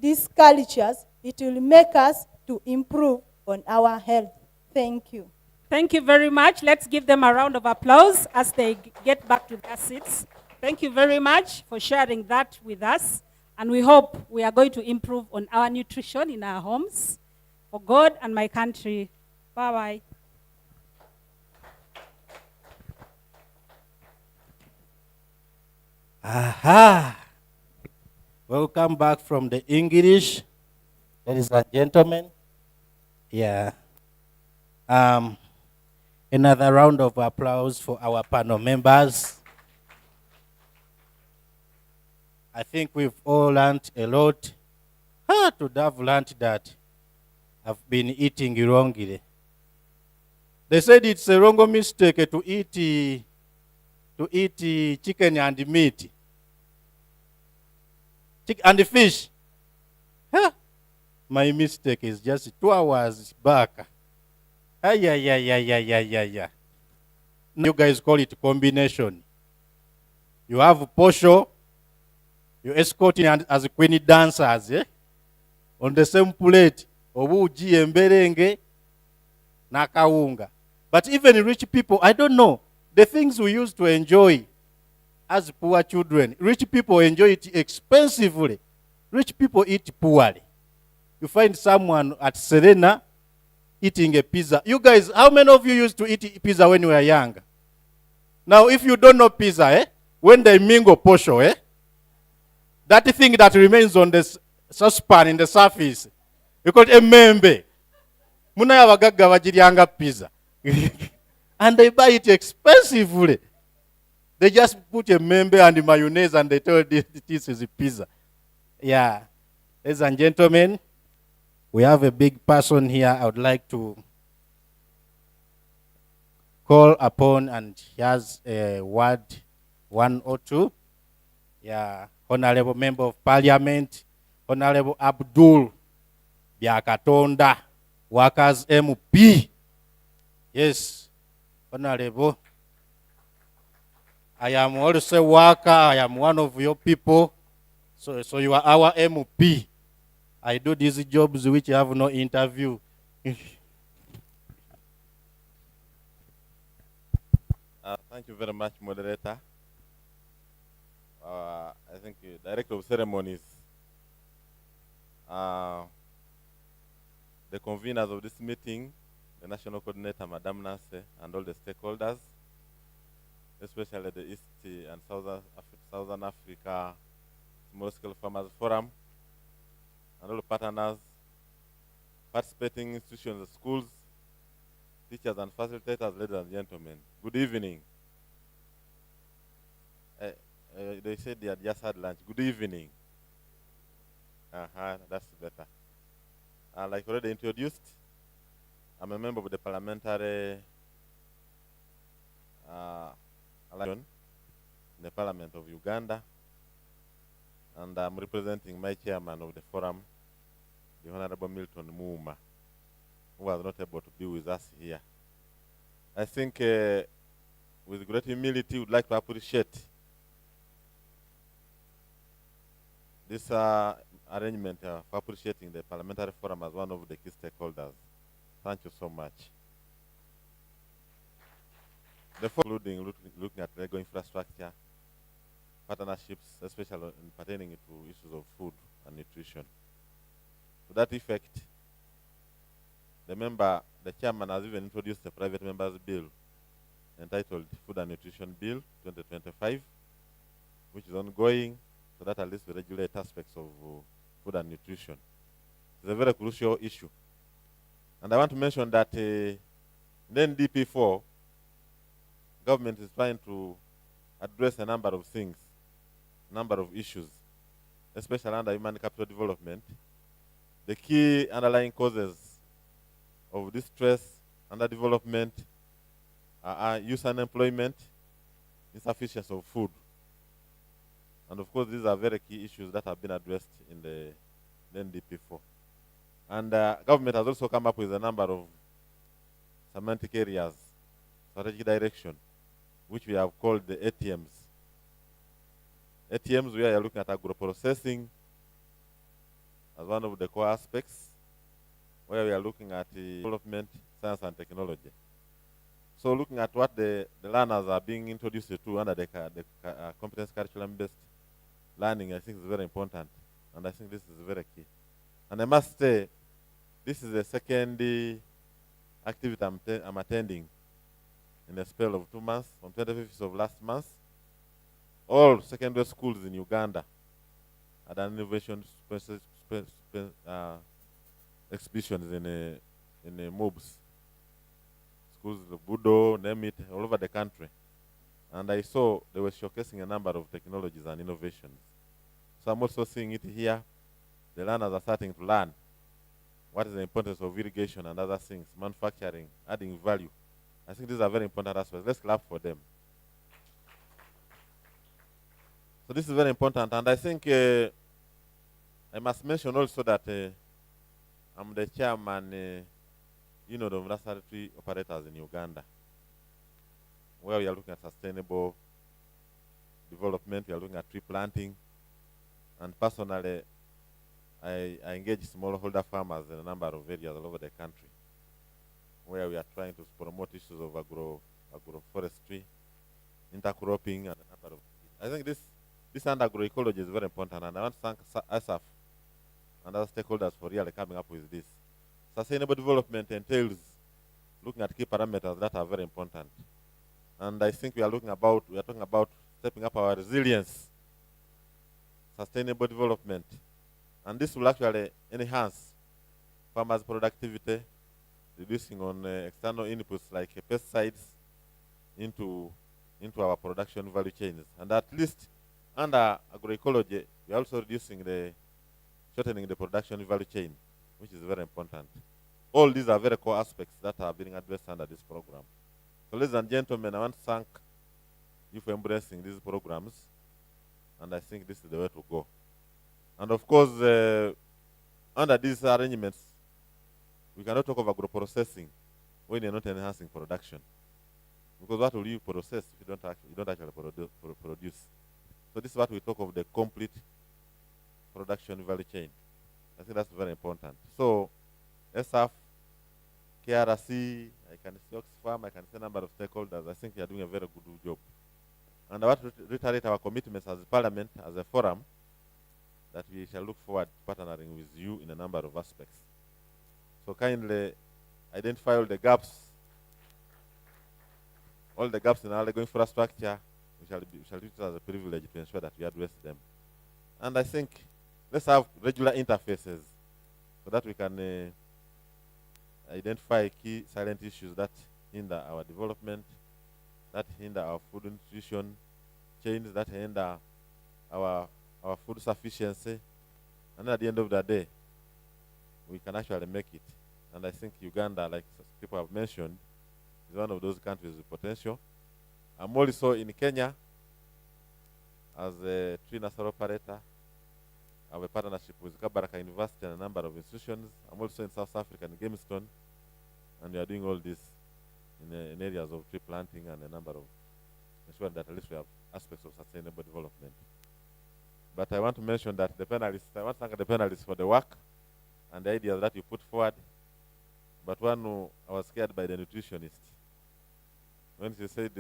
these cultures, it will make us to improve on our health. Thank you. Thank you very much. Let's give them a round of applause as they get back to their seats. Thank you very much for sharing that with us. And we hope we are going to improve on our nutrition in our homes. For God and my country. Bye-bye. Aha! Welcome back from the English, ladies and gentlemen. Yeah. Another round of applause for our panel members. I think we've all learned a lot. To have learned that I've been eating wrongly. They said it's a wrong mistake to eat chicken and meat. And fish. My mistake is just 2 hours back. Yeah. You guys call it combination. You have posho, you escorting as queen dancers, on the same plate. Obuji emberenge na kaunga. But even rich people, I don't know, the things we used to enjoy as poor children. Rich people enjoy it expensively. Rich people eat poorly. You find someone at Serena eating a pizza. You guys, how many of you used to eat pizza when you were young? Now, if you don't know pizza, when they mingle posho, that thing that remains on the saucepan in the surface, you call it a membe. Muna yabagagga bagiryanga pizza. And they buy it expensively. They just put a membe and mayonnaise and they tell this is a pizza. Yeah. Ladies and gentlemen, we have a big person here I would like to call upon, and he has a word, 1 or 2. Yeah. Honorable Member of Parliament, Honorable Abdul Byakatonda, Workers MP. Yes, Honorable. I am also a worker. I am one of your people. So you are our MP. I do these jobs which have no interview. Thank you very much, moderator. I think Director of Ceremonies, the conveners of this meeting, the National Coordinator, Madam Nase, and all the stakeholders, especially the East and Southern Africa Small Scale Farmers Forum, and all the partners, participating institutions, schools, teachers and facilitators, ladies and gentlemen. Good evening. They said they had just had lunch. Good evening. That's better. Like already introduced, I'm a member of the Parliamentary Alliance in the Parliament of Uganda, and I'm representing my chairman of the forum, the Honorable Milton Muma, who was not able to be with us here. I think with great humility, we would like to appreciate this arrangement for appreciating the Parliamentary Forum as one of the key stakeholders. Thank you so much. The forum, including looking at Lego infrastructure, partnerships, especially pertaining to issues of food and nutrition. To that effect, the chairman has even introduced a private member's bill entitled Food and Nutrition Bill 2025, which is ongoing, so that at least we regulate aspects of food and nutrition. It's a very crucial issue. And I want to mention that in NDP4, government is trying to address a number of things, number of issues, especially under human capital development. The key underlying causes of distress, underdevelopment, are youth unemployment, insufficiency of food. And of course, these are very key issues that have been addressed in the NDP4. And government has also come up with a number of semantic areas, strategic direction, which we have called the ATMs. ATMs, we are looking at agro-processing as one of the core aspects, where we are looking at the development, science and technology. So looking at what the learners are being introduced to under the competence curriculum-based learning, I think is very important. And I think this is very key. And I must say, this is the second activity I'm attending in a spell of 2 months, on 25th of last month. All secondary schools in Uganda had an innovation exhibitions in MOBs. Schools, Budo, name it, all over the country. And I saw they were showcasing a number of technologies and innovations. So I'm also seeing it here. The learners are starting to learn what is the importance of irrigation and other things, manufacturing, adding value. I think these are very important aspects. Let's clap for them. So this is very important. And I think I must mention also that I'm the chairman of nursery operators in Uganda, where we are looking at sustainable development, we are looking at tree planting, and personally, I engage smallholder farmers in a number of areas all over the country, where we are trying to promote issues of agroforestry, intercropping, and a number of I think this under agroecology is very important, and I want to thank ASAF and other stakeholders for really coming up with this. Sustainable development entails looking at key parameters that are very important. And I think we are talking about stepping up our resilience, sustainable development. And this will actually enhance farmers' productivity, reducing on external inputs like pesticides into our production value chains. And at least under agroecology, we are also shortening the production value chain, which is very important. All these are very core aspects that are being addressed under this program. So ladies and gentlemen, I want to thank you for embracing these programs, and I think this is the way to go. And of course, under these arrangements, we cannot talk of agro-processing when you're not enhancing production. Because what will you process if you don't actually produce? So this is what we talk of, the complete production value chain. I think that's very important. So SF, KRC, I can see Oxfam, I can see a number of stakeholders. I think they are doing a very good job. And I want to reiterate our commitments as a parliament, as a forum, that we shall look forward to partnering with you in a number of aspects. So kindly identify all the gaps in our legal infrastructure. We shall use it as a privilege to ensure that we address them. And I think let's have regular interfaces so that we can identify key silent issues that hinder our development, that hinder our food nutrition chains, that hinder our food sufficiency. And at the end of the day, we can actually make it. And I think Uganda, like people have mentioned, is one of those countries with potential. I'm also in Kenya as a tree nursery operator. I have a partnership with Kabaraka University and a number of institutions. I'm also in South Africa, in Gamestone, and we are doing all this in areas of tree planting and a number of ensuring that at least we have aspects of sustainable development. But I want to mention that I want to thank the panelists for the work and the ideas that you put forward. But I was scared by the nutritionist. When she said,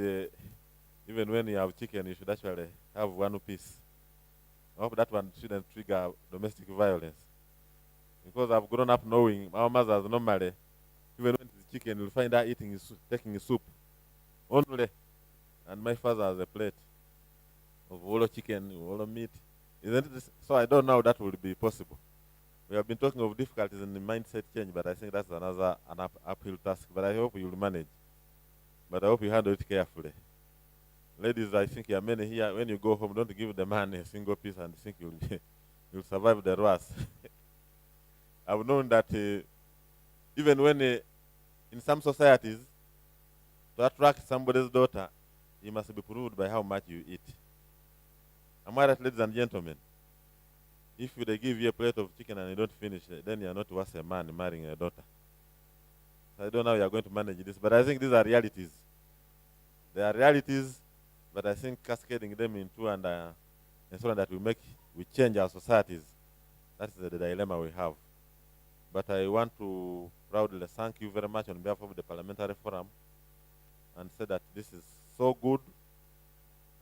even when you have chicken, you should actually have one piece. I hope that one shouldn't trigger domestic violence. Because I've grown up knowing our mothers normally, even when it's chicken, you'll find her taking soup only. And my father has a plate of whole chicken, whole meat. Isn't it? So I don't know how that will be possible. We have been talking of difficulties in the mindset change, but I think that's an uphill task. But I hope you'll manage. But I hope you handle it carefully. Ladies, I think there are many here. When you go home, don't give the man a single piece and think you'll survive the worst. I've known that even when in some societies, to attract somebody's daughter, you must be proved by how much you eat. Am I right, ladies and gentlemen? If they give you a plate of chicken and you don't finish it, then you are not worth a man marrying a daughter. So I don't know how you are going to manage this, but I think these are realities. They are realities, but I think cascading them into and ensuring that we change our societies. That's the dilemma we have. But I want to proudly thank you very much on behalf of the Parliamentary Forum and say that this is so good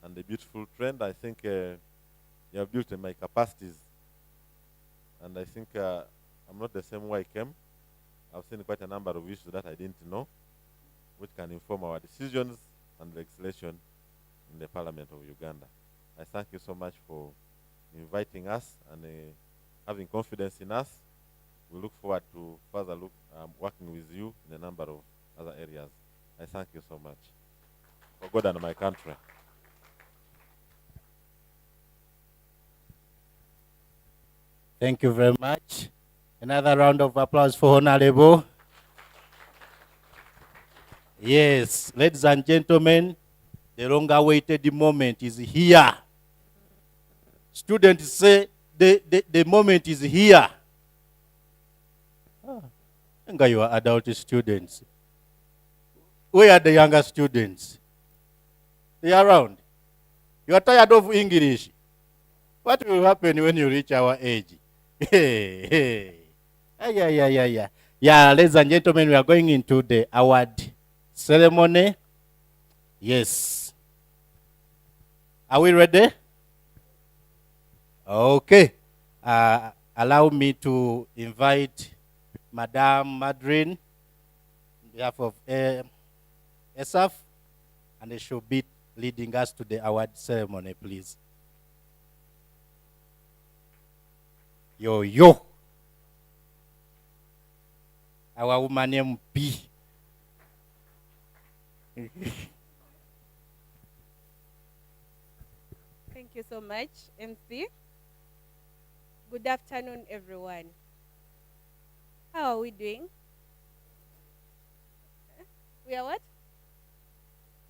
and a beautiful trend. I think you have built in my capacities. And I think I'm not the same way I came. I've seen quite a number of issues that I didn't know, which can inform our decisions and legislation in the Parliament of Uganda. I thank you so much for inviting us and having confidence in us. We look forward to further working with you in a number of other areas. I thank you so much. For God and my country. Thank you very much. Another round of applause for Honorable. Yes, ladies and gentlemen, the long-awaited moment is here. Students say the moment is here. And you are adult students. Where are the younger students? They are around. You are tired of English. What will happen when you reach our age? Hey. Yeah, ladies and gentlemen, we are going into the award ceremony. Yes. Are we ready? Okay. Allow me to invite Madame Madrin on behalf of ESAF, and they should be leading us to the award ceremony, please. Yo. Our woman named P. Thank you so much, MC. Good afternoon, everyone. How are we doing? We are what?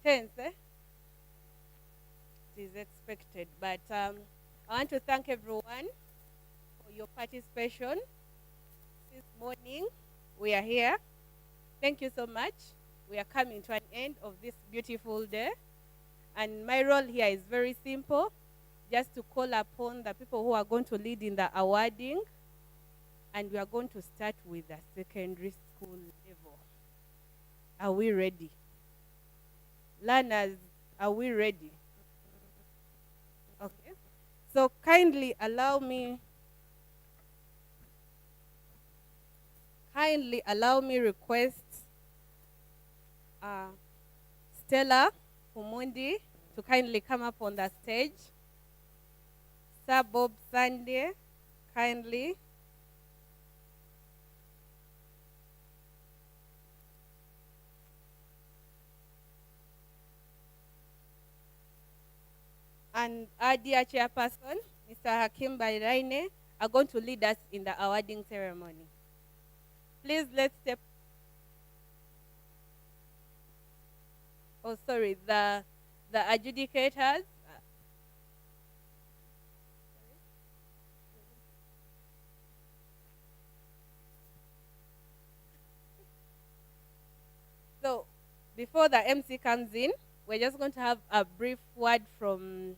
Tense, eh? It is expected, but I want to thank everyone for your participation. This morning, we are here. Thank you so much. We are coming to an end of this beautiful day. And my role here is very simple, just to call upon the people who are going to lead in the awarding. And we are going to start with the secondary school level. Are we ready? Learners, are we ready? Okay. So kindly allow me request Stella Humundi to kindly come up on the stage. Sir Bob Sunday, kindly. And our dear chairperson, Mr. Hakim Bairaine, are going to lead us in the awarding ceremony. Please let's step. Oh, sorry, the adjudicators. So, before the MC comes in, we're just going to have a brief word from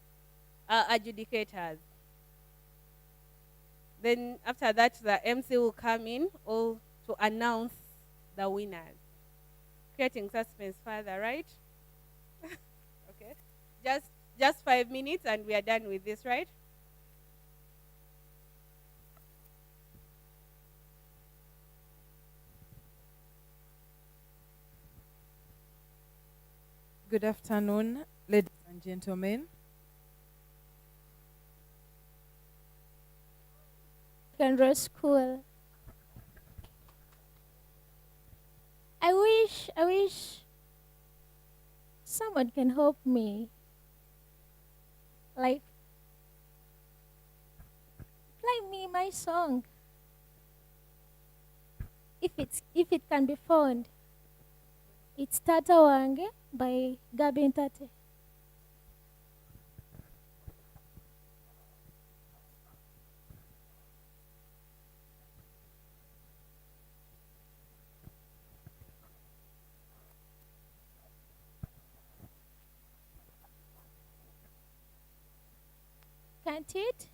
our adjudicators. Then after that, the MC will come in all to announce the winners. Creating suspense further, right? Okay. Just 5 minutes and we are done with this, right? Good afternoon, ladies and gentlemen. Secondary school. I wish someone can help me. Like, play me my song. If it can be found. It's Tata Wange by Gabi Ntate. Can't it?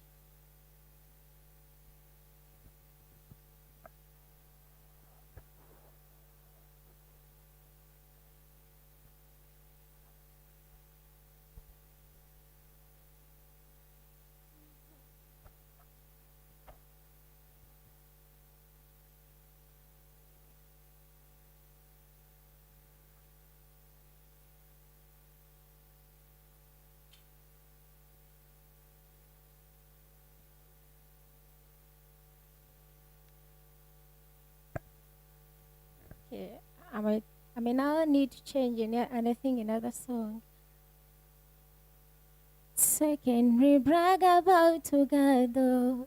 Okay, I may now need to change anything in another song. So can we brag about together?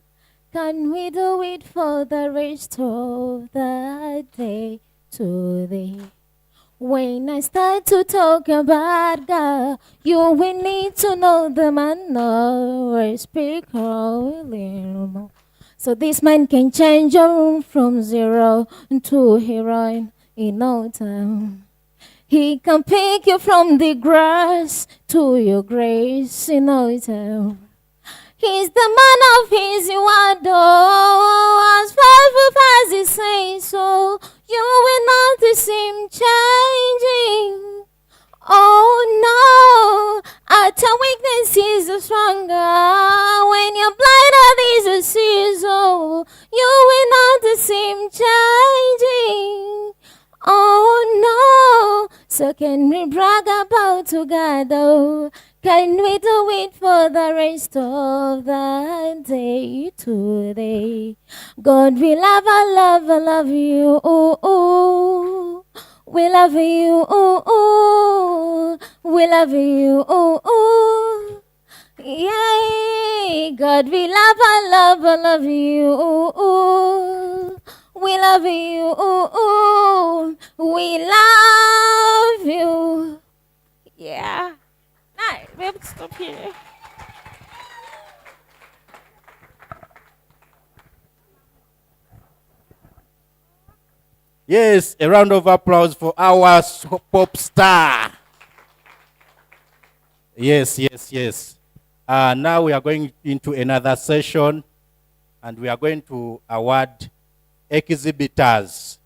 Can we do it for the rest of the day today? When I start to talk about God, you will need to know the manner I speak a little more. So this man can change your room from zero to heroine in no time. He can pick you from the grass to your grace in no time. He's the man of his word, oh, as powerful as he says so. You will not see him changing. Oh no, at a weakness sees the stronger. When you're blinder, there's a season. You will not the same changing. Oh no, so can we brag about together? Can we do it for the rest of the day today? God, we love, I love you. Ooh, ooh. We love you. Ooh, ooh. We love you. Ooh, ooh. Yay, God, we love, I love you. Ooh, ooh. We love you. Ooh, ooh. We love you. Yeah. Nice. We have to stop here. Yes, a round of applause for our pop star. Yes, yes, yes. Now we are going into another session, and we are going to award exhibitors.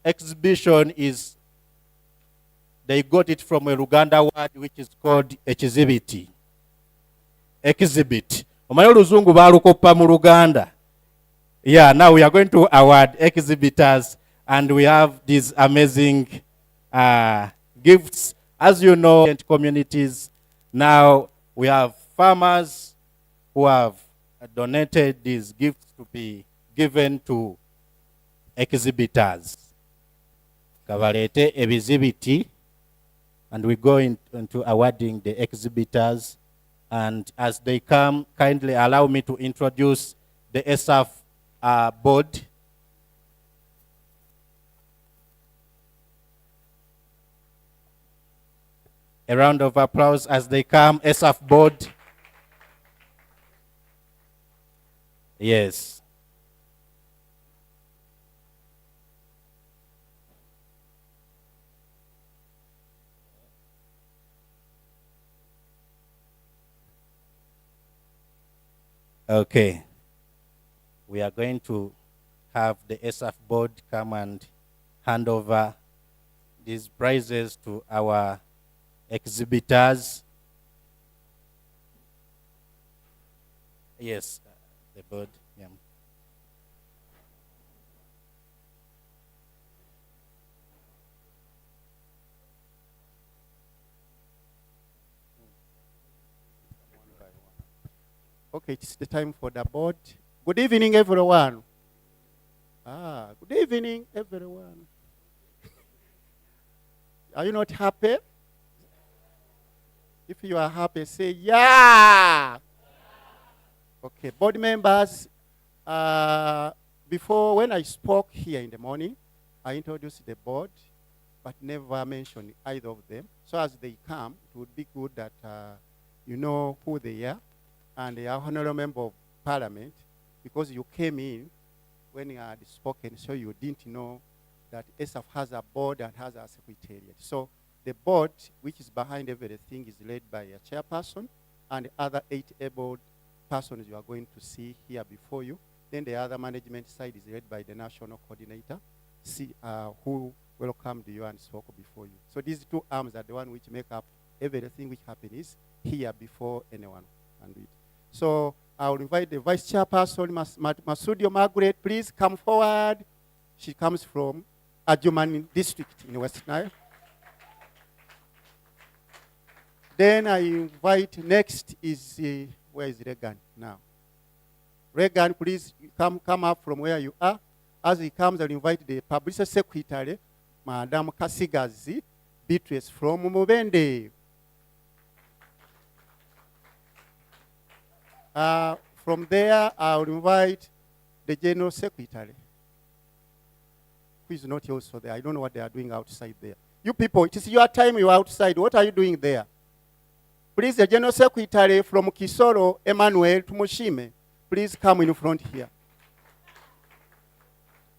Exhibition is, they got it from a Luganda word which is called exhibit. Exhibit. Omanyi oluzungu balukopa mu Luganda. Yeah, now we are going to award exhibitors, and we have these amazing gifts. As you know, communities, now we have farmers who have donated these gifts to be given to exhibitors. Kavalete ebizibiti, and we go into awarding the exhibitors. And as they come, kindly allow me to introduce the ESAF board. A round of applause as they come. ESAF board. Yes. Okay. We are going to have the ESAF board come and hand over these prizes to our exhibitors. Yes, the board. Yeah. Okay, it's the time for the board. Good evening, everyone. Good evening, everyone. Are you not happy? If you are happy, say yeah. Okay, board members, before when I spoke here in the morning, I introduced the board, but never mentioned either of them. So as they come, it would be good that you know who they are, and they are honorable member of parliament, because you came in when you had spoken, so you didn't know that ESAF has a board and has a secretariat. So the board, which is behind everything, is led by a chairperson and the other 8 able persons you are going to see here before you. Then the other management side is led by the national coordinator, who welcomed you and spoke before you. So these 2 arms are the one which make up everything which happens here before anyone can do it. So I will invite the vice chairperson, Masudio Margaret, please come forward. She comes from Adjuman district in West Nile. Then I invite next is, where is Regan now? Regan, please come up from where you are. As he comes, I'll invite the publicity secretary, Madam Kasigazi Beatrice from Mubende. From there, I'll invite the general secretary, who is not also there. I don't know what they are doing outside there. You people, it is your time, you are outside. What are you doing there? Please, the general secretary from Kisoro, Emmanuel Tumushime, please come in front here.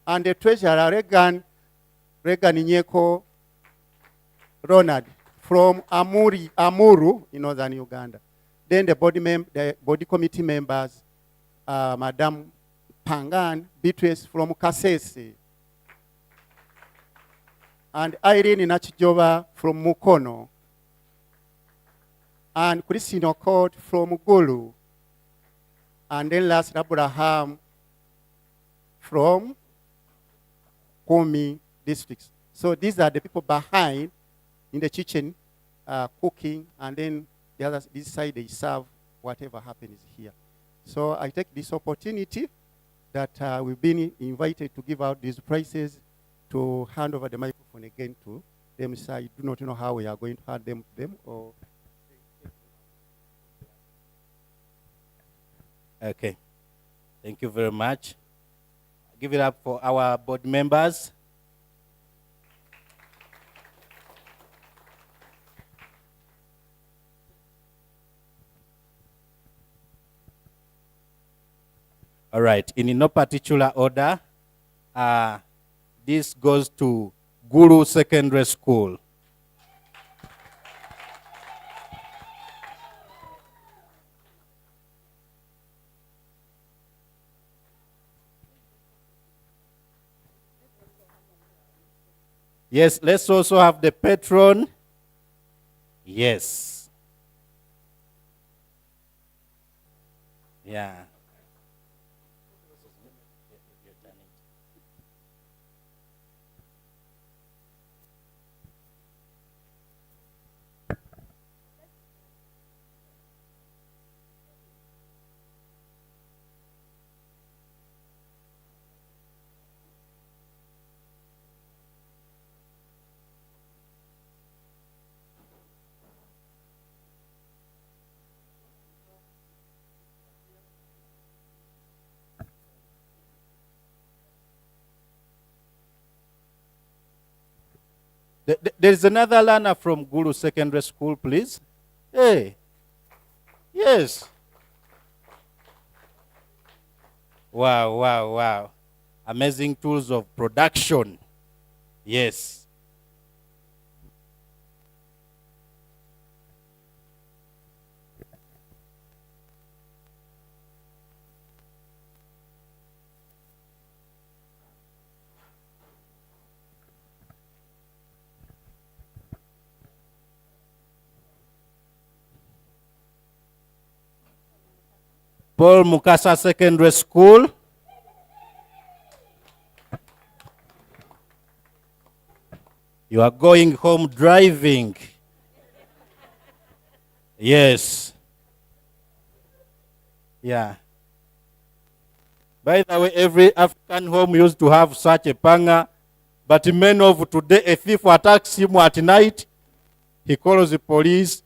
And the treasurer, Regan Nyeko Ronald, from Amuru in northern Uganda. Then the body committee members, Madam Pangan Beatrice from Kasese, and Irene Nachijova from Mukono. and Christine Okot from Gulu, and then last Abraham from Komi districts. So these are the people behind in the kitchen cooking, and then the other this side they serve whatever happens here. So I take this opportunity that we've been invited to give out these prizes to hand over the microphone again to them. So I do not know how we are going to hand them to them. Or Okay. Thank you very much. Give it up for our board members. All right, in no particular order, this goes to Guru Secondary School. Yes, let's also have the patron. Yes. Yeah. There's another learner from Guru Secondary School, please. Hey. Yes. Wow, wow, wow. Amazing tools of production. Yes. Paul Mukasa Secondary School. You are going home driving. Yes. Yeah. By the way, every African home used to have such a panga, but many of today, a thief attacks him at night. He calls the police.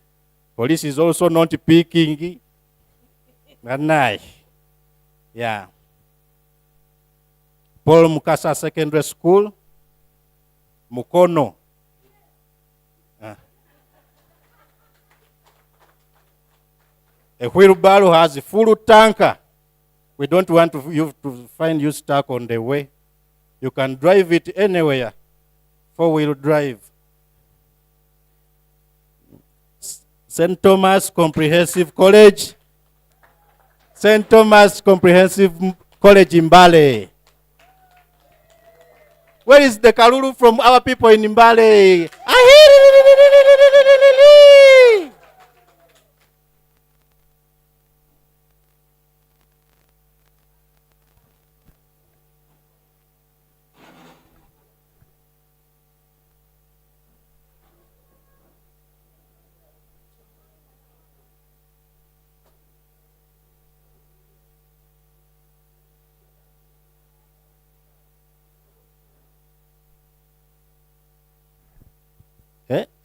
Police is also not picking. At night. Yeah. Paul Mukasa Secondary School. Mukono. A wheelbarrow has a full tanker. We don't want you to find you stuck on the way. You can drive it anywhere. Four-wheel drive. St. Thomas Comprehensive College. St. Thomas Comprehensive College in Mbale. Where is the Kalulu from our people in Mbale?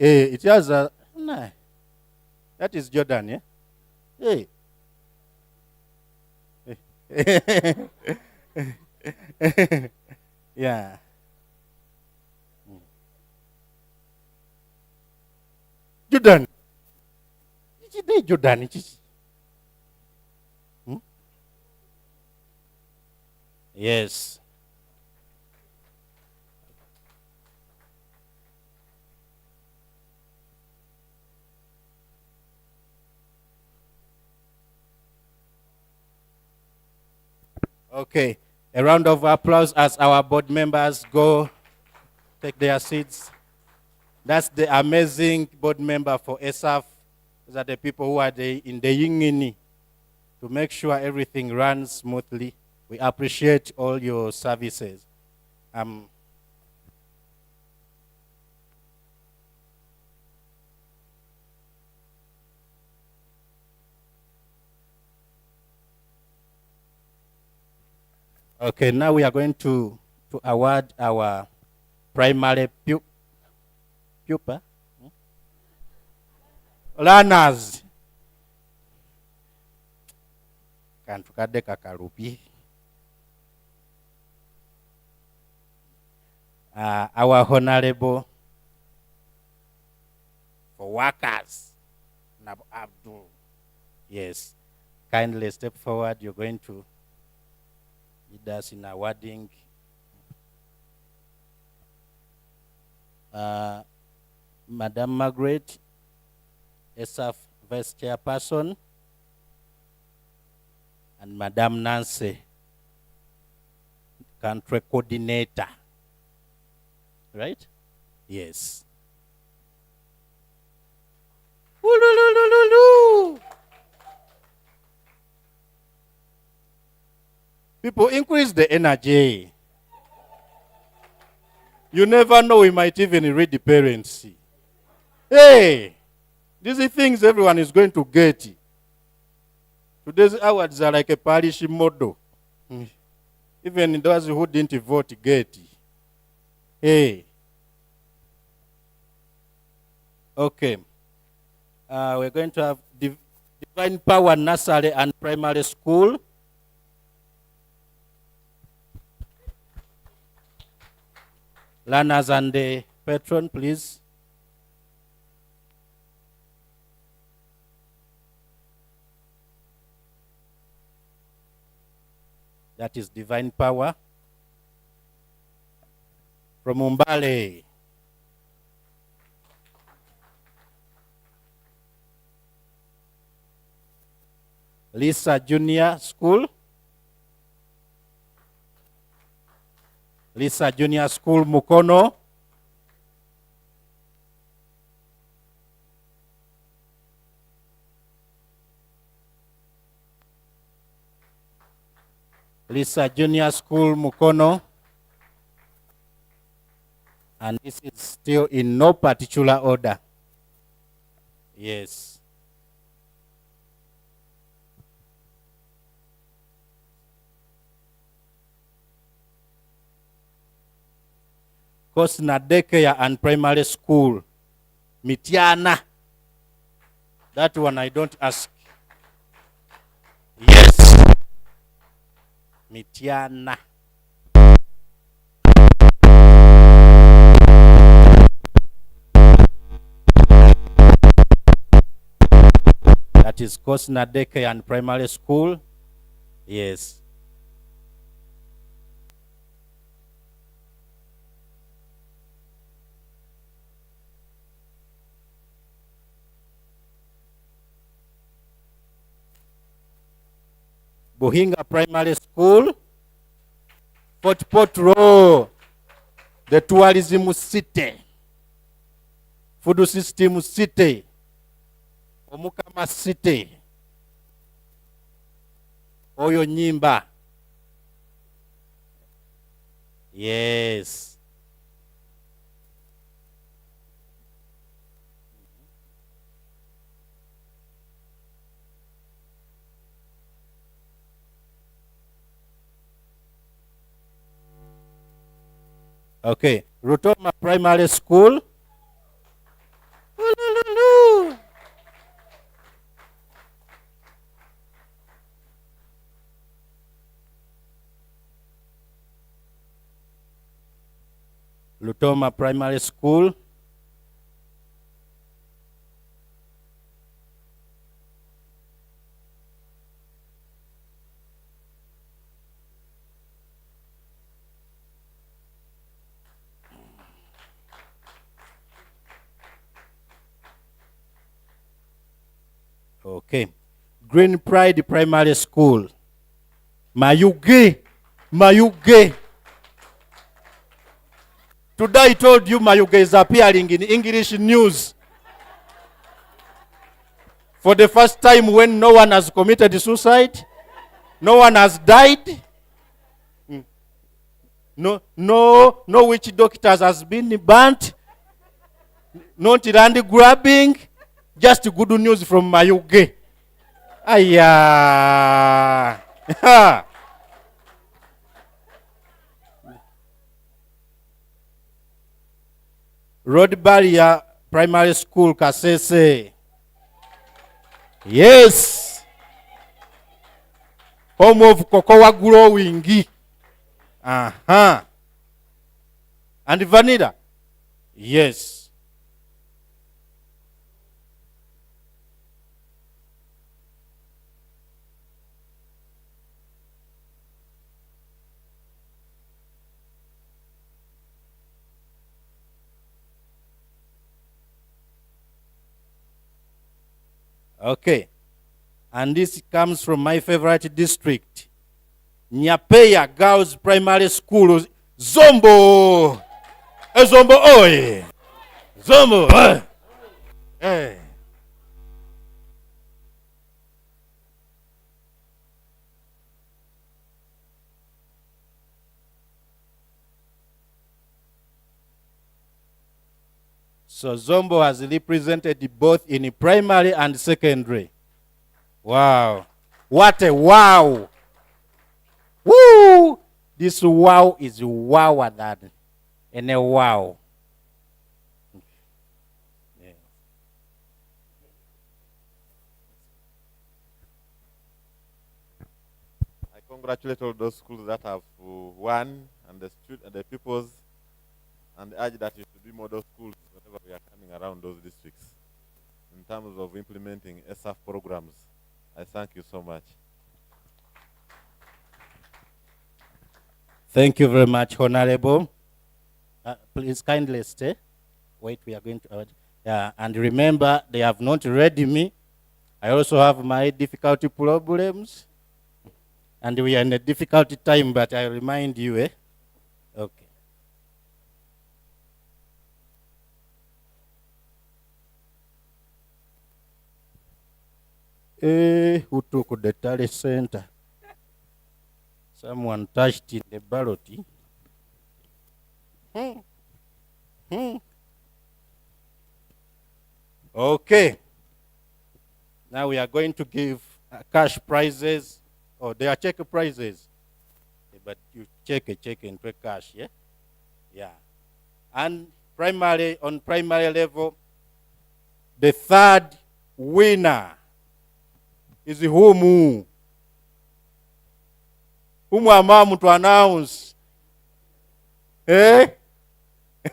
It has a... No. That is Jordan, yeah? Hey. Yeah. Jordan. Jordan. Yes. Okay, a round of applause as our board members go take their seats. That's the amazing board member for ESAF, Those are the people who are in the Yingini to make sure everything runs smoothly. We appreciate all your services. Okay, now we are going to award our primary pupil learners. Kantu kadde kakalupi. Our honorable for workers, Nabu Abdul. Yes, kindly step forward. You're going to lead us in awarding Madam Margaret, SAF Vice Chairperson, and Madam Nancy, Country Coordinator. Right? Yes. People, increase the energy. You never know, we might even read the parents. Hey, these are things everyone is going to get. Today's awards are like a parish model. Even those who didn't vote get. Hey. Okay. We're going to have Divine Power Nursery and Primary School. Learners and the patron, please. That is Divine Power. From Umbale. Lisa Junior School. Lisa Junior School, Mukono. Lisa Junior School, Mukono. And this is still in no particular order. Yes. Kosna Daycare and Primary School, Mitiana. That one I don't ask. Yes. Mitiana. That is Kosna Daycare and Primary School. Yes. Buhinga Primary School, Fort Port Road, the tourism city, food system city, Omukama city, Oyo Nyimba. Yes. Okay, Rutoma Primary School. Lutoma Primary School. Okay. Green Pride Primary School. Mayuge. Mayuge. Today I told you Mayuge is appearing in English news. For the first time when no one has committed suicide, no one has died. No witch doctors has been burnt. Not land grabbing. Just good news from Mayuge. Aya. Road Barrier Primary School, Kasese. Yes. Home of cocoa growing. And vanilla. Yes. Okay. And this comes from my favorite district. Nyapeya Girls Primary School. Zombo! Zombo, oi! Zombo, oi! Hey. So Zombo has represented both in primary and secondary. Wow. What a wow. Woo! This wow is wower than any wow. Yeah. I congratulate all those schools that have won, and the pupils, and urge that you should be model schools whenever we are coming around those districts. In terms of implementing SAF programs, I thank you so much. Thank you very much, Honorable. Please kindly stay. Wait, we are going to... and remember, they have not read me. I also have my difficulty problems. And we are in a difficult time, but I remind you, Okay. Who took the tally center? Someone touched in the ballot. Okay. Now we are going to give cash prizes. Oh, they are check prizes. But you check into cash, yeah? Yeah. And on primary level, the third winner is whom? Whom am to announce? Eh?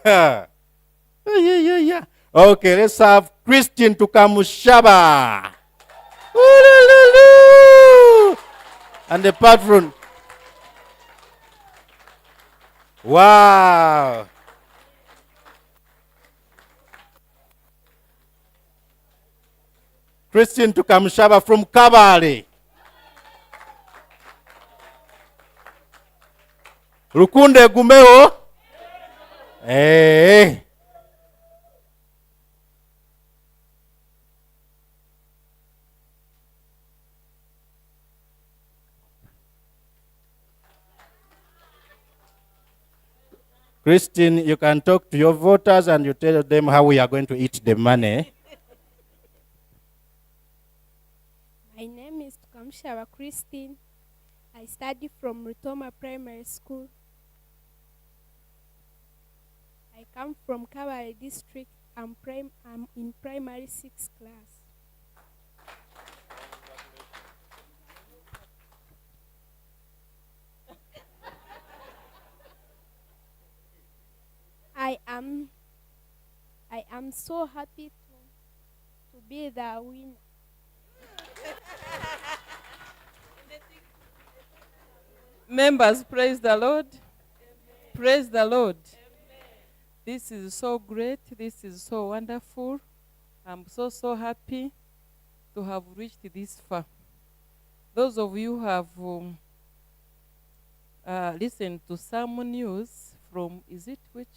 Yeah. Okay, let's have Christian to come shaba. And the patron. Wow. Christian to come shaba from Kabale. Rukunde Gumeo. Hey. Christine, you can talk to your voters and you tell them how we are going to eat the money. My name is Kamshara Christine. I study from Rutoma Primary School. I come from Kabale District. I'm in primary 6th class. I am so happy to be the winner. Members, praise the Lord. Amen. Praise the Lord. Amen. This is so great. This is so wonderful. I'm so happy to have reached this far. Those of you who have listened to some news from, is it which?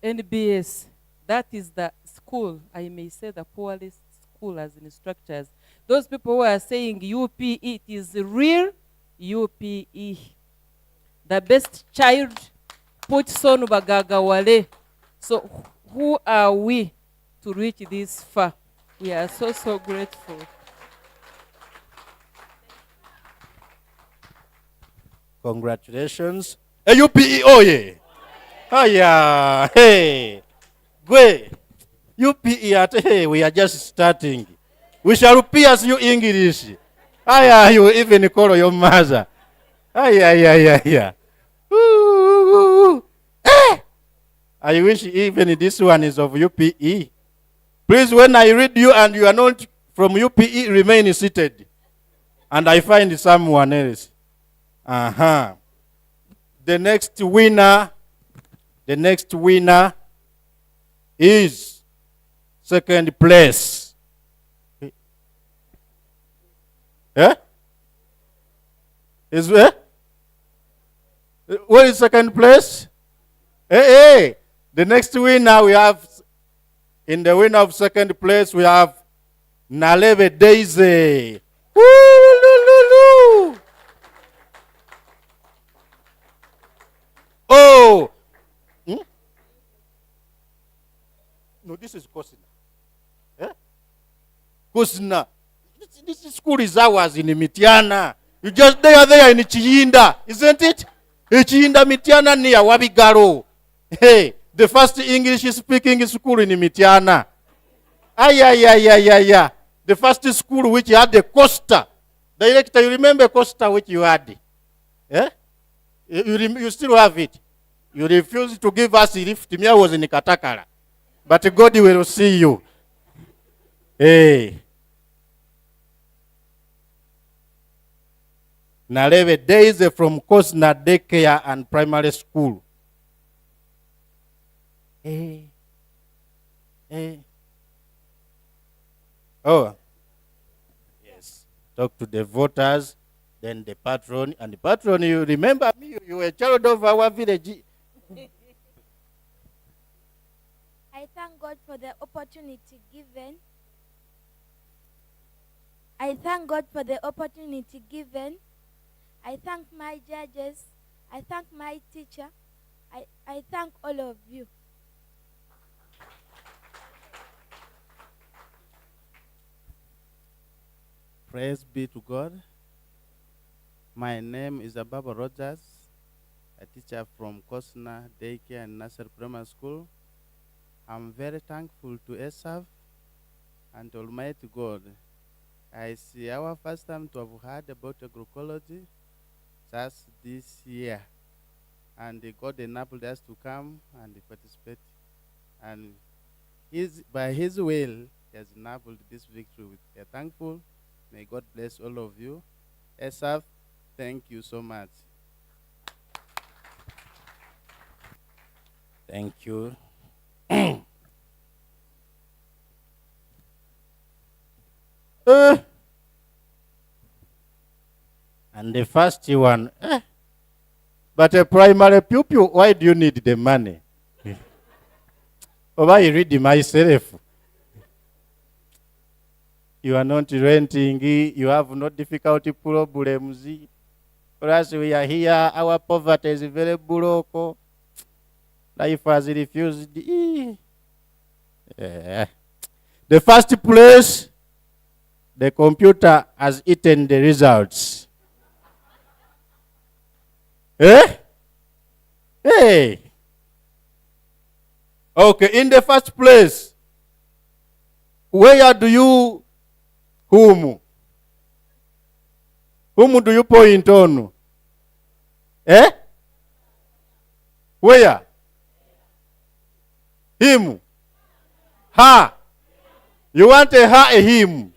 NBS. That is the school, I may say the poorest school as instructors. Those people who are saying UPE, it is real UPE. The best child puts on Bagaga Wale. So who are we to reach this far? We are so, so grateful. Congratulations. UPE, oh yeah. Oh yeah. Hey. Gwe. UPE at, hey, we are just starting. We shall pierce you English. Aya, you even call your mother. Aya. Ooh. Eh. I wish even this one is of UPE. Please, when I read you and you are not from UPE, remain seated. And I find someone else. Uh-huh. The next winner is second place. Eh? Is where? What is second place? Hey. The next winner we have, in the winner of second place, we have Naleve Daisy. Woo-loo-loo-loo. Oh! Hmm? No, this is Kosina. Eh? Kosina. This school is ours in Mitiana. You just they are there in Chiyinda, isn't it? Chiyinda Mitiana near Wabigaro. Hey, the first English speaking school in Mitiana. Yeah. The first school which had the Costa. Director, you remember Costa which you had? Eh? You still have it. You refuse to give us a lift. Me, I was in Katakara. But God will see you. Hey. Naleve Days from Kosna Daycare and Primary School. Hey. Oh. Yes. Talk to the voters, then the patron. And the patron, you remember me, you were a child of our village. I thank God for the opportunity given. I thank God for the opportunity given. I thank my judges. I thank my teacher. I thank all of you. Praise be to God. My name is Ababa Rogers, a teacher from Kosna Daycare and Nursery Primary School. I'm very thankful to ESAV and Almighty God. I see our first time to have heard about agroecology just this year. And God enabled us to come and participate. And by His will, He has enabled this victory. We are thankful. May God bless all of you. ESAV, thank you so much. Thank you. And the first one, but a primary pupil, why do you need the money? Why you read myself? You are not renting, you have no difficulty problems. For us, we are here, our poverty is very broke. Life has refused. Yeah. The first place, the computer has eaten the results. Hey. Okay, in the first place, where do you, whom do you point on? Where? Him. Her. You want a her, a him.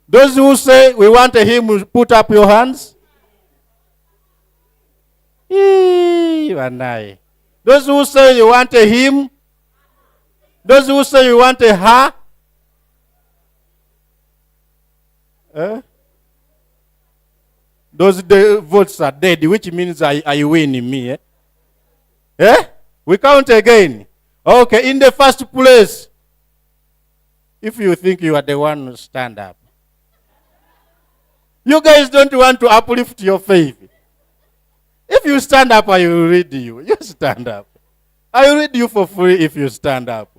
Those who say we want a him, put up your hands. You and I. Those who say you want a him. Those who say you want a her. Those votes are dead, which means I win in me. We count again. Okay, in the first place, if you think you are the one who stand up. You guys don't want to uplift your faith. If you stand up, I will read you. You stand up. I will read you for free if you stand up.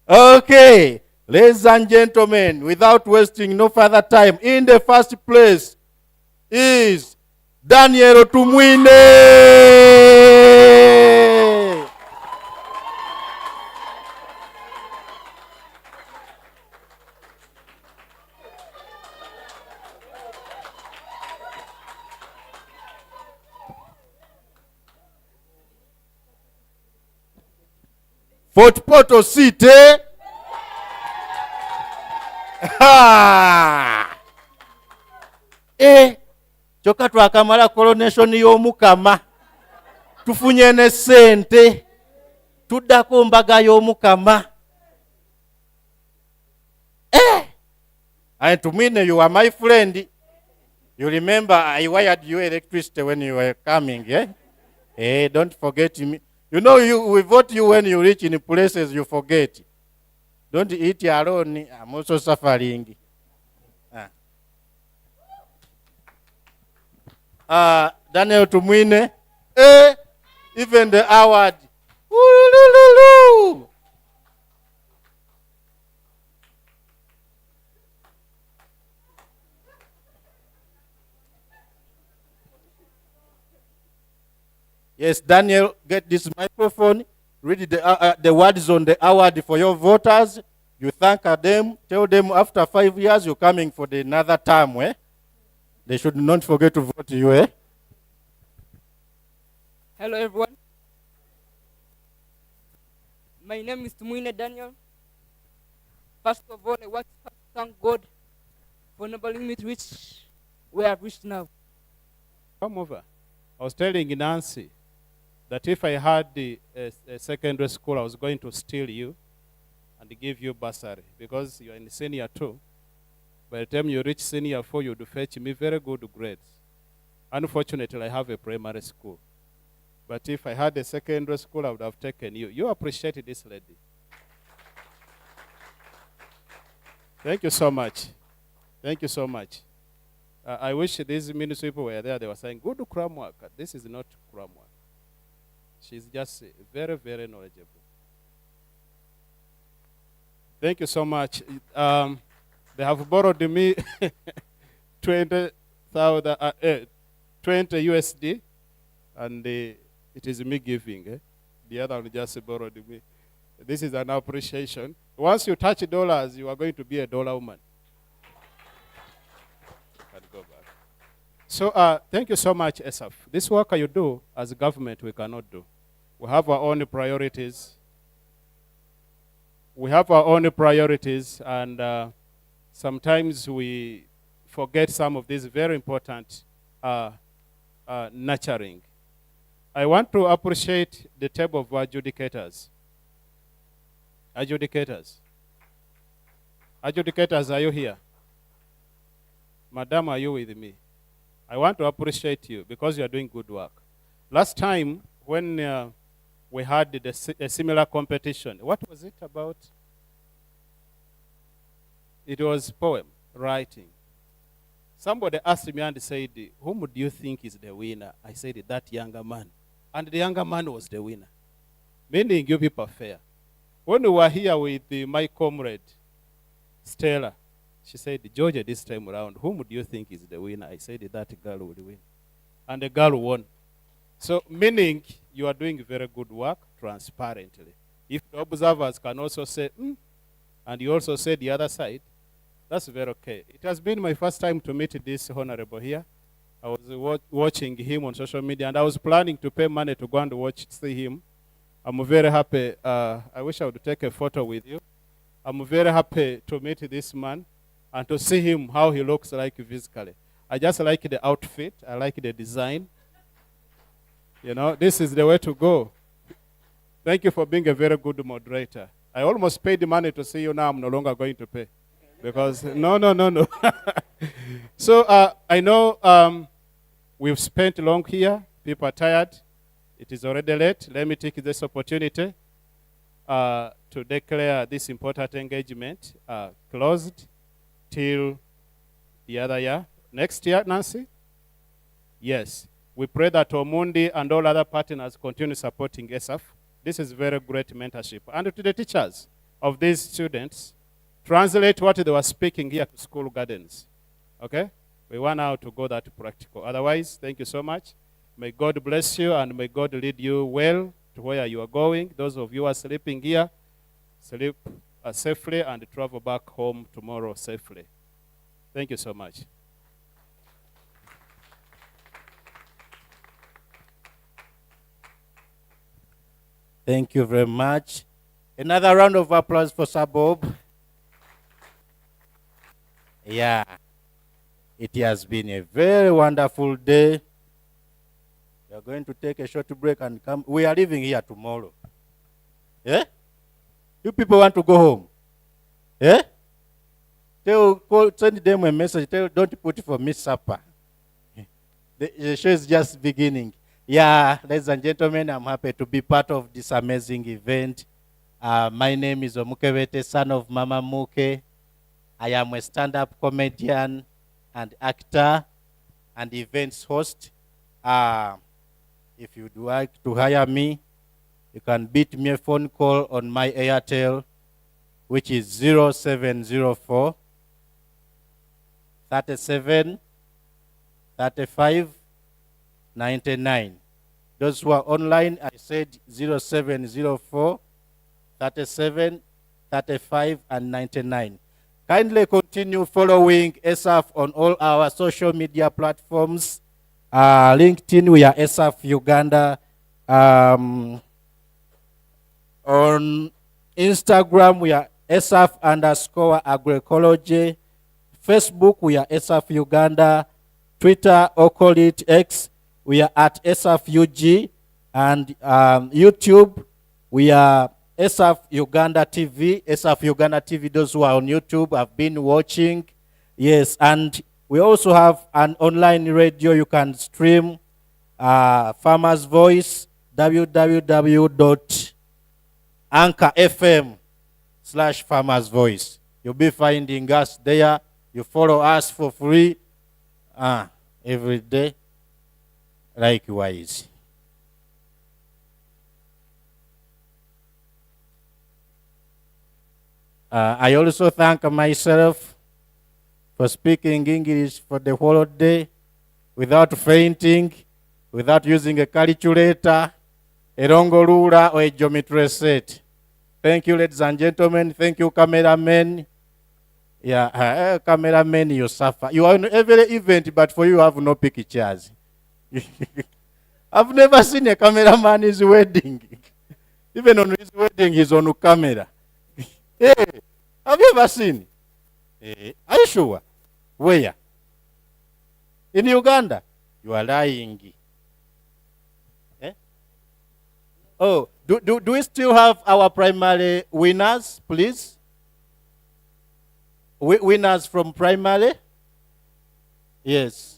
Okay, ladies and gentlemen, without wasting no further time, in the first place is Daniel Tumwine. Fort Portal City. Kyokka twakamala coronation y'omukama. Tufunye ne sente. Tuddako mbaga y'omukama. And to me, you are my friend. You remember I wired you electricity when you were coming, eh? Don't forget me. You know, we vote you when you reach in places you forget. Don't eat alone. I'm also suffering. Daniel Tumwine. Even the award. Woo-loo-loo-loo. Yes, Daniel, get this microphone. Read the words on the award for your voters. You thank them. Tell them after 5 years you're coming for another term. They should not forget to vote you. Hello, everyone. My name is Tumuine Daniel. First of all, I want to thank God for enabling me to reach where I've reached now. Come over. I was telling Nancy that if I had a secondary school, I was going to steal you and give you bursary because you are in senior 2. By the time you reach senior 4, you would fetch me very good grades. Unfortunately, I have a primary school. But if I had a secondary school, I would have taken you. You appreciate this lady. Thank you so much. Thank you so much. I wish these ministry people were there. They were saying, good cram work. This is not cram work. She's just very, very knowledgeable. Thank you so much. They have borrowed me 20 USD, and it is me giving. The other one just borrowed me. This is an appreciation. Once you touch dollars, you are going to be a dollar woman. Go back. So thank you so much, Esaf. This work you do as a government, we cannot do. We have our own priorities. We have our own priorities, and sometimes we forget some of these very important nurturing. I want to appreciate the table of adjudicators. Adjudicators. Adjudicators, are you here? Madam, are you with me? I want to appreciate you because you are doing good work. Last time when we had a similar competition, what was it about? It was poem writing. Somebody asked me and said, whom do you think is the winner? I said, that younger man. And the younger man was the winner. Meaning you people are fair. When we were here with my comrade, Stella, she said, Georgia, this time around, whom do you think is the winner? I said, that girl will win. And the girl won. So, meaning you are doing very good work transparently. If the observers can also say, and you also say the other side, that's very okay. It has been my first time to meet this honorable here. I was watching him on social media, and I was planning to pay money to go and see him. I'm very happy. I wish I would take a photo with you. I'm very happy to meet this man and to see him, how he looks like physically. I just like the outfit. I like the design. You know, this is the way to go. Thank you for being a very good moderator. I almost paid the money to see you. Now I'm no longer going to pay. Because, no. So, I know we've spent long here. People are tired. It is already late. Let me take this opportunity to declare this important engagement closed till the other year. Next year, Nancy? Yes. We pray that Omundi and all other partners continue supporting ESAF. This is very great mentorship. And to the teachers of these students, translate what they were speaking here to school gardens. Okay? We want now to go that practical. Otherwise, thank you so much. May God bless you and may God lead you well to where you are going. Those of you who are sleeping here, sleep safely and travel back home tomorrow safely. Thank you so much. Thank you very much. Another round of applause for Sir Bob. Yeah. It has been a very wonderful day. We are going to take a short break and come. We are leaving here tomorrow. Yeah? You people want to go home? Yeah? Send them a message. Tell, don't put for me supper. The show is just beginning. Yeah, ladies and gentlemen, I'm happy to be part of this amazing event. My name is Omukebete, son of Mama Muke. I am a stand-up comedian and actor and events host. If you'd like to hire me, you can beat me a phone call on my Airtel, which is 0704 37 35 99. Those who are online, I said 0704 37 35 and 99. Kindly continue following ESAF on all our social media platforms. LinkedIn, we are ESAF Uganda. On Instagram, we are ESAF_agroecology. Facebook, we are ESAF Uganda. Twitter, or call it X, we are at ESAF UG. And YouTube, we are ESAF Uganda TV. ESAF Uganda TV, those who are on YouTube have been watching. Yes, and we also have an online radio. You can stream Farmer's Voice, www.anchor.fm/Farmer's Voice. You'll be finding us there. You follow us for free every day. Likewise. I also thank myself for speaking English for the whole day without fainting, without using a calculator, a longo ruler, or a geometry set. Thank you, ladies and gentlemen. Thank you, cameramen. Yeah, cameramen, you suffer. You are in every event, but for you have no pictures. I've never seen a cameraman his wedding. Even on his wedding, he's on camera. Hey, have you ever seen? Hey, are you sure? Where? In Uganda? You are lying. Eh? Oh, do we still have our primary winners, please? Winners from primary? Yes.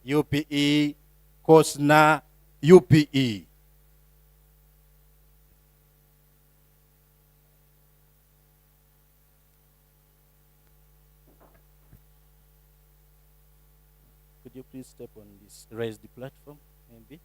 UPE, COSNA, UPE. Could you please step on this, raise the platform, maybe?